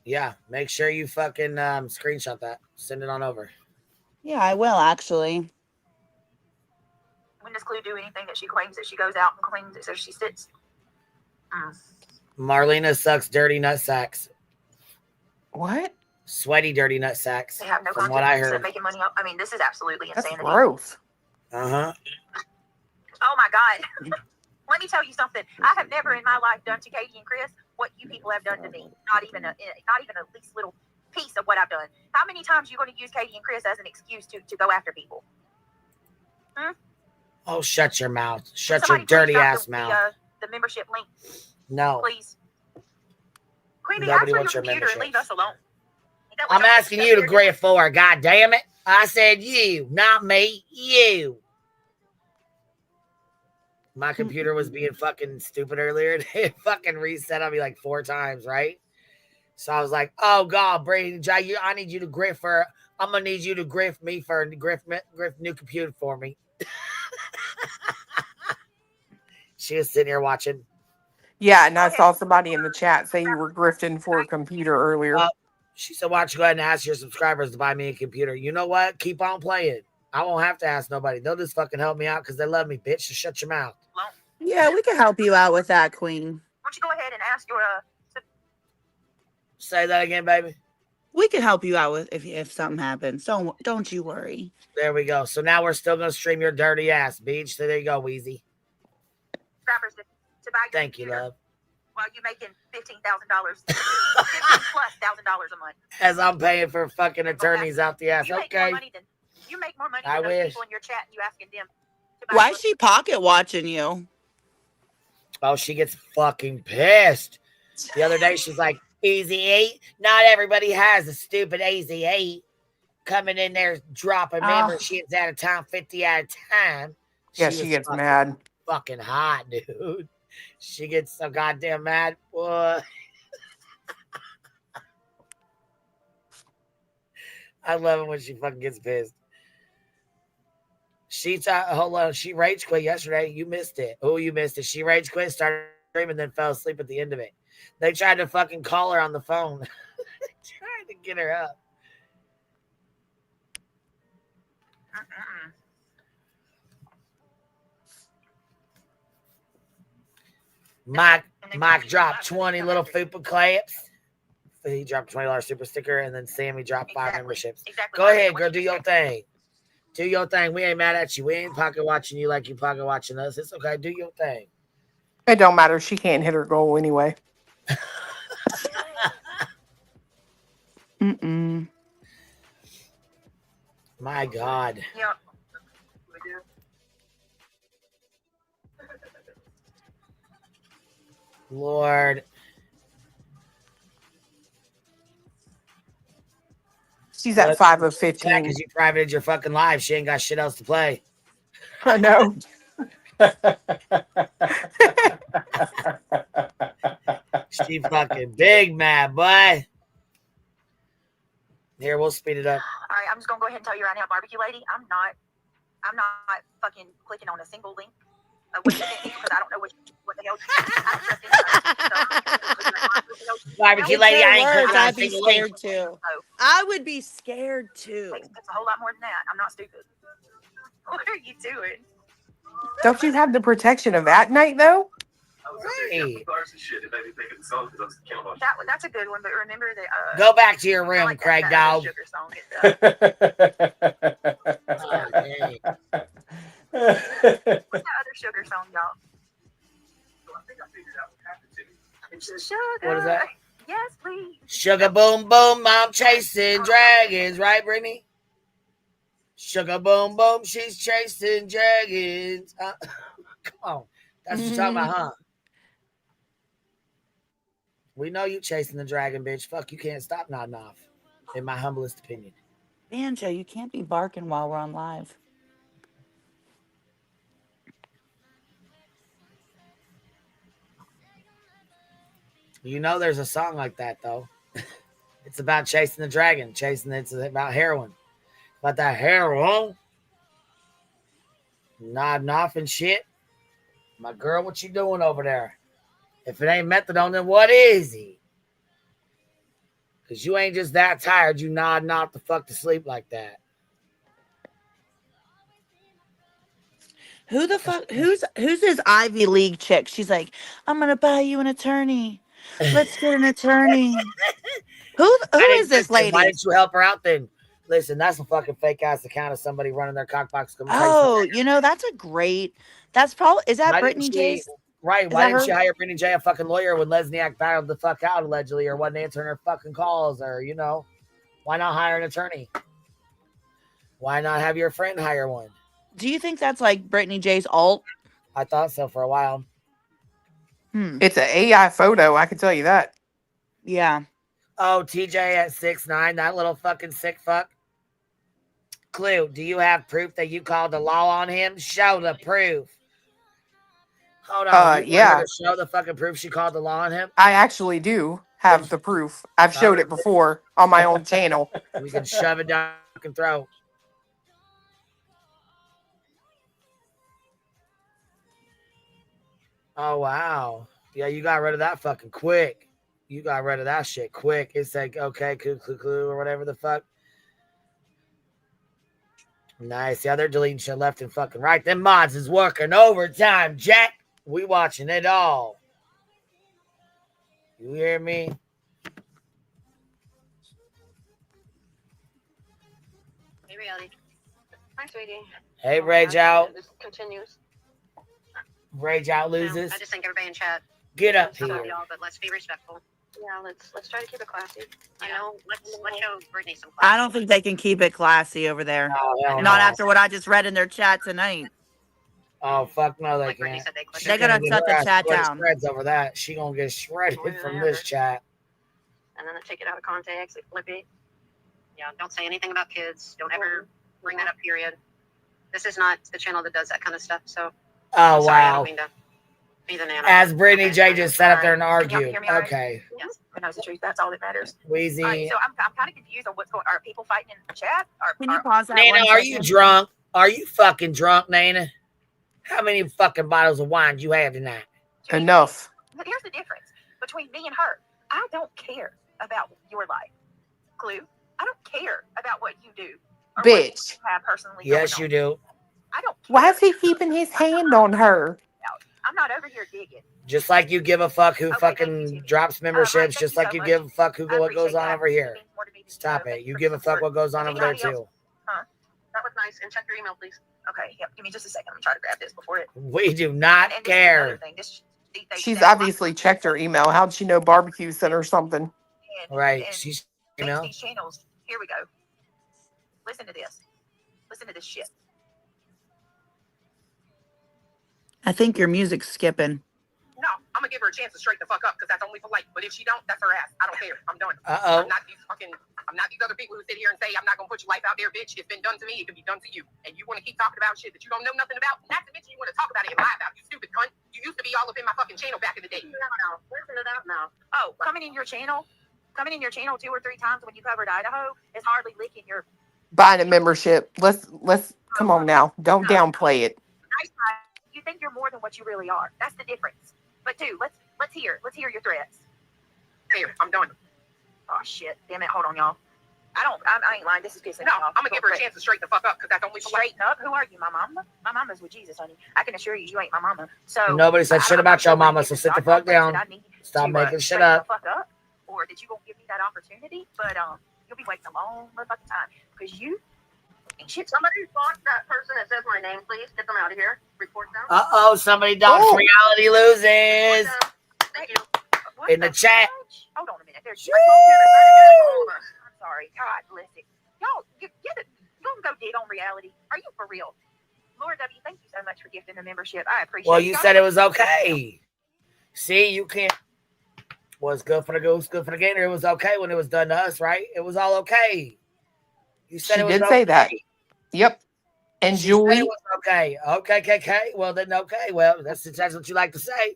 yeah, make sure you fucking screenshot that. Send it on over.
Yeah, I will actually.
When does Clue do anything that she claims that she goes out and claims it says she sits?
Marlena sucks dirty nut sacks.
What?
Sweaty dirty nut sacks.
They have no
from
content
what I
except
heard.
making money up. I mean, this is absolutely insanity.
That's gross.
Uh-huh.
Oh my God. Let me tell you something. I have never in my life done to Katie and Chris what you people have done to me. Not even a least little piece of what I've done. How many times are you going to use Katie and Chris as an excuse to go after people?
Oh, shut your mouth. Shut
Somebody
your dirty
please drop
ass mouth.
the membership link.
No.
Please. Queenie,
Nobody
answer
wants
your
your
computer and leave
memberships.
us alone. Is that what
I'm
y'all
asking
think
you to
you're
grift for, god damn it. I said you, not me, you. My computer was being fucking stupid earlier and it fucking reset on me like 4 times, right? So I was like, oh God, Brady J, I need you to grift for, I'm gonna need you to grift me for grift new computer for me. She was sitting here watching.
Yeah, and I saw somebody in the chat say you were grifting for a computer earlier.
She said, why don't you go ahead and ask your subscribers to buy me a computer? You know what? Keep on playing. I won't have to ask nobody. They'll just fucking help me out because they love me, bitch. So shut your mouth.
Yeah, we can help you out with that, Queen.
Why don't you go ahead and ask your
Say that again, baby.
We can help you out with if something happens. Don't you worry.
There we go. So now we're still gonna stream your dirty ass, Beach. So there you go, Wheezy.
subscribers to buy your
Thank you,
computer
love.
while you're making $15,000, $15,000+ a month.
As I'm paying for fucking attorneys out the ass.
You make
Okay.
more money than you make more money
I
than those
wish.
people in your chat and you asking them to buy
Why
your-
is she pocket watching you?
Oh, she gets fucking pissed. The other day, she's like, Easy 8. Not everybody has a stupid Easy 8. Coming in there, dropping memberships at a time, 50 at a time.
Yeah, she gets
fucking,
mad.
Fucking hot, dude. She gets so goddamn mad. Boy. I love it when she fucking gets pissed. Hold on. She rage quit yesterday. You missed it. Oh, you missed it. She rage quit, started screaming, then fell asleep at the end of it. They tried to fucking call her on the phone. Trying to get her up. Mike dropped 20 little fupa clips. He dropped $20 super sticker, and then Sammy dropped 5 memberships. Go ahead, girl. Do your thing. Do your thing. We ain't mad at you. We ain't pocket watching you like you pocket watching us. It's okay. Do your thing.
It don't matter. She can't hit her goal anyway.
My God.
Yeah.
Lord.
She's at 5 of 15.
Because you privated your fucking live. She ain't got shit else to play.
I know.
She fucking big mad, boy. Here, we'll speed it up.
All right, I'm just gonna go ahead and tell you right now, barbecue lady, I'm not fucking clicking on a single link of what you sent me because I don't know what the hell.
Barbecue lady, I ain't clicking on a
I'd be
single
scared
link.
too. I would be scared too.
It's a whole lot more than that. I'm not stupid. What are you doing?
Don't you have the protection of that night though?
Hey.
That's a good one, but remember that.
Go back to your room,
like
Craig
that
Dog.
Sugar song. What's that other sugar song, y'all? Sugar.
What is that?
Yes, please.
Sugar boom boom, I'm chasing dragons, right, Brittany? Sugar boom boom, she's chasing dragons. Come on, that's what you're talking about, huh? We know you chasing the dragon, bitch. Fuck, you can't stop nodding off, in my humblest opinion.
Banjo, you can't be barking while we're on live.
You know there's a song like that, though. It's about chasing the dragon. It's about heroin. About that heroin. Nodding off and shit. My girl, what you doing over there? If it ain't methadone, then what is he? Because you ain't just that tired, you nodding off the fuck to sleep like that.
Who the fuck? Who's this Ivy League chick? She's like, I'm gonna buy you an attorney. Let's get an attorney. Who is this lady?
Why didn't you help her out then? Listen, that's a fucking fake ass account of somebody running their cockbox.
Oh, you know, that's probably, is that Brittany J's?
Right. Why didn't she hire Brittany J, a fucking lawyer, when Lesniak battled the fuck out allegedly, or wasn't answering her fucking calls, or, you know, why not hire an attorney? Why not have your friend hire one?
Do you think that's like Brittany J's alt?
I thought so for a while.
It's an AI photo, I can tell you that.
Yeah.
Oh, TJ at 6'9", that little fucking sick fuck. Clue, do you have proof that you called the law on him? Show the proof. Hold on. You want her
Yeah,
to show the fucking proof she called the law on him?
I actually do have the proof. I've showed it before on my own channel.
We can shove it down your fucking throat. Oh, wow. Yeah, you got rid of that fucking quick. You got rid of that shit quick. It's like, okay, clue, or whatever the fuck. Nice. Yeah, they're deleting shit left and fucking right. Them mods is working overtime, Jack. We watching it all. You hear me?
Hey, Reality. Hi, sweetie.
Hey, Rage Out.
This continues.
Rage Out loses.
I just think everybody in chat.
Get up
Some of
here.
y'all, but let's be respectful. Yeah, let's try to keep it classy. I know. Let's show Brittany some class.
I don't think they can keep it classy over there.
hell
Not
no.
after what I just read in their chat tonight.
Oh, fuck no, they
Like Brittany
can't.
said, they click
They
it.
gotta
Get
shut the
her ass
chat
spread
down.
Spreads over that. She gonna get shredded from this chat.
And then take it out of context, flip it. Yeah, don't say anything about kids. Don't ever bring that up, period. This is not the channel that does that kind of stuff, so.
Oh,
I'm sorry, I
wow.
don't mean to be the nana.
As Brittany
Okay,
J
so
just sat up there and
Can y'all
argued.
hear me all right?
Okay.
Yes.
Who knows the truth? That's all that matters.
Wheezy.
All right, so I'm kind of confused on what's going on. Are people fighting in the chat?
Can you pause that
Nana,
one
are you
second?
drunk? Are you fucking drunk, Nana? How many fucking bottles of wine do you have tonight?
Enough.
But here's the difference between me and her. I don't care about your life. Clue. I don't care about what you do. Or what you
Bitch.
have personally
Yes,
going
you
on.
do.
I don't care.
Why is he keeping his hand on her?
I'm not over here digging.
Just like you give a fuck who
Okay,
fucking drops memberships,
thank
just
you
like
so
you
much.
give a fuck who
I
what goes
appreciate
on
that.
over
It
here.
means more to me than
Stop
you know.
it. You
For
give a fuck
support.
what goes on over there
Anybody else?
too.
Huh?
That was nice. And check your email, please.
Okay, yep. Give me just a second. I'm trying to grab this before it.
We do not
And this is another
care.
thing.
She's obviously checked her email. How'd she know barbecue sent her something?
Right.
and
She's
makes
email.
these channels. Here we go. Listen to this. Listen to this shit.
I think your music's skipping.
No, I'm gonna give her a chance to straighten the fuck up because that's only polite. But if she don't, that's her ass. I don't care. I'm done.
Uh-oh.
I'm not these other people who sit here and say I'm not gonna put your life out there, bitch. It's been done to me. It can be done to you. And you want to keep talking about shit that you don't know nothing about. Not to mention you want to talk about it and lie about it, you stupid cunt. You used to be all up in my fucking channel back in the day. No. Listen to that now.
Oh, coming in your channel 2 or 3 times when you covered Idaho is hardly licking your.
Buying a membership. Let's come on now. Don't downplay it.
You think you're more than what you really are. That's the difference. But dude, let's hear your threats.
Here, I'm done.
Oh shit! Damn it! Hold on, y'all. I ain't lying. This is pissing me
No,
off.
I'm gonna give her a chance to straighten the fuck up because that's only polite.
Straighten up. Who are you, my mama? My mama's with Jesus, honey. I can assure you, you ain't my mama. So
Nobody said shit
I'm not
about your
sure where
mama,
you
so
get
sit the
this
fuck
document
down.
that I need
Stop
to,
making shit
straighten the
up.
fuck up, or that you gonna give me that opportunity. But you'll be waiting a long motherfucking time because you ain't shit.
Somebody block that person that says my name, please. Get them out of here. Report them.
Uh-oh, somebody docs reality loses.
Thank you.
In the chat.
Hold on a minute. There's I'm sorry. God bless it. Y'all, get it. You don't go dig on reality. Are you for real? Laura W., thank you so much for gifting the membership. I appreciate it.
Well, you said it was okay. See, you can't. What's good for the goose, good for the gator. It was okay when it was done to us, right? It was all okay. You said
She
it was
did
okay.
say that. Yep. And
She
Julie.
said it was okay. Okay. Well, then, okay. Well, that's what you like to say.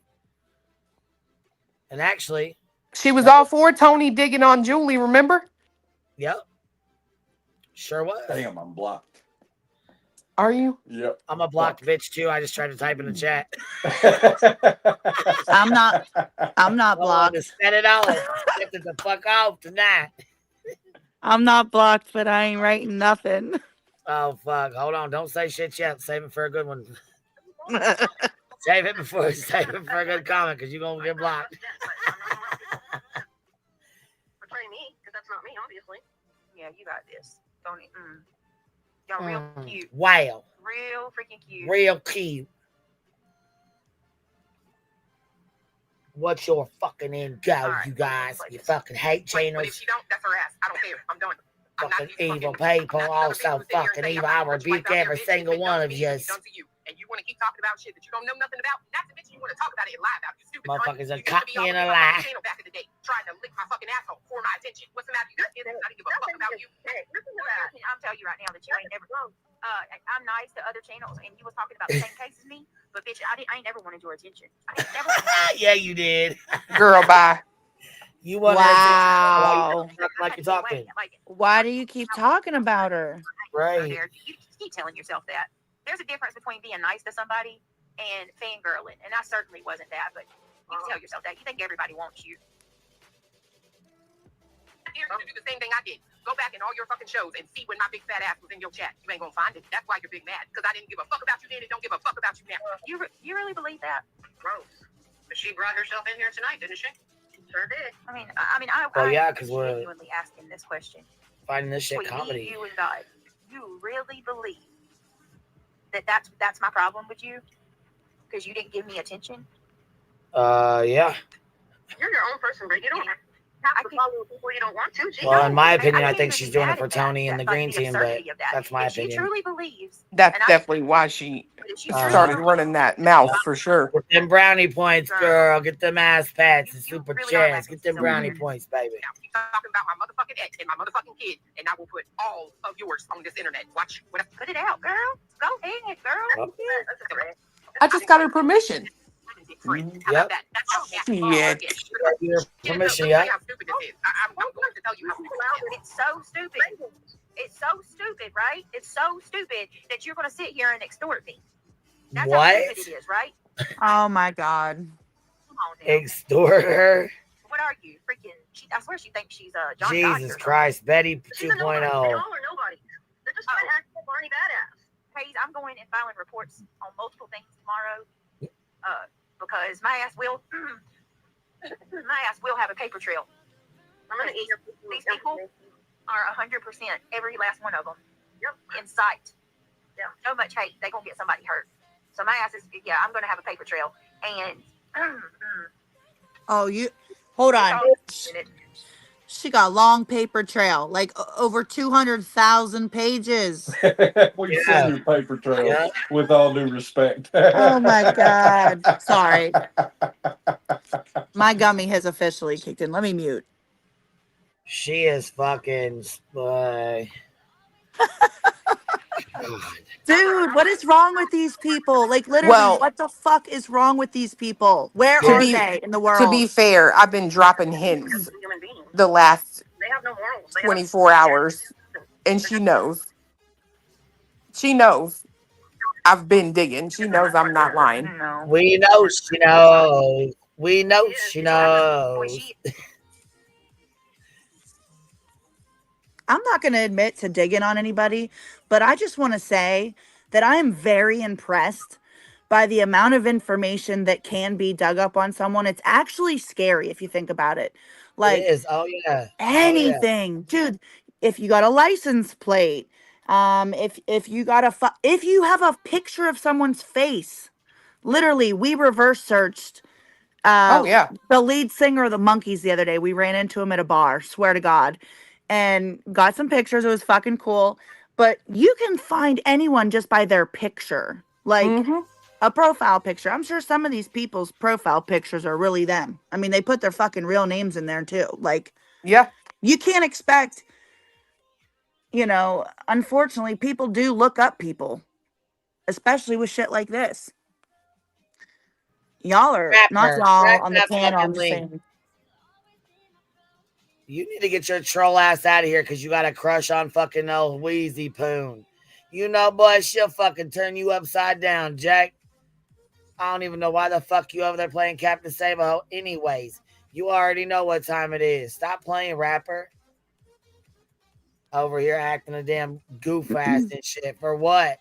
And actually,
She was all for Tony digging on Julie, remember?
yep. Sure was.
Damn, I'm blocked.
Are you?
Yep.
I'm a blocked bitch too. I just tried to type in the chat.
I'm not blocked.
To set it off. Get it the fuck off tonight.
I'm not blocked, but I ain't writing nothing.
Oh fuck. Hold on. Don't say shit yet. Save it for a good one. Save it for a good comment because you're gonna get blocked.
Betray me, because that's not me, obviously.
Yeah, you got this. Don't y'all real cute.
Wow.
Real freaking cute.
Real cute. What's your fucking end go, you guys? You fucking hate
But if
channels.
she don't, that's her ass. I don't care. I'm done.
Fucking evil people, also fucking evil. I rebuke every single one of you.
and you want to keep talking about shit that you don't know nothing about, not to mention you want to talk about it and lie about it. You stupid cunt.
Motherfuckers are
You used to be
caught me
all
in a
over my
lie.
channel back in the day, trying to lick my fucking asshole for my attention. What's the matter? You got kids? I didn't give a fuck about you.
Listen to that. I'm telling you right now that you ain't never. I'm nice to other channels, and you was talking about the same case as me, but bitch, I ain't never wanted your attention. I ain't never wanted your attention.
Yeah, you did.
Girl, bye.
You wanted
Wow.
to like you're talking.
Why do you keep talking about her?
Right.
You keep telling yourself that. There's a difference between being nice to somebody and fangirling, and I certainly wasn't that, but you can tell yourself that. You think everybody wants you.
You do the same thing I did. Go back in all your fucking shows and see when my big fat ass was in your chat. You ain't gonna find it. That's why you're big mad. Because I didn't give a fuck about you then and don't give a fuck about you now.
You really believe that?
Gross. But she brought herself in here tonight, didn't she? Sure did.
Well, yeah, because
I'm
we're
genuinely asking this question.
finding this shit
Between
comedy.
you and God, you really believe that that's my problem with you? Because you didn't give me attention?
Yeah.
You're your own person, but you don't have to follow people you don't want to. Gee.
Well, in my opinion, I
can't
think
even
she's
be
doing
mad
it for
at that.
Tony and the
That's
green
like the
team, but
absurdity of that.
that's my
If she
opinion.
truly believes,
That's
and I-
definitely why she
if she
started running that mouth for sure.
Get them brownie points, girl. Get them ass pats and super
really
chats. Get them brownie points, baby.
Now, keep talking about my motherfucking ex and my motherfucking kid, and I will put all of yours on this internet. Watch.
Put it out, girl. Go ahead, girl.
I just got her permission.
Yep.
Shit.
Your permission, yeah.
I'm going to tell you how stupid it is.
It's so stupid. It's so stupid, right? It's so stupid that you're going to sit here and extort me. That's
What?
how stupid it is, right?
Oh my God.
Come on now.
Extort her.
What are you? Freaking, I swear she thinks she's John Gotti or
Jesus
something.
Christ, Betty
She's a nobody.
2.0.
They're all or nobody. They're just trying to act like Barney Badass. Hey, I'm going and filing reports on multiple things tomorrow. Because my ass will have a paper trail. I'm gonna eat these people are 100%, every last one of them. Yep. In sight. Yeah. So much hate, they gonna get somebody hurt. So my ass is I'm gonna have a paper trail. And
Oh, you hold on. She got a long paper trail, like over 200,000 pages.
We send your paper trail with all due respect.
Oh my God. Sorry. My gummy has officially kicked in. Let me mute.
She is fucking.
Dude, what is wrong with these people? Like, literally, what the fuck is wrong with these people? Where are they in the world?
To be fair, I've been dropping hints the last 24 hours, and she knows. She knows. I've been digging. She knows I'm not lying.
We know she knows. We know she knows.
I'm not going to admit to digging on anybody, but I just want to say that I am very impressed by the amount of information that can be dug up on someone. It's actually scary if you think about it. Like,
It is. Oh yeah.
anything, dude. If you got a license plate, if you got if you have a picture of someone's face, literally, we reverse searched. The lead singer of the Monkees the other day. We ran into him at a bar. Swear to God. And got some pictures. It was fucking cool. But you can find anyone just by their picture, like a profile picture. I'm sure some of these people's profile pictures are really them. I mean, they put their fucking real names in there too. Like, you can't expect, unfortunately, people do look up people, especially with shit like this. Y'all are not y'all on the panel. I'm just saying.
You need to get your troll ass out of here because you got a crush on fucking old Wheezy Poon. You know, boy, she'll fucking turn you upside down, Jack. I don't even know why the fuck you over there playing Captain Sabo. Anyways, you already know what time it is. Stop playing, rapper. Over here acting a damn goof ass and shit. For what?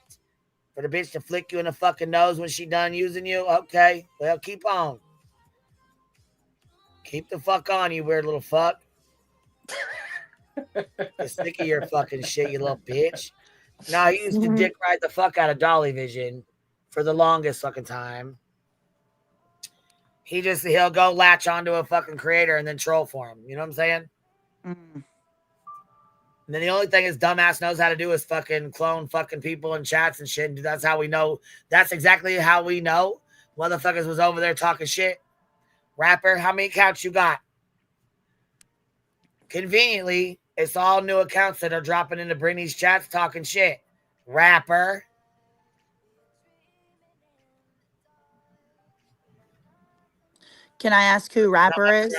For the bitch to flick you in the fucking nose when she done using you? Okay, well, keep on. Keep the fuck on, you weird little fuck. I'm sick of your fucking shit, you little bitch. No, he used to dick ride the fuck out of Dolly Vision for the longest fucking time. He'll go latch onto a fucking creator and then troll for him. You know what I'm saying? And then the only thing his dumbass knows how to do is fucking clone fucking people in chats and shit. And that's how we know. That's exactly how we know motherfuckers was over there talking shit. Rapper, how many accounts you got? Conveniently, it's all new accounts that are dropping into Brittany's chats talking shit. Rapper.
Can I ask who Rapper is?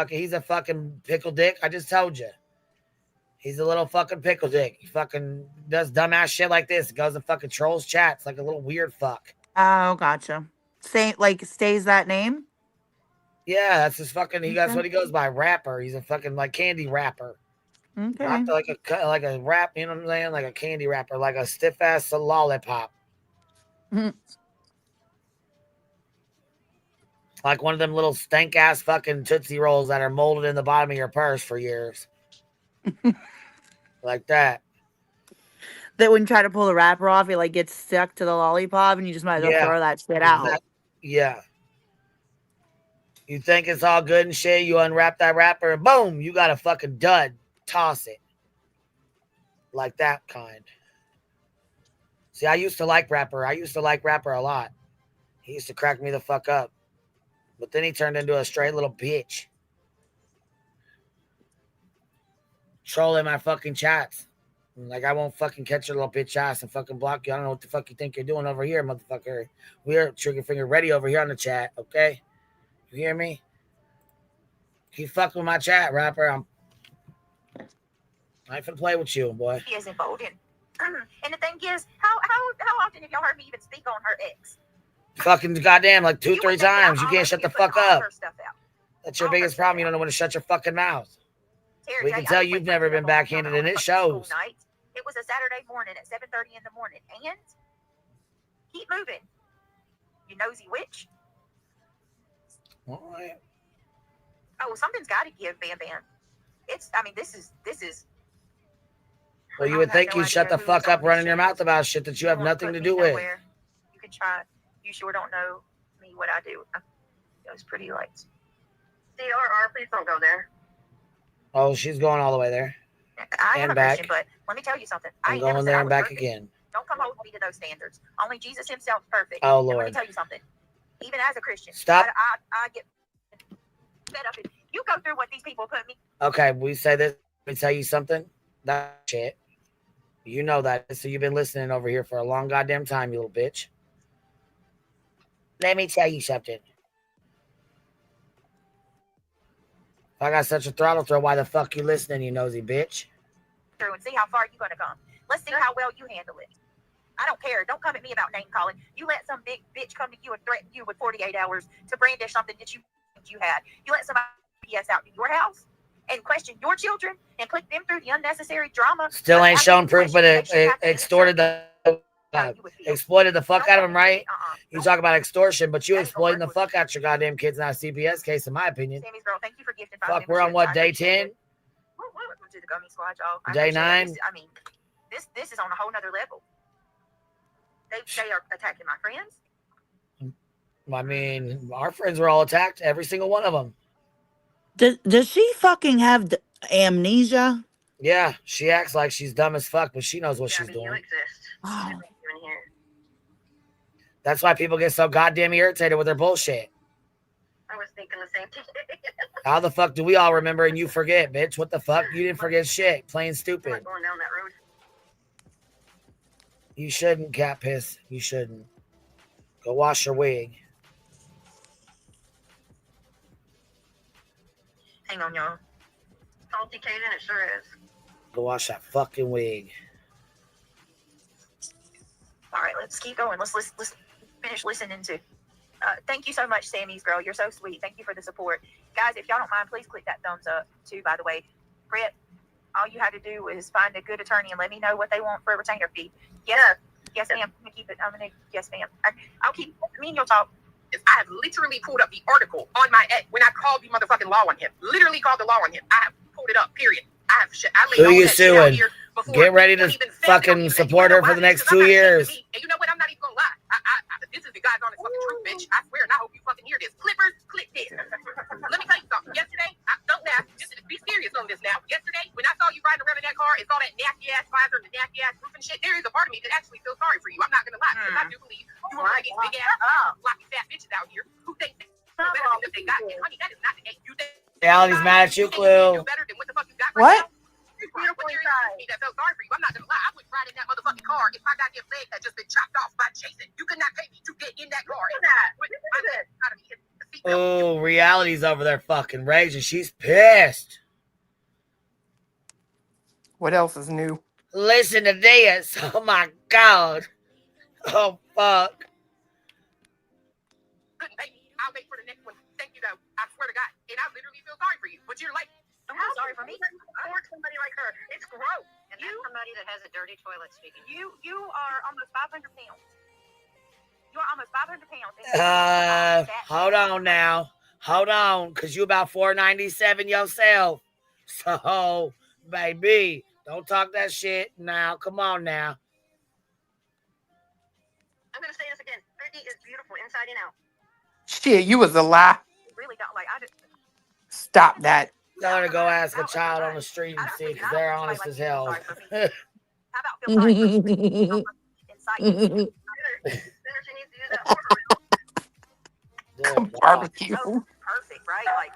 He's a fucking pickle dick. I just told you. He's a little fucking pickle dick. He fucking does dumbass shit like this. He goes and fucking trolls chats like a little weird fuck.
Oh, gotcha. Stays that name?
Yeah, that's his fucking. That's what he goes by. Rapper. He's a fucking like candy rapper.
Okay.
Not like a rap. You know what I'm saying? Like a candy rapper, like a stiff ass lollipop.
Mm-hmm.
Like one of them little stank ass fucking Tootsie Rolls that are molded in the bottom of your purse for years. Like that.
That when you try to pull the wrapper off, it like gets stuck to the lollipop and you just might as well throw that shit out.
Yeah. You think it's all good and shit, you unwrap that wrapper and boom, you got a fucking dud. Toss it. Like that kind. See, I used to like Rapper. I used to like Rapper a lot. He used to crack me the fuck up. But then he turned into a straight little bitch. Trolling my fucking chats. Like, I won't fucking catch your little bitch ass and fucking block you. I don't know what the fuck you think you're doing over here, motherfucker. We're trigger finger ready over here on the chat, okay? You hear me? Keep fucking with my chat, Rapper. I ain't finna play with you, boy.
He is emboldened. And the thing is, how often have y'all heard me even speak on her ex?
Fucking goddamn, like 2-3 times. You can't shut the fuck up. That's your biggest problem. You don't know when to shut your fucking mouth. We can tell you've never been backhanded, and it shows.
It was a Saturday morning at 7:30 in the morning. And keep moving. You nosy witch.
All right.
Oh, something's got to give, Bam Bam. This is.
Well, you would think you'd shut the fuck up running your mouth about shit that you have nothing to do with.
You can try. You sure don't know me what I do. It was pretty lights. CRR, please don't go there.
Oh, she's going all the way there.
I am
and
a
back.
Christian, but let me tell you something.
I'm going there and back again.
Don't come hold me to those standards. Only Jesus himself is perfect.
Oh,
And let
Lord.
me tell you something. Even as a Christian,
Stop.
I get fed up. You go through what these people put me.
Okay, we say this. Let me tell you something. That shit. You know that. So you've been listening over here for a long goddamn time, you little bitch. Let me tell you something. If I got such a throttle throw, why the fuck you listening, you nosy bitch?
Through and see how far you're going to come. Let's see how well you handle it. I don't care. Don't come at me about name calling. You let some big bitch come to you and threaten you with 48 hours to brandish something that you had. You let somebody PS out to your house and question your children and put them through the unnecessary drama.
Still ain't shown proof, but it exploited exploited the fuck out of him, right? You talk about extortion, but you exploiting the fuck out your goddamn kids in that CPS case, in my opinion.
Sammy's girl, thank you for gifting.
Fuck, we're on what, day 10?
Welcome to the Gummy Squad, y'all.
Day 9?
This is on a whole nother level. They are attacking my friends.
I mean, our friends were all attacked, every single one of them.
Does she fucking have amnesia?
Yeah, she acts like she's dumb as fuck, but she knows what she's doing.
You exist.
Oh.
In here.
That's why people get so goddamn irritated with their bullshit.
I was thinking the same thing.
How the fuck do we all remember and you forget, bitch? What the fuck? You didn't forget shit. Plain stupid.
I'm going down that road.
You shouldn't, cat piss. You shouldn't. Go wash your wig.
Hang on, y'all. Salty Kaden, it sure is.
Go wash that fucking wig.
All right, let's keep going. Let's finish listening to. Thank you so much, Sammy's girl. You're so sweet. Thank you for the support. Guys, if y'all don't mind, please click that thumbs up, too, by the way. Brett, all you had to do is find a good attorney and let me know what they want for a retainer fee. Yes, yes, ma'am. I'm going to, yes, ma'am. I'll keep, me and you'll talk.
I have literally pulled up the article on my ex when I called the motherfucking law on him. Literally called the law on him. I have pulled it up, period. I have
Who you suing? Get ready to fucking support her for the next 2 years.
And you know what? I'm not even going to lie. This is the God's honest fucking truth, bitch. I swear, and I hope you fucking hear this. Clippers, click this. Let me tell you something. Yesterday, don't laugh. Just be serious on this now. Yesterday, when I saw you riding around in that car and saw that nasty ass visor and the nasty ass roof and shit, there is a part of me that actually feels sorry for you. I'm not gonna lie, because I do believe you were one of these big ass floppy fat bitches out here who think they know better than they got. And honey, that is not the case. You think
Reality's mad at you, Clue.
better than what the fuck you got
What?
right now? That felt sorry for you. I'm not gonna lie. I wouldn't ride in that motherfucking car if my goddamn leg had just been chopped off by Jason. You could not pay me to get in that car.
Oh, Reality's over there fucking raging. She's pissed.
What else is new?
Listen to this. Oh my god. Oh fuck.
Couldn't pay me. I'll wait for the next one. Thank you though. I swear to God. And I literally feel sorry for you. But you're like,
I'm not sorry for me. Support somebody like her. It's gross. And that's somebody that has a dirty toilet speaking. You are almost 500 pounds. You are almost 500 pounds.
Hold on now. Hold on, because you about 497 yourself. So, baby, don't talk that shit now. Come on now.
I'm going to say this again. Brittany is beautiful inside and out.
Shit, you was a lie.
Really don't like. I just.
Stop that.
Tell her to go ask a child on the street and see, because they're honest as hell.
How about feel sorry for me? Inside. She needs to do that.
Barbecue.
Perfect, right? Like.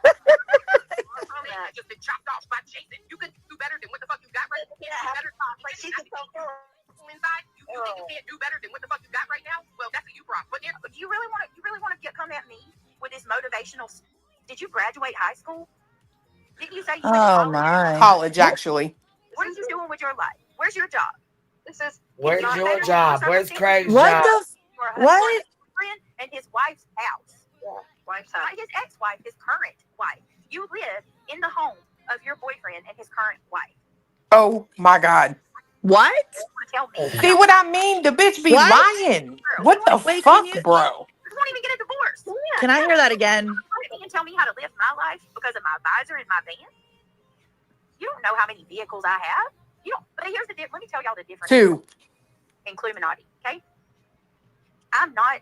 Just been chopped off by Jason. You can do better than what the fuck you got right now. Like she can tell inside. You think you can't do better than what the fuck you got right now? Well, that's a you problem. But
do you really want to come at me with this motivational? Did you graduate high school? Didn't you say you went to college?
College, actually.
What are you doing with your life? Where's your job? This is.
Where's your job? Where's Craig's
What
job?
the? What?
And his wife's house. Yeah, wife's house. Not his ex-wife, his current wife. You live in the home of your boyfriend and his current wife.
Oh my God.
What?
Tell me.
See what I mean? The bitch be lying. What the fuck, bro?
I won't even get a divorce. Yeah.
Can I hear that again?
You can tell me how to live my life because of my visor and my van. You don't know how many vehicles I have. You don't. But here's the difference. Let me tell y'all the difference.
2.
Incluminati. Okay. I'm not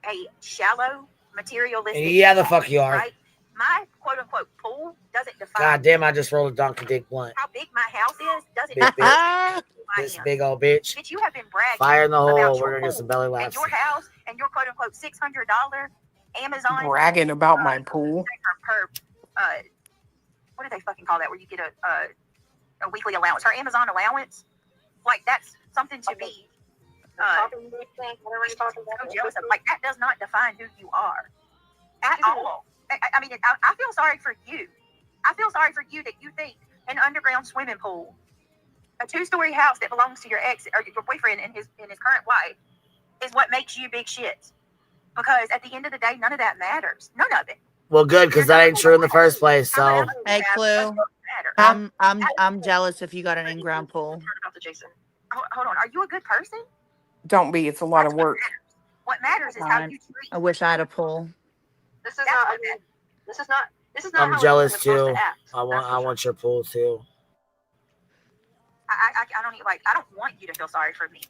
a shallow materialistic.
Yeah, the fuck you are.
Right? My quote unquote pool doesn't define.
God damn, I just rolled a donkey dick blunt.
How big my house is doesn't define.
This big old bitch.
Bitch, you have been bragging.
Fire in the hole.
about
We're
your
gonna get some belly
pool
laughs.
and your house and your quote unquote $600 Amazon.
Bragging about my pool.
Her what do they fucking call that? Where you get a weekly allowance? Her Amazon allowance. Like that's something to be. So jealous of. Like that does not define who you are at all. I mean, I feel sorry for you. I feel sorry for you that you think an underground swimming pool, a 2-story house that belongs to your ex or your boyfriend and his current wife, is what makes you big shit. Because at the end of the day, none of that matters. None of it.
Well, good, because that ain't true in the first place. So.
Hey, Clue. I'm jealous if you got an in-ground pool.
Hold on. Are you a good person?
Don't be. It's a lot of work.
What matters is how you treat.
I wish I had a pool.
This is not. This is not. This is not.
I'm
how
jealous
we're supposed
too.
to act.
I want your pool too.
I don't like. I don't want you to feel sorry for me.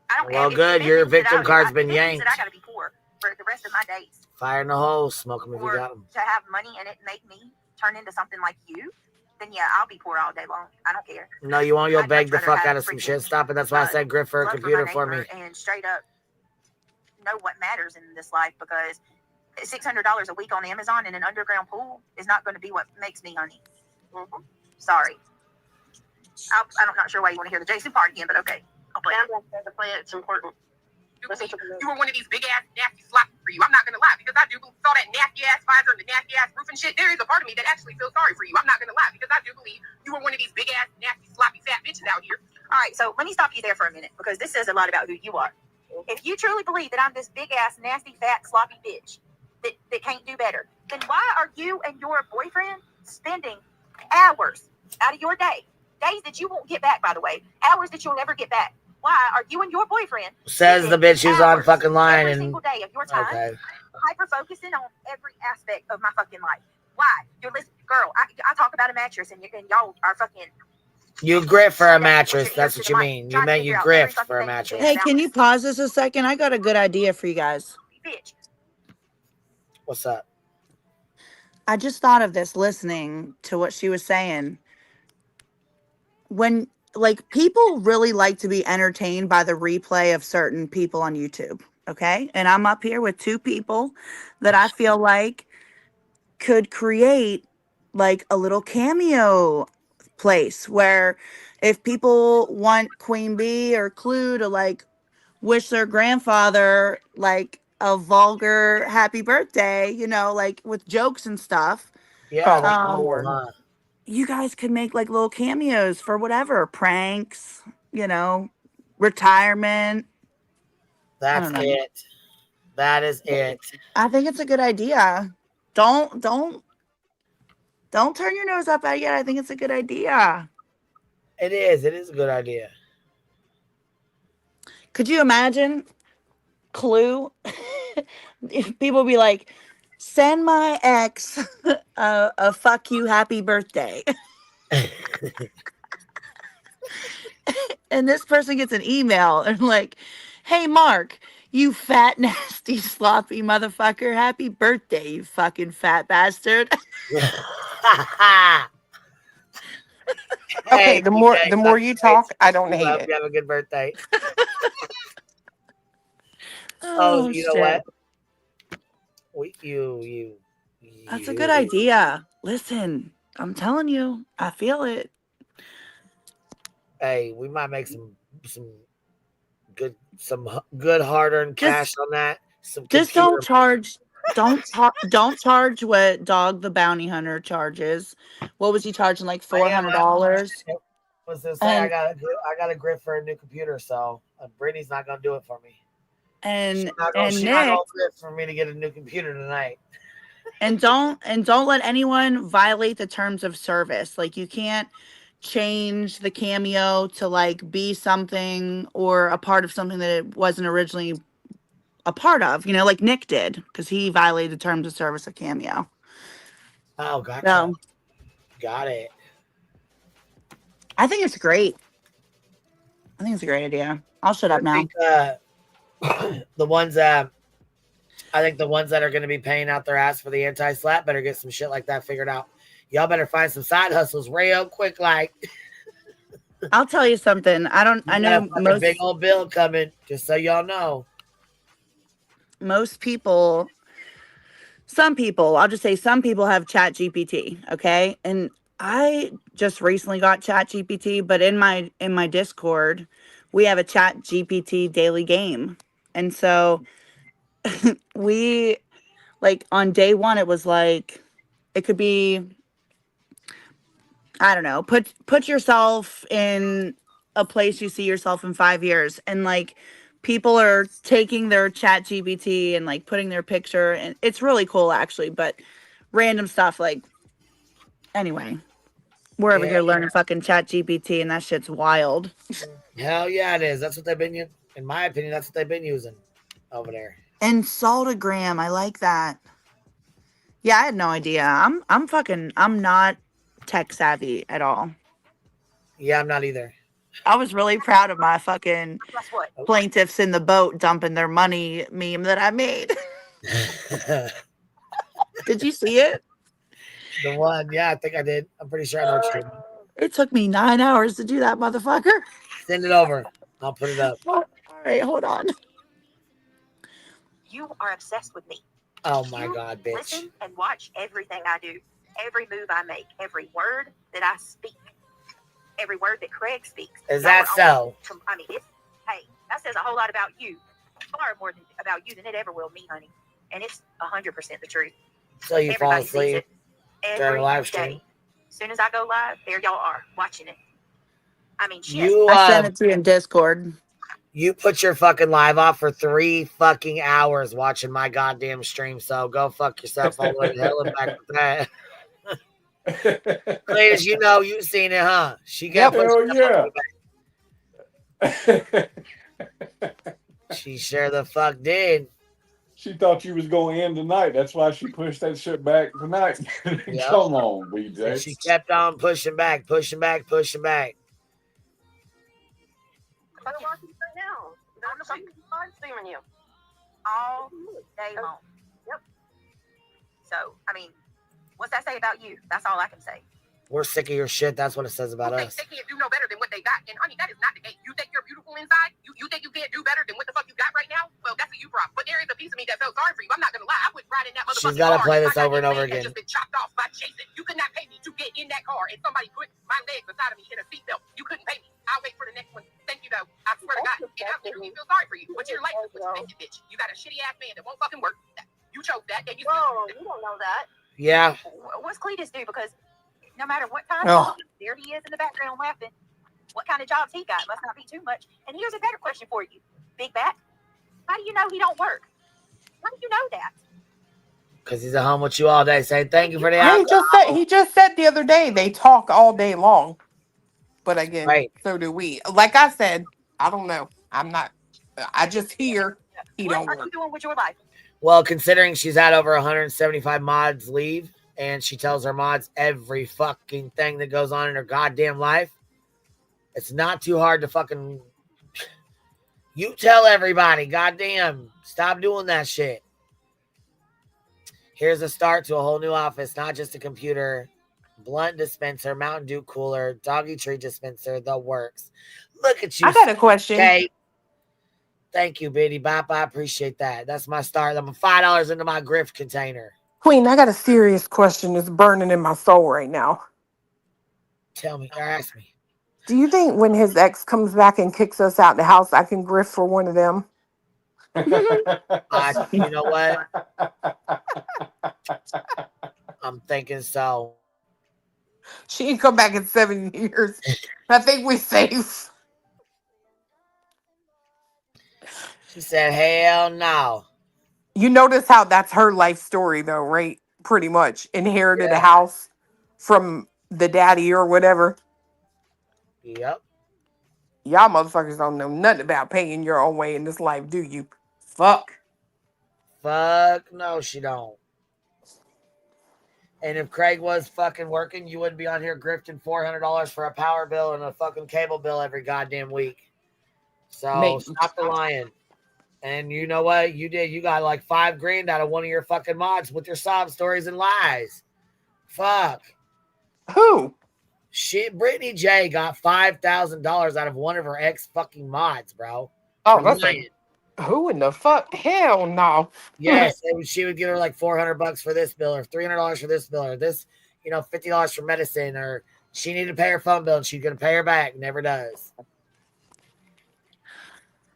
I don't.
Well, good. Your victim card's been yanked.
I gotta be poor for the rest of my days.
Fire in the hole. Smoke them if you got them.
To have money and it make me turn into something like you, then yeah, I'll be poor all day long. I don't care.
No, you won't. You'll beg the fuck out of some shit. Stop it. That's why I said Grift for a computer for me.
And straight up know what matters in this life, because $600 a week on Amazon and an underground pool is not going to be what makes me money. Mm-hmm. Sorry. I'm not sure why you want to hear the Jason part again, but okay. I'll play it. It's important. You were one of these big ass nasty sloppy for you. I'm not gonna lie, because I do saw that nasty ass visor and the nasty ass roof and shit. There is a part of me that actually feels sorry for you. I'm not gonna lie, because I do believe you were one of these big ass nasty sloppy fat bitches out here. All right, so let me stop you there for a minute, because this says a lot about who you are. If you truly believe that I'm this big ass nasty fat sloppy bitch that can't do better, then why are you and your boyfriend spending hours out of your day, days that you won't get back, by the way, hours that you'll never get back? Why are you and your boyfriend
says the bitch who's on fucking Lyin
every single day of your time, hyper focusing on every aspect of my fucking life? Why? You're listening, girl. I talk about a mattress and y'all are fucking
You grift for a mattress. That's what you mean. You meant you grift for a mattress.
Hey, can you pause this a second? I got a good idea for you guys.
What's up?
I just thought of this listening to what she was saying. When, like, people really like to be entertained by the replay of certain people on YouTube, okay? And I'm up here with two people that I feel like could create, like, a little cameo place where if people want Queen Bee or Clue to, like, wish their grandfather, like, a vulgar happy birthday, you know, like, with jokes and stuff.
Yeah, that's
Um,
cool, huh?
you guys could make like little cameos for whatever pranks, you know, retirement.
That's
I don't know.
it. That is it.
I think it's a good idea. Don't turn your nose up at it yet. I think it's a good idea.
It is. It is a good idea.
Could you imagine Clue? People be like, send my ex a fuck you happy birthday. And this person gets an email and like, hey, Mark, you fat, nasty, sloppy motherfucker. Happy birthday, you fucking fat bastard.
Okay,
Hey,
the more
DJ,
you talk, I don't hate
love
it.
you. Have a good birthday.
Oh,
you know
shit.
what?
That's a good idea. Listen, I'm telling you, I feel it.
Hey, we might make some good hard-earned cash on that.
Just don't charge. Don't charge what Dog the Bounty Hunter charges. What was he charging? Like $400.
Was to say I got a grip for a new computer, so Brittany's not gonna do it for me.
And
She's not gonna
Nick,
grip for me to get a new computer tonight.
and don't let anyone violate the terms of service. Like you can't change the cameo to like be something or a part of something that it wasn't originally a part of, you know, like Nick did, because he violated the terms of service of cameo.
Oh, gotcha.
So,
got it.
I think it's great. I think it's a great idea. I'll shut up now.
The ones that I think the ones that are going to be paying out their ass for the anti-slap better get some shit like that figured out. Y'all better find some side hustles real quick, like.
I'll tell you something. I know most
big old bill coming, just so y'all know.
Most people, some people, I'll just say some people have Chat GPT, okay? And I just recently got Chat GPT, but in my Discord, we have a Chat GPT daily game. And so we, like, on day one, it was like, it could be, I don't know, put yourself in a place you see yourself in 5 years. And like people are taking their Chat GPT and like putting their picture, and it's really cool actually, but random stuff like, anyway, we're over here learning fucking Chat GPT and that shit's wild.
Hell yeah, it is. That's what they've been using. In my opinion, that's what they've been using over there.
And Saltagram, I like that. Yeah, I had no idea. I'm not tech savvy at all.
Yeah, I'm not either.
I was really proud of my fucking plaintiffs in the boat dumping their money meme that I made. Did you see it?
The one, yeah, I think I did. I'm pretty sure I know what you're doing.
It took me 9 hours to do that, motherfucker.
Send it over. I'll put it up.
All right, hold on.
You are obsessed with me.
Oh my God, bitch.
Listen and watch everything I do, every move I make, every word that I speak, every word that Craig speaks.
Is that so?
I mean, hey, that says a whole lot about you, far more about you than it ever will me, honey. And it's 100% the truth.
So you fall asleep during a live stream?
Day. As soon as I go live, there y'all are watching it. I mean, shit.
I sent it to you in Discord.
You put your fucking live off for 3 fucking hours watching my goddamn stream, so go fuck yourself all the way to hell and back with that. Cletus, you know you've seen it, huh? She got She sure the fuck did.
She thought you was going to end tonight. That's why she pushed that shit back tonight. Come on, BJ.
She kept on pushing back, pushing back, pushing back.
I'm streaming you.
All day long.
Yep.
So, I mean, what's that say about you? That's all I can say.
We're sick of your shit. That's what it says about us.
They can't do no better than what they got. And honey, that is not the case. You think you're beautiful inside? You think you can't do better than what the fuck you got right now? Well, that's a you problem. But there is a piece of me that felt sorry for you. I'm not gonna lie. I was riding that motherfucking
She's got to
car.
play this
My
over and over
goddamn leg had
again.
just been chopped off by Jason. You could not pay me to get in that car, and somebody put my leg beside of me in a seatbelt. You couldn't pay me. I'll wait for the next one. Thank you, though. I swear to God. And I literally feel sorry for you. But your life is what you bitch. You got a shitty ass man that won't fucking work. You chose that. And you
you don't know that.
Yeah.
What's Cletus do? Because no matter what time, there he is in the background laughing. What kind of jobs he got? Must not be too much. And here's a better question for you, Big Bat. How do you know he don't work? How do you know that?
Because he's at home with you all day saying thank you for the
Yeah,
alcohol.
he just said the other day they talk all day long. But again,
Right.
so do we. Like I said, I don't know. I just hear he don't
What are
work.
you doing with your life?
Well, considering she's had over 175 mods leave, and she tells her mods every fucking thing that goes on in her goddamn life, it's not too hard to fucking... You tell everybody, goddamn, stop doing that shit. Here's a start to a whole new office, not just a computer, blunt dispenser, Mountain Dew cooler, doggy treat dispenser, the works. Look at you.
I got a question.
Kate. Thank you, Biddy Bop. I appreciate that. That's my start. I'm $5 into my Grift container.
Queen, I got a serious question that's burning in my soul right now.
Tell me, or ask me.
Do you think when his ex comes back and kicks us out the house, I can grift for one of them?
You know what? I'm thinking so.
She ain't come back in 7 years. I think we're safe.
She said, hell no.
You notice how that's her life story, though, right? Pretty much. Inherited a house from the daddy or whatever.
Yep.
Y'all motherfuckers don't know nothing about paying your own way in this life, do you? Fuck.
Fuck no, she don't. And if Craig was fucking working, you wouldn't be on here grifting $400 for a power bill and a fucking cable bill every goddamn week. So
Maybe.
stop the lying. And you know what? You did. You got like $5,000 out of one of your fucking mods with your sob stories and lies. Fuck.
Who?
Shit, Brittany J got $5,000 out of one of her ex fucking mods, bro.
Oh,
For
that's
lying.
who in the fuck? Hell no.
Yes, she would give her like $400 for this bill, or $300 for this bill, or this, $50 for medicine, or she needed to pay her phone bill and she's gonna pay her back. Never does.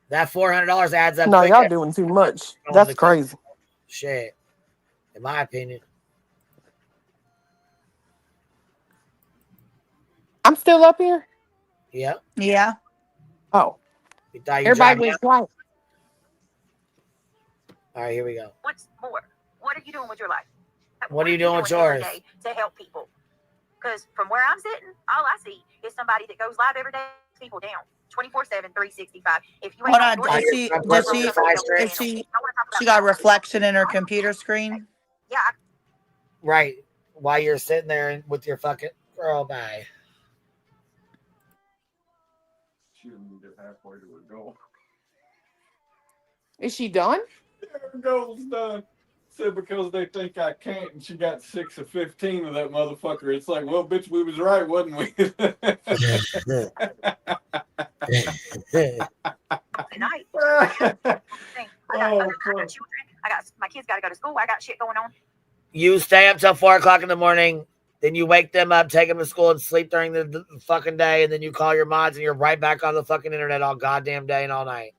That $400 adds up.
No,
quick.
y'all doing too much. That's crazy.
Shit, in my opinion.
I'm still up here.
Yep.
Yeah.
Oh,
You thought you
everybody
dropped
was
out?
quiet.
All right, here we go.
What's more? What are you doing with your life?
What are you doing with
every
yours?
day to help people? Because from where I'm sitting, all I see is somebody that goes live every day, people down 24/7, 365. If you ain't
Hold on. She got reflection in her computer screen?
Yeah.
Right. While you're sitting there with your fucking girl, bye.
She didn't get halfway to her goal.
Is she done?
Her goal's done. Said because they think I can't, and she got 6 of 15 of that motherfucker. It's like, well, bitch, we was right, wasn't we?
Tonight. I got children. I got my kids got to go to school. I got shit going on.
You stay up till 4 o'clock in the morning, then you wake them up, take them to school, and sleep during the fucking day, and then you call your mods, and you're right back on the fucking internet all goddamn day and all night.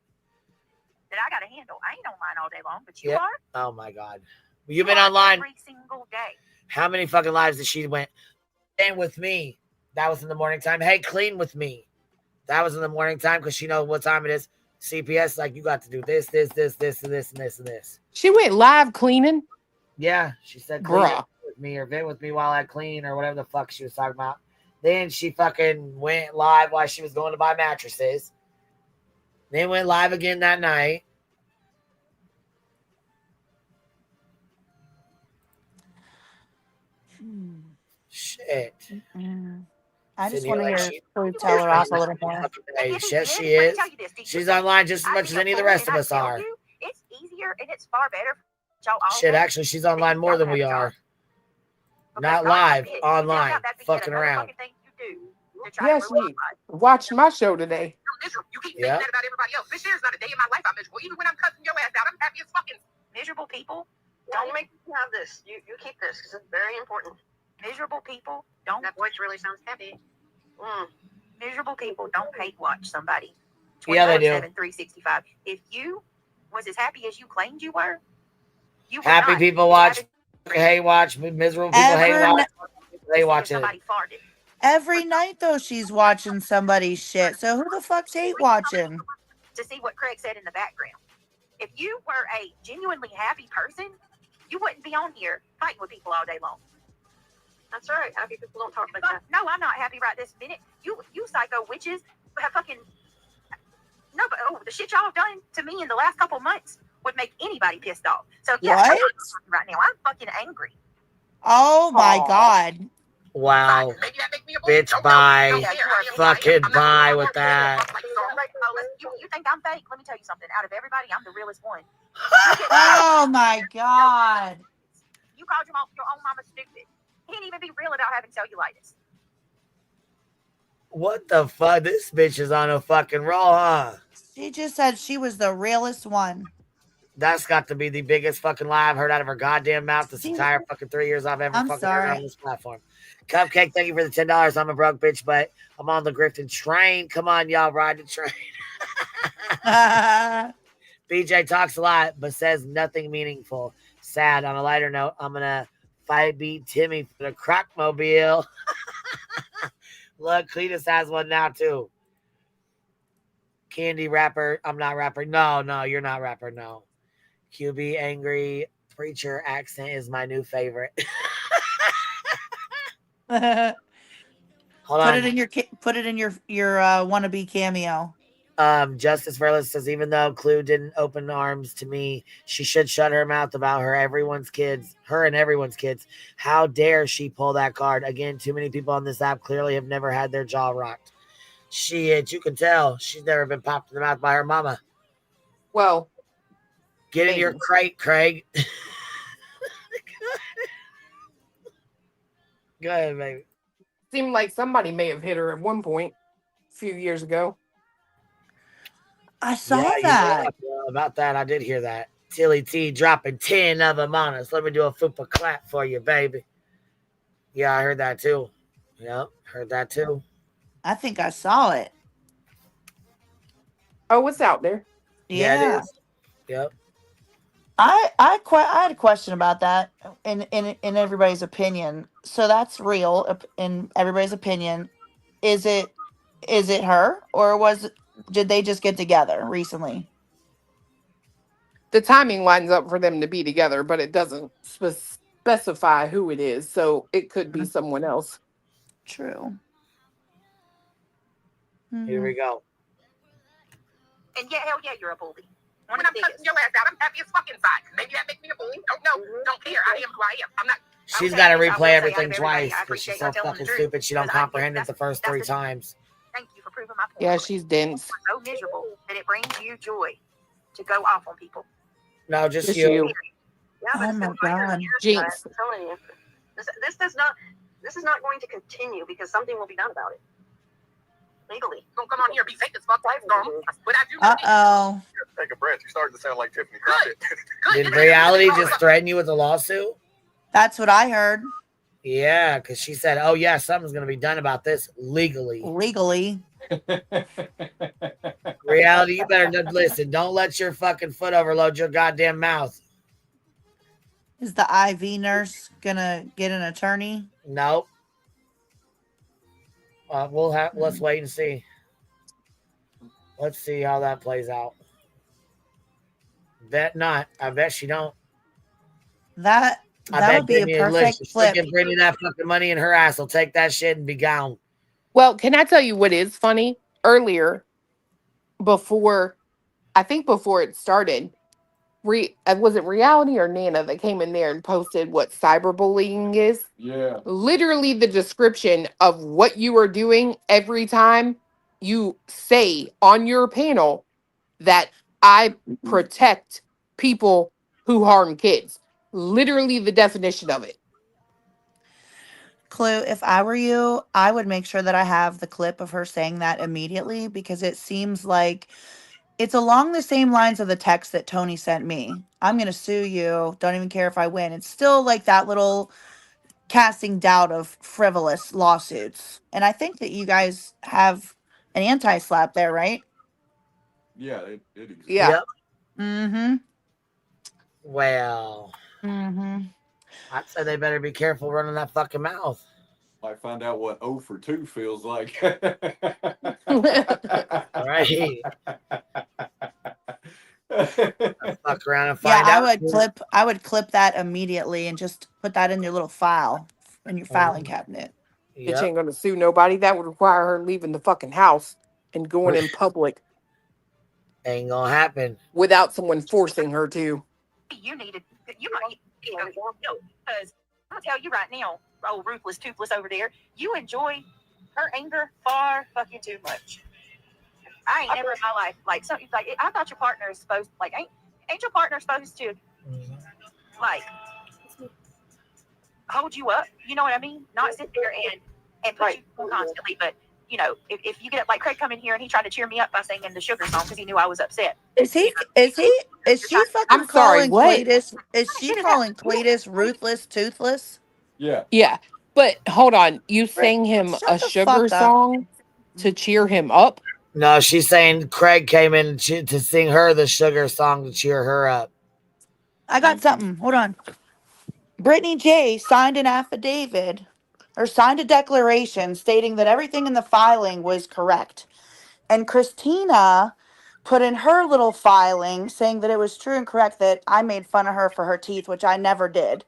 That I got to handle. I ain't online all day long, but you are.
Oh my god. You've been online
every single day.
How many fucking lives did she went? And with me, that was in the morning time. Hey, clean with me. That was in the morning time because she knows what time it is. CPS, like, you got to do this, and this.
She went live cleaning.
Yeah, she said clean
Bruh.
with me or vent with me while I clean or whatever the fuck she was talking about. Then she fucking went live while she was going to buy mattresses. Then went live again that night. Shit.
I just
Sitting
want to
here like
hear
she
Clue tell her off a little more.
yes, she is. She's online just as much as any of the rest of us are.
It's easier and it's far better for y'all all
Shit,
day
actually, she's online more than we are. Not live, online, fucking around.
Yeah, she watched my show today.
You keep
Yeah.
saying that about everybody else. This year's not a day in my life I'm miserable. Even when I'm cussing your ass out, I'm happy as fucking. Miserable people don't make me have this. You keep this because it's very important. Miserable people don't. That voice really sounds happy. Miserable people don't hate watch somebody.
Yeah, they do.
365. If you was as happy as you claimed you were, you would
Happy
not.
people watch, hate watch, miserable people hate watch, they watch it.
Every night though, she's watching somebody's shit. So who the fuck's hate watching?
To see what Craig said in the background. If you were a genuinely happy person, you wouldn't be on here fighting with people all day long. That's right. Happy people don't talk like that. No, I'm not happy right this minute. You psycho witches have fucking no, but the shit y'all have done to me in the last couple months would make anybody pissed off. So yeah,
What?
right now I'm fucking angry.
Oh my god.
Wow. Bitch, bye. Fucking bye with that.
You think I'm fake? Let me tell you something. Out of everybody, I'm the realest one.
Oh my god.
You called your own mama stupid. Can't even be real about having cellulitis.
What the fuck? This bitch is on a fucking roll, huh?
She just said she was the realest one.
That's got to be the biggest fucking lie I've heard out of her goddamn mouth this entire fucking 3 years I've ever fucking heard on this platform. Cupcake, thank you for the $10. I'm a broke bitch, but I'm on the Grift'n train. Come on, y'all, ride the train. BJ talks a lot, but says nothing meaningful. Sad. On a lighter note, I'm gonna beat Timmy for the Crockmobile. Look, Cletus has one now too. Candy rapper. I'm not rapper. No, you're not rapper. No. QB angry preacher accent is my new favorite. Hold
Put
on.
it in your wannabe cameo.
Justice Verlis says, even though Clue didn't open arms to me, she should shut her mouth about her and everyone's kids. How dare she pull that card? Again, too many people on this app clearly have never had their jaw rocked. Shit, you can tell she's never been popped in the mouth by her mama.
Well,
get in your crate, Craig. Go ahead, baby.
Seemed like somebody may have hit her at one point a few years ago.
I saw that.
About that, I did hear that. Tilly T dropping 10 of them on us. Let me do a fupa clap for you, baby. Yeah, I heard that too. Yep, heard that too.
I think I saw it.
Oh, it's out there.
Yeah.
It is. Yep.
I had a question about that in everybody's opinion. So that's real in everybody's opinion. Is it her or did they just get together recently?
The timing lines up for them to be together, but it doesn't specify who it is. So it could be someone else.
True.
Here we go.
And yeah, hell yeah, you're a bully. When I'm cussing your ass out, I'm happy as fucking fine. Maybe that makes me a bully. Don't know. Don't care. I am who I am. I'm not.
She's got to replay everything twice because she's so fucking stupid. She don't comprehend it the first 3 times.
Thank you for proving my point.
Yeah, she's dense.
So miserable that it brings you joy to go off on people.
No, just you.
Yeah,
oh my god.
Jinx.
I'm telling you, this is not going to continue because something will be done about it. Legally. Don't come on here and be fake as fuck.
Uh-oh.
Take a breath. You're starting to sound like Tiffany Crockett.
Did reality just threaten you with a lawsuit?
That's what I heard.
Yeah, because she said, oh, yeah, something's going to be done about this legally.
Legally.
Reality, you better listen. Don't let your fucking foot overload your goddamn mouth.
Is the IV nurse going to get an attorney?
Nope. Let's wait and see. Let's see how that plays out. Bet not. I bet she don't.
That would be a perfect flip.
Give Brittany that fucking money in her ass. Will take that shit and be gone.
Well, can I tell you what is funny? Earlier, before it started, was it Reality or Nana that came in there and posted what cyberbullying is?
Yeah.
Literally the description of what you are doing every time you say on your panel that I protect people who harm kids. Literally the definition of it.
Clue, if I were you, I would make sure that I have the clip of her saying that immediately because it seems like it's along the same lines of the text that Tony sent me. I'm going to sue you. Don't even care if I win. It's still like that little casting doubt of frivolous lawsuits. And I think that you guys have an anti-slap there, right?
Yeah, it exists.
Yeah.
Yep.
Mm-hmm.
Well,
Mm-hmm.
I'd say they better be careful running that fucking mouth.
Might find out what 0 for 2 feels like.
Right. Fuck around and
Yeah,
find out.
I would clip that immediately and just put that in your little file in your filing cabinet.
Bitch ain't gonna sue nobody. That would require her leaving the fucking house and going in public.
Ain't gonna happen.
Without someone forcing her to.
You might no, because I'll tell you right now, old ruthless toothless over there, you enjoy her anger far fucking too much. I ain't never in my life like something like I thought your partner is supposed like ain't your partner supposed to like hold you up? You know what I mean? Not sit there and put you down constantly, but you know, if you get up like Craig come in here and he tried to cheer me up by singing the sugar song because he knew I was upset.
Is she fucking
I'm sorry,
calling
what?
Cletus? Is she calling Cletus ruthless toothless?
Yeah.
Yeah. But hold on. You sang him
Shut
a
the
sugar
fuck up.
song to cheer him up?
No, she's saying Craig came in to sing her the sugar song to cheer her up.
I got something. Hold on. Brittany J signed an affidavit or signed a declaration stating that everything in the filing was correct. And Christina put in her little filing saying that it was true and correct that I made fun of her for her teeth, which I never did.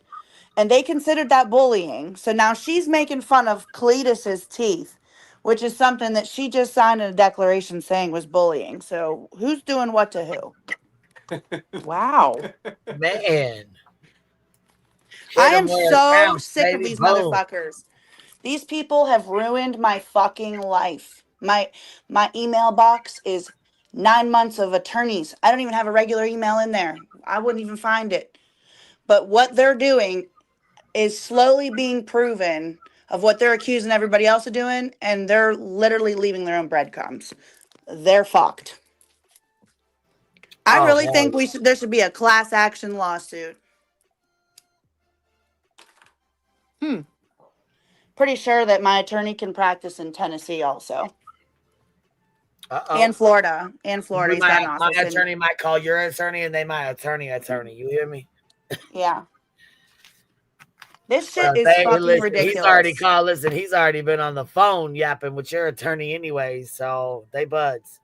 And they considered that bullying. So now she's making fun of Cletus's teeth, which is something that she just signed a declaration saying was bullying. So who's doing what to who?
Wow.
Man.
I
Hit 'em
am
where it
so
counts,
sick of
baby.
these
Boom.
motherfuckers. These people have ruined my fucking life. My email box is 9 months of attorneys. I don't even have a regular email in there. I wouldn't even find it. But what they're doing is slowly being proven of what they're accusing everybody else of doing, and they're literally leaving their own breadcrumbs. They're fucked. I
Oh,
really
hell
think
yeah.
there should be a class action lawsuit. Pretty sure that my attorney can practice in Tennessee also. And Florida. And Florida. He's got an
My
office in.
attorney might call your attorney and they might attorney. You hear me?
Yeah. This shit
So
is fucking
listen,
ridiculous.
he's already called. Listen, he's already been on the phone yapping with your attorney anyway. So they buds.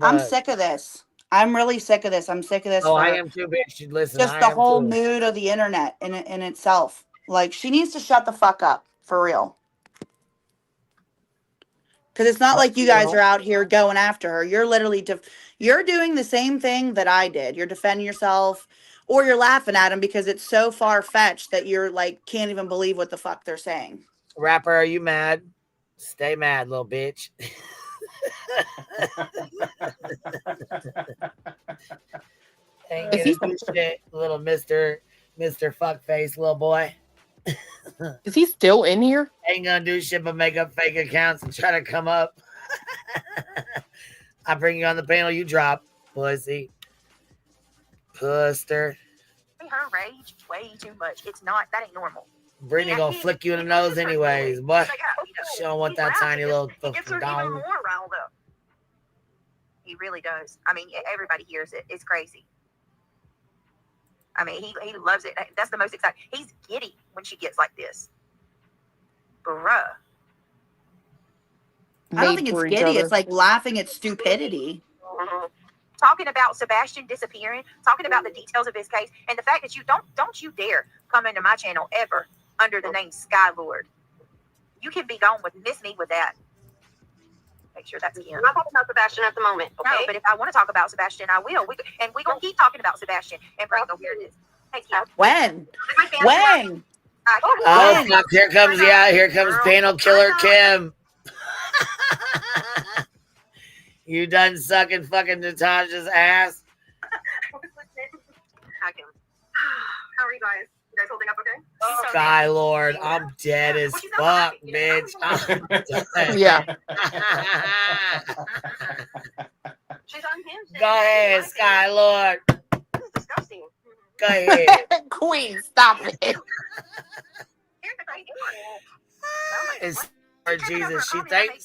I'm sick of this. I'm really sick of this. I'm sick of this.
Oh, I am too, bitch. Listen,
just
I
the
am
whole
too.
mood of the internet in itself. Like, she needs to shut the fuck up for real. Because it's not like you guys are out here going after her. You're literally you're doing the same thing that I did. You're defending yourself, or you're laughing at them because it's so far fetched that you're like can't even believe what the fuck they're saying.
Rapper, are you mad? Stay mad, little bitch. Ain't gonna do shit, little Mr. Fuckface, little boy.
Is he still in here?
Ain't gonna do shit but make up fake accounts and try to come up. I bring you on the panel, you drop, pussy. Puster.
Her rage way too much. It's not. That ain't normal.
Brittany gonna flick you in the nose anyways, but she don't want that tiny little
He gets her even more riled up. He really does. I mean, everybody hears it. It's crazy. I mean, he loves it. That's the most exciting. He's giddy when she gets like this. Bruh.
I don't think it's giddy. It's like laughing at stupidity.
Talking about Sebastian disappearing, talking about the details of his case, and the fact that you don't you dare come into my channel ever under the name Skylord. You can be gone with miss me with that. Make sure that's Kim.
I'm not talking about Sebastian at the moment. Okay,
No, but if I want to talk about Sebastian, I will. We're gonna keep talking about Sebastian and Franco. Here it is. Hey, Kim.
When?
When?
Oh
When?
fuck! Here comes here comes panel killer Kim. You done sucking fucking Natasha's ass?
Hi, Kim. How are you guys? You guys holding up okay?
Sky Lord, I'm dead as fuck, bitch. I'm dead.
Yeah.
She's unhinged.
Go ahead, Sky Lord.
This is disgusting.
Go ahead.
Queen, stop it.
It's Lord Jesus. She thinks.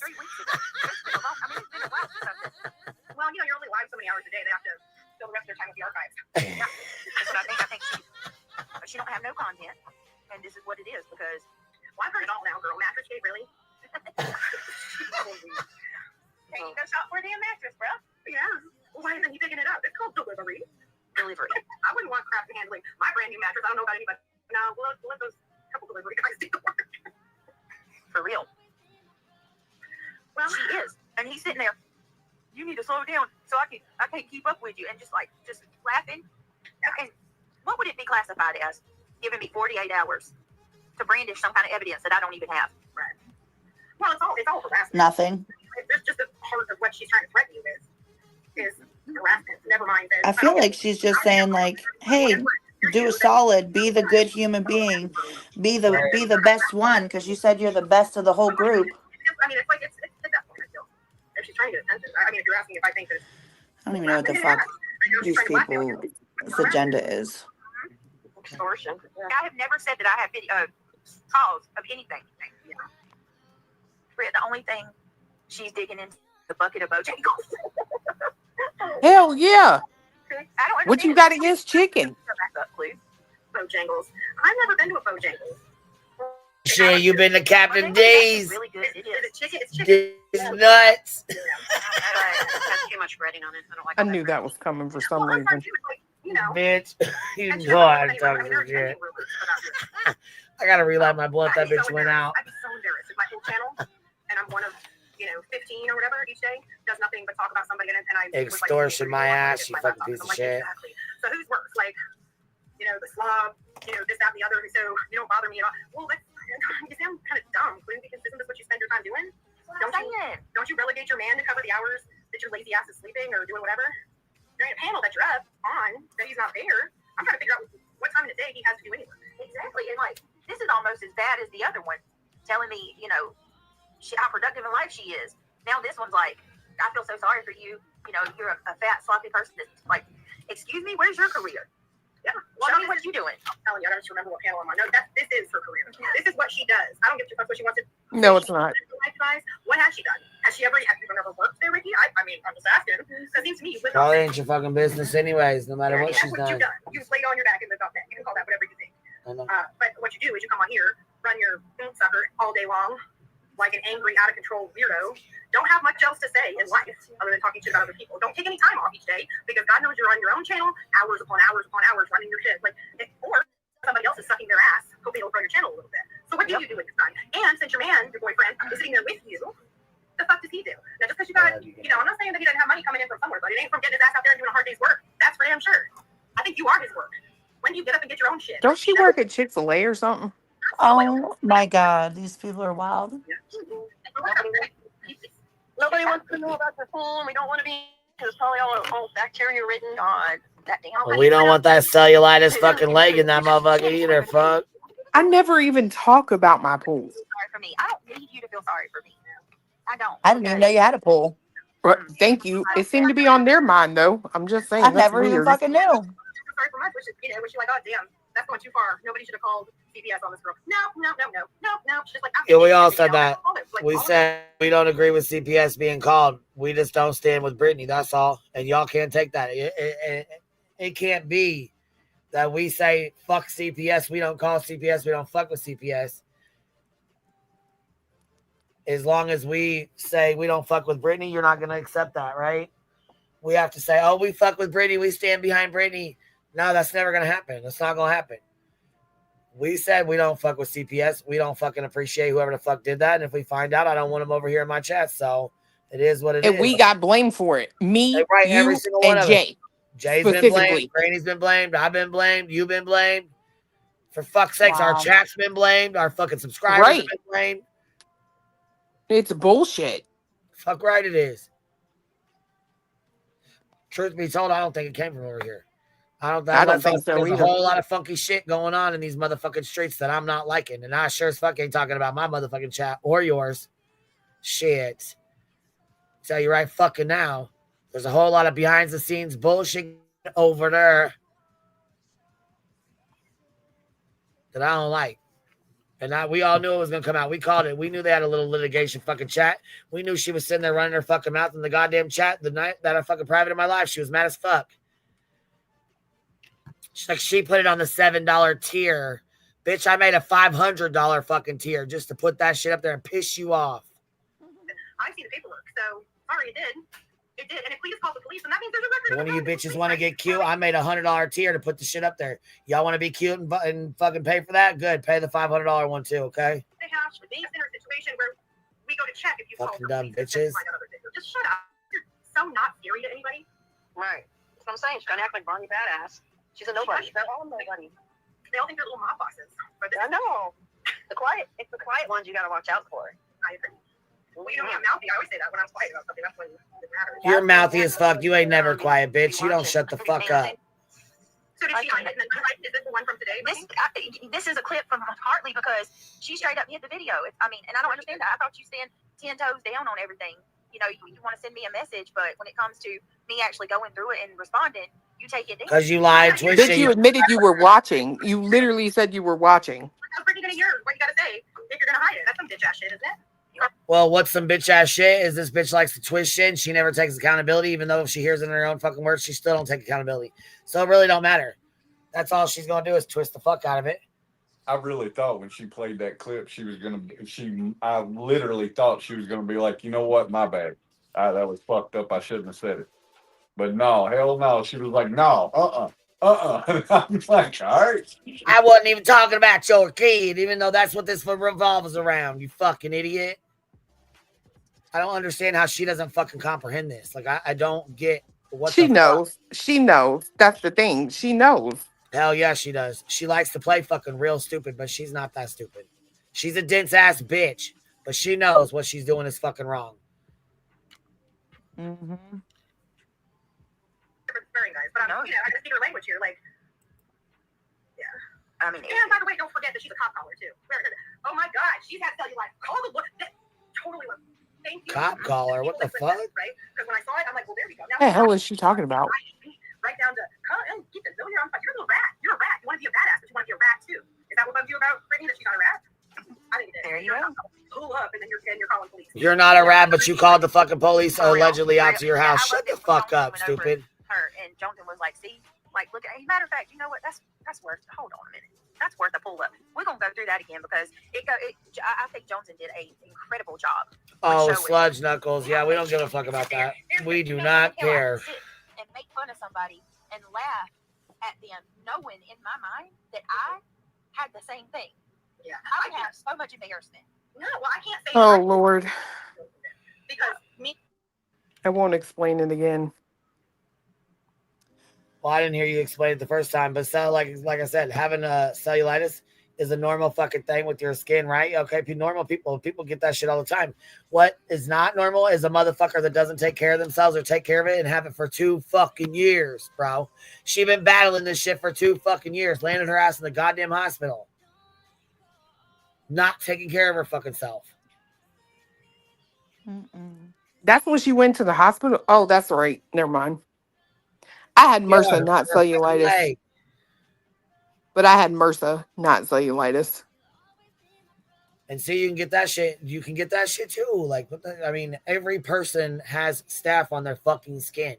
Well, you know, you're only live so many hours a day. They have to fill the rest of their time with the archives.
Yeah, that's what I think. I think she don't have no content, and this is what it is because.
Well, I've heard it all now, girl. Mattress gate, really? Hey, you go shop for a damn mattress, bro. Yeah. Well, why isn't he picking it up? It's called delivery.
Delivery.
I wouldn't want crap handling my brand new mattress. I don't know about anybody. No, we'll let those couple delivery guys do the work.
For real.
Well,
she is, and he's sitting there. You need to slow down so I can't keep up with you, and just laughing. And what would it be classified as? Giving me 48 hours to brandish some kind of evidence that I don't even have.
Right. Well, it's all harassment.
Nothing.
There's just a part of what she's trying to threaten you with is harassment. Never mind that.
I feel like she's just saying like, hey, do a solid, be the good human being, be the best one, because you said you're the best of the whole group.
I mean, it's at that point, I feel. If she's trying to attention. I mean, if you're asking if I think that.
I don't even know what the fuck these people's agenda is.
Extortion.
I have never said that I have video calls of anything. Yeah. The only thing she's digging into the bucket of Bojangles.
Hell yeah.
I don't
What you got against chicken?
Bojangles. I've never been to a Bojangles.
Shit, you been to Captain D's.
Really good. It is.
It's chicken. It's chicken.
It's nuts.
It has too much breading on it. I don't like
I knew that was coming for some reason.
You know.
Bitch, you know I'm talking some shit. I gotta relight my blunt. That bitch went out.
I'd be so embarrassed if my whole channel, and I'm one of 15 or whatever each day, does nothing but talk about somebody, and I
Extortion my ass, you fucking piece of shit.
Exactly. So who's worse? Like, the slob, this, that, and the other. So you don't bother me at all. Well, you sound kind of dumb, Quinn, because isn't this what you spend your time doing? Don't you relegate your man to cover the hours that your lazy ass is sleeping or doing whatever? There ain't a panel that you're up on that he's not there. I'm trying to figure out what time of the day he has to do any work.
Exactly. And this is almost as bad as the other one, telling me, how productive in life she is. Now this one's like, I feel so sorry for you. You're a fat, sloppy person that's like, excuse me, where's your career?
Yeah.
Show me what you doing.
I'm telling you, I don't just remember what panel I'm on. No, this is her career. This is what she does. I don't give a fuck what she wants to do.
No, it's not.
What has she done? Has she ever worked there, Ricky? I mean, I'm just asking. Because it seems to me
Probably ain't your fucking business anyways, no matter what she's done.
You've laid on your back and lived off that. You can call that whatever you think. But what you do is you come on here, run your sucker all day long, like an angry, out of control weirdo. Don't have much else to say in life other than talking shit about other people. Don't take any time off each day because God knows you're on your own channel, hours upon hours upon hours running your shit. Or somebody else is sucking their ass, hoping it'll grow your channel a little bit. So what do you do with this time? And since your man, your boyfriend, is sitting there with you, the fuck does he do? Now, just because you got, I'm not saying that he doesn't have money coming in from somewhere, but it ain't from getting his ass out there and doing a hard day's work. That's for damn sure. I think you are his work. When do you get up and get your own shit?
Don't she work at Chick-fil-A or something?
Oh my God, these people are wild.
Nobody wants to know about the pool, and we don't want to be, because it's probably all bacteria ridden.
God, that damn.
Well, we don't want that cellulitis fucking leg in that motherfucker either, fuck.
I never even talk about my pool.
Sorry for me. I don't need you to feel sorry for me. I don't.
I didn't even know you had a pool.
Thank you. It seemed to be on their mind, though. I'm just saying.
I never even fucking knew.
Sorry for much, which is like, oh damn, that's going too far. Nobody should have called CPS on this girl. No. She's just like,
Yeah, we all said that. We said we don't agree with CPS being called. We just don't stand with Brittany. That's all. And y'all can't take that. It can't be that we say fuck CPS. We don't call CPS. We don't fuck with CPS. As long as we say we don't fuck with Brittany, you're not going to accept that, right? We have to say, oh, we fuck with Brittany. We stand behind Brittany. No, that's never going to happen. That's not going to happen. We said we don't fuck with CPS. We don't fucking appreciate whoever the fuck did that. And if we find out, I don't want them over here in my chat. So
It is what it
And
is.
we got blamed for it. Me,
Right, every
you,
single one
and
of us.
Jay.
Jay's been blamed.
Specifically.
Granny's been blamed. I've been blamed. You've been blamed. For fuck's sakes, our
Wow.
chat's been blamed. Our fucking subscribers have
Right.
been blamed.
It's bullshit.
Fuck right it is. Truth be told, I don't think it came from over here. I don't think so. There's a whole lot of funky shit going on in these motherfucking streets that I'm not liking. And I sure as fuck ain't talking about my motherfucking chat or yours. Shit. Tell you right fucking now. There's a whole lot of behind the scenes bullshit over there that I don't like. And we all knew it was going to come out. We called it. We knew they had a little litigation fucking chat. We knew she was sitting there running her fucking mouth in the goddamn chat the night that I fucking private in my life. She was mad as fuck. She's like, she put it on the $7 tier. Bitch, I made a $500 fucking tier just to put that shit up there and piss you off.
I see the paperwork, so sorry, it did. It did, and if we just call the police, and that means there's a record.
One of you bitches want to get cute? I made a $100 tier to put the shit up there. Y'all want to be cute and fucking pay for that? Good. Pay the $500 one too, okay?
They have a center situation where we go to check if you call
Fucking
the
dumb
police.
bitches.
Just shut up. You're so not scary to anybody. Right. That's what I'm saying. She's gonna act like Barney Badass. She's a nobody. They're all nobody. They all think they're little mob bosses. But I know. It's the quiet ones you gotta watch out for. I agree. Well, you know me, I'm mouthy. I always say that when I'm quiet about something. That's when it matters.
You're mouthy as fuck. You ain't never quiet, bitch. You don't shut the fuck up.
So did she find it? Is this the one from today? This is a clip from Hartley because she straight up hit the video. I mean, and I don't understand that. I thought you stand 10 toes down on everything. You know, you want to send me a message, but when it comes to me actually going through it and responding, you take it down.
Because you lied, Twitch.
Bitch, you admitted you were watching. You literally said you were watching.
I'm freaking gonna hear what you gotta say if you're gonna hide it. That's some bitch ass shit, isn't it?
Well, what's some bitch ass shit is this bitch likes to twist shit and she never takes accountability, even though if she hears it in her own fucking words, she still don't take accountability. So it really don't matter. That's all she's gonna do is twist the fuck out of it.
I really thought when she played that clip, I literally thought she was gonna be like, you know what, my bad. That was fucked up. I shouldn't have said it. But no, hell no. She was like, no, I'm like, all right.
I wasn't even talking about your kid, even though that's what this revolves around, you fucking idiot. I don't understand how she doesn't fucking comprehend this. Like, I don't get what
she knows. She knows. That's the thing. She knows.
Hell yeah, she does. She likes to play fucking real stupid, but she's not that stupid. She's a dense ass bitch, but she knows what she's doing is fucking wrong.
Very nice, but I can see her language here. Like, yeah. I mean, and by the way, don't forget that she's a cop caller too. Oh my God, she's had to tell you like, call the totally. Thank you.
Cop caller, what the fuck?
Right? Because when I saw it, I'm like, well, there we go.
What the hell is she talking about?
Right down to keep it. You're a little rat. You're a rat. You want to be a badass, but you want to be a rat too. Is that what bugs you about Brittany, that she's not a rat? I think it is. There you go. Pull up, and then you're calling police.
You're not a rat, but you called the fucking police allegedly out to your house. Shut the fuck up, stupid.
Her and Jonathan was like, see, like, look at. Matter of fact, you know what? That's worth. Hold on a minute. That's worth a pull up. We're gonna go through that again because I think Jonathan did an incredible job.
Oh, sludge knuckles. Yeah, we don't give a fuck about that. We do not care.
And make fun of somebody and laugh at them, knowing in my mind that I had the same thing. Yeah, I have so much embarrassment. No, well, I can't say.
Oh Lord.
Because me.
I won't explain it again.
Well, I didn't hear you explain it the first time, but like I said, having a cellulitis is a normal fucking thing with your skin, right? Okay, normal people get that shit all the time. What is not normal is a motherfucker that doesn't take care of themselves or take care of it and have it for 2 fucking years, bro. She been battling this shit for 2 fucking years, landed her ass in the goddamn hospital. Not taking care of her fucking self.
That's when she went to the hospital? Oh, that's right. Never mind. I had MRSA, not cellulitis. But I had MRSA, not cellulitis.
And see, you can get that shit. You can get that shit too. Like, I mean, every person has staph on their fucking skin.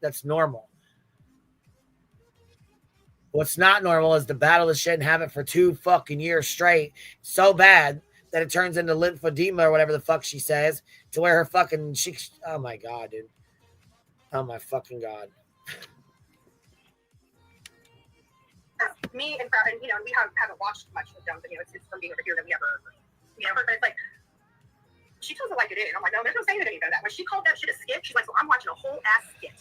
That's normal. What's not normal is to battle this shit and have it for 2 fucking years straight. So bad that it turns into lymphedema or whatever the fuck she says, to where her fucking oh my God, dude. Oh my fucking God.
Me and you know, we haven't watched much with Jonathan. You know, it's from being over here that we ever, but it's like
She tells it like it is. I'm like, no, there's no saying it any better. That when she called that shit a skit, she's like, so I'm watching a whole ass skit.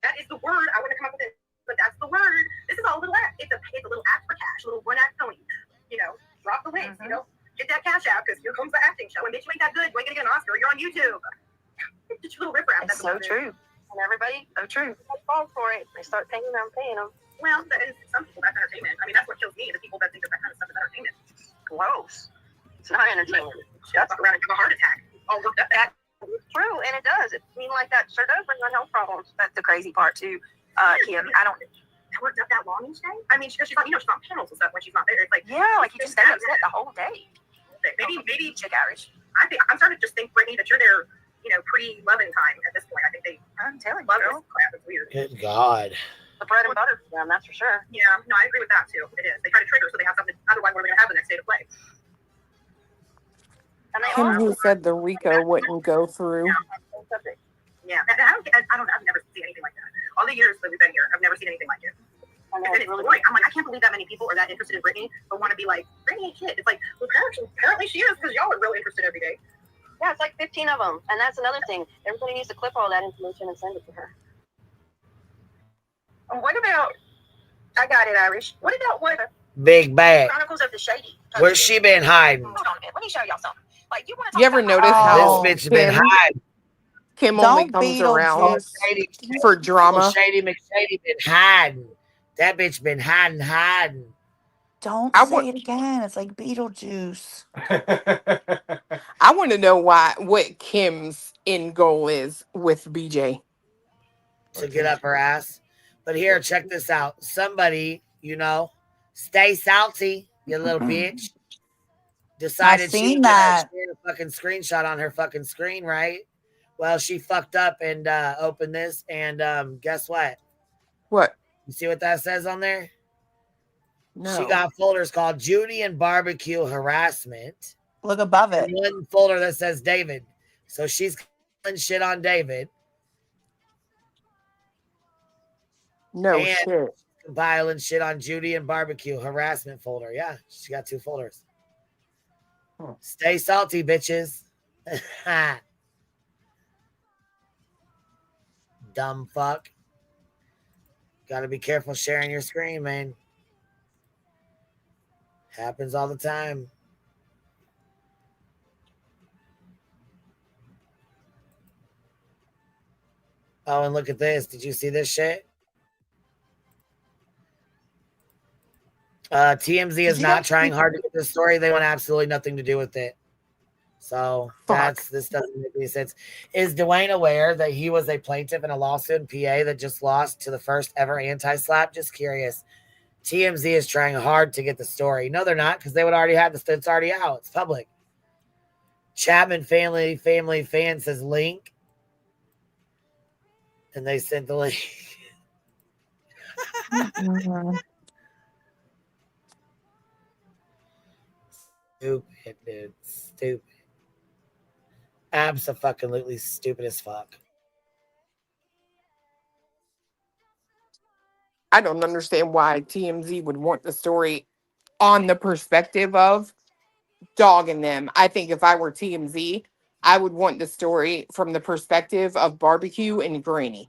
That is the word. I wouldn't come up with it, but that's the word. This is all a little act. It's a little act for cash, a little one act pony. You know, drop the links. You know, get that cash out because here comes the acting show. And bitch, you ain't that good. You ain't gonna get an Oscar. You're on YouTube. Get your little ripper out.
It's so true. And everybody, so true. They fall for it. They start paying them,
Well, that is some people. That's entertainment. I mean, that's what kills me. The people that think that kind of stuff is entertainment.
Gross. It's not entertainment.
Just around and have a heart attack. Oh, look at that.
True, and it does. It mean like that sure does bring on health problems.
That's the crazy part too, Kim. I don't. I worked up that long each day. I mean, she's not. You know, she's on panels and stuff when she's not there. It's like
like you just stay upset the whole day.
Maybe chick average. I'm starting to just think, Brittany, that you're their, pre-loving time at this point. I think I'm telling you, love this crap. It's weird.
Good God.
The bread and butter for them, that's for sure.
Yeah, no, I agree with that too. It is. They try to trigger so they have something. Otherwise, what are they gonna have the next day to play?
And they
Him who said the RICO wouldn't go through.
Yeah, and I've never seen anything like that. All the years that we've been here, I've never seen anything like it. And it's really great. I'm like, I can't believe that many people are that interested in Brittany, but want to be like, Brittany ain't shit. It's like, well, apparently she is, because y'all are real interested every day.
Yeah, it's like 15 of them. And that's another thing. Everybody needs to clip all that information and send it to her.
What about, I got it, Irish. What about what?
Big bad.
Chronicles of the Shady.
Where's she been hiding?
Hold on a minute. Let me show y'all something. Like, you want to
You ever notice how
This bitch been hiding.
Kim only comes around for drama?
Shady McShady been hiding. That bitch been hiding.
Don't say it again. It's like Beetlejuice.
I want to know what Kim's end goal is with BJ.
To get up her ass. But here, check this out. Somebody, stay salty, you little bitch. Decided she was gonna share a fucking screenshot on her fucking screen, right? Well, she fucked up and opened this, and guess what?
What?
You see what that says on there?
No.
She got folders called Judy and Barbecue Harassment.
Look above it.
And one folder that says David. So she's calling shit on David.
No
and
shit.
Compiling shit on Judy and Barbecue Harassment folder. Yeah, she got 2 folders.
Huh.
Stay salty, bitches. Dumb fuck. Gotta be careful sharing your screen, man. Happens all the time. Oh, and look at this. Did you see this shit? TMZ is not trying hard to get this story. They want absolutely nothing to do with it. So this doesn't make any sense. Is Dwayne aware that he was a plaintiff in a lawsuit in PA that just lost to the first ever anti-slap? Just curious. TMZ is trying hard to get the story. No, they're not, because they would already have the. It's already out. It's public. Chapman family fan says link, and they sent the link. Stupid, dude. Stupid. Abso-fucking-lutely stupid as fuck.
I don't understand why TMZ would want the story on the perspective of dogging them. I think if I were TMZ, I would want the story from the perspective of Barbecue and Granny.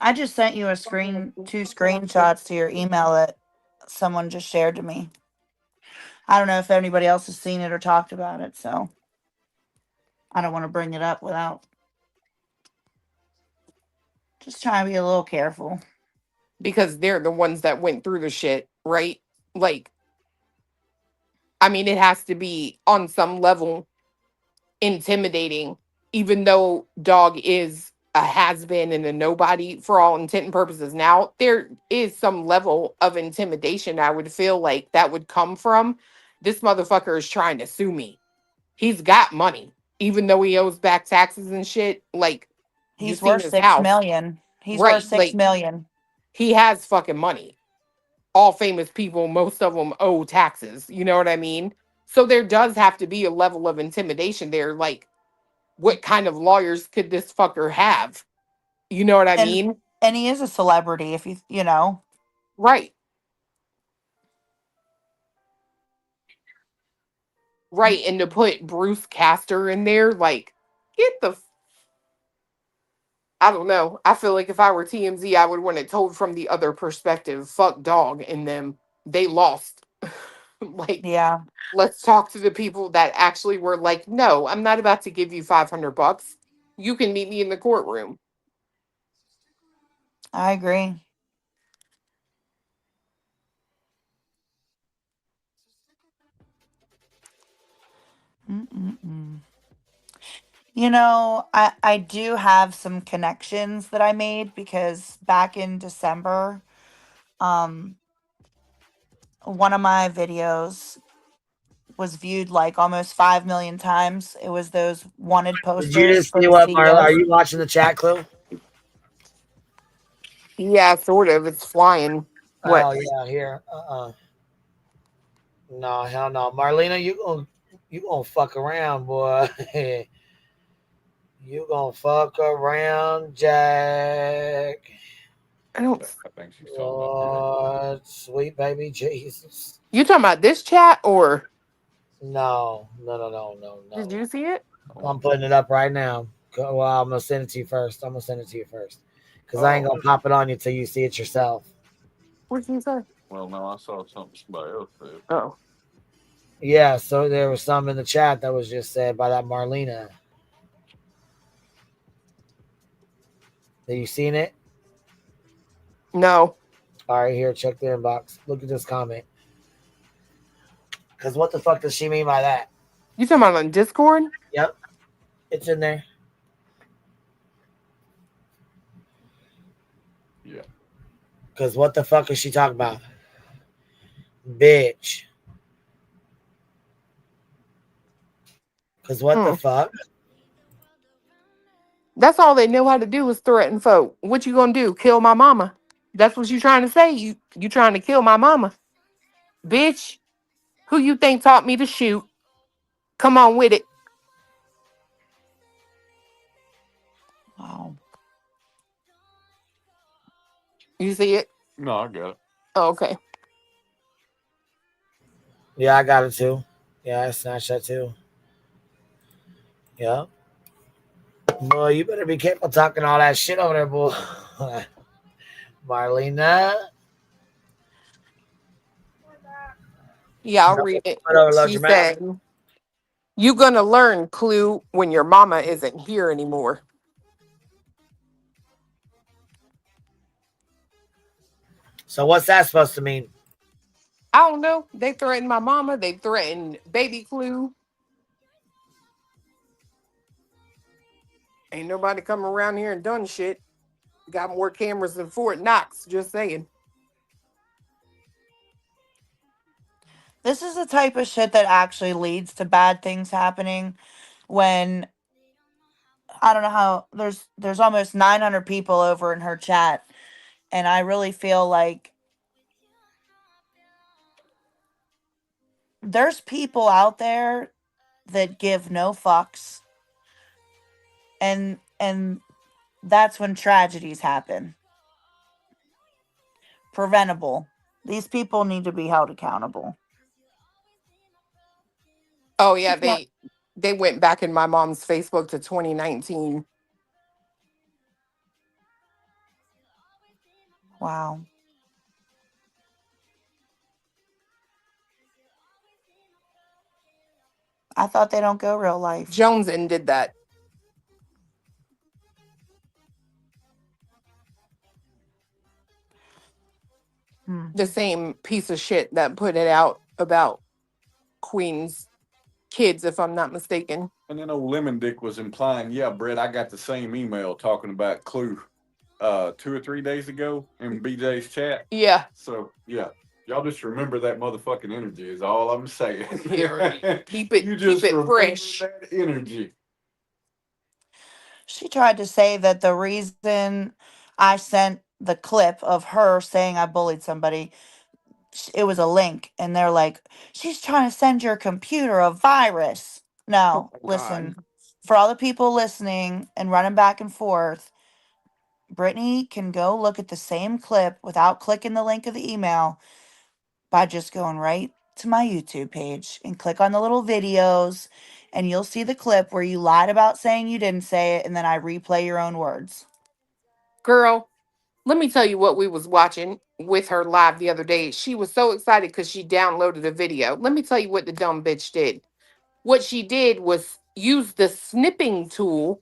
I just sent you two screenshots to your email that someone just shared to me. I don't know if anybody else has seen it or talked about it, so I don't want to bring it up without just trying to be a little careful.
Because they're the ones that went through the shit, right? Like, I mean, it has to be on some level intimidating, even though Dog is a has-been and a nobody for all intent and purposes. Now, there is some level of intimidation I would feel like that would come from this motherfucker is trying to sue me. He's got money, even though he owes back taxes and shit. Like,
he's worth $6 million. He's worth $6 million.
He has fucking money. All famous people, most of them owe taxes. You know what I mean? So there does have to be a level of intimidation there. Like, what kind of lawyers could this fucker have? You know what I mean?
And he is a celebrity, if you know.
Right. Right, and to put Bruce Castor in there, like, get the. I don't know. I feel like if I were TMZ, I would want it told from the other perspective. Fuck dog and them. They lost. Like,
Yeah,
let's talk to the people that actually were like, no, I'm not about to give you $500. You can meet me in the courtroom.
I agree. Mm-mm-mm. You know, I do have some connections that I made because back in December, um, one of my videos was viewed like almost 5 million times. It was those wanted
Did you
posters
just
for
see
the
what, Marla? Are
CEOs.
you watching the chat, Clue?
Yeah, sort of. It's flying. What?
Oh yeah, here. No, hell no, Marlena, you gonna fuck around, boy. You gonna fuck around, Jack.
I don't.
I think she's talking about
Lord, sweet baby Jesus.
You talking about this chat or
No.
did you see it?
I'm putting it up right now. Well, I'm gonna send it to you first. Because I ain't gonna pop it on you till you see it yourself.
What did you say?
Well, no, I saw something somebody else said.
Oh.
Yeah, so there was some in the chat that was just said by that Marlena. Have you seen it?
No.
All right, here, check the inbox. Look at this comment. Because what the fuck does she mean by that?
You talking about on Discord?
Yep, it's in there.
Yeah.
Because what the fuck is she talking about? Bitch. Because what the fuck?
That's all they know how to do is threaten folk. What you gonna do? Kill my mama? That's what you trying to say? You trying to kill my mama? Bitch, who you think taught me to shoot? Come on with it.
Wow.
You see it?
No, I got it.
Oh, okay.
Yeah, I got it too. Yeah, I snatched that too. Yep. Boy, you better be careful talking all that shit over there, boy. Marlena.
Yeah, I'll read it. She said, you gonna learn, Clue, when your mama isn't here anymore.
So what's that supposed to mean?
I don't know. They threatened my mama. They threatened baby Clue. Ain't nobody come around here and done shit. Got more cameras than Fort Knox. Just saying.
This is the type of shit that actually leads to bad things happening when I don't know how there's almost 900 people over in her chat and I really feel like there's people out there that give no fucks and that's when tragedies happen. Preventable. These people need to be held accountable.
Oh yeah,
Yeah.
they went back in my mom's Facebook to 2019.
Wow. I thought they don't go real life.
Jones and did that. The same piece of shit that put it out about Queen's kids, if I'm not mistaken.
And then old Lemon Dick was implying, yeah, Brett, I got the same email talking about Clue 2 or 3 days ago in BJ's chat.
Yeah.
So yeah. Y'all just remember that motherfucking energy is all I'm saying.
Yeah. Keep it fresh.
That energy.
She tried to say that the reason I sent the clip of her saying I bullied somebody, it was a link, and they're like, she's trying to send your computer a virus. No, listen, for all the people listening and running back and forth, Brittany can go look at the same clip without clicking the link of the email by just going right to my YouTube page and click on the little videos, and you'll see the clip where you lied about saying you didn't say it, and then I replay your own words.
Girl, let me tell you what we was watching with her live the other day. She was so excited because she downloaded a video. Let me tell you what the dumb bitch did. What she did was use the snipping tool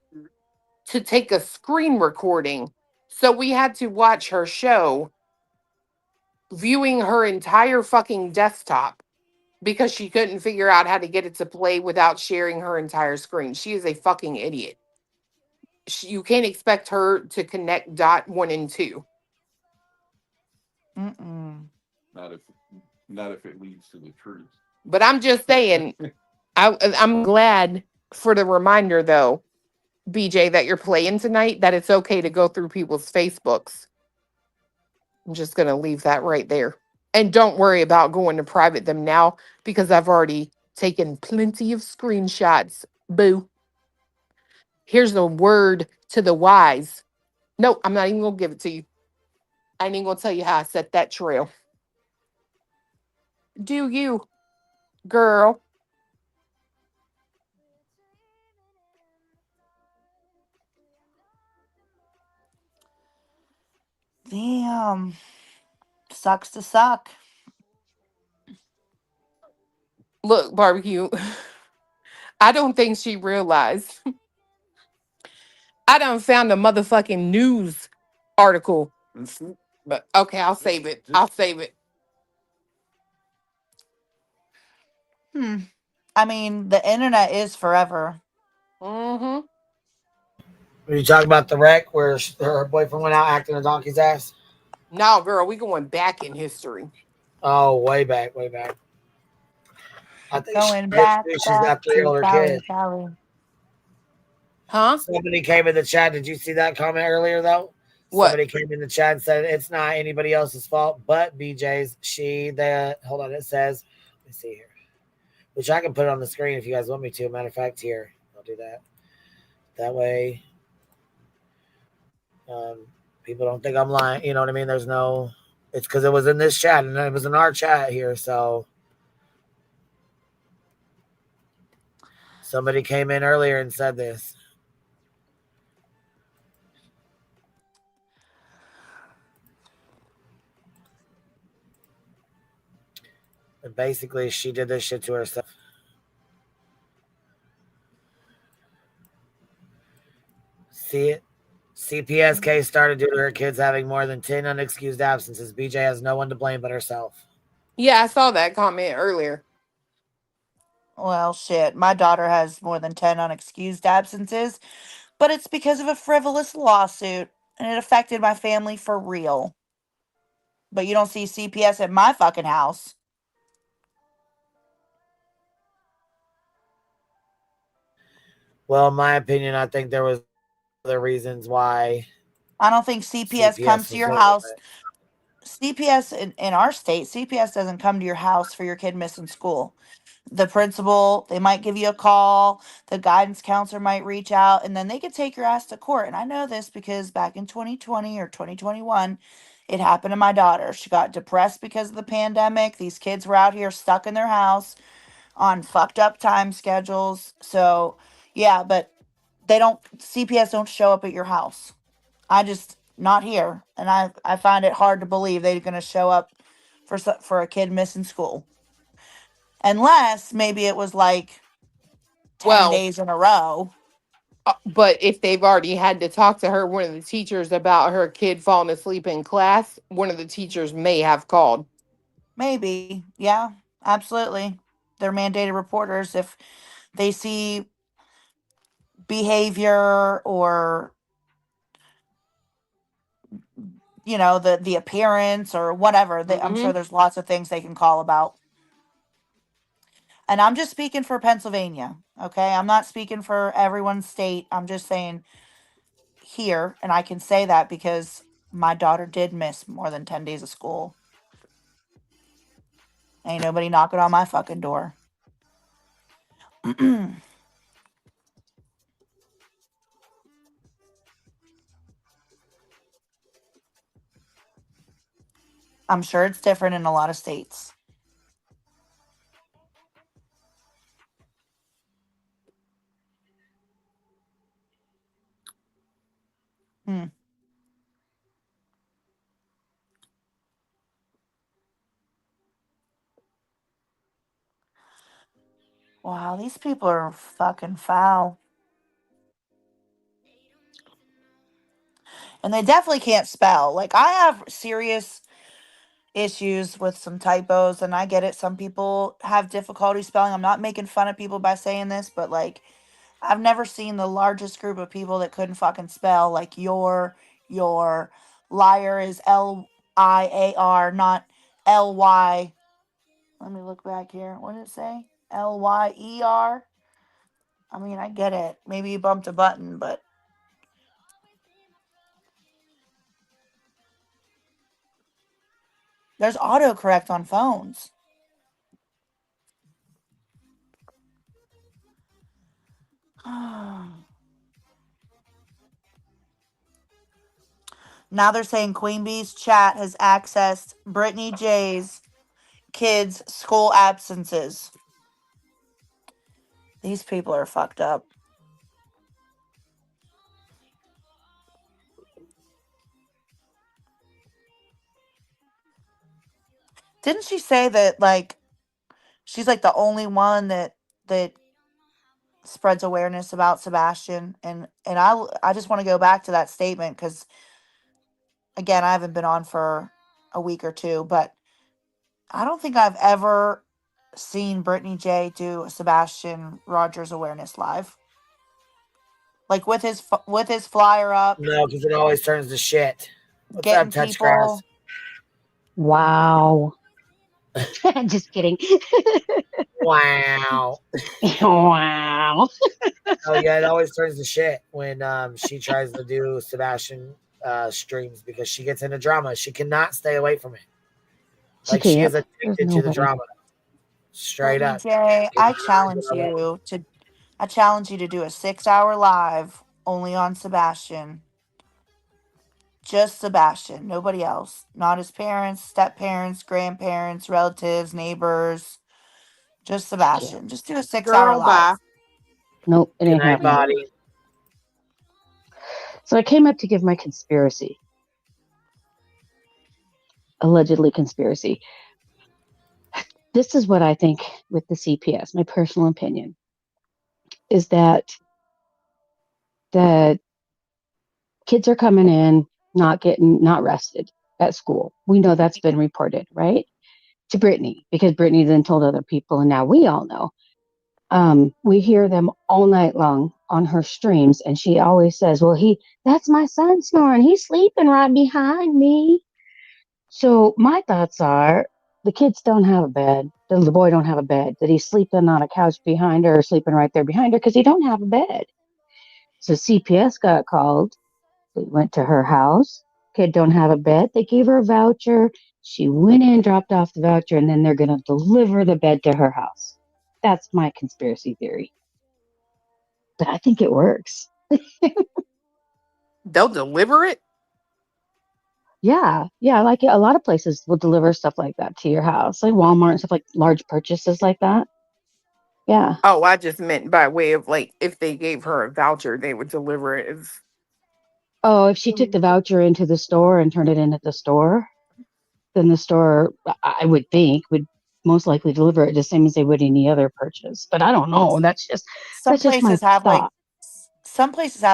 to take a screen recording. So we had to watch her show viewing her entire fucking desktop because she couldn't figure out how to get it to play without sharing her entire screen. She is a fucking idiot. You can't expect her to connect dot 1 and 2.
Mm-mm.
Not if it leads to the truth.
But I'm just saying, I'm glad for the reminder though, BJ, that you're playing tonight, that it's okay to go through people's Facebooks. I'm just gonna leave that right there. And don't worry about going to private them now because I've already taken plenty of screenshots. Boo. Here's a word to the wise. No, I'm not even gonna give it to you. I ain't even gonna tell you how I set that trail. Do you, girl?
Damn. Sucks to suck.
Look, barbecue. I don't think she realized. I done found a motherfucking news article. But okay, I'll save it. I'll save it.
I mean, the internet is forever.
Mm-hmm.
Were you talking about the wreck where her boyfriend went out acting a donkey's ass?
No, girl, we going back in history.
Oh, way back, way back. I think
Going back,
she's
back
got 3
to
older
Sally,
kids.
Sally.
Huh?
Somebody came in the chat. Did you see that comment earlier, though?
What?
Somebody came in the chat and said it's not anybody else's fault but BJ's. Hold on, it says, let me see here. Which I can put it on the screen if you guys want me to. Matter of fact, here, I'll do that. That way, people don't think I'm lying. You know what I mean? It's because it was in this chat and it was in our chat here. So somebody came in earlier and said this. And basically, she did this shit to herself. See it? CPS case started due to her kids having more than 10 unexcused absences. BJ has no one to blame but herself.
Yeah, I saw that comment earlier.
Well, shit. My daughter has more than 10 unexcused absences, but it's because of a frivolous lawsuit, and it affected my family for real. But you don't see CPS at my fucking house.
Well, in my opinion, I think there was other reasons why.
I don't think CPS comes to
was
your
over
house.
it.
CPS in our state, CPS doesn't come to your house for your kid missing school. The principal, they might give you a call. The guidance counselor might reach out, and then they could take your ass to court. And I know this because back in 2020 or 2021, it happened to my daughter. She got depressed because of the pandemic. These kids were out here stuck in their house on fucked up time schedules. So, yeah, but CPS don't show up at your house. I just not here, and I find it hard to believe they're going to show up for a kid missing school, unless maybe it was like 10
Well,
days in a row.
but if they've already had to talk to her, one of the teachers, about her kid falling asleep in class, one of the teachers may have called.
Maybe, yeah, absolutely. They're mandated reporters if they see behavior or the appearance or whatever. I'm sure there's lots of things they can call about. And I'm just speaking for Pennsylvania, okay? I'm not speaking for everyone's state. I'm just saying here, and I can say that because my daughter did miss more than 10 days of school. Ain't nobody knocking on my fucking door. I'm sure it's different in a lot of states. Wow, these people are fucking foul. And they definitely can't spell. Like, I have serious issues with some typos, and I get it. Some people have difficulty spelling. I'm not making fun of people by saying this, but like, I've never seen the largest group of people that couldn't fucking spell. Like, your liar is Liar, not Ly. Let me look back here. What did it say? Lyer. I mean, I get it. Maybe you bumped a button, but there's autocorrect on phones. Now they're saying Queen Bee's chat has accessed Brittany J's kids' school absences. These people are fucked up. Didn't she say that, like, she's like the only one that spreads awareness about Sebastian? And I just want to go back to that statement because, again, I haven't been on for a week or two, but I don't think I've ever seen Brittany J do a Sebastian Rogers awareness live, like with his flyer up,
No, because it always turns to shit. What's
getting
up, Touch Grass?
people.
Wow. Just kidding.
Wow.
Wow.
Oh yeah, it always turns to shit when she tries to do Sebastian streams because she gets into drama. She cannot stay away from it. Like she is addicted to the drama. Straight
Brittany
up.
J, I challenge you to do a 6-hour live only on Sebastian. Just Sebastian, nobody else. Not his parents, step parents, grandparents, relatives, neighbors. Just Sebastian. Just do a 6-hour
Girl, bye.
live.
Nope, it
Good
ain't
night,
happening.
body.
So I came up to give my conspiracy. Allegedly conspiracy. This is what I think with the CPS, my personal opinion, is that the kids are coming in, not rested at school. We know that's been reported, right? To Brittany, because Brittany then told other people, and now we all know. We hear them all night long on her streams, and she always says, well, that's my son snoring. He's sleeping right behind me. So my thoughts are the kids don't have a bed. The boy don't have a bed. That he's sleeping on a couch behind her or sleeping right there behind her because he don't have a bed. So CPS got called. They went to her house. Kid don't have a bed. They gave her a voucher. She went in, dropped off the voucher, and then they're going to deliver the bed to her house. That's my conspiracy theory. But I think it works.
They'll deliver it?
Yeah. Like a lot of places will deliver stuff like that to your house, like Walmart and stuff, like large purchases like that. Yeah.
Oh, I just meant by way of like if they gave her a voucher, they would deliver it.
Oh, if she took the voucher into the store and turned it in at the store, then the store, I would think, would most likely deliver it the same as they would any other purchase. But I don't know. That's just
Some
my
places have
thought.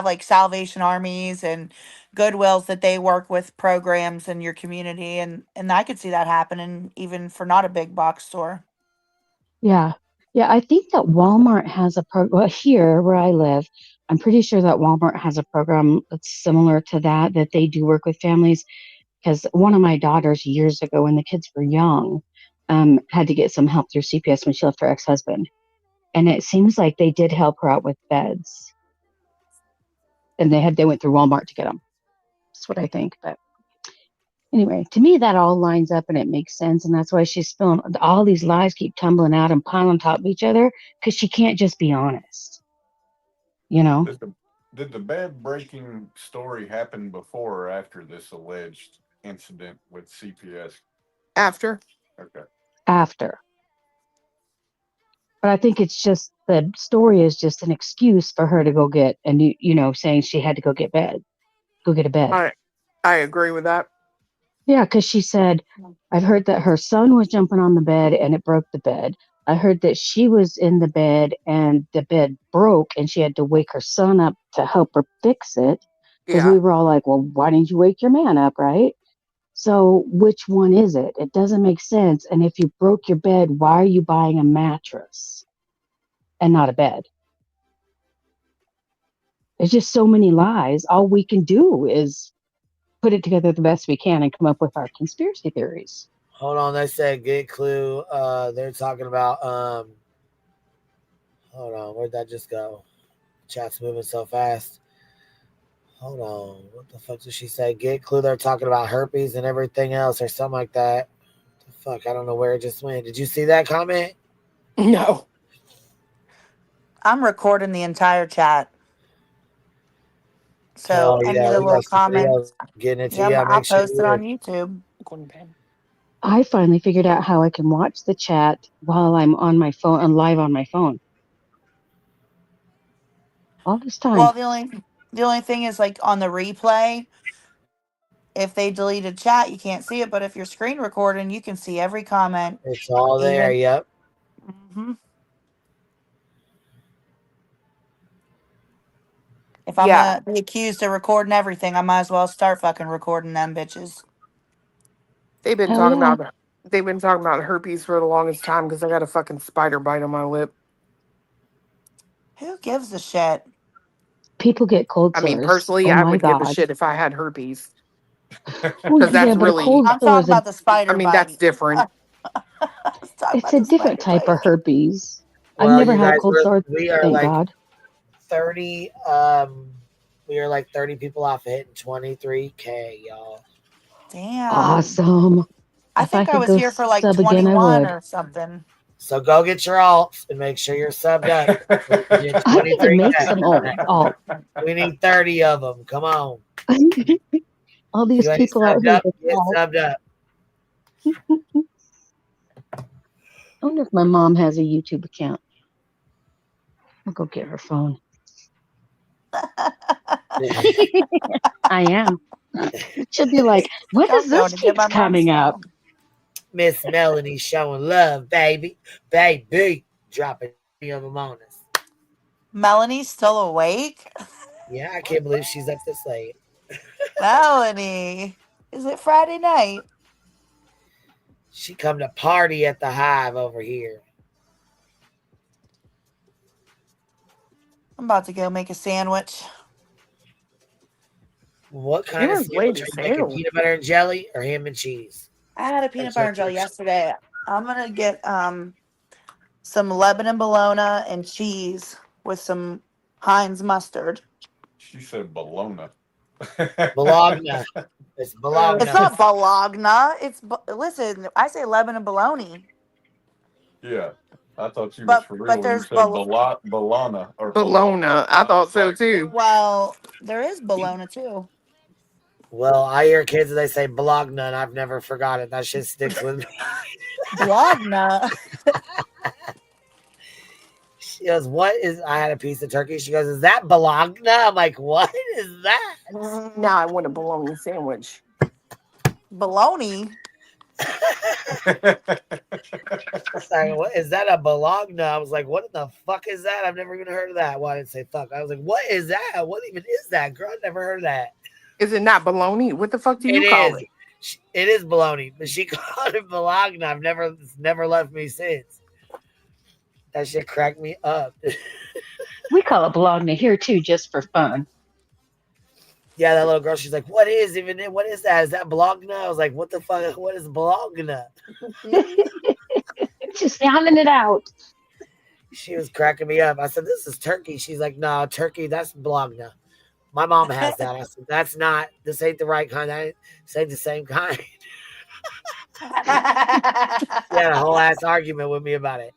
like Salvation Armies and Goodwills that they work with programs in your community, and I could see that happening even for not a big box store.
Yeah. I think that Walmart has a program here where I live. I'm pretty sure that Walmart has a program that's similar to that they do work with families. Because one of my daughters years ago, when the kids were young, had to get some help through CPS when she left her ex-husband, and it seems like they did help her out with beds, and they went through Walmart to get them. That's what I think. But anyway, to me, that all lines up and it makes sense, and that's why she's spilling all these lies, keep tumbling out and piling on top of each other because she can't just be honest. You know.
Did the bed breaking story happen before or after this alleged incident with CPS?
After.
Okay.
After. But I think it's just the story is just an excuse for her to go get saying she had to go get bed. go get a bed.
I agree with that.
Yeah, because she said, I've heard that her son was jumping on the bed and it broke the bed. I heard that she was in the bed and the bed broke and she had to wake her son up to help her fix it. Because
Yeah.
we were all like, well, why didn't you wake your man up, right? So which one is it? It doesn't make sense. And if you broke your bed, why are you buying a mattress and not a bed? There's just so many lies. All we can do is put it together the best we can and come up with our conspiracy theories.
Hold on, they said get clue. They're talking about hold on, where'd that just go? Chat's moving so fast. Hold on, what the fuck did she say? Get clue. They're talking about herpes and everything else, or something like that. What the fuck? I don't know where it just went. Did you see that comment?
No.
I'm recording the entire chat. So
Oh
any of
yeah,
the
we
little
got somebody
comments,
else getting it to
yeah,
you. Yeah,
I'll
make sure
post it on YouTube.
I finally figured out how I can watch the chat while I'm on my phone and live on my phone. All this time.
Well, the only thing is like on the replay, if they deleted chat, you can't see it. But if you're screen recording, you can see every comment.
it's all there.
Even,
Yep.
hmm If I'm
Yeah.
gonna be accused of recording everything, I might as well start fucking recording them bitches.
They've been
Hell
talking
yeah.
about herpes for the longest time because I got a fucking spider bite on my lip.
Who gives a shit?
People get cold
I mean,
sores.
personally,
Oh
I
my
would give a
God.
shit if I had herpes
Well,
because
yeah,
that's
but a
really,
cold
I'm
sore
talking
is a
about the spider
I mean, that's
bite.
different.
Let's talk
it's
about
a
the
different
spider
type of
bite.
herpes. I've
Well,
never
you
had a
guys,
cold sore,
we are
thank
like
God.
30. We are like 30 people off of hitting 23K, y'all.
Damn.
Awesome.
I
If I
think I
could
was
go
here for like
sub again, I
21
would.
or something.
So go get your alts and make sure you're subbed up. So we can get
I need to make
23K.
some alt.
We need 30 of them. Come on.
All
If
these
you ain't
people out
subbed
here
up,
with
get
alt.
subbed up.
I wonder if my mom has a YouTube account. I'll go get her phone. I am. She'll be like, when
I'm
is
going
this
to get
keeps
my mom's
coming up?
phone.
Miss Melanie showing love, baby. Baby. Dropping of them on us.
Melanie's still awake?
Yeah, I can't believe she's up this late.
Melanie, is it Friday night?
She come to party at the Hive over here.
I'm about to go make a sandwich.
What kind
You
of
were late
sandwich are
as
you making?
hell.
Peanut butter and jelly or ham and cheese?
I had a
Or
peanut butter and
turkey?
jelly yesterday. I'm gonna get some Lebanon bologna and cheese with some Heinz mustard.
She said Bologna.
Bologna. It's Bologna.
It's not bologna. Listen. I say Lebanon bologna,
Yeah, I thought you was for real
but
when you
there's
said Bologna or
Bologna. I thought so too.
Well, there is bologna too.
Well, I hear kids they say Bologna, and I've never forgot it. That shit sticks with me.
Bologna.
She goes, "What is?" I had a piece of turkey. She goes, "Is that Bologna?" I'm like, "What is that?"
Now I want a bologna sandwich.
Bologna.
Sorry, what is that? A Bologna? I was like, "What in the fuck is that?" I've never even heard of that. Well, I didn't say fuck. I was like, "What is that? What even is that, girl? I've never heard of that."
Is it not bologna? What the fuck do you
It
call
is.
it?
It is bologna, but she called it Bologna. It's never left me since. That shit cracked me up.
We call it bologna here too, just for fun.
Yeah, that little girl, she's like, what is that? Is that Bologna? I was like, what the fuck? What is Bologna?
Just sounding it out.
She was cracking me up. I said, this is turkey. She's like, no, turkey, that's Bologna. My mom has that. I said, this ain't the right kind. This ain't the same kind. She had a whole ass argument with me about it.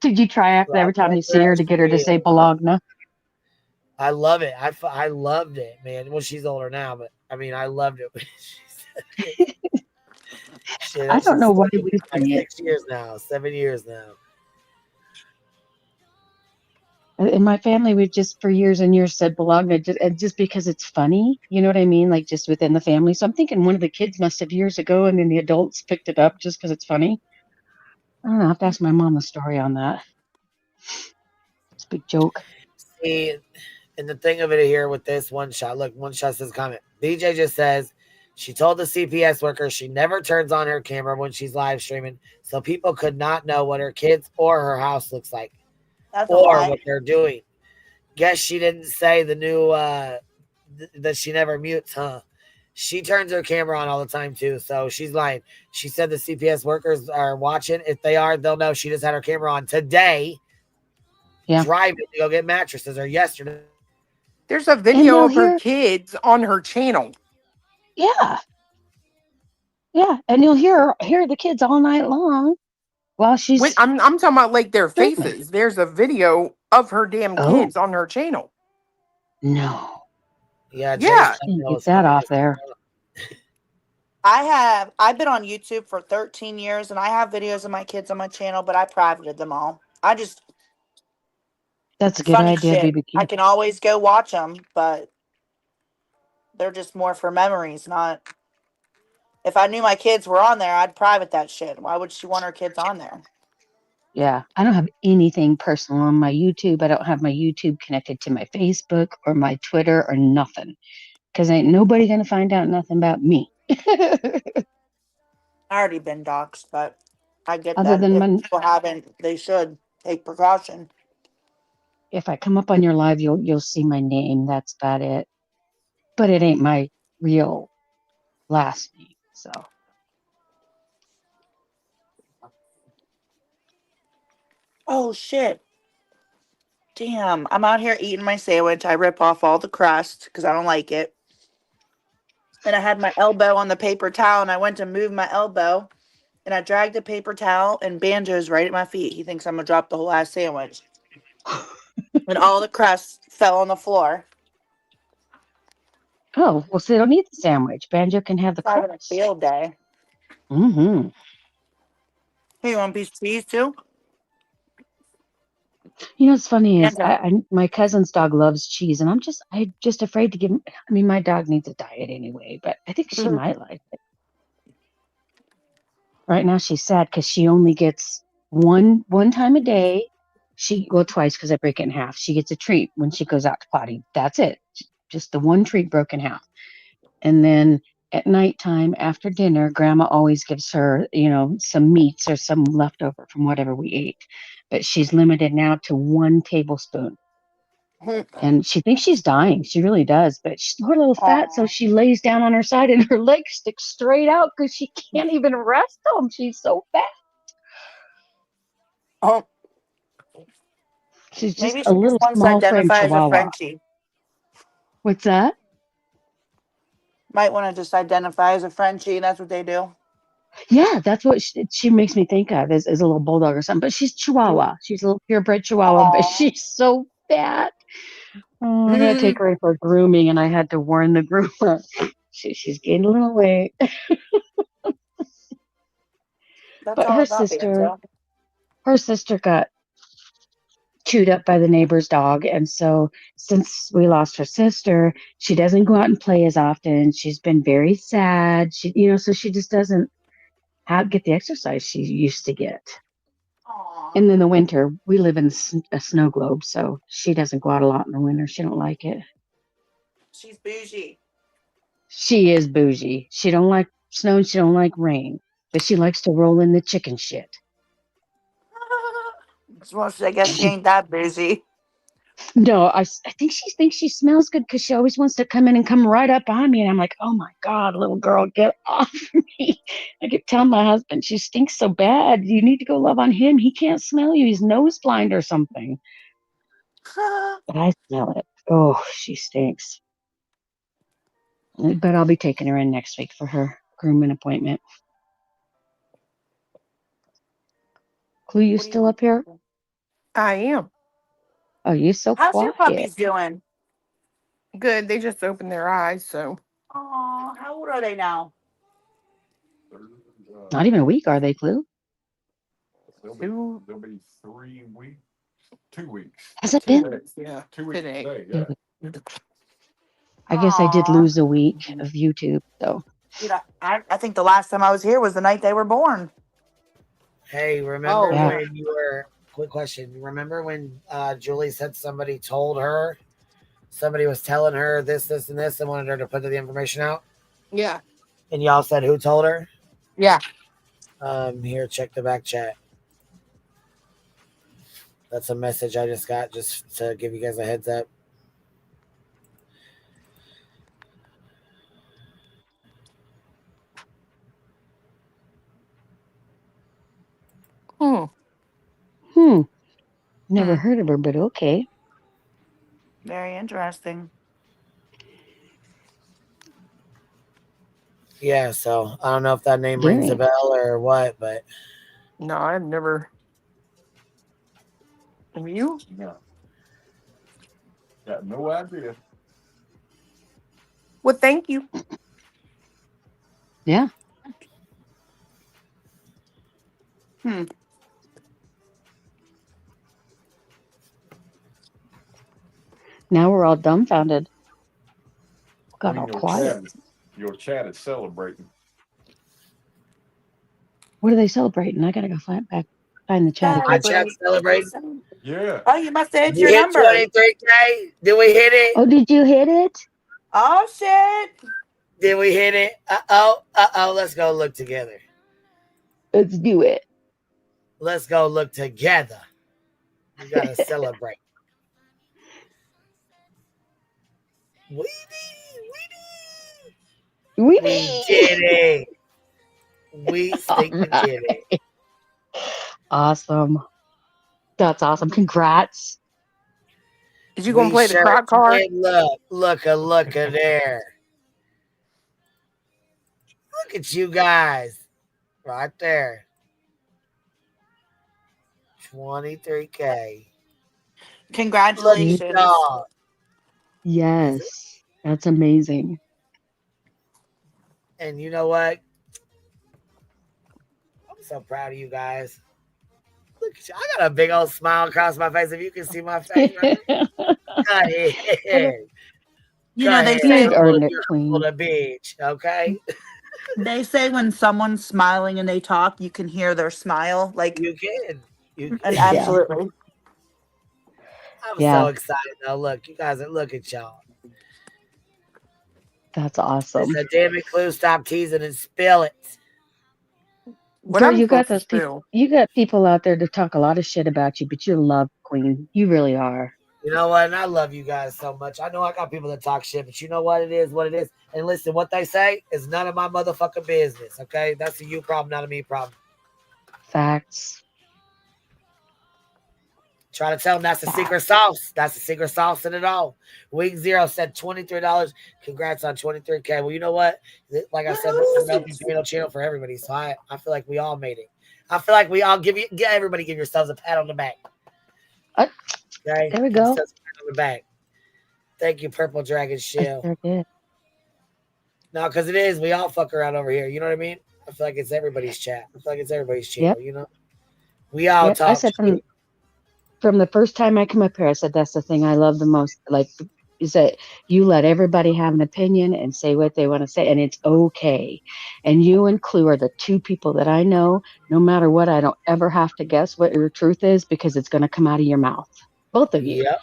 Did you try after every time you see her to get her to say bologna?
I love it. I loved it, man. Well, she's older now, but I mean, I loved it. Shit,
I don't know why we
like
say it.
6 years now, 7 years now.
In my family, we've just for years and years said Bologna just because it's funny. You know what I mean? Like just within the family. So I'm thinking one of the kids must have years ago, and then the adults picked it up just because it's funny. I don't know. I have to ask my mom the story on that. It's a big joke.
See, and the thing of it here with this one shot, look, one shot says comment. BJ just says she told the CPS worker she never turns on her camera when she's live streaming, so people could not know what her kids or her house looks like,
That's a
or
lie.
what they're doing. Guess she didn't say the new that she never mutes, huh? She turns her camera on all the time too, so she's lying. She said the CPS workers are watching. If they are, they'll know she just had her camera on today,
Yeah.
driving to go get mattresses, or yesterday.
There's a
And
video
they'll
of her
hear,
kids on her channel.
yeah, yeah, and you'll hear the kids all night long while she's
I'm talking about like their
streaming.
faces. There's a video of her damn
Oh
kids on her channel.
no,
Yeah, Jay's
Yeah.
can't
thumbnail
get
is
that
funny
off
as
there.
I've been on YouTube for 13 years and I have videos of my kids on my channel, but I privated them all.
That's a good
Funny
idea,
shit. I
BBQ.
can always go watch them, but they're just more for memories, not. If I knew my kids were on there, I'd private that shit. Why would she want her kids on there?
Yeah, I don't have anything personal on my YouTube. I don't have my YouTube connected to my Facebook or my Twitter or nothing. Because ain't nobody gonna find out nothing about me.
I already been doxxed, but I get
Other
that.
than
If
my,
people haven't, they should take precaution.
if I come up on your live, you'll see my name. That's about it. But it ain't my real last name. So
Oh shit. Damn. I'm out here eating my sandwich. I rip off all the crust because I don't like it. And I had my elbow on the paper towel and I went to move my elbow and I dragged the paper towel and Banjo's right at my feet. He thinks I'm gonna drop the whole ass sandwich. And all the crust fell on the floor.
oh well, so they don't need the sandwich. Banjo can have the
It's having a
crust.
field day.
Mm-hmm.
Hey, you want a piece of cheese too?
You know what's funny is
Banjo.
my cousin's dog loves cheese, and I'm just afraid to give him. I mean, my dog needs a diet anyway, but I think she might like it. Right now, she's sad because she only gets one time a day. Twice because I break it in half. She gets a treat when she goes out to potty. That's it. Just the one treat broken in half. And then at nighttime after dinner, grandma always gives her, some meats or some leftover from whatever we ate. But she's limited now to 1 tablespoon. And she thinks she's dying. She really does. But she's a little fat, so
Aw.
she lays down on her side and her legs stick straight out because she can't even rest them. She's so fat.
Oh,
She's just
maybe
a
she just
little
wants to
small frame
identify as a
chihuahua.
Frenchie.
What's that?
Might want to just identify as a Frenchie. That's what they do.
Yeah, that's what she makes me think of is a little bulldog or something. But she's Chihuahua. She's a little purebred Chihuahua, but
Aw.
she's so fat. Oh, I gotta take her in for grooming, and I had to warn the groomer. She's gained a little weight.
That's
But
all about Banjo.
her sister got chewed up by the neighbor's dog, and so since we lost her sister, she doesn't go out and play as often. She's been very sad. So she just doesn't get the exercise she used to get.
Aw.
And in the winter, we live in a snow globe, so she doesn't go out a lot in the winter. She don't like it.
She's bougie.
She is bougie. She don't like snow and she don't like rain, but she likes to roll in the chicken shit.
Well, I guess she ain't that bougie.
No, I think she thinks she smells good because she always wants to come in and come right up on me. And I'm like, oh my God, little girl, get off me. I keep telling my husband, she stinks so bad. You need to go love on him. He can't smell you. He's nose blind or something. But I smell it. Oh, she stinks. But I'll be taking her in next week for her grooming appointment. Clue, you
What do you
still
want?
up here?
I am.
Oh, you so
How's your
quiet.
puppies doing?
Good. They just opened their eyes, so
Aw, how old are they now?
Not even a week, are they, Clue?
two.
They'll be 3 weeks. 2 weeks.
Has it
2
been?
days. Yeah, 2 weeks today. Yeah.
I guess I did lose a week of YouTube, so.
Dude, I think the last time I was here was the night they were born.
Hey, remember
Yeah.
when you were? Quick question. Remember when Julie said somebody told her, somebody was telling her this, and this, and wanted her to put the information out?
Yeah.
And y'all said who told her?
Yeah.
Here, check the back chat. That's a message I just got, just to give you guys a heads up.
Never heard of her, but okay.
Very interesting.
Yeah, so I don't know if that name rings a
Very.
bell or what, but
No, I've never. Have you?
No. Got no idea.
Well, thank you.
Yeah. Now we're all dumbfounded. Got all quiet.
Your chat is celebrating.
What are they celebrating? I gotta go find the chat
my
again.
chat's celebrating.
Yeah.
Oh, you must have hit
We
your
hit
number.
23K. Did we hit it?
Oh, did you hit it?
Oh shit!
Did we hit it? Uh-oh. Let's go look together.
Let's do it.
Let's go look together. We gotta celebrate. We did it. We stinking did it.
Awesome. That's awesome. Congrats.
Is you gonna play the crowd card?
Look there. Look at you guys. Right there. 23K.
Congratulations.
Look at y'all.
Yes. That's amazing.
And you know what? I'm so proud of you guys. Look at you. I got a big old smile across my face. If you can see my face right now. Go ahead.
You know, they say
earned it, Queen.
The beach, okay?
They say when someone's smiling and they talk, you can hear their smile. Like
you can.
And absolutely.
I'm
Yeah.
so excited though. Look, you guys, look at y'all.
That's awesome.
It's a damn it, Clue. Stop teasing and spill it.
Girl, you got those people. You got people out there to talk a lot of shit about you, but you're loved, Queen. You really are.
You know what? And I love you guys so much. I know I got people that talk shit, but you know what? It is what it is. And listen, what they say is none of my motherfucking business. Okay, that's a you problem, not a me problem.
Facts.
Try to tell them that's the secret sauce. That's the secret sauce in it all. Week Zero said $23. Congrats on 23K. Well, you know what? Like I said, this is an open channel for everybody. So I feel like we all made it. I feel like we all give yourselves a pat on the back. Okay?
There we go.
Give yourselves a pat on the back. Thank you, Purple Dragon Shield. No, because it is. We all fuck around over here. You know what I mean? I feel like it's everybody's chat. I feel like it's everybody's channel. You know? We all talk.
I said from the first time I come up here, I said that's the thing I love the most. Like, is that you let everybody have an opinion and say what they want to say, and it's okay. And you and Clue are the two people that I know. No matter what, I don't ever have to guess what your truth is because it's going to come out of your mouth. Both of you.
Yep.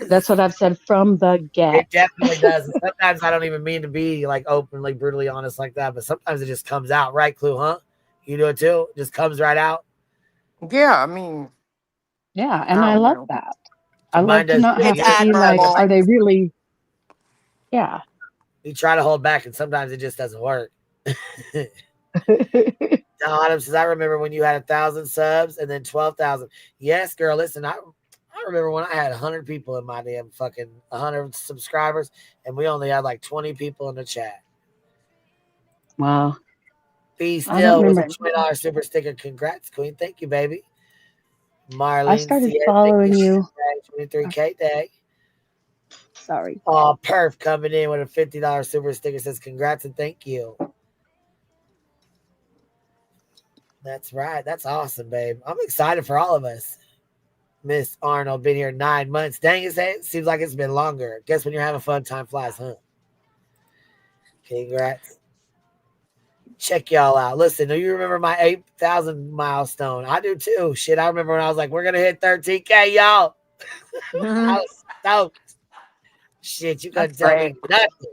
That's what I've said from the get.
It definitely does. And sometimes I don't even mean to be like openly, brutally honest like that, but sometimes it just comes out, right, Clue? Huh? You do it too? It just comes right out.
Yeah, I mean.
Yeah, and I love that. I
Mine
love to
does
not
too.
have to be like, are they really? Yeah.
You try to hold back, and sometimes it just doesn't work. Autumn says, I remember when you had 1,000 subs and then 12,000. Yes, girl, listen, I remember when I had 100 people in my damn fucking 100 subscribers, and we only had like 20 people in the chat.
Wow.
Be Still was a $20 super sticker. Congrats, Queen. Thank you, baby. Marlene,
I started following you.
23K day.
Sorry.
Oh, Perf coming in with a $50 super sticker says congrats and thank you. That's right. That's awesome, babe. I'm excited for all of us. Miss Arnold been here 9 months. Dang, it seems like it's been longer. Guess when you're having fun, time flies, huh? Congrats. Check y'all out. Listen, do you remember my 8,000 milestone? I do too. Shit, I remember when I was like, we're going to hit 13K, y'all. I was stoked. Shit, you couldn't tell me nothing.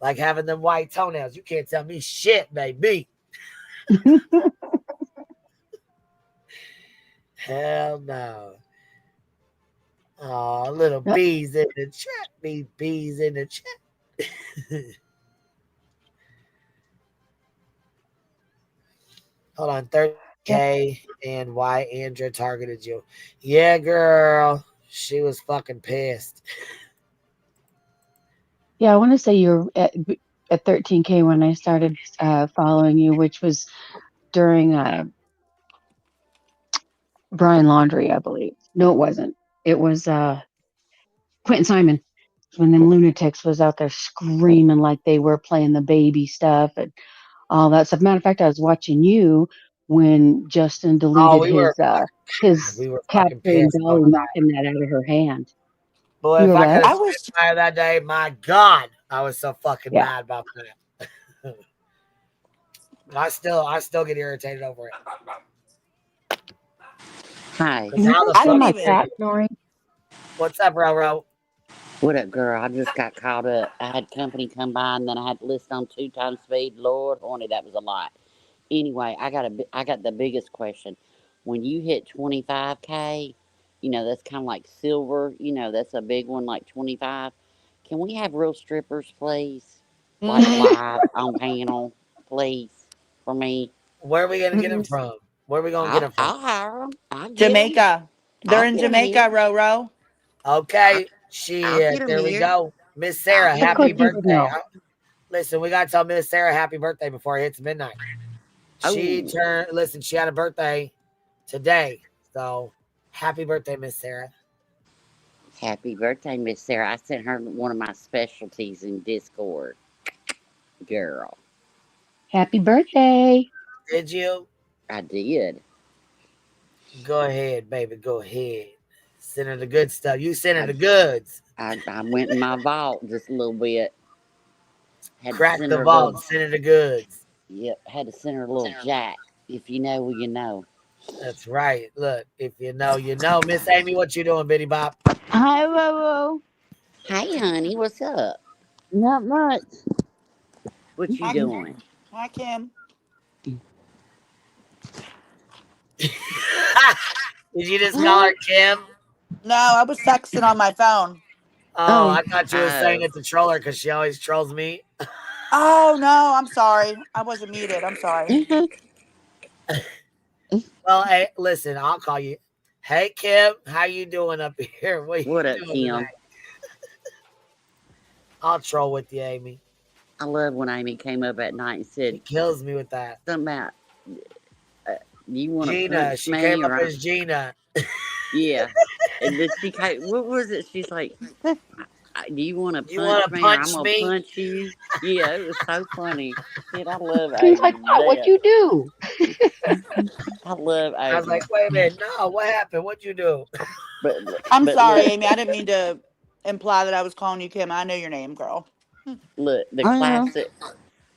Like having them white toenails. You can't tell me shit, baby. Hell no. Oh, little bees in the chat. Bees in the chat. Hold on, 30K and why Andrea targeted you. Yeah, girl. She was fucking pissed.
Yeah, I want to say you're at 13K when I started following you, which was during Brian Laundrie, I believe. No, it wasn't. It was Quentin Simon when them lunatics was out there screaming like they were playing the baby stuff and all that stuff. Matter of fact, I was watching you when Justin deleted
we were
Catherine
fucking pissed
Dolly
over that.
knocking that out of her hand.
Boy,
You
if
were
I could
what?
have spit fire that day, my God, I was so fucking mad about that. I still get irritated over it.
Hi.
How the
I didn't
fuck
my
did
cat
it?
snoring.
What's up, Roro?
What up, girl? I just got caught up. I had company come by, and then I had to listen on 2 times speed. Lord, horny, that was a lot. Anyway, I got the biggest question. When you hit 25K, that's kind of like silver. That's a big one, like 25. Can we have real strippers, please? Like live on panel, please, for me.
Where are we gonna get them from? Where are we gonna get them from?
I'll hire them. I'll get
Jamaica. They're
I'll
in
get them
Jamaica,
here.
Roro.
Okay,
I'll get them
there we
here.
go. Miss
I'll
Sarah,
get them
happy
Of course you
here.
would
birthday.
know.
Listen, we gotta tell Miss Sarah happy birthday before it hits midnight. She
Oh.
she had a birthday today. So happy birthday, Miss Sarah.
Happy birthday, Miss Sarah. I sent her one of my specialties in Discord. Girl.
Happy birthday.
Did you?
I did.
Go ahead, baby. Go ahead. Send her the good stuff. You send her the goods.
I went in my vault just a little bit. Had
Crack
to send
the
her a
vault.
little.
Send her the goods.
Yep. Had to send her a little jack. If you know, you know.
That's right. Look, if you know, you know. Miss Amy, what you doing, Bitty Bop?
Hi, Roro.
Hey, honey, what's up?
Not much.
What you doing?
Hi, Kim.
Did you just call her Kim?
No, I was texting on my phone.
Oh, I thought you were saying
Oh.
it's a troller because she always trolls me.
Oh no, I'm sorry. I wasn't muted. I'm sorry.
Well, hey, listen, I'll call you. Hey, Kim, how you doing up here? What
What
you
up,
doing
Kim?
tonight? I'll troll with you, Amy.
I love when Amy came up at night and said,
She kills me with that.
something about, you want to
Gina,
punch
she
me?
came up
Or
as Gina.
yeah. And then she came, what was it? She's like, do you want to punch me or I'm going to punch you? Yeah, it was so funny. Shit, I love
He was
Amy
like,
to
wow, what'd
death.
you do?
I love Amy.
I was like, wait a minute. No, what happened? What'd you do?
I'm sorry,
look,
Amy. I didn't mean to imply that I was calling you Kim. I know your name, girl.
look, the classic,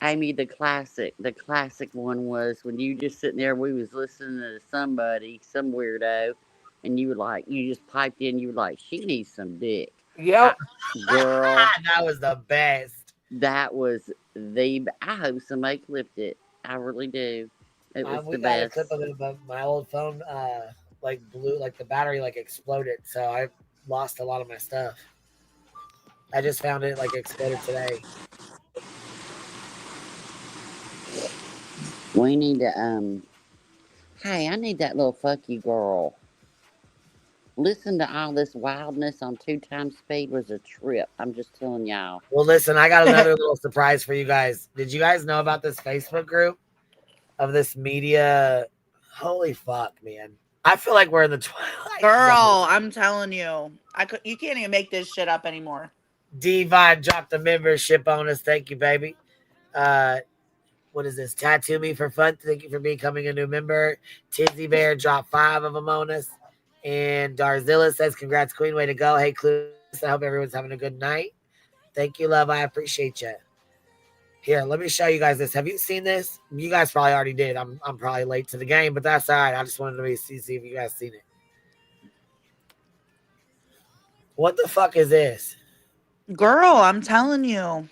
Amy, the classic one was when you just sitting there, we was listening to somebody, some weirdo, and you were like, you just piped in, you were like, she needs some dick.
Yep.
Girl.
That was the best.
That was I hope somebody clipped it. I really do. It was
We
the
got a
best.
clip of it, but my old phone like blew, like the battery like exploded, so I lost a lot of my stuff. I just found it like exploded today.
We need to hey, I need that little fuck you girl. Listen to all this wildness on 2 times speed was a trip. I'm just telling y'all.
Well, listen, I got another little surprise for you guys. Did you guys know about this Facebook group of this media? Holy fuck, man. I feel like we're in the twilight
Girl, I'm telling you. You can't even make this shit up anymore.
Divine dropped a membership on us. Thank you, baby. What is this? Tattoo me for fun. Thank you for becoming a new member. Tizzy Bear dropped 5 of them on us. And Darzilla says, congrats, Queen. Way to go. Hey, Clueless. I hope everyone's having a good night. Thank you, love. I appreciate you. Here, let me show you guys this. Have you seen this? You guys probably already did. I'm probably late to the game, but that's all right. I just wanted to see if you guys seen it. What the fuck is this?
Girl, I'm telling you.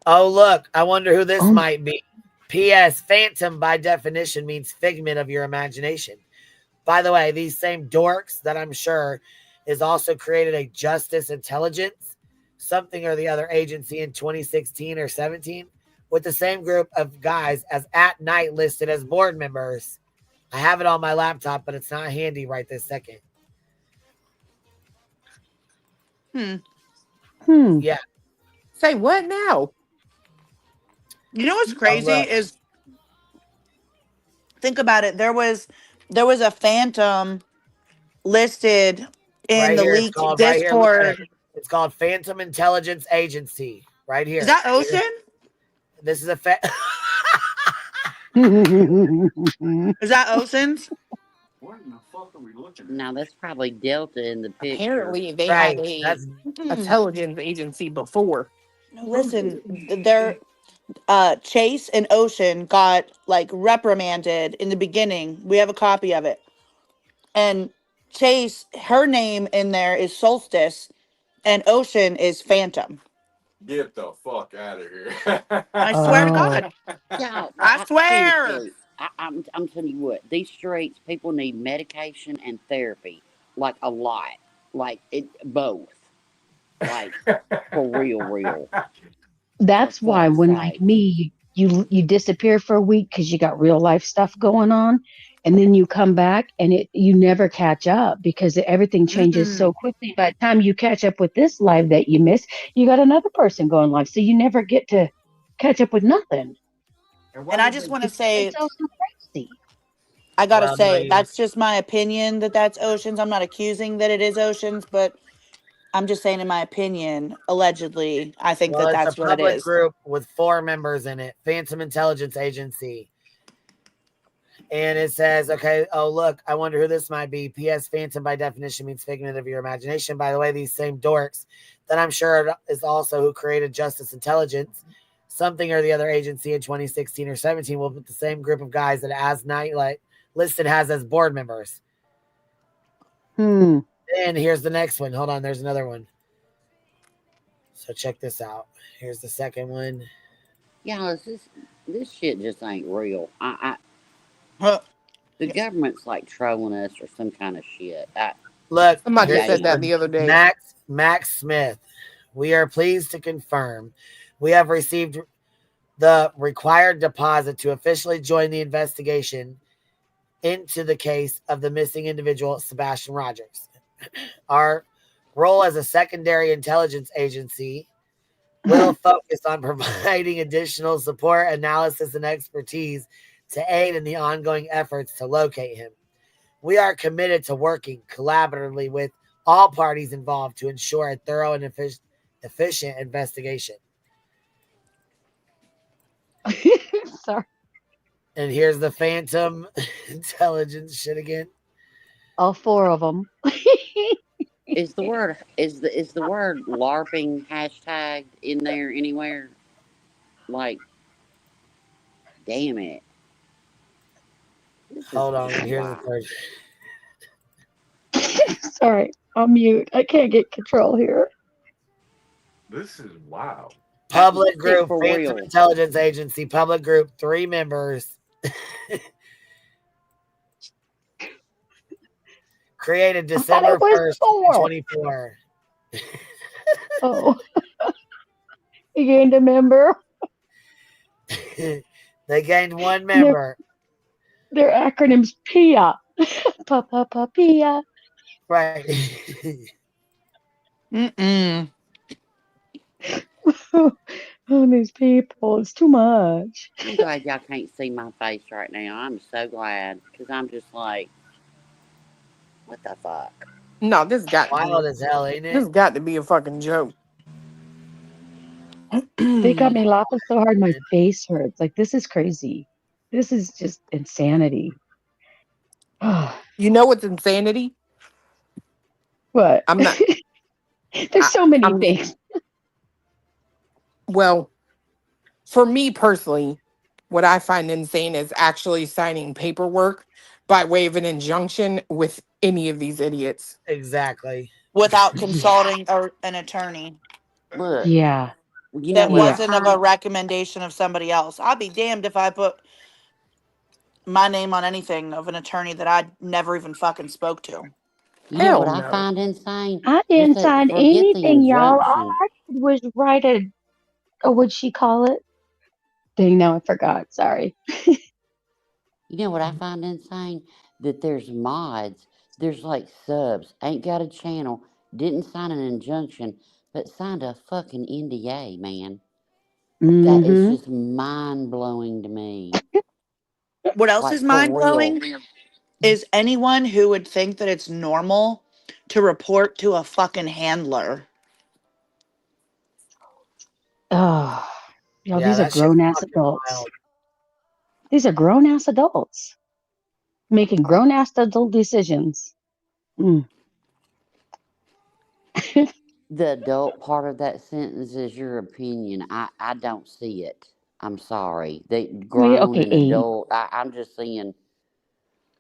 Oh, look. I wonder who this might be. P.S. Phantom, by definition, means figment of your imagination. By the way, these same dorks that I'm sure is also created a Justice Intelligence, something or the other agency in 2016 or 17 with the same group of guys as at night listed as board members. I have it on my laptop, but it's not handy right this second. Yeah.
Say what now?
You know what's crazy is, think about it. There was a Phantom listed in
right
the
here,
leaked
Right here, look at
Discord.
it. It's called Phantom Intelligence Agency. Right here.
Is that Ocean?
This is a
Is that Ocean's?
What in the fuck are we looking at?
Now that's probably Delta in the picture.
Apparently, they had a intelligence agency before.
No, listen, they're Chase and Ocean got like reprimanded in the beginning. We have a copy of it. And Chase, her name in there is Solstice, and Ocean is Phantom.
Get the fuck out of here.
I swear to God.
Yeah,
I swear.
seriously, I'm telling you what, these streets, people need medication and therapy, like a lot, like it both, like for real.
That's why when like me, you disappear for a week because you got real life stuff going on, and then you come back and you never catch up because everything changes so quickly. By the time you catch up with this live that you missed, you got another person going live, so you never get to catch up with nothing.
And I just want to say,
it's also crazy.
I gotta say, that's just my opinion that's Oceans. I'm not accusing that it is Oceans, but I'm just saying, in my opinion, allegedly, I think that's what it is.
It's a public group with 4 members in it. Phantom Intelligence Agency. And it says, okay, oh, look, I wonder who this might be. P.S. Phantom, by definition, means figment of your imagination. By the way, these same dorks that I'm sure is also who created Justice Intelligence, something or the other agency in 2016 or 17 will put the same group of guys that as Nightlight listed has as board members. And here's the next one. Hold on, there's another one. So check this out. Here's the second one.
Yeah, this shit just ain't real. The government's like trolling us or some kind of shit.
Look,
somebody said that the other day.
Max Smith. We are pleased to confirm we have received the required deposit to officially join the investigation into the case of the missing individual, Sebastian Rogers. Our role as a secondary intelligence agency will focus on providing additional support, analysis, and expertise to aid in the ongoing efforts to locate him. We are committed to working collaboratively with all parties involved to ensure a thorough and efficient investigation.
Sorry.
And here's the Phantom Intelligence shit again.
All 4 of them.
Is the word LARPing hashtag in there anywhere? Like, damn it.
Hold on, here's the third.
Sorry, I'll mute. I can't get control here.
This is wild.
Public group, Phantom Intelligence Agency, public group, 3 members. Created December 1st, 2024.
Oh. You gained a member?
They gained 1 member.
Their acronym's PIA. PIA.
Right.
Oh, these people, it's too much.
I'm glad y'all can't see my face right now. I'm so glad because I'm just like, what the fuck?
No, this got
wild as hell, ain't it?
This got to be a fucking joke.
They got me laughing so hard my face hurts. Like, this is crazy. This is just insanity.
You know what's insanity?
What?
I'm not.
There's so many
I'm
things.
well. For me personally, what I find insane is actually signing paperwork by way of an injunction with any of these idiots.
Exactly.
Without
Yeah.
consulting an attorney
Look,
Yeah.
you know
that
what I
Yeah.
wasn't of a
find?
recommendation of somebody else. I'd be damned if I put my name on anything of an attorney that I never even fucking spoke to.
You know what
Hell
I
no.
find insane?
I
Just
didn't
that
sign
forget the
anything, y'all. All
injunction.
I did was write what'd she call it? Dang, now I forgot. Sorry.
You know what I find insane? That there's mods, there's like subs, ain't got a channel, didn't sign an injunction, but signed a fucking NDA, man. That is
Mm-hmm.
just mind blowing to me.
What else
Like
is
for
mind
real.
blowing is anyone who would think that it's normal to report to a fucking handler.
Oh, y'all,
Yeah,
these are
that shit's
grown ass
fucking
adults.
wild.
These are grown ass adults making grown ass adult decisions. Mm.
The adult part of that sentence is your opinion. I don't see it. I'm sorry. They
Yeah,
grown
okay,
and
Abe.
adult. I'm just seeing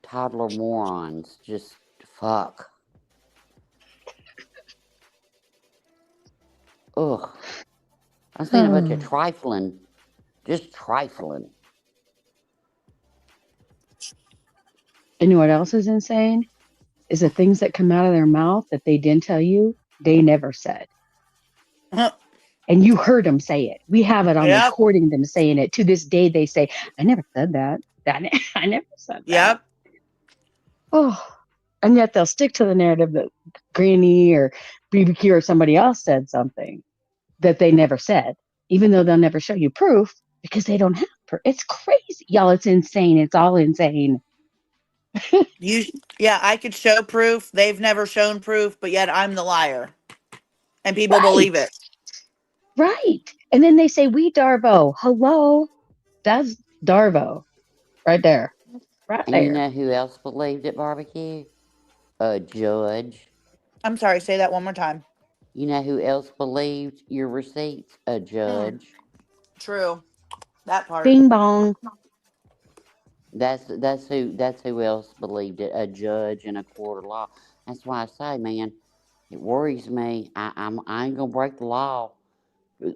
toddler morons. Just fuck. Ugh. I'm seeing a bunch of trifling. Just trifling.
You know what else is insane? Is the things that come out of their mouth that they didn't tell you, they never said. And you heard them say it. We have it on
Yep.
recording them saying it. To this day, they say, I never said that. I never said that.
Yep.
Oh, and yet they'll stick to the narrative that Granny or BBQ or somebody else said something that they never said, even though they'll never show you proof because they don't have proof. It's crazy. Y'all, it's insane. It's all insane.
You yeah, I could show proof. They've never shown proof, but yet I'm the liar. And people believe
Right.
it.
Right. And then they say, we Darvo. Hello. That's Darvo right there. Right
And you
there.
know who else believed it, barbecue? A judge.
I'm sorry, say that one more time.
You know who else believed your receipts? A
Mm,
judge.
true. That part.
Bing bong.
That's who else believed it. A judge in a court of law. That's why I say, man, it worries me. I ain't gonna break the law.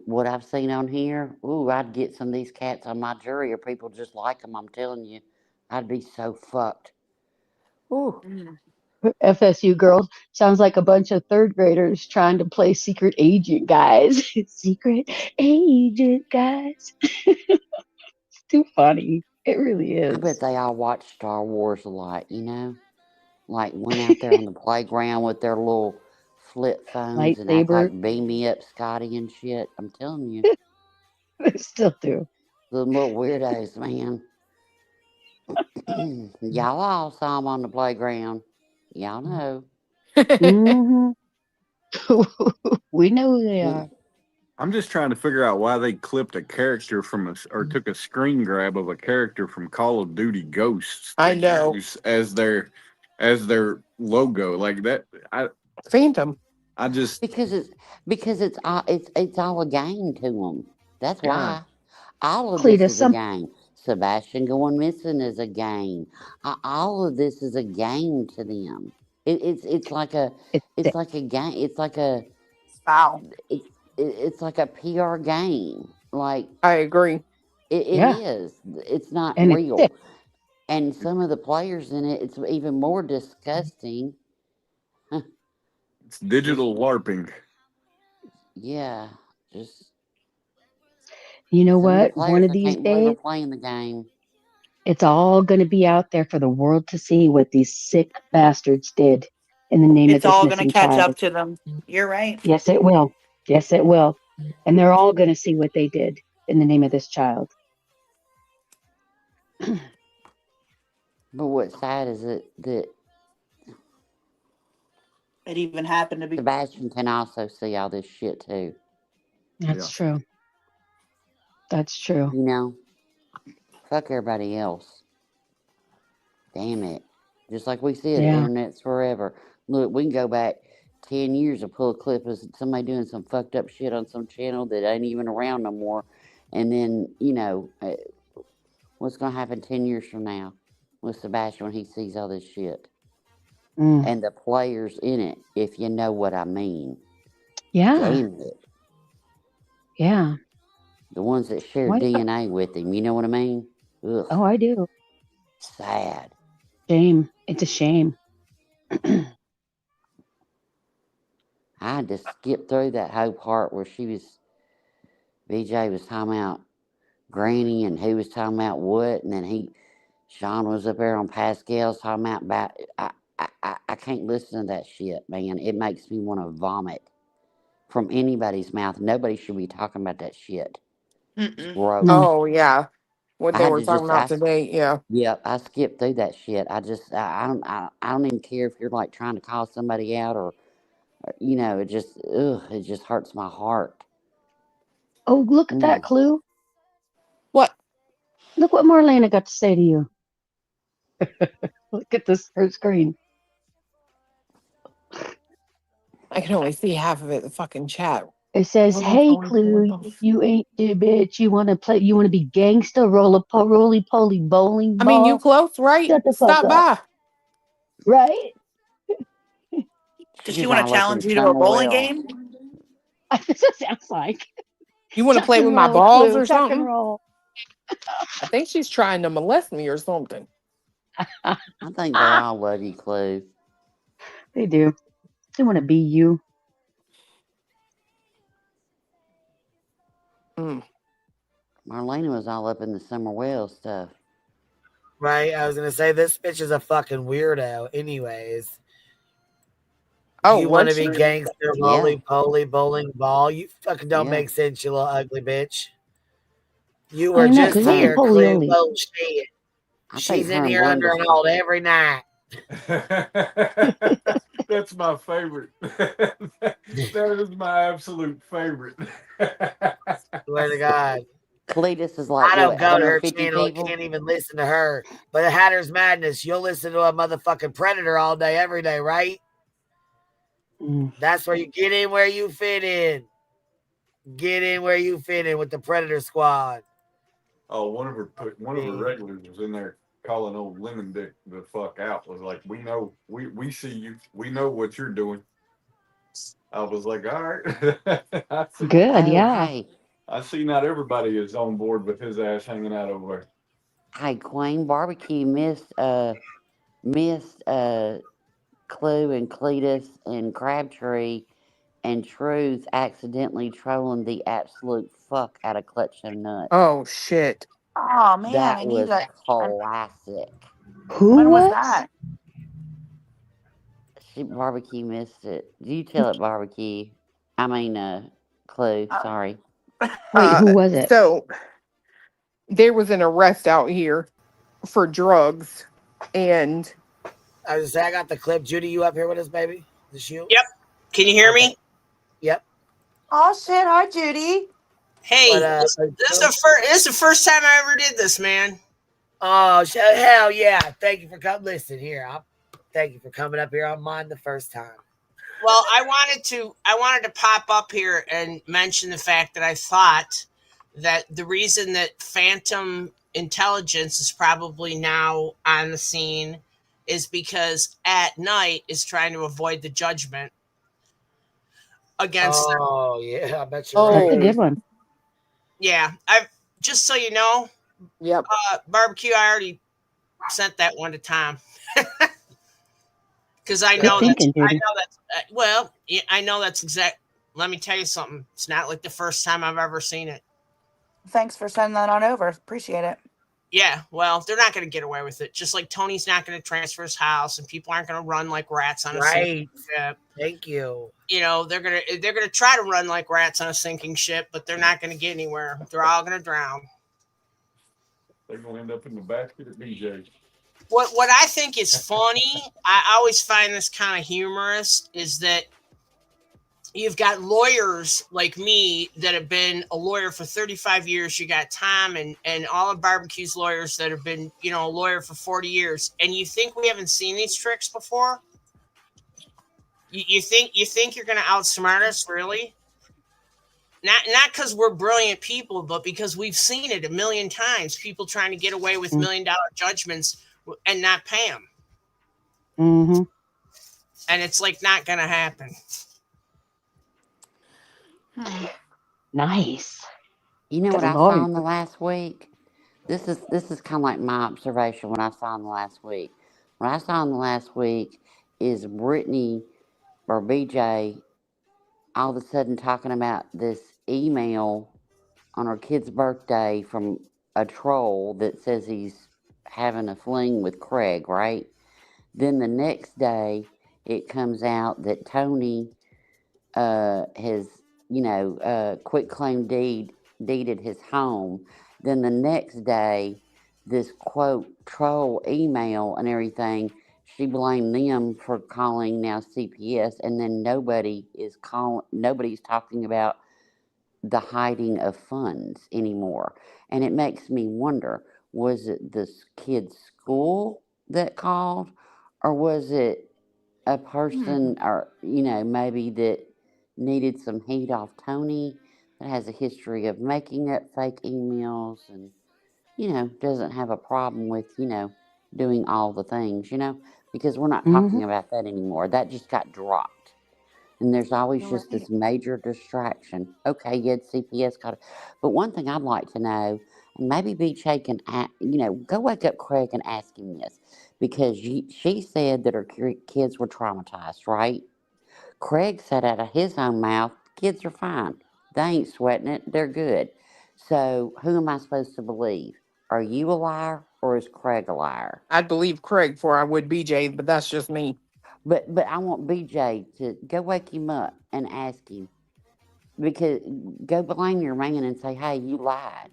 What I've seen on here, ooh, I'd get some of these cats on my jury, or people just like them. I'm telling you, I'd be so fucked. Ooh,
Mm.
FSU girls sounds like a bunch of third graders trying to play secret agent guys. Secret agent guys. It's too funny. It really
I bet
is.
they all watch Star Wars a lot. Like went out there on the playground with their little flip phones and act
Lightsaber.
like beam me up Scotty and shit. I'm telling you,
They still do.
the little weirdos, man. Y'all all saw them on the playground. Y'all know.
Hmm. We know who they are.
I'm just trying to figure out why they clipped a character from or took a screen grab of a character from Call of Duty Ghosts
I
to
know.
use as their logo. Like that,
Phantom.
I just
Because it's all a game to them. That's
God,
why. All of this
Cletus,
is a
some
game. Sebastian going missing is a game. All of this is a game to them. It's like a
it's
it's like a game.
Wow.
It's like a PR game. Like
I agree.
it
yeah,
is. It's not
and it's sick.
real. And some of the players in it, it's even more disgusting.
it's
Just
digital LARPing.
yeah, just
You know
some of the
what? One
players.
of
I
these
can't believe are
days,
playing the game.
it's all going to be out there for the world to see what these sick bastards did in the name of
It's
this
all gonna
missing
catch
child.
up to them. You're right.
Yes, it will. Yes, it will. And they're all going to see what they did in the name of this child.
But what's sad is that
It even happened to be.
Sebastian can also see all this shit too.
That's
Yeah.
true. That's true.
You know, fuck everybody else. Damn it. Just like we said,
Yeah.
internet's forever. Look, we can go back 10 years and pull a clip of somebody doing some fucked up shit on some channel that ain't even around no more. And then, what's going to happen 10 years from now with Sebastian when he sees all this shit?
Mm.
And the players in it, if you know what I mean.
Yeah.
Damn it.
Yeah.
The ones that share
What?
DNA with him, you know what I mean? Ugh.
Oh, I do.
Sad.
Shame. It's a shame.
I had to skip through that whole part where BJ was talking about Granny and who was talking about what, and then Sean was up there on Pascal's talking about I can't listen to that shit, man. It makes me want to vomit from anybody's mouth. Nobody should be talking about that shit. It's gross.
Oh yeah, what
I
they
had
were
to
talking about today. Yeah.
Yep, I skipped through that shit. I don't even care if you're like trying to call somebody out or it just hurts my heart.
Oh, look at that clue.
What?
Look what Marlena got to say to you. Look at her screen.
I can only see half of it. The fucking chat.
It says, "Hey, Clue, you ain't the bitch. You want to play? You want to be gangsta? Roll a roly poly bowling
I
ball?
mean, you close, right?
Shut the fuck
Stop
up,
by.
right?"
Does she want to challenge you to a bowling game?
That's what it sounds like.
You want to
Tuck
play
and
with my
roll,
balls
Clue,
or
tuck and
something?
roll.
I think she's trying to molest me or something.
I think they all love you, Clue.
They do. They want to be you.
Marlena was all up in the Summer Wells stuff.
Right? I was going to say, this bitch is a fucking weirdo anyways.
Oh,
You want to
what?
be gangster, roly-poly, bowling ball? You fucking don't make sense, you little ugly bitch. You were
I know,
just
because what's a
here, Clue.
polioli?
Oh, shit. She's in here under an hold every night.
That's my favorite. That is my absolute favorite.
Swear to God.
Cletus is like,
I don't
what,
go to her
150
channel.
people?
I can't even listen to her. But Hatter's Madness, you'll listen to a motherfucking Predator all day, every day, right? That's where you get in where you fit in. Get in where you fit in with the Predator Squad.
Oh, one of her regulars was in there calling old Lemon Dick the fuck out. Was like, we know, we see you. We know what you're doing. I was like, all right. I see,
Good, yeah.
Hey.
I see not everybody is on board with his ass hanging out over there.
Hey, Queen Barbecue missed Clue and Cletus and Crabtree and Truth accidentally trolling the absolute fuck out of Clutch and Nuts.
Oh shit.
Oh man,
That
I need
was
that.
classic.
Who
When was
was
that?
Barbecue missed it. You tell it, Barbecue. I mean, Clue. Sorry.
Wait, who was it?
So there was an arrest out here for drugs, and
I was gonna say, I got the clip. Judy, you up here with us, baby? The shield?
Yep. Can you hear me?
Yep.
Oh shit! Hi, Judy.
Hey, this is the first time I ever did this, man.
Oh, hell yeah. Thank you for coming. Listen here. Thank you for coming up here on mine the first time.
Well, I wanted to pop up here and mention the fact that I thought that the reason that Phantom Intelligence is probably now on the scene is because At Night is trying to avoid the judgment against them.
Oh, yeah. I bet you're right.
That's a good one.
Yeah. I've just so you know.
Yep.
Barbecue, I already sent that one to Tom. Because I know that's exact. Let me tell you something. It's not like the first time I've ever seen it.
Thanks for sending that on over. Appreciate it.
Yeah, well, they're not going to get away with it. Just like Tony's not going to transfer his house, and people aren't going to run like rats on a sinking ship.
Thank you.
You know, they're gonna try to run like rats on a sinking ship, but they're not going to get anywhere. They're all going to drown.
They're going to end up in the basket at BJ's.
What I think is funny, I always find this kind of humorous, is that you've got lawyers like me that have been a lawyer for 35 years. You got Tom and all of barbecue's lawyers that have been, a lawyer for 40 years. And you think we haven't seen these tricks before? You think you're going to outsmart us, really? Not because we're brilliant people, but because we've seen it a million times. People trying to get away with $1 million judgments and not pay them.
Mm-hmm.
And it's like not going to happen.
Nice.
You know
Got
what
a
I
lot
saw
of-
in the last week? This is kind of like my observation. What I saw in the last week. What I saw in the last week is Brittany or BJ all of a sudden talking about this email on her kid's birthday from a troll that says he's having a fling with Craig, right? Then the next day, it comes out that Tony has, quit claim deeded his home. Then the next day, this quote troll email and everything, she blamed them for calling now CPS, and then nobody's talking about the hiding of funds anymore. And it makes me wonder, was it this kid's school that called, or was it a person, or maybe that needed some heat off Tony, that has a history of making up fake emails, and doesn't have a problem with doing all the things, because we're not talking about that anymore. That just got dropped. And there's always just this major distraction. Okay, you had CPS caught it. But one thing I'd like to know, and maybe BJ can, go wake up Craig and ask him this, because she said that her kids were traumatized, right? Craig said out of his own mouth, kids are fine. They ain't sweating it. They're good. So who am I supposed to believe? Are you a liar, or is Craig a liar?
I'd believe Craig before I would BJ, but that's just me.
But I want BJ to go wake him up and ask him, because go blame your man and say, hey, you lied.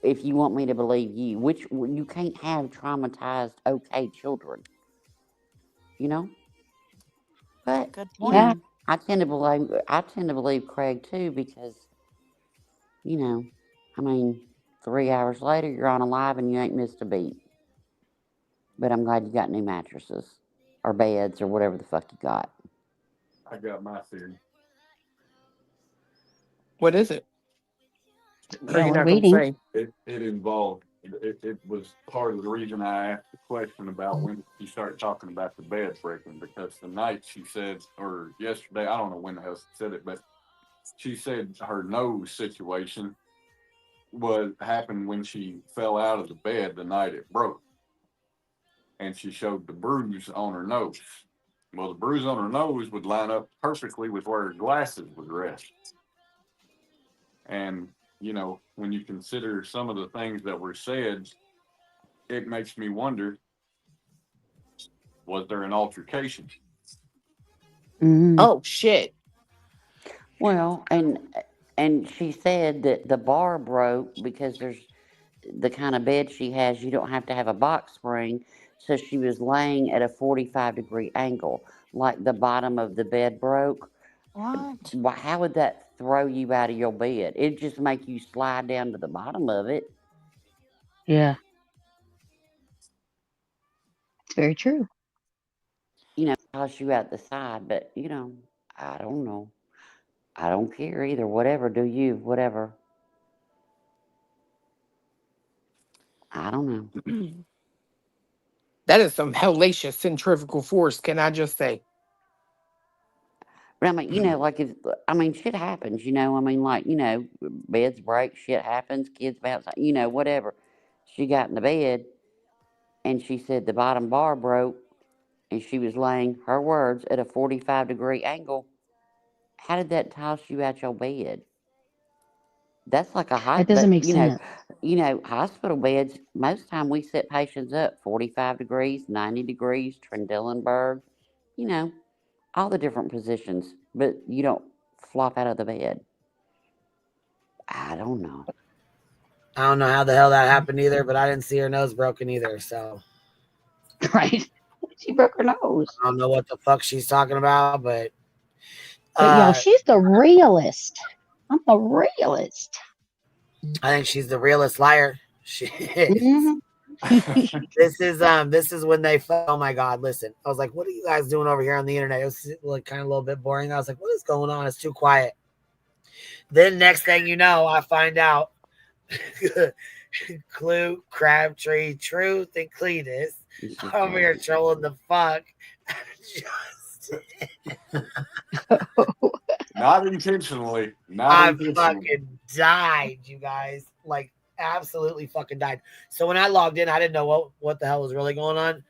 If you want me to believe you, which you can't have traumatized, okay children, But
Good
Yeah.
point.
I tend to believe Craig too, because I mean, 3 hours later you're on a live and you ain't missed a beat. But I'm glad you got new mattresses or beds or whatever the fuck you got.
I got my theory.
What is it? Or
Yeah,
you're
we're
not going to
waiting.
say?
It involved. It was part of the reason I asked the question about when she started talking about the bed breaking, because the night she said, or yesterday, I don't know when the hell she said it, but she said her nose situation happened when she fell out of the bed the night it broke, and she showed the bruise on her nose. Well, the bruise on her nose would line up perfectly with where her glasses would rest. And, when you consider some of the things that were said, it makes me wonder, was there an altercation?
Oh, shit.
Well, and she said that the bar broke because there's the kind of bed she has, you don't have to have a box spring. So she was laying at a 45-degree angle, like the bottom of the bed broke.
What?
How would that throw you out of your bed? It'd just make you slide down to the bottom of it.
Yeah. It's very true.
Toss you out the side. But, I don't know. I don't care either. Whatever, do you? Whatever. I don't know.
That is some hellacious centrifugal force, can I just say?
But I mean, shit happens, beds break, shit happens, kids bounce, whatever. She got in the bed and she said the bottom bar broke and she was laying, her words, at a 45-degree angle. How did that toss you out your bed? That's like a
That
hot,
doesn't
but
make sense.
hospital beds, most time we set patients up 45 degrees, 90 degrees, Trendelenburg, you know, all the different positions, but you don't flop out of the bed. I don't know.
I don't know how the hell that happened either, but I didn't see her nose broken either, so.
Right. She broke her nose.
I don't know what the fuck she's talking about, but
But y'all, she's the realist. I'm the realist.
I think she's the realest liar. She is.
Mm-hmm.
This is when they. Oh my God! Listen, I was like, "What are you guys doing over here on the internet?" It was like kind of a little bit boring. I was like, "What is going on? It's too quiet." Then next thing you know, I find out Clue, Crabtree, Truth, and Cletus over here trolling the fuck.
Not intentionally. Not
I
intentionally.
fucking died, you guys. Like, absolutely fucking died. So when I logged in, I didn't know what the hell was really going on.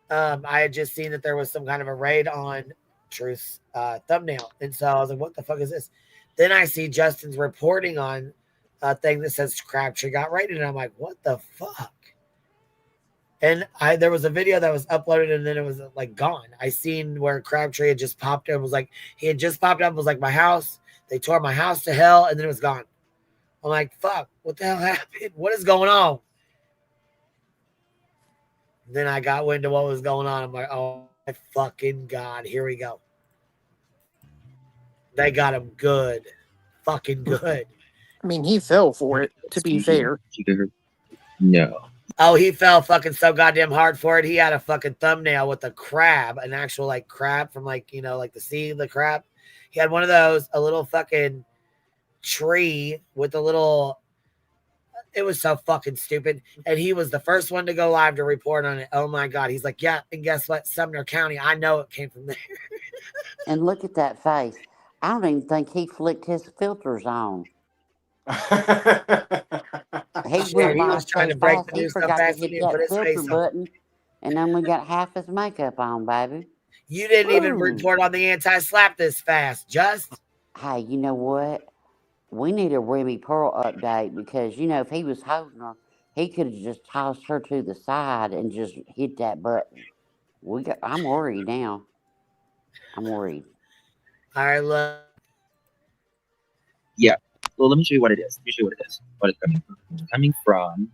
I had just seen that there was some kind of a raid on Truth's thumbnail. And so I was like, what the fuck is this? Then I see Justin's reporting on a thing that says Crabtree got raided. And I'm like, what the fuck? And there was a video that was uploaded and then it was like gone. I seen where Crabtree had just popped up. It was like, he had just popped up. It was like, my house. They tore my house to hell. And then it was gone. I'm like, fuck, what the hell happened? What is going on? Then I got wind of what was going on. I'm like, oh my fucking God, here we go. They got him good. Fucking good.
I mean, he fell for it, to be fair.
No.
Oh, he fell fucking so goddamn hard for it. He had a fucking thumbnail with a crab, an actual like crab from like, you know, like the sea, the crab. He had one of those, a little fucking tree with a little. It was so fucking stupid. And he was the first one to go live to report on it. Oh my God. He's like, yeah. And guess what? Sumner County. I know it came from there.
And look at that face. I don't even think he flicked his filters on. He
Shit,
went
he
by
was trying
so
to break
fast,
the
he
news so
forgot to
fast he
hit
didn't put
that
his
filter
face on.
button and only got half his makeup on, baby.
You didn't even
Woo.
report on the anti-slap this fast, Just.
Hey, you know what? We need a Remy Pearl update because, you know, if he was holding her, he could have just tossed her to the side and just hit that button. I'm worried now. I'm worried.
All right, look.
Yeah. Well, let me show you what it is. What it's coming from. It's coming from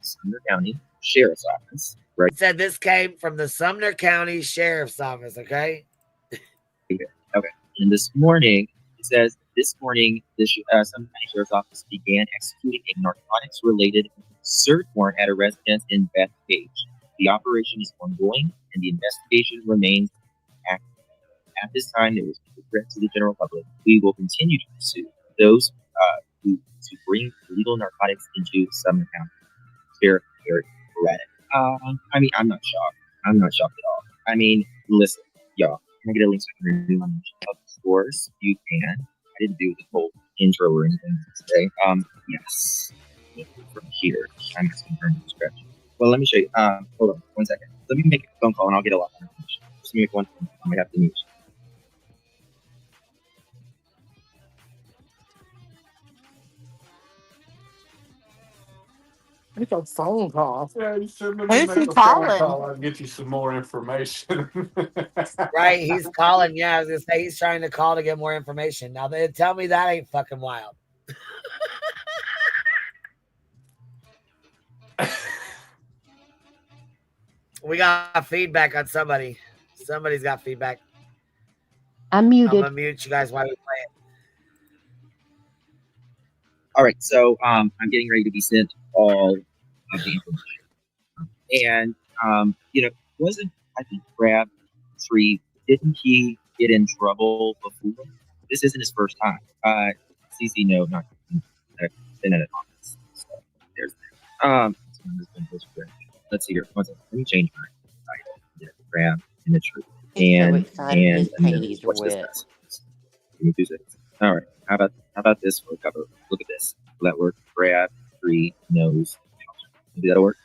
Sumner County Sheriff's Office, right?
It said this came from the Sumner County Sheriff's Office, okay?
Okay. And this morning, it says, this morning, the Sumner County Sheriff's Office began executing a narcotics-related search warrant at a residence in Bethpage. The operation is ongoing, and the investigation remains active. At this time, there is no threat to the general public. We will continue to pursue those who to bring illegal narcotics into Sumner County. Sheriff Eric Braddock. I mean, I'm not shocked. I'm not shocked at all. I mean, listen, y'all. Can I get a link so I can review on of course you can. I didn't do the whole intro or anything today. Yes. From here, I'm just confirming the scratch. Well, let me show you. Hold on 1 second. Let me make a phone call and I'll get a lot more information. Just make one phone call. I might have to mute.
It's a phone call.
Yeah, you should
Who's
make
he
a phone
calling?
call. I'll get you some more information.
Right, he's calling. Yeah, I was going to say he's trying to call to get more information. Now, they tell me that ain't fucking wild. We got feedback on somebody. Somebody's got feedback.
I'm muted.
I'm going to mute you guys while we play it.
All right, so I'm getting ready to be sent all of the information. And, you know, I think Crabtree, didn't he get in trouble before? This isn't his first time. CC, no, not been in an office. So there's that. Let's see here. 1 second. Let me change my title. Yeah, Crab in the truth.
He's so
And
excited his panties are
watch this
wet.
mess. Give me 2 seconds. All right. How about this for a cover? Look at this. Will that work? Crabtree knows. Maybe that'll work.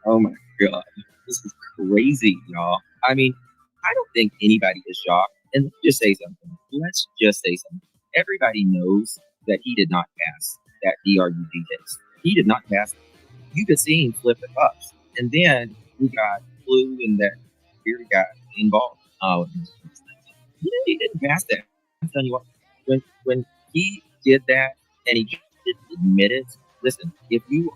Oh my God. This is crazy, y'all. I mean, I don't think anybody is shocked. And let's just say something. Everybody knows that he did not pass that DRUG test. He did not pass it. You could see him flip the cups. And then we got Blue and that weird guy involved. Oh, he didn't pass that. I'm telling you what, when he did that and he didn't admit it, listen, if you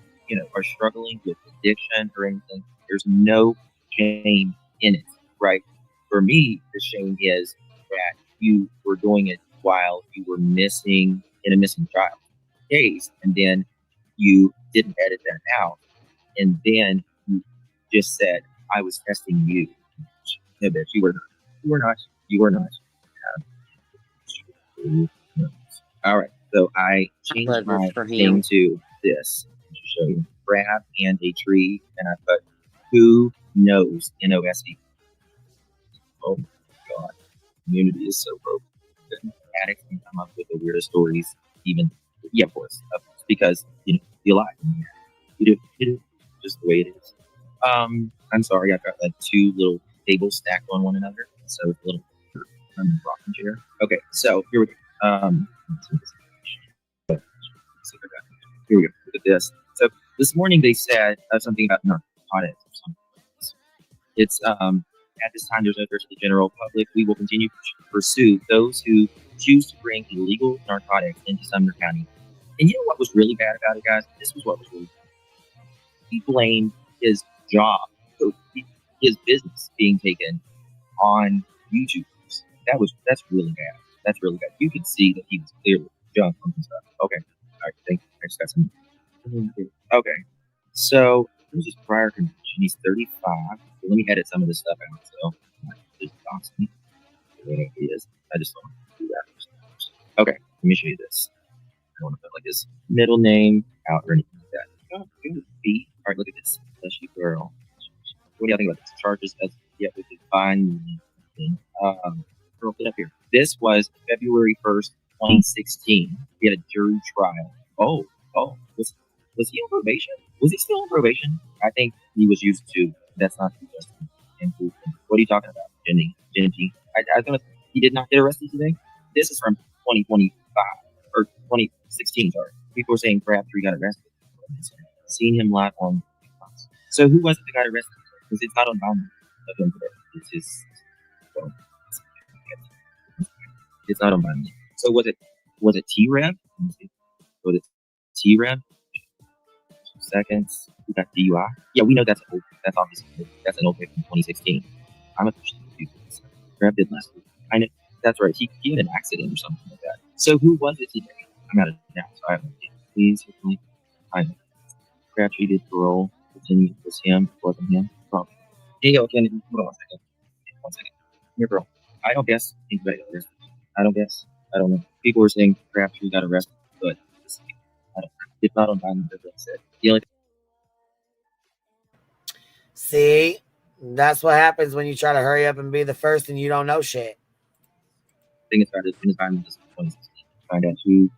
are struggling with addiction or anything, there's no shame in it, right? for me, the shame is that you were doing it while you were missing in a missing child case, and then you didn't edit that out, and then you just said, "I was testing you." No, bitch, you were not. You were not. You were not. All right, so I changed
love
my
this for
thing
him.
to this to show you grab and a tree, and I put who knows NOSE. Oh my god, community is so broken. Addicts can come up with the weirdest stories, even of course, because you lie, you do, just the way it is. I'm sorry, I've got like two little tables stacked on one another, so it's a little rocking chair. Okay, so here we go. Here we go. Look at this. So this morning they said something about narcotics or something. It's at this time there's no threat to the general public. We will continue to pursue those who choose to bring illegal narcotics into Sumner County. And you know what was really bad about it, guys? This was what was really bad. He blamed his job, his business being taken on YouTubers. That's really bad. That's really bad. You could see that he was clearly drunk on some stuff. Okay. All right. Thank you. I just got some. Okay. So this is prior conviction. He's 35. So let me edit some of this stuff out. So just dox me. Whatever he is. I just don't want to do that. Okay. Let me show you this. I don't want to put like his middle name out or anything like that. Oh, good. B. All right. Look at this. Bless you, girl. What do y'all think about this? Charges as yet we could find. Girl, get up here. This was February 1st, 2016. We had a jury trial. Oh, was he on probation? Was he still on probation? I think he was used to. That's not just improvement. What are you talking about, Jenny? I thought he did not get arrested today. This is from 2025 or 2016. Sorry, people were saying Crabtree got arrested. Seen him live on. So who was it that got arrested? Because it's not on bound of him today. It's his. Well, it's not on bound. So was it T-Rev? Was it T-Rev? 2 seconds. We got DUI. Yeah, we know that's obviously that's an old pick from 2016. I'm a person who do this. Crab did last week. I know that's right. He had an accident or something like that. So who was it today? I'm out of doubt. So I have please help me. I know. Crabtree did parole. Continue. It was him. It wasn't him. Probably. Hey, yo, Kennedy. Hold on a second. 1 second. Here, girl. I don't guess anybody got arrested. I don't guess. I don't know. People were saying Crabtree got arrested, but I don't know. It's not on time. As I said. The only
See, that's what happens when you try to hurry up and be the first and you don't know shit.
thing is started in his time in 2016. Find out who.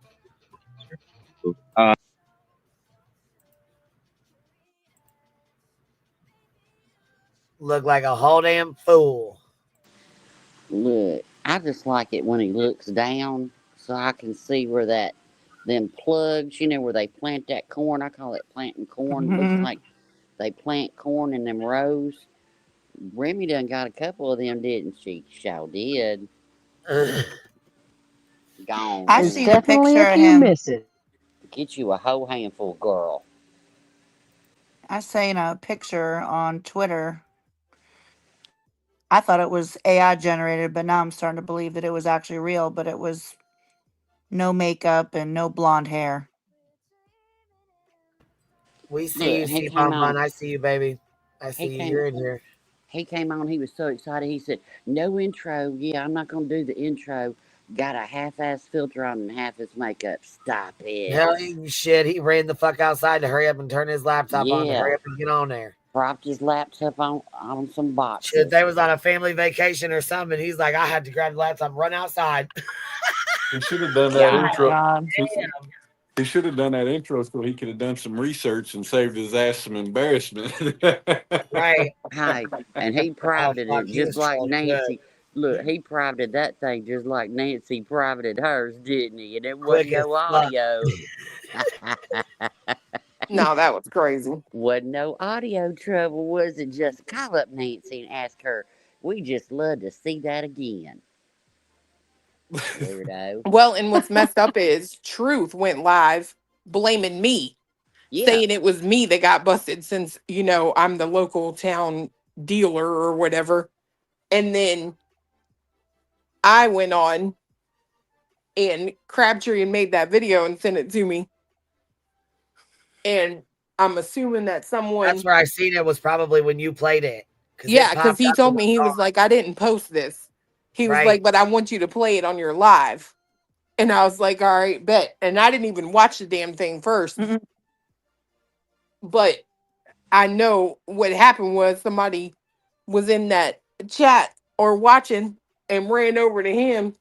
Look like a whole damn fool.
Look, I just like it when he looks down so I can see where them plugs, where they plant that corn. I call it planting corn. It looks like they plant corn in them rows. Remy done got a couple of them, didn't she? Sure did. Gone.
I
There's
see the
definitely
picture
a
of
few
him.
misses.
Get you a whole handful, girl.
I seen a picture on Twitter. I thought it was AI generated, but now I'm starting to believe that it was actually real, but it was no makeup and no blonde hair.
We see
Look,
you,
he
C
came
Bun Bun.
on.
I see you, baby. I see
He
you.
came.
You're in here.
He came on. He was so excited. He said, "No intro. Yeah, I'm not gonna do the intro. Got a half-ass filter on and half his makeup. Stop it."
Hell, shit. He ran the fuck outside to hurry up and turn his laptop on to hurry
Yeah.
up and get on there.
Propped his laptop on some
Shit,
boxes.
they was on a family vacation or something. He's like, I had to grab the laptop, run outside.
He should have done that intro. He should have done that intro so he could have done some research and saved his ass some embarrassment.
Right.
Hey, and he privated
fuck,
it
he
just
was
like
trolling
Nancy.
good.
Look, he privated that thing just like Nancy privated hers, didn't he? And it wasn't
Quick as
no
fuck.
audio.
No, that was crazy.
Wasn't no audio trouble, was it? Just call up Nancy and ask her. We just love to see that again. Weirdo.
Well, and what's messed up is Truth went live blaming me, saying it was me that got busted since, I'm the local town dealer or whatever. And then I went on and Crabtree and made that video and sent it to me. And I'm assuming that
That's
someone,
where I seen it was probably when you played it. Because it
yeah, because
popped
he
up and
told me,
was
he was
gone.
like, I didn't post this. He was like,
Right.
but I want you to play it on your live. And I was like, all right, bet. And I didn't even watch the damn thing first. But I know what happened was somebody was in that chat or watching and ran over to him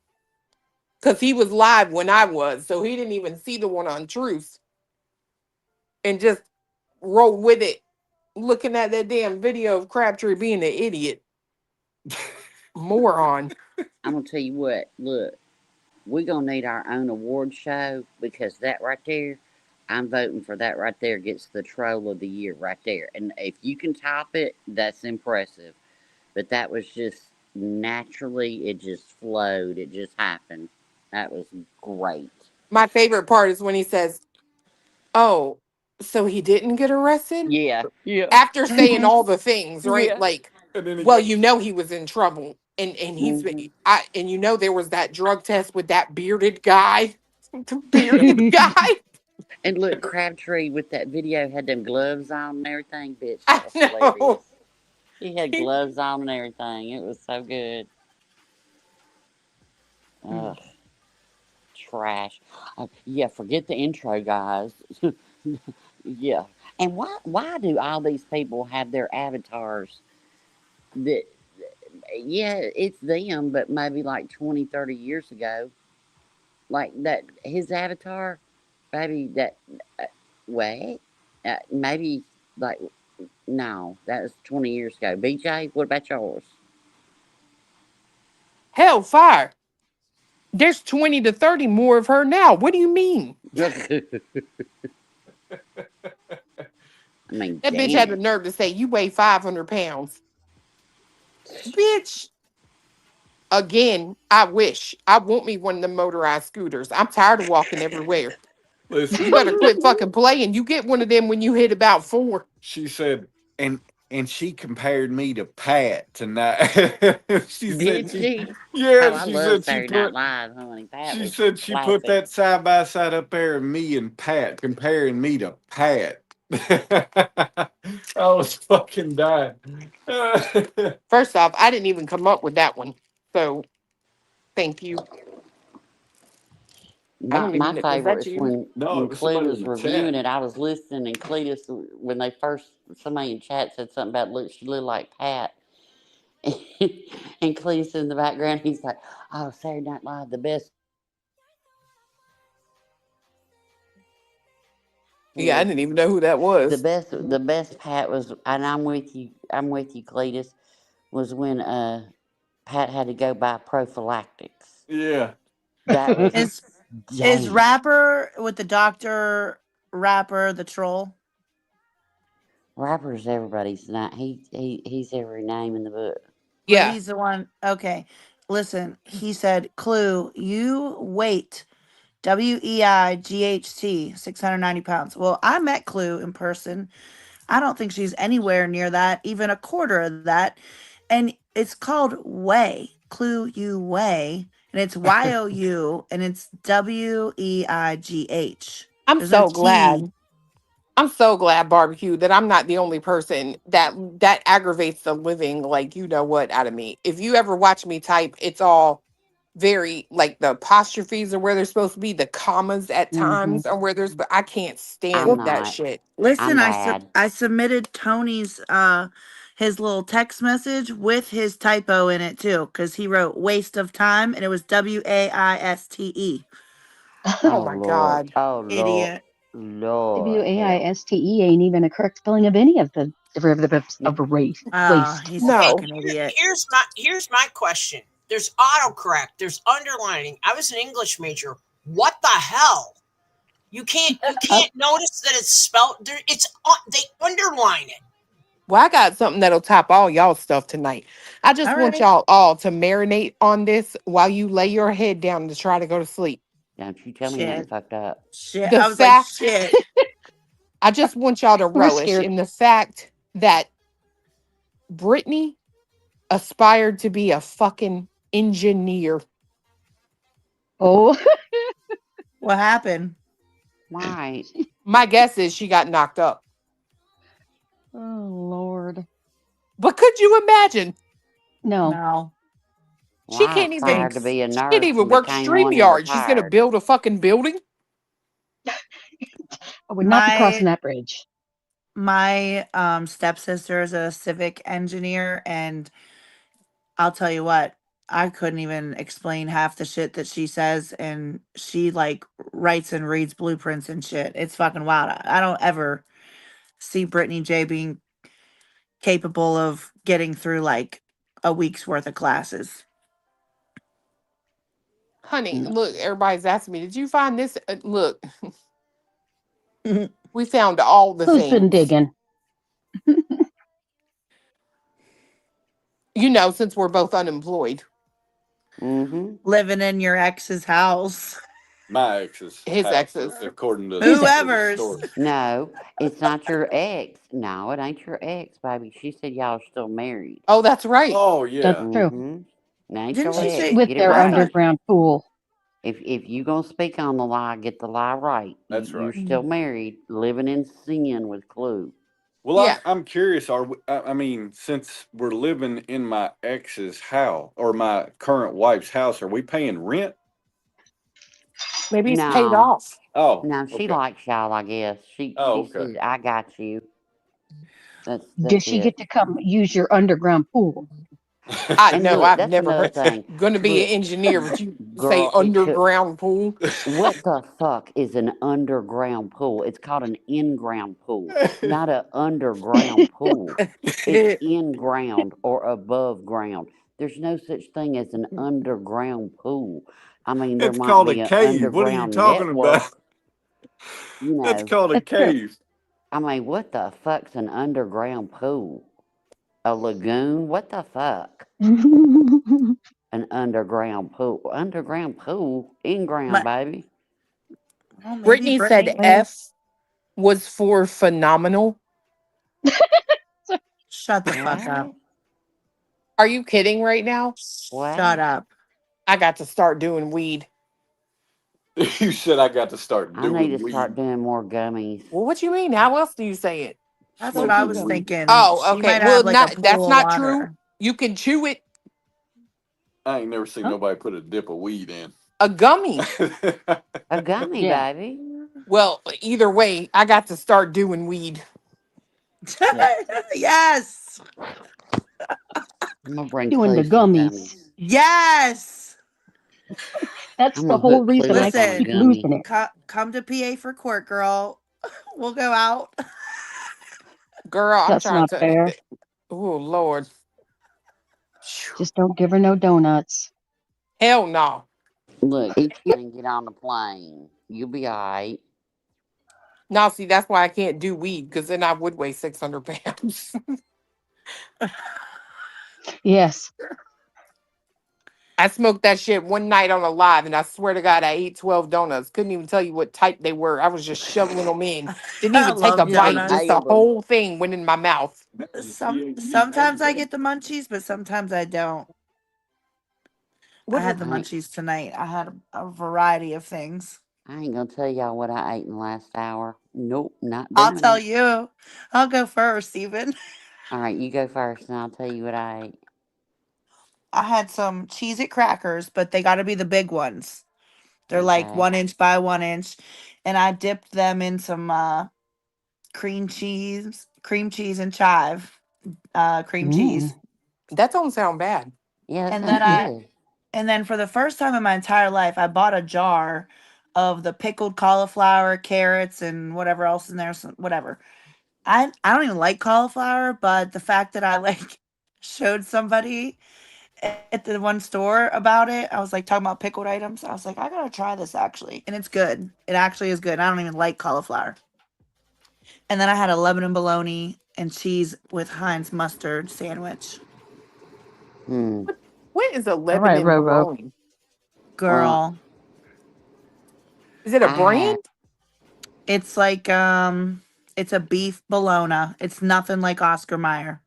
because he was live when I was. So he didn't even see the one on Truth and just rolled with it, looking at that damn video of Crabtree being an idiot. Moron.
I'm gonna tell you what. Look, we're gonna need our own award show because that right there, I'm voting for that right there. Gets the troll of the year right there. And if you can top it, that's impressive. But that was just naturally. It just flowed. It just happened. That was great.
My favorite part is when he says, oh, so he didn't get arrested?
Yeah. Yeah.
After saying all the things, right?
Yeah.
Like,
And then he
well,
goes,
you know he was in trouble. And he's
Hmm.
and you know there was that drug test with that bearded guy. The bearded guy.
And look, Crabtree with that video had them gloves on and everything. Bitch,
I
that was
know.
hilarious. He had gloves on and everything. It was so good. Ugh, trash. Yeah, forget the intro, guys. Yeah. And why do all these people have their avatars that, yeah, it's them, but maybe like 20, 30 years ago? Like that, his avatar, maybe that, uh, wait, maybe like, no, that was 20 years ago. BJ, what about yours?
Hellfire. There's 20 to 30 more of her now. What do you mean?
I mean,
That bitch had the
damn.
nerve to say, you weigh 500 pounds. Bitch. Again, I wish. I want me one of the motorized scooters. I'm tired of walking everywhere.
listen,
You better quit fucking playing. You get one of them when you hit about 4.
she said, and she compared me to Pat tonight. She said
Did
she,
she?
yeah,
Oh, I
she
love
said she
Saturday Night
put,
Live, honey. That
she
was
said she put
classic.
that side by side up there, and me and Pat comparing me to Pat. I was fucking dying.
First off, I didn't even come up with that one. So thank you. I
My
don't even
my
know. Was
favorite
that
is
you?
No,
when
it was somebody
Clue
in
was
the chat.
reviewing it. I was listening, and Cletus, when they first, somebody in chat said something about look, she looked like Pat, and Cletus in the background, he's like, "Oh, Saturday Night Live, the best
Yeah, I
was
didn't even know who that was.
the best Pat was." And I'm with you, Cletus. Was when Pat had to go buy prophylactics.
Yeah.
That was
Is
damn.
rapper with the doctor rapper the troll?
Rapper's everybody's not. He's every name in the book.
But
Yeah.
he's the one. Okay. Listen, he said, Clue, you weight WEIGHT 690 pounds. Well, I met Clue in person. I don't think she's anywhere near that, even a quarter of that. And it's called Weigh. Clue, you weigh. And it's YOU and it's WEIGH.
I'm
There's no
so
T.
glad. I'm so glad, barbecue, that I'm not the only person that aggravates the living, like, you know what, out of me. If you ever watch me type, it's all very like the apostrophes are where they're supposed to be, the commas at
Hmm.
times are where there's, but I can't
I'm
stand that
not.
shit.
I'm
Listen,
bad.
I submitted Tony's his little text message with his typo in it too, because he wrote waste of time and it was WAISTE.
Oh
Oh
my
Lord.
God.
Oh Lord.
Idiot.
Lord help.
WAISTE ain't even a correct spelling of any of the derivatives of race. Waste.
He's a
Okay,
No.
fucking idiot.
here's my question. There's autocorrect. There's underlining. I was an English major. What the hell? You
Oh,
can't notice that it's spelled. There, it's they underline it.
Well, I got something that'll top all y'all stuff tonight. I just
All
want
right.
y'all all to marinate on this while you lay your head down to try to go to sleep.
Don't you tell me nothing
Shit.
fucked up.
Shit.
The
I was like,
fact,
shit.
I just want y'all to
we're
relish
scared.
in the fact that Brittany aspired to be a fucking engineer.
Oh,
What happened?
Right.
My guess is she got knocked up.
oh Lord.
But could you imagine?
No.
No.
Well,
She
I
can't even.
aspired to be a
She can't
nurse
even
and
work
became one and
StreamYard. She's gonna
retired.
build a fucking building.
I would not be crossing
My
that bridge.
my stepsister is a civic engineer, and I'll tell you what, I couldn't even explain half the shit that she says, and she like writes and reads blueprints and shit. It's fucking wild. I don't ever see Brittany J being capable of getting through like a week's worth of classes.
Honey,
Mm.
look, everybody's asking me, did you find this? Look, we found all the
Who's been
things.
digging?
You know, since we're both unemployed.
Mm-hmm.
Living in your ex's house.
My ex's.
His
house,
exes.
according to
His
the
ex.
Whoever's.
story.
No, it's not your ex. No, it ain't your ex, baby. She said y'all are still married.
Oh, that's right.
Oh
That's
yeah.
true.
Mm-hmm. It ain't
Didn't
your
she
ex.
say?
With
Get it
their
I
right.
thought.
underground pool.
If you gonna speak on the lie, get the lie right.
That's
You're
right.
still married, living in sin with Clue.
Well,
Yeah.
I'm curious. Are we, I mean, since we're living in my ex's house or my current wife's house, are we paying rent?
Maybe it's paid
No,
off.
Oh,
no, she
okay.
likes y'all. I guess
Oh,
she
okay.
said, "I got you."
Does
That's
she get
it.
to come use your underground pool?
I
And
know.
look,
I've
that's
never
another
heard.
thing.
Going to be an
Look,
engineer, but you say
girl, it could.
underground pool.
What the fuck is an underground pool? It's called an in-ground pool, not an underground pool. It's in ground or above ground. There's no such thing as an underground pool. I mean, there
It's
might
called a
be an
cave. What are you
underground
talking about?
network, you
That's
know.
called a
That's true.
cave.
I mean, what the fuck's an underground pool? A lagoon? What the fuck? An underground pool. Underground pool? In ground,
My,
baby.
well, maybe
Brittany said
Brittany.
F was for phenomenal.
Shut the fuck up.
What?
Are you kidding right now?
Shut
What?
up.
I got to start doing weed.
You said I got to start
I need to
doing
start
weed.
doing more gummies.
Well, what you mean? How else do you say it?
That's what I
Smoking
was
weed.
thinking.
Oh,
She
okay.
might
Well,
have like a
not that's
pool of
not true.
water.
You can chew it.
I ain't never seen
Huh?
nobody put a dip of weed in.
A gummy.
A gummy,
Yeah.
baby.
Well, either way, I got to start doing weed.
Yeah.
Yes.
I'm gonna bring
Doing
Clue
the
some
gummies.
gummies.
Yes.
That's
I'm
the
gonna
whole
hook Clue
reason I
up on a
Listen,
keep
gummy.
losing it.
come to PA for court, girl. We'll go out.
Girl, I'm
That's
trying
not
to.
fair.
Oh, Lord.
Just don't give her no donuts.
Hell no.
Look, eat and get on the plane. You'll be alright.
Now, see, that's why I can't do weed because then I would weigh 600 pounds.
Yes.
I smoked that shit one night on a live, and I swear to God, I ate 12 donuts. Couldn't even tell you what type they were. I was just shoveling them in. Didn't
I
even take a
love
You
bite. Just the
donuts.
inhaled them.
whole thing went in my mouth.
Sometimes I get the munchies, but sometimes I don't. I
What?
had the
I ain't,
munchies tonight. I had a variety of things.
I ain't gonna tell y'all what I ate in the last hour. Nope, not
I'll
doing
tell
it.
you. I'll go first, Steven.
Alright, you go first and I'll tell you what I ate.
I had some Cheez It crackers, but they got to be the big ones. They're like
Okay.
1 inch by 1 inch. And I dipped them in some cream cheese and chive cream cheese.
Mm.
That don't sound bad.
Yeah, that
And then
sounds
I
good.
and then for the first time in my entire life, I bought a jar of the pickled cauliflower, carrots, and whatever else in there, whatever. I don't even like cauliflower, but the fact that I like showed somebody at the one store about it, I was like talking about pickled items. I was like, I gotta try this actually, and it's good. It actually is good. I don't even like cauliflower. And then I had a lemon and bologna and cheese with Heinz mustard sandwich.
Hmm.
What is a
All right,
Lebanon
Roro.
bologna?
Well,
Girl,
Is it a
I had
brand?
it's like it's a beef bologna. It's nothing like Oscar Mayer.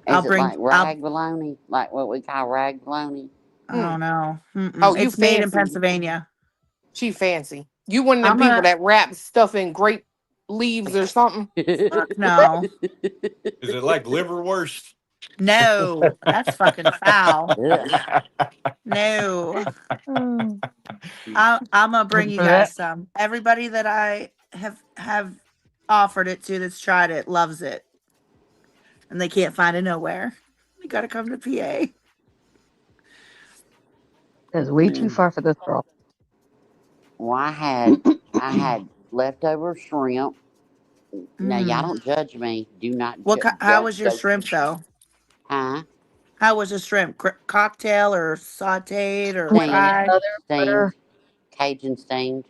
Is it like rag bologna? Like what we call rag bologny?
I don't know.
Oh, you
It's made in
fancy.
Pennsylvania.
She fancy. You one of them
I'm
people
a
that wrap stuff in grape leaves or something?
fuck no.
Is it like liverwurst?
No, that's fucking foul.
Ugh.
No.
Mm.
I'm gonna bring you guys some. Everybody that I have offered it to that's tried it loves it. And they can't find it nowhere. You gotta come to PA.
It's way too far for this girl.
Well, I had leftover shrimp. Now y'all don't judge me. Do not
How was your
go.
shrimp though?
Huh?
How was the shrimp? Cocktail or sauteed or
Steamed,
fried?
steamed, Cajun steamed.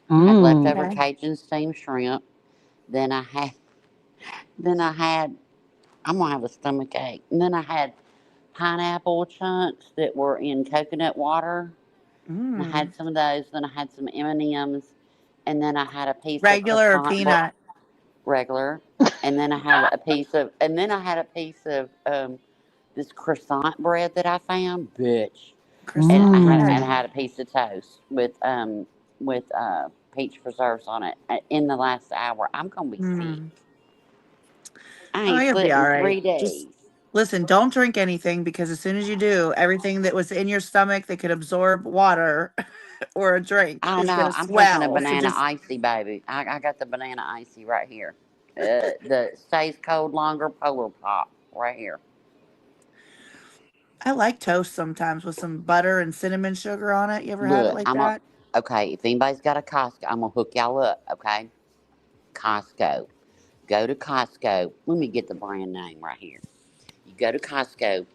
Had
Mm.
leftover Cajun steamed shrimp. Then I had, I'm gonna have a stomach ache. And then I had pineapple chunks that were in coconut water. And I had some of those. Then I had some M&Ms, and then I had a piece of
Regular or
croissant
peanut?
regular. And then I had a piece of, this croissant bread that I found, bitch. And
Croissant bread.
I had a piece of toast with peach preserves on it in the last hour. I'm gonna be sick. I
Oh,
ain't
you'll be
slept
all
in
right.
3 days.
Just listen, don't drink anything because as soon as you do, everything that was in your stomach that could absorb water or a drink
Oh
is
no,
gonna
I'm drinking a
swell. So
banana
just
icy, baby. I got the banana icy right here. The stays cold longer polar pop right here.
I like toast sometimes with some butter and cinnamon sugar on it. You ever had it
Look,
like that?
okay. If anybody's got a Costco, I'm gonna hook y'all up. Okay, Costco. Go to Costco. Let me get the brand name right here. You go to Costco.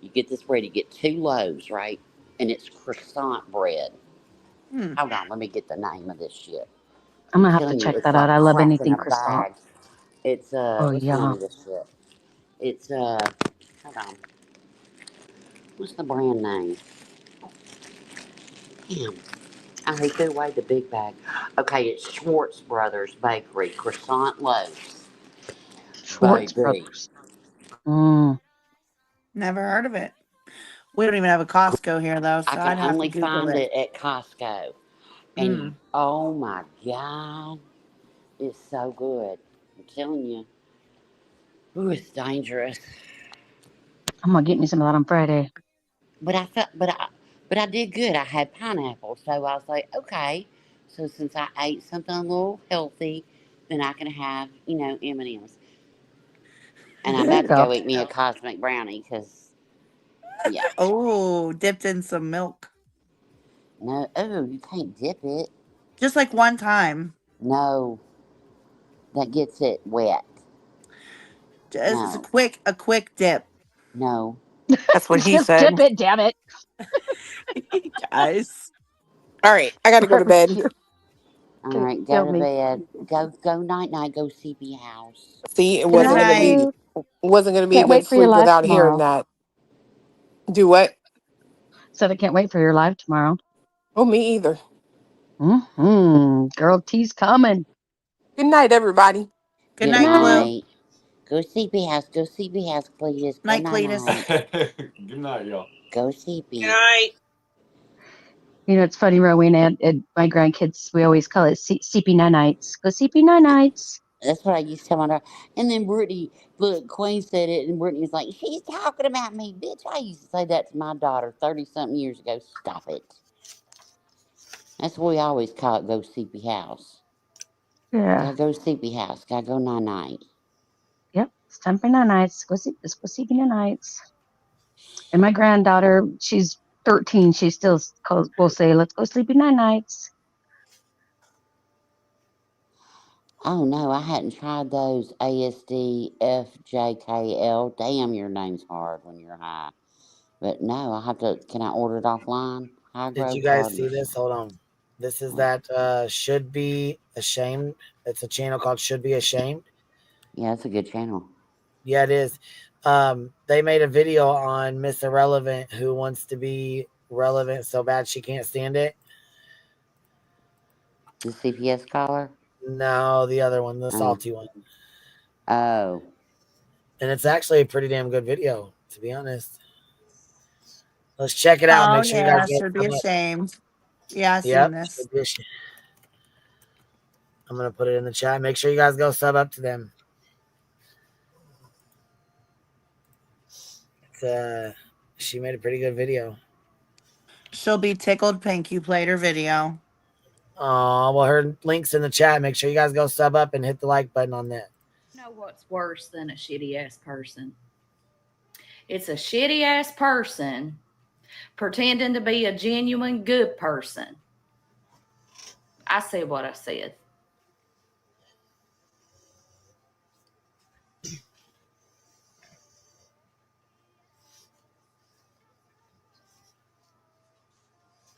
You get this bread. You get 2 loaves, right? And it's croissant bread. Hold on, let me get the name of this shit.
I'm
I'm
gonna have to
telling you,
check
it's
that out.
like
I love
crack in
anything
a
croissant.
bag. It's
Oh
what's the name
yeah.
of this shit? It's hold on. What's the brand name? Damn. Oh, he threw away the big bag. Okay, it's Schwartz Brothers Bakery croissant loaves.
Schwartz
Baby.
Brothers.
Never heard of it. We don't even have a Costco here though,
I
so
can
I'd have to
only
Google
find
it.
it at Costco. And oh my God, it's so good. I'm telling you. Ooh, it's dangerous.
I'm gonna get me some of that on Friday.
But I did good. I had pineapple, so I was like, okay. So since I ate something a little healthy, then I can have M&Ms. And I'm
There you
about to
go.
go eat me a cosmic brownie because yeah.
Oh, dipped in some milk.
No, oh, you can't dip it.
Just like one time.
No, that gets it wet.
It's
No,
a quick dip.
no.
That's what he
Just dip
said.
it, damn it.
Guys.
All right, I got to go to bed.
Barbecue.
All
Okay,
right, go
kill
to
me.
bed. Go night night. Go CP house.
See, it
Good
wasn't gonna be
night.
a
Can't
good
wait for your
sleep
live
without hearing
tomorrow.
that. Do what?
Said I can't wait for your live tomorrow.
Oh, me either.
Girl T's coming.
Good night, everybody.
Good
Good
night, Clue.
night. Go CP house. Go CP house, please. Go
Night,
night
Cletus.
night.
Good night, y'all.
Go
Good
CP.
night.
You know, it's funny, Rowena, and my grandkids, we always call it CP9 nights. Go CP9 nights.
That's what I used to tell my daughter. And then Brittany, look, Queen said it, and Brittany was like, she's talking about me. Bitch, I used to say that to my daughter 30-something years ago. Stop it. That's what we always call it, go CP house.
Yeah.
Gotta go CP house. Gotta go night-night.
Yep. It's time for night nights. Let's go CP9 nights. And my granddaughter, she's 13. She still will say, let's go sleepy night nights.
Oh, no, I hadn't tried those ASDFJKL. Damn, your name's hard when you're high. But no, can I order it offline? High
Did you
growth
guys see
hardness.
this? Hold on. This is that Should Be Ashamed. It's a channel called Should Be Ashamed.
Yeah, it's a good channel.
Yeah, it is. They made a video on Miss Irrelevant who wants to be relevant so bad she can't stand it.
The CPS caller?
No, the other one, the salty one.
Oh.
And it's actually a pretty damn good video, to be honest. Let's check it out.
Oh,
Make sure you guys
yeah,
get
should be
some up.
ashamed. Yeah, I seen
Yep.
this.
I'm going to put it in the chat. Make sure you guys go sub up to them. She made a pretty good video.
She'll be tickled pink you played her video.
Oh, well, her link's in the chat. Make sure you guys go sub up and hit the like button on that.
You know what's worse than a shitty ass person? It's a shitty ass person pretending to be a genuine good person. I said what I said.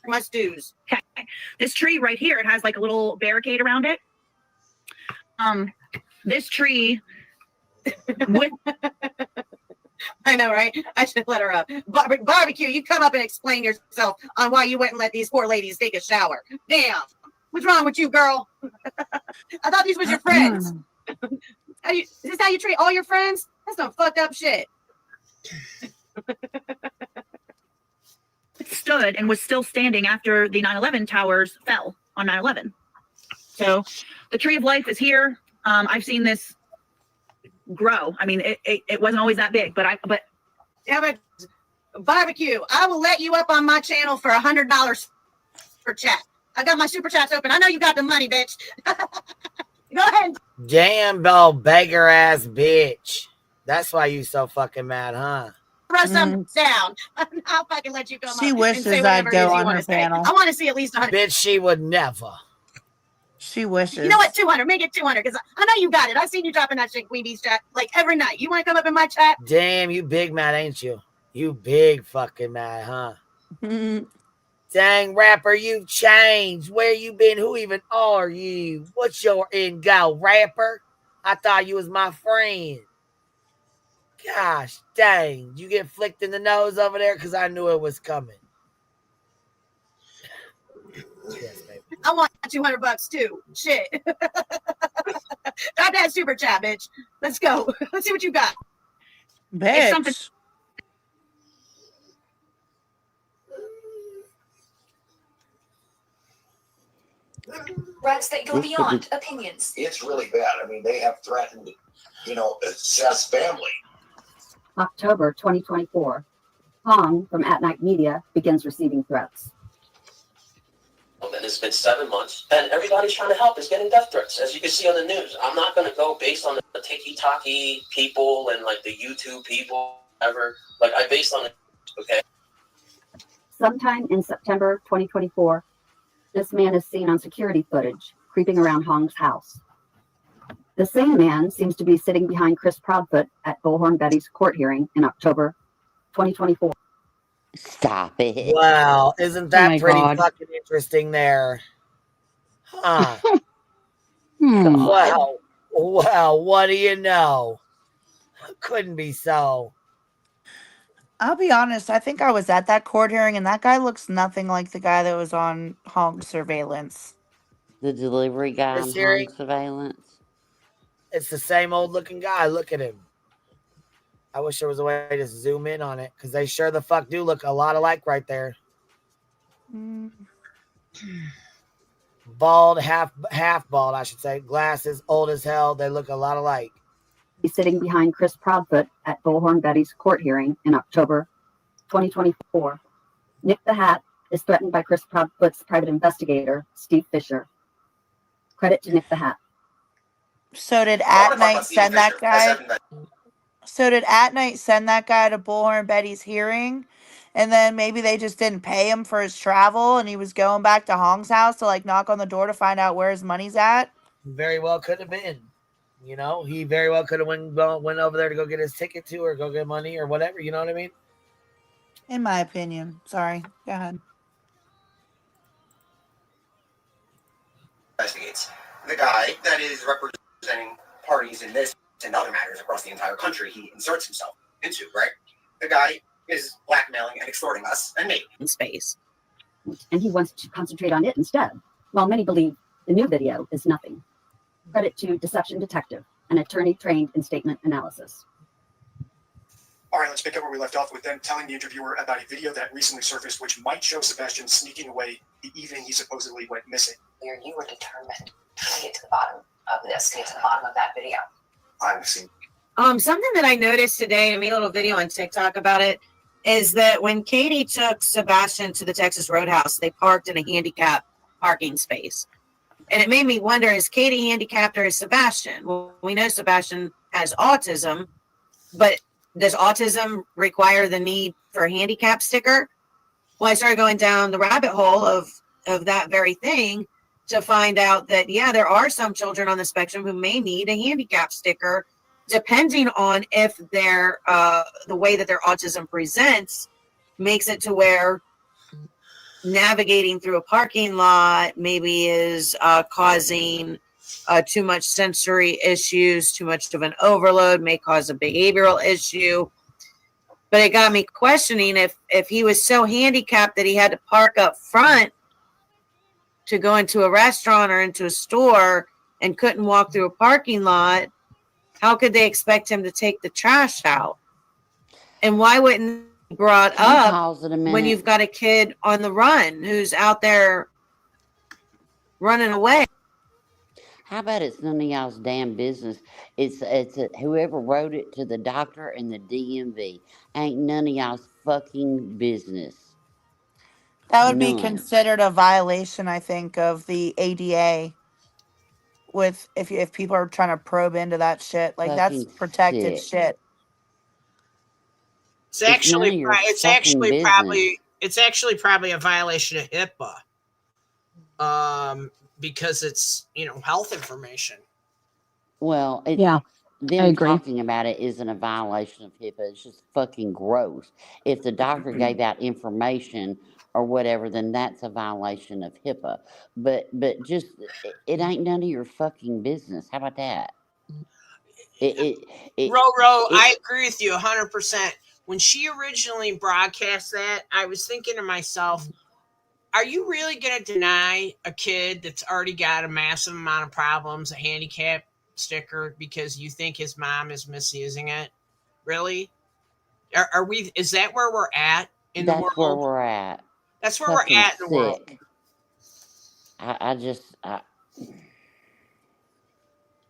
Must do's. Okay. This tree right here, it has like a little barricade around it. This tree with I know, right? I should let her up. Barbecue, you come up and explain yourself on why you went and let these poor ladies take a shower. Damn. What's wrong with you, girl? I thought these was your friends. Is this how you treat all your friends? That's some fucked up shit. Stood and was still standing after the 9/11 towers fell on 9/11. So the tree of life is here. I've seen this grow. I mean, it wasn't always that big, but barbecue. I will let you up on my channel for $100 for chat. I got my super chats open. I know you got the money, bitch. Go ahead.
Damn, bro, beggar ass bitch. That's why you so fucking mad, huh?
Throw some down. I'll fucking let you come
She
up
wishes
and say
I'd
whatever
go
it is you
on
want
her
to say.
panel.
I want to see at least 100.
Bitch, she would never.
She wishes.
You know what? 200. Make it 200 because I know you got it. I've seen you dropping that shit, Queen Bee's chat, like every night. You want to come up in my chat?
Damn, you big mad, ain't you? You big fucking mad, huh? Dang, rapper, you've changed. Where you been? Who even are you? What's your end goal, rapper? I thought you was my friend. Gosh, dang. You get flicked in the nose over there because I knew it was coming. Yes, baby.
I want $200 too. Shit. Drop that super chat, bitch. Let's go. Let's see what you got.
Bitch.
It's something.
Rats that go beyond opinions. It's really bad. I mean, they have threatened, assess family.
October 2024. Hong from At Night Media begins receiving threats.
And it's been 7 months, and everybody's trying to help is getting death threats, as you can see on the news. I'm not going to go based on the tiki-taki people and like the YouTube people, whatever. Like I based on it, okay?
Sometime in September 2024, this man is seen on security footage creeping around Hong's house. The same man seems to be sitting behind Chris Proudfoot at Bullhorn Betty's court hearing in October 2024.
Stop it.
Wow, isn't that pretty
God.
fucking interesting there? Huh.
God.
Well, what do you know? Couldn't be so.
I'll be honest, I think I was at that court hearing and that guy looks nothing like the guy that was on Hong's surveillance.
The delivery guy on home surveillance.
It's the same old looking guy. Look at him. I wish there was a way to zoom in on it because they sure the fuck do look a lot alike right there. Bald, half bald, I should say. Glasses, old as hell. They look a lot alike.
He's sitting behind Chris Proudfoot at Bullhorn Betty's court hearing in October 2024. Nick the Hat is threatened by Chris Proudfoot's private investigator, Steve Fisher. Credit to Nick the Hat.
So did At Night send that guy? So did At Night send that guy to Bullhorn Betty's hearing? And then maybe they just didn't pay him for his travel and he was going back to Hong's house to like knock on the door to find out where his money's at?
Very well could have been. He very well could have went over there to go get his ticket to or go get money or whatever. You know what I mean?
In my opinion. Sorry. Go ahead.
Investigates the guy that is representing parties in this and other matters across the entire country. He inserts himself into, right? The guy is blackmailing and extorting us and me in space.
And he wants to concentrate on it instead, while many believe the new video is nothing. Credit to Deception Detective, an attorney trained in statement analysis.
All right, let's pick up where we left off with them telling the interviewer about a video that recently surfaced which might show Sebastian sneaking away the evening he supposedly went missing.
You were determined to get to the bottom of this, get to the bottom of that video.
I've seen.
Something that I noticed today, I made a little video on TikTok about it, is that when Katie took Sebastian to the Texas Roadhouse, they parked in a handicapped parking space. And it made me wonder, is Katie handicapped or is Sebastian? Well, we know Sebastian has autism, but does autism require the need for a handicap sticker? Well, I started going down the rabbit hole of that very thing to find out that, yeah, there are some children on the spectrum who may need a handicap sticker, depending on if their the way that their autism presents makes it to where navigating through a parking lot maybe is causing too much sensory issues, too much of an overload, may cause a behavioral issue. But it got me questioning if he was so handicapped that he had to park up front to go into a restaurant or into a store and couldn't walk through a parking lot, how could they expect him to take the trash out? And why wouldn't it be brought up when you've got a kid on the run who's out there running away?
How about it's none of y'all's damn business? It's whoever wrote it to the doctor and the DMV. Ain't none of y'all's fucking business.
That would be
None.
considered a violation, I think, of the ADA. With if people are trying to probe into that shit, like that's
Fucking
protected
sick.
shit.
It's
It's none
actually
of your
it's
fucking
actually
business.
probably a violation of HIPAA. Because it's, health information.
Well,
Yeah, I
them
agree.
talking about it isn't a violation of HIPAA. It's just fucking gross. If the doctor gave out information or whatever, then that's a violation of HIPAA. But just it ain't none of your fucking business. How about that?
I agree with you 100%. When she originally broadcast that, I was thinking to myself, are you really going to deny a kid that's already got a massive amount of problems a handicap sticker because you think his mom is misusing it? Really? Are we? Is that where we're at in the world?
That's where we're at.
That's where
Fucking
we're at in the world.
sick. I just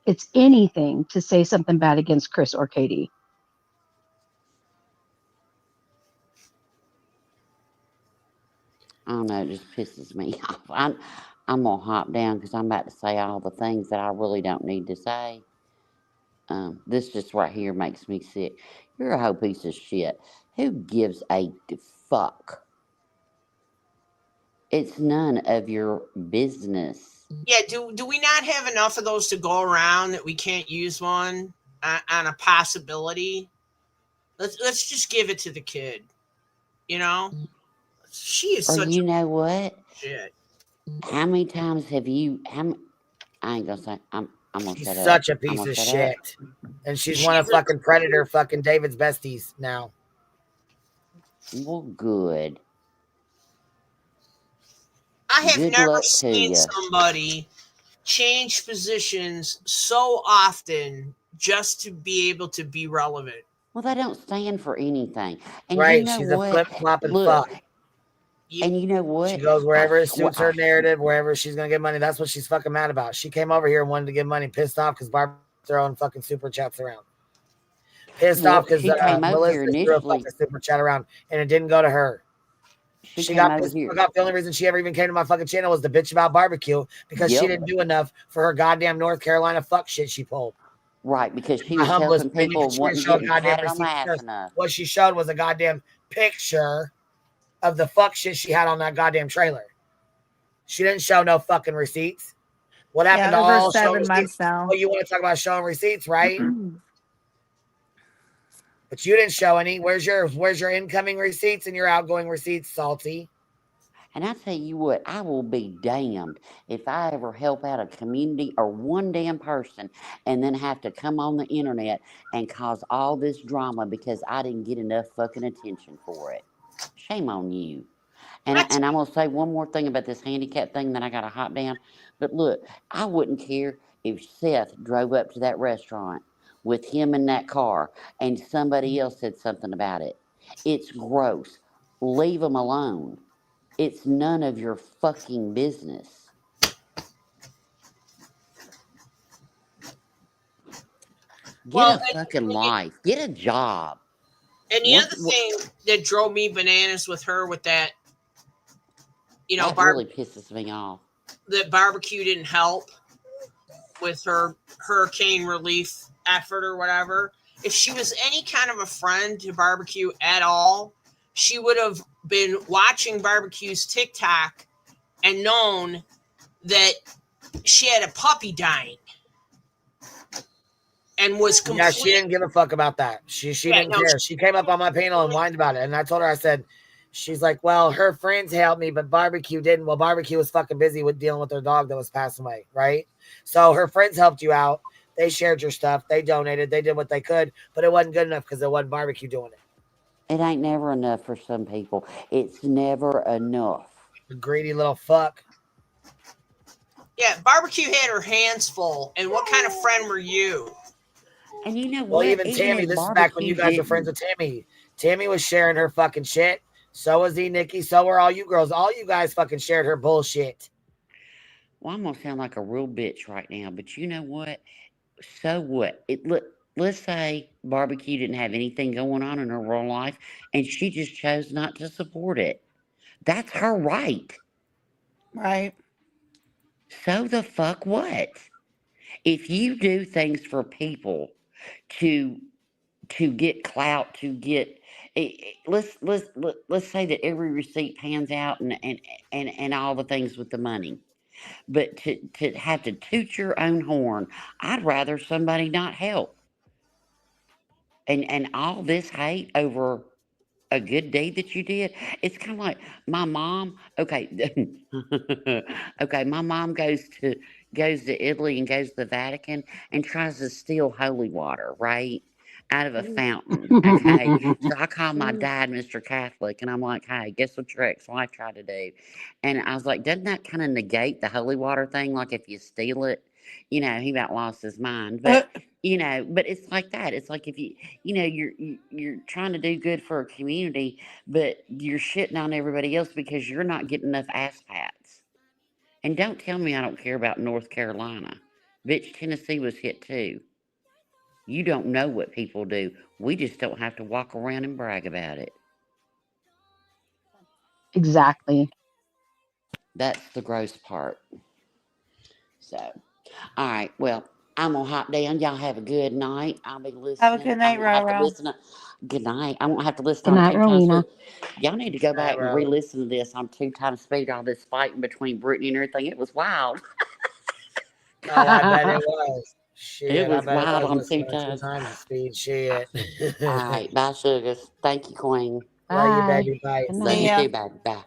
It's anything to say something bad against Chris or Katie.
I don't know. It just pisses me off. I'm gonna hop down because I'm about to say all the things that I really don't need to say. This just right here makes me sick. You're a whole piece of shit. Who gives a fuck? It's none of your business.
Yeah, do we not have enough of those to go around that we can't use one on a possibility? Let's just give it to the kid. She is
Or
such
you
a
know what?
shit.
How many times have you? I ain't gonna say. I'm gonna
She's
shut up.
such a
I'm
piece
gonna
of
shut
shit.
up.
And she's one of fucking Predator fucking David's besties now.
Well, good.
I have
Good
never
luck to
seen
you.
somebody change positions so often just to be able to be relevant.
Well, they don't stand for anything. And you
Right,
know
she's a
what?
flip-flopping
Look,
fuck.
and you know what?
She goes wherever it suits her
I-
narrative, wherever she's gonna get money. That's what she's fucking mad about. She came over here and wanted to get money, pissed off because Barbara throwing fucking super chats around. Pissed off because
she came over here
Melissa threw a
initially.
fucking super chat around and it didn't go to her.
She
She
came
got
over
pissed
here.
off. The only reason she ever even came to my fucking channel was to bitch about barbecue because she
Yep.
didn't do enough for her goddamn North Carolina fuck shit she pulled.
Right, because she
My
was
humblest
helping
opinion,
people
she didn't
wasn't
show a
getting
goddamn
patted on the
receipt.
ass enough.
What she showed was a goddamn picture of the fuck shit she had on that goddamn trailer. She didn't show no fucking receipts. What happened to
over
all show
7
receipts?
months now.
Oh, you want to talk about showing receipts, right? But you didn't show any. Where's your incoming receipts and your outgoing receipts, Salty?
And I tell you what, I will be damned if I ever help out a community or one damn person and then have to come on the internet and cause all this drama because I didn't get enough fucking attention for it. Shame on you. And I'm going to say one more thing about this handicap thing, then I got to hop down. But look, I wouldn't care if Seth drove up to that restaurant with him in that car and somebody else said something about it. It's gross. Leave them alone. It's none of your fucking business. Get a fucking life. Get a job.
And the other thing that drove me bananas with her with that,
that really pisses me off.
That barbecue didn't help with her hurricane relief effort or whatever. If she was any kind of a friend to barbecue at all, she would have been watching barbecue's TikTok and known that she had a puppy dying. And was completely...
Yeah, she didn't give a fuck about that. She didn't care. She came up on my panel and whined about it. And I told her, I said, she's like, well, her friends helped me, but barbecue didn't. Well, barbecue was fucking busy with dealing with their dog that was passing away, right? So her friends helped you out. They shared your stuff. They donated. They did what they could, but it wasn't good enough because it wasn't barbecue doing it.
It ain't never enough for some people. It's never enough.
The greedy little fuck.
Yeah, barbecue had her hands full. And what kind of friend were you?
And you know
well,
what?
even Tammy, this is back when you guys were friends with Tammy. Tammy was sharing her fucking shit. So was Nikki. So were all you girls. All you guys fucking shared her bullshit.
Well, I'm gonna sound like a real bitch right now, but you know what? So what? Let's say barbecue didn't have anything going on in her real life, and she just chose not to support it. That's her right.
Right.
So the fuck what? If you do things for people to get clout, to get let's say that every receipt pans out and all the things with the money. But to have to toot your own horn, I'd rather somebody not help. And all this hate over a good deed that you did, it's kind of like my mom. Okay, okay, my mom goes to Italy and goes to the Vatican and tries to steal holy water, right? Out of a fountain. Okay. So I call my dad Mr. Catholic and I'm like, hey, guess what your ex-wife tried to do? And I was like, doesn't that kind of negate the holy water thing? Like if you steal it, he about lost his mind. But but it's like that. It's like if you're trying to do good for a community, but you're shitting on everybody else because you're not getting enough ass pats. And don't tell me I don't care about North Carolina. Bitch, Tennessee was hit too. You don't know what people do. We just don't have to walk around and brag about it.
Exactly.
That's the gross part. So, all right. Well, I'm gonna hop down. Y'all have a good night. I'll be listening.
Have a good night, Roro.
Good night. I won't have to listen
Good
on
night,
2 times
Rowena.
speed. Y'all need to go back and re-listen to this on 2 times speed. All this fighting between Brittany and everything. It was wild.
Oh, I bet it was. Shit,
It was
I bet
wild
it
on
was
2
listening to
times.
2 times the speed. Shit.
All right. Bye, sugars. Thank you, Queen.
Love you,
Bye.
baby. Bye.
Good
Love
night.
you
Yeah.
too, baby. Bye.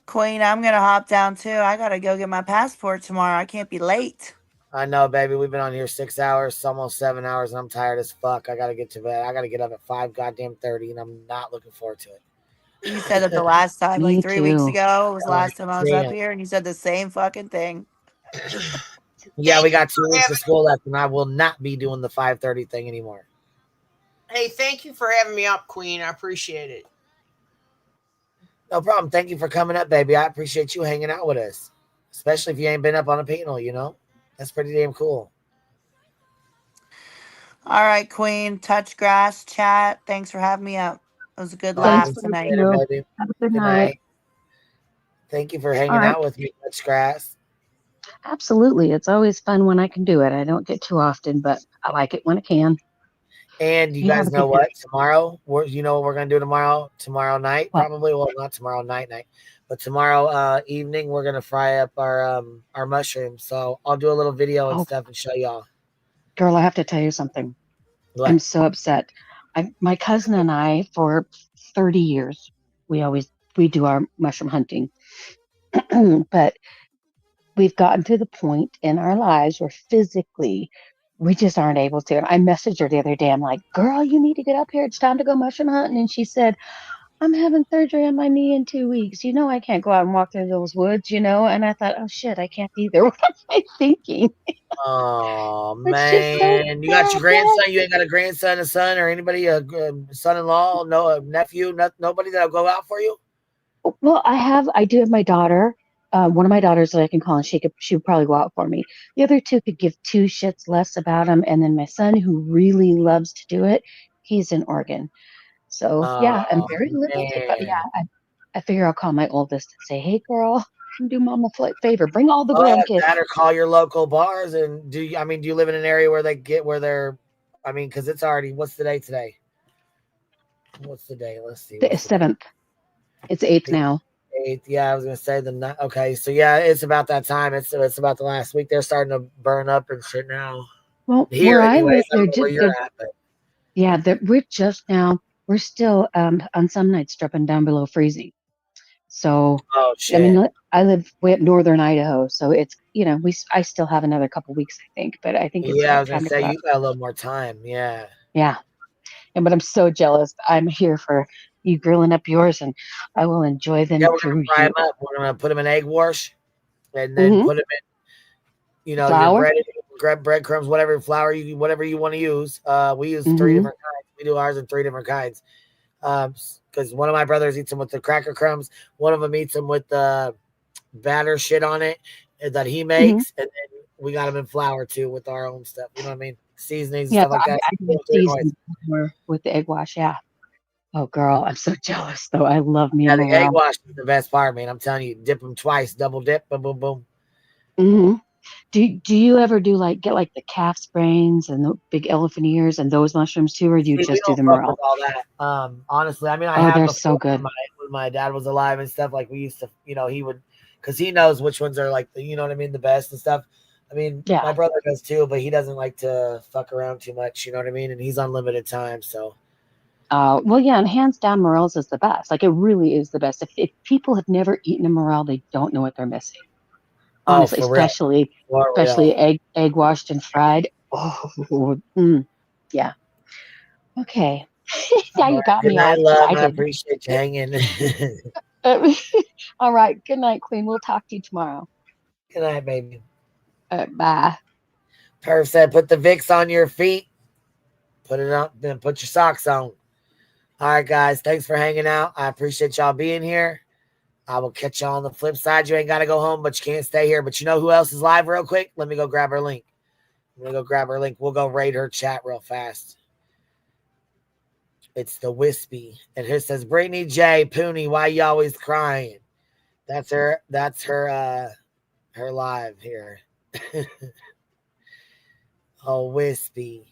Queen, I'm gonna hop down too. I gotta go get my passport tomorrow. I can't be late.
I know, baby. We've been on here 6 hours, it's almost 7 hours, and I'm tired as fuck. I gotta get to bed. I gotta get up at 5:30, and I'm not looking forward to it.
You said it the last time,
Me
like 3 weeks
too.
ago. It was the last time I was up
Damn.
here, and you said the same fucking thing.
Yeah, we got 2 weeks of school left, and I will not be doing the 5:30 thing anymore.
Hey, thank you for having me up, Queen. I appreciate it.
No problem. Thank you for coming up, baby. I appreciate you hanging out with us, especially if you ain't been up on a panel. That's pretty damn cool.
All right, Queen. Touch grass, chat. Thanks for having me up. It was a good
All right,
laugh
Thanks.
we'll see
tonight.
you later,
You.
baby.
Have a good
Good
night.
night. Thank you for
All
hanging
right.
out with me, Touch Grass.
Absolutely. It's always fun when I can do it. I don't get too often, but I like it when I can.
And you
You have
guys
a
know
good
what?
night.
Tomorrow, you know what we're gonna do tomorrow? Tomorrow night,
What?
probably. Well, not tomorrow night, but tomorrow evening, we're gonna fry up our mushrooms. So I'll do a little video and
Oh,
stuff and show y'all.
girl, I have to tell you something.
What?
I'm so upset. My cousin and I, for 30 years, we do our mushroom hunting. But we've gotten to the point in our lives where physically we just aren't able to. And I messaged her the other day. I'm like, girl, you need to get up here. It's time to go mushroom hunting. And she said, I'm having surgery on my knee in 2 weeks. You know, I can't go out and walk through those woods, And I thought, oh shit, I can't either. What am I thinking?
Oh
It's just so
man, you got
sad.
your grandson. You ain't got a grandson, a son, or anybody, a son-in-law, no, a nephew, nobody that'll go out for you.
Well, I do have my daughter. One of my daughters that I can call, and she would probably go out for me. The other two could give two shits less about him, and then my son, who really loves to do it, he's in Oregon. So yeah, I'm
Oh
very limited, but yeah,
man,
I figure I'll call my oldest and say, "Hey, girl, do mom a favor, bring all the
fuck
grandkids."
that, or call your local bars. And do you live in an area where they're, because it's already, what's the day today? What's the day? Let's see.
The
What's the day?
7th. It's 8th
The
now.
8th. Yeah, I was gonna say okay. So yeah, it's about that time. It's about the last week. They're starting to burn up and shit now.
Well,
Here,
where I live,
anyways. I don't know where you're at, but
yeah, we're still on some nights dropping down below freezing. So,
oh
I
shit.
mean, I live way up northern Idaho, so it's I still have another couple weeks, I think, but I think it's
Yeah, I was gonna
time to
say
go out.
you got a little more time. Yeah.
Yeah, but I'm so jealous. I'm here for you grilling up yours, and I will enjoy them
Yeah, we're gonna
through
fry
you.
them up. We're gonna put them in egg wash, and then
Mm-hmm.
put them in, your
Flour.
breadcrumbs, whatever flour whatever you want to use. We use 3
Mm-hmm.
different kinds. We do ours in 3 different kinds. Because one of my brothers eats them with the cracker crumbs. One of them eats them with the batter shit on it that he
Mm-hmm.
makes, and then we got them in flour too with our own stuff. You know what I mean? Seasonings and
Yeah,
stuff like that.
I do season more with the egg wash. Yeah. Oh, girl, I'm so jealous though. I love me a
Yeah, the egg
morel.
wash is the best part, man. I'm telling you, dip them twice, double dip, boom, boom, boom.
Mm-hmm. Do you ever get like the calf's brains and the big elephant ears and those mushrooms too, or do you
See, we
just do
don't
the
fuck with
morel?
all that. Honestly, I mean, I
Oh,
have
they're so
before
good.
when my dad was alive and stuff. Like we used to, he would, because he knows which ones are like you know what I mean, the best and stuff. I mean,
Yeah.
my brother does too, but he doesn't like to fuck around too much. You know what I mean? And he's on limited time, so.
Well, yeah, and hands down, morels is the best. Like it really is the best. If people have never eaten a morel, they don't know what they're missing.
Oh,
Honestly,
for real. For real.
egg washed and fried. Oh, yeah. Okay. Now
All
you
right.
got
Good
me all
night, love. I
excited.
appreciate you hanging.
All right. Good night, Queen. We'll talk to you tomorrow.
Good night, baby.
Bye.
Perv said, put the Vicks on your feet. Put it up, then put your socks on. All right, guys. Thanks for hanging out. I appreciate y'all being here. I will catch y'all on the flip side. You ain't got to go home, but you can't stay here. But you know who else is live real quick? Let me go grab her link. We'll go raid her chat real fast. It's the Wispy. And here says, Brittany J. Pooney, why you always crying? That's her live here. Oh, Wispy.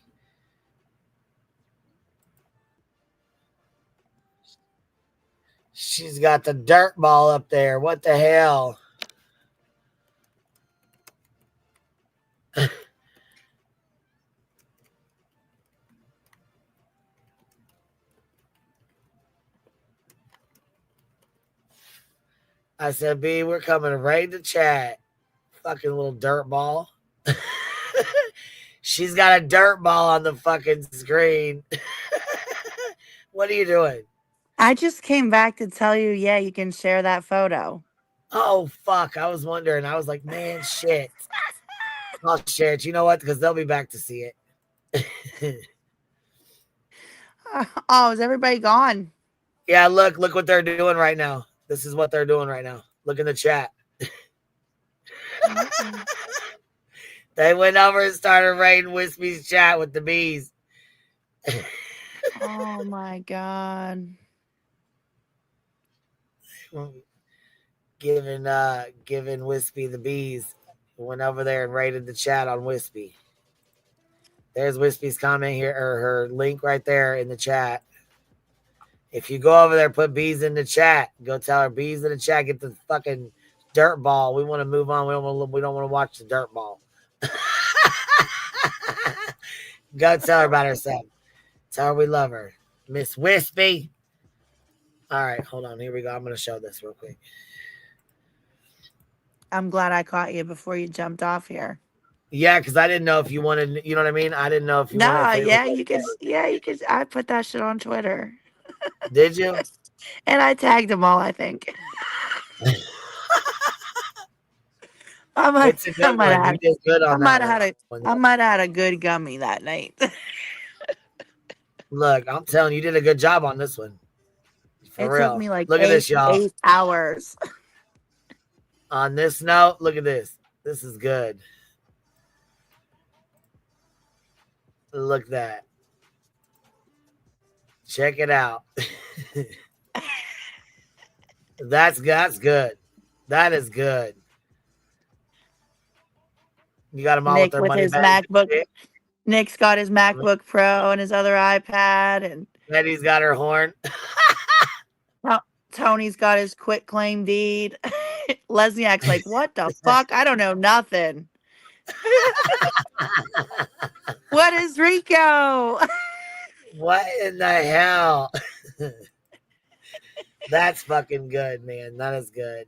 She's got the dirt ball up there. What the hell? I said, B, we're coming right to chat. Fucking little dirt ball. She's got a dirt ball on the fucking screen. What are you doing?
I just came back to tell you, yeah, you can share that photo.
Oh, fuck. I was wondering. I was like, man, shit. I'll share it. You know what? Because they'll be back to see it.
Oh, is everybody gone?
Yeah, look what they're doing right now. This is what they're doing right now. Look in the chat. They went over and started raiding Wispy's chat with the bees.
Oh my God.
Giving Wispy the bees. Went over there and raided the chat on Wispy. There's Wispy's comment here, or her link right there in the chat. If you go over there, put bees in the chat. Go tell her bees in the chat. Get the fucking dirt ball. We want to move on. We don't want to watch the dirt ball. Go tell her about herself. Tell her we love her, Miss Wispy. All right, hold on. Here we go. I'm going to show this real quick.
I'm glad I caught you before you jumped off here.
Yeah, because I didn't know if you wanted, you know what I mean? I didn't know if you wanted.
Yeah, you could. I put that shit on Twitter.
Did you?
And I tagged them all, I think.
It's a good one. You did good on that one.
I might have had a good gummy that night.
Look, I'm telling you, you did a good job on this one. For
It
real.
took me like
Look at this, y'all.
8 hours.
On this note, look at this. This is good. Look at that. Check it out. That's good. That is good. You got them all
Nick
with their
with
money
his
bags.
MacBook. Nick's got his MacBook Pro and his other iPad, and
Betty's got her horn.
Tony's got his quit claim deed. Lesniak's like, what the fuck? I don't know nothing. What is Rico?
What in the hell? That's fucking good, man. That is good.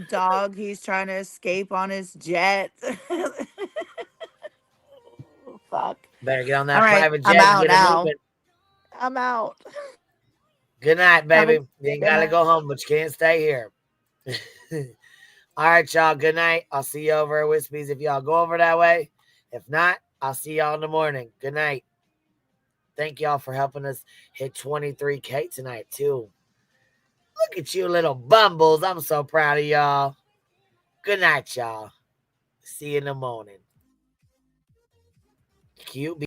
Dog, he's trying to escape on his jet. Fuck.
Better get on that
All right,
private
I'm
jet and
out
get it
now.
moving.
I'm out.
Good night, baby. You ain't
good
gotta
night.
go home, but you can't stay here. All right, y'all. Good night. I'll see you over at Wispy's if y'all go over that way. If not, I'll see y'all in the morning. Good night. Thank y'all for helping us hit 23K tonight, too. Look at you little bumbles. I'm so proud of y'all. Good night, y'all. See you in the morning. Cute.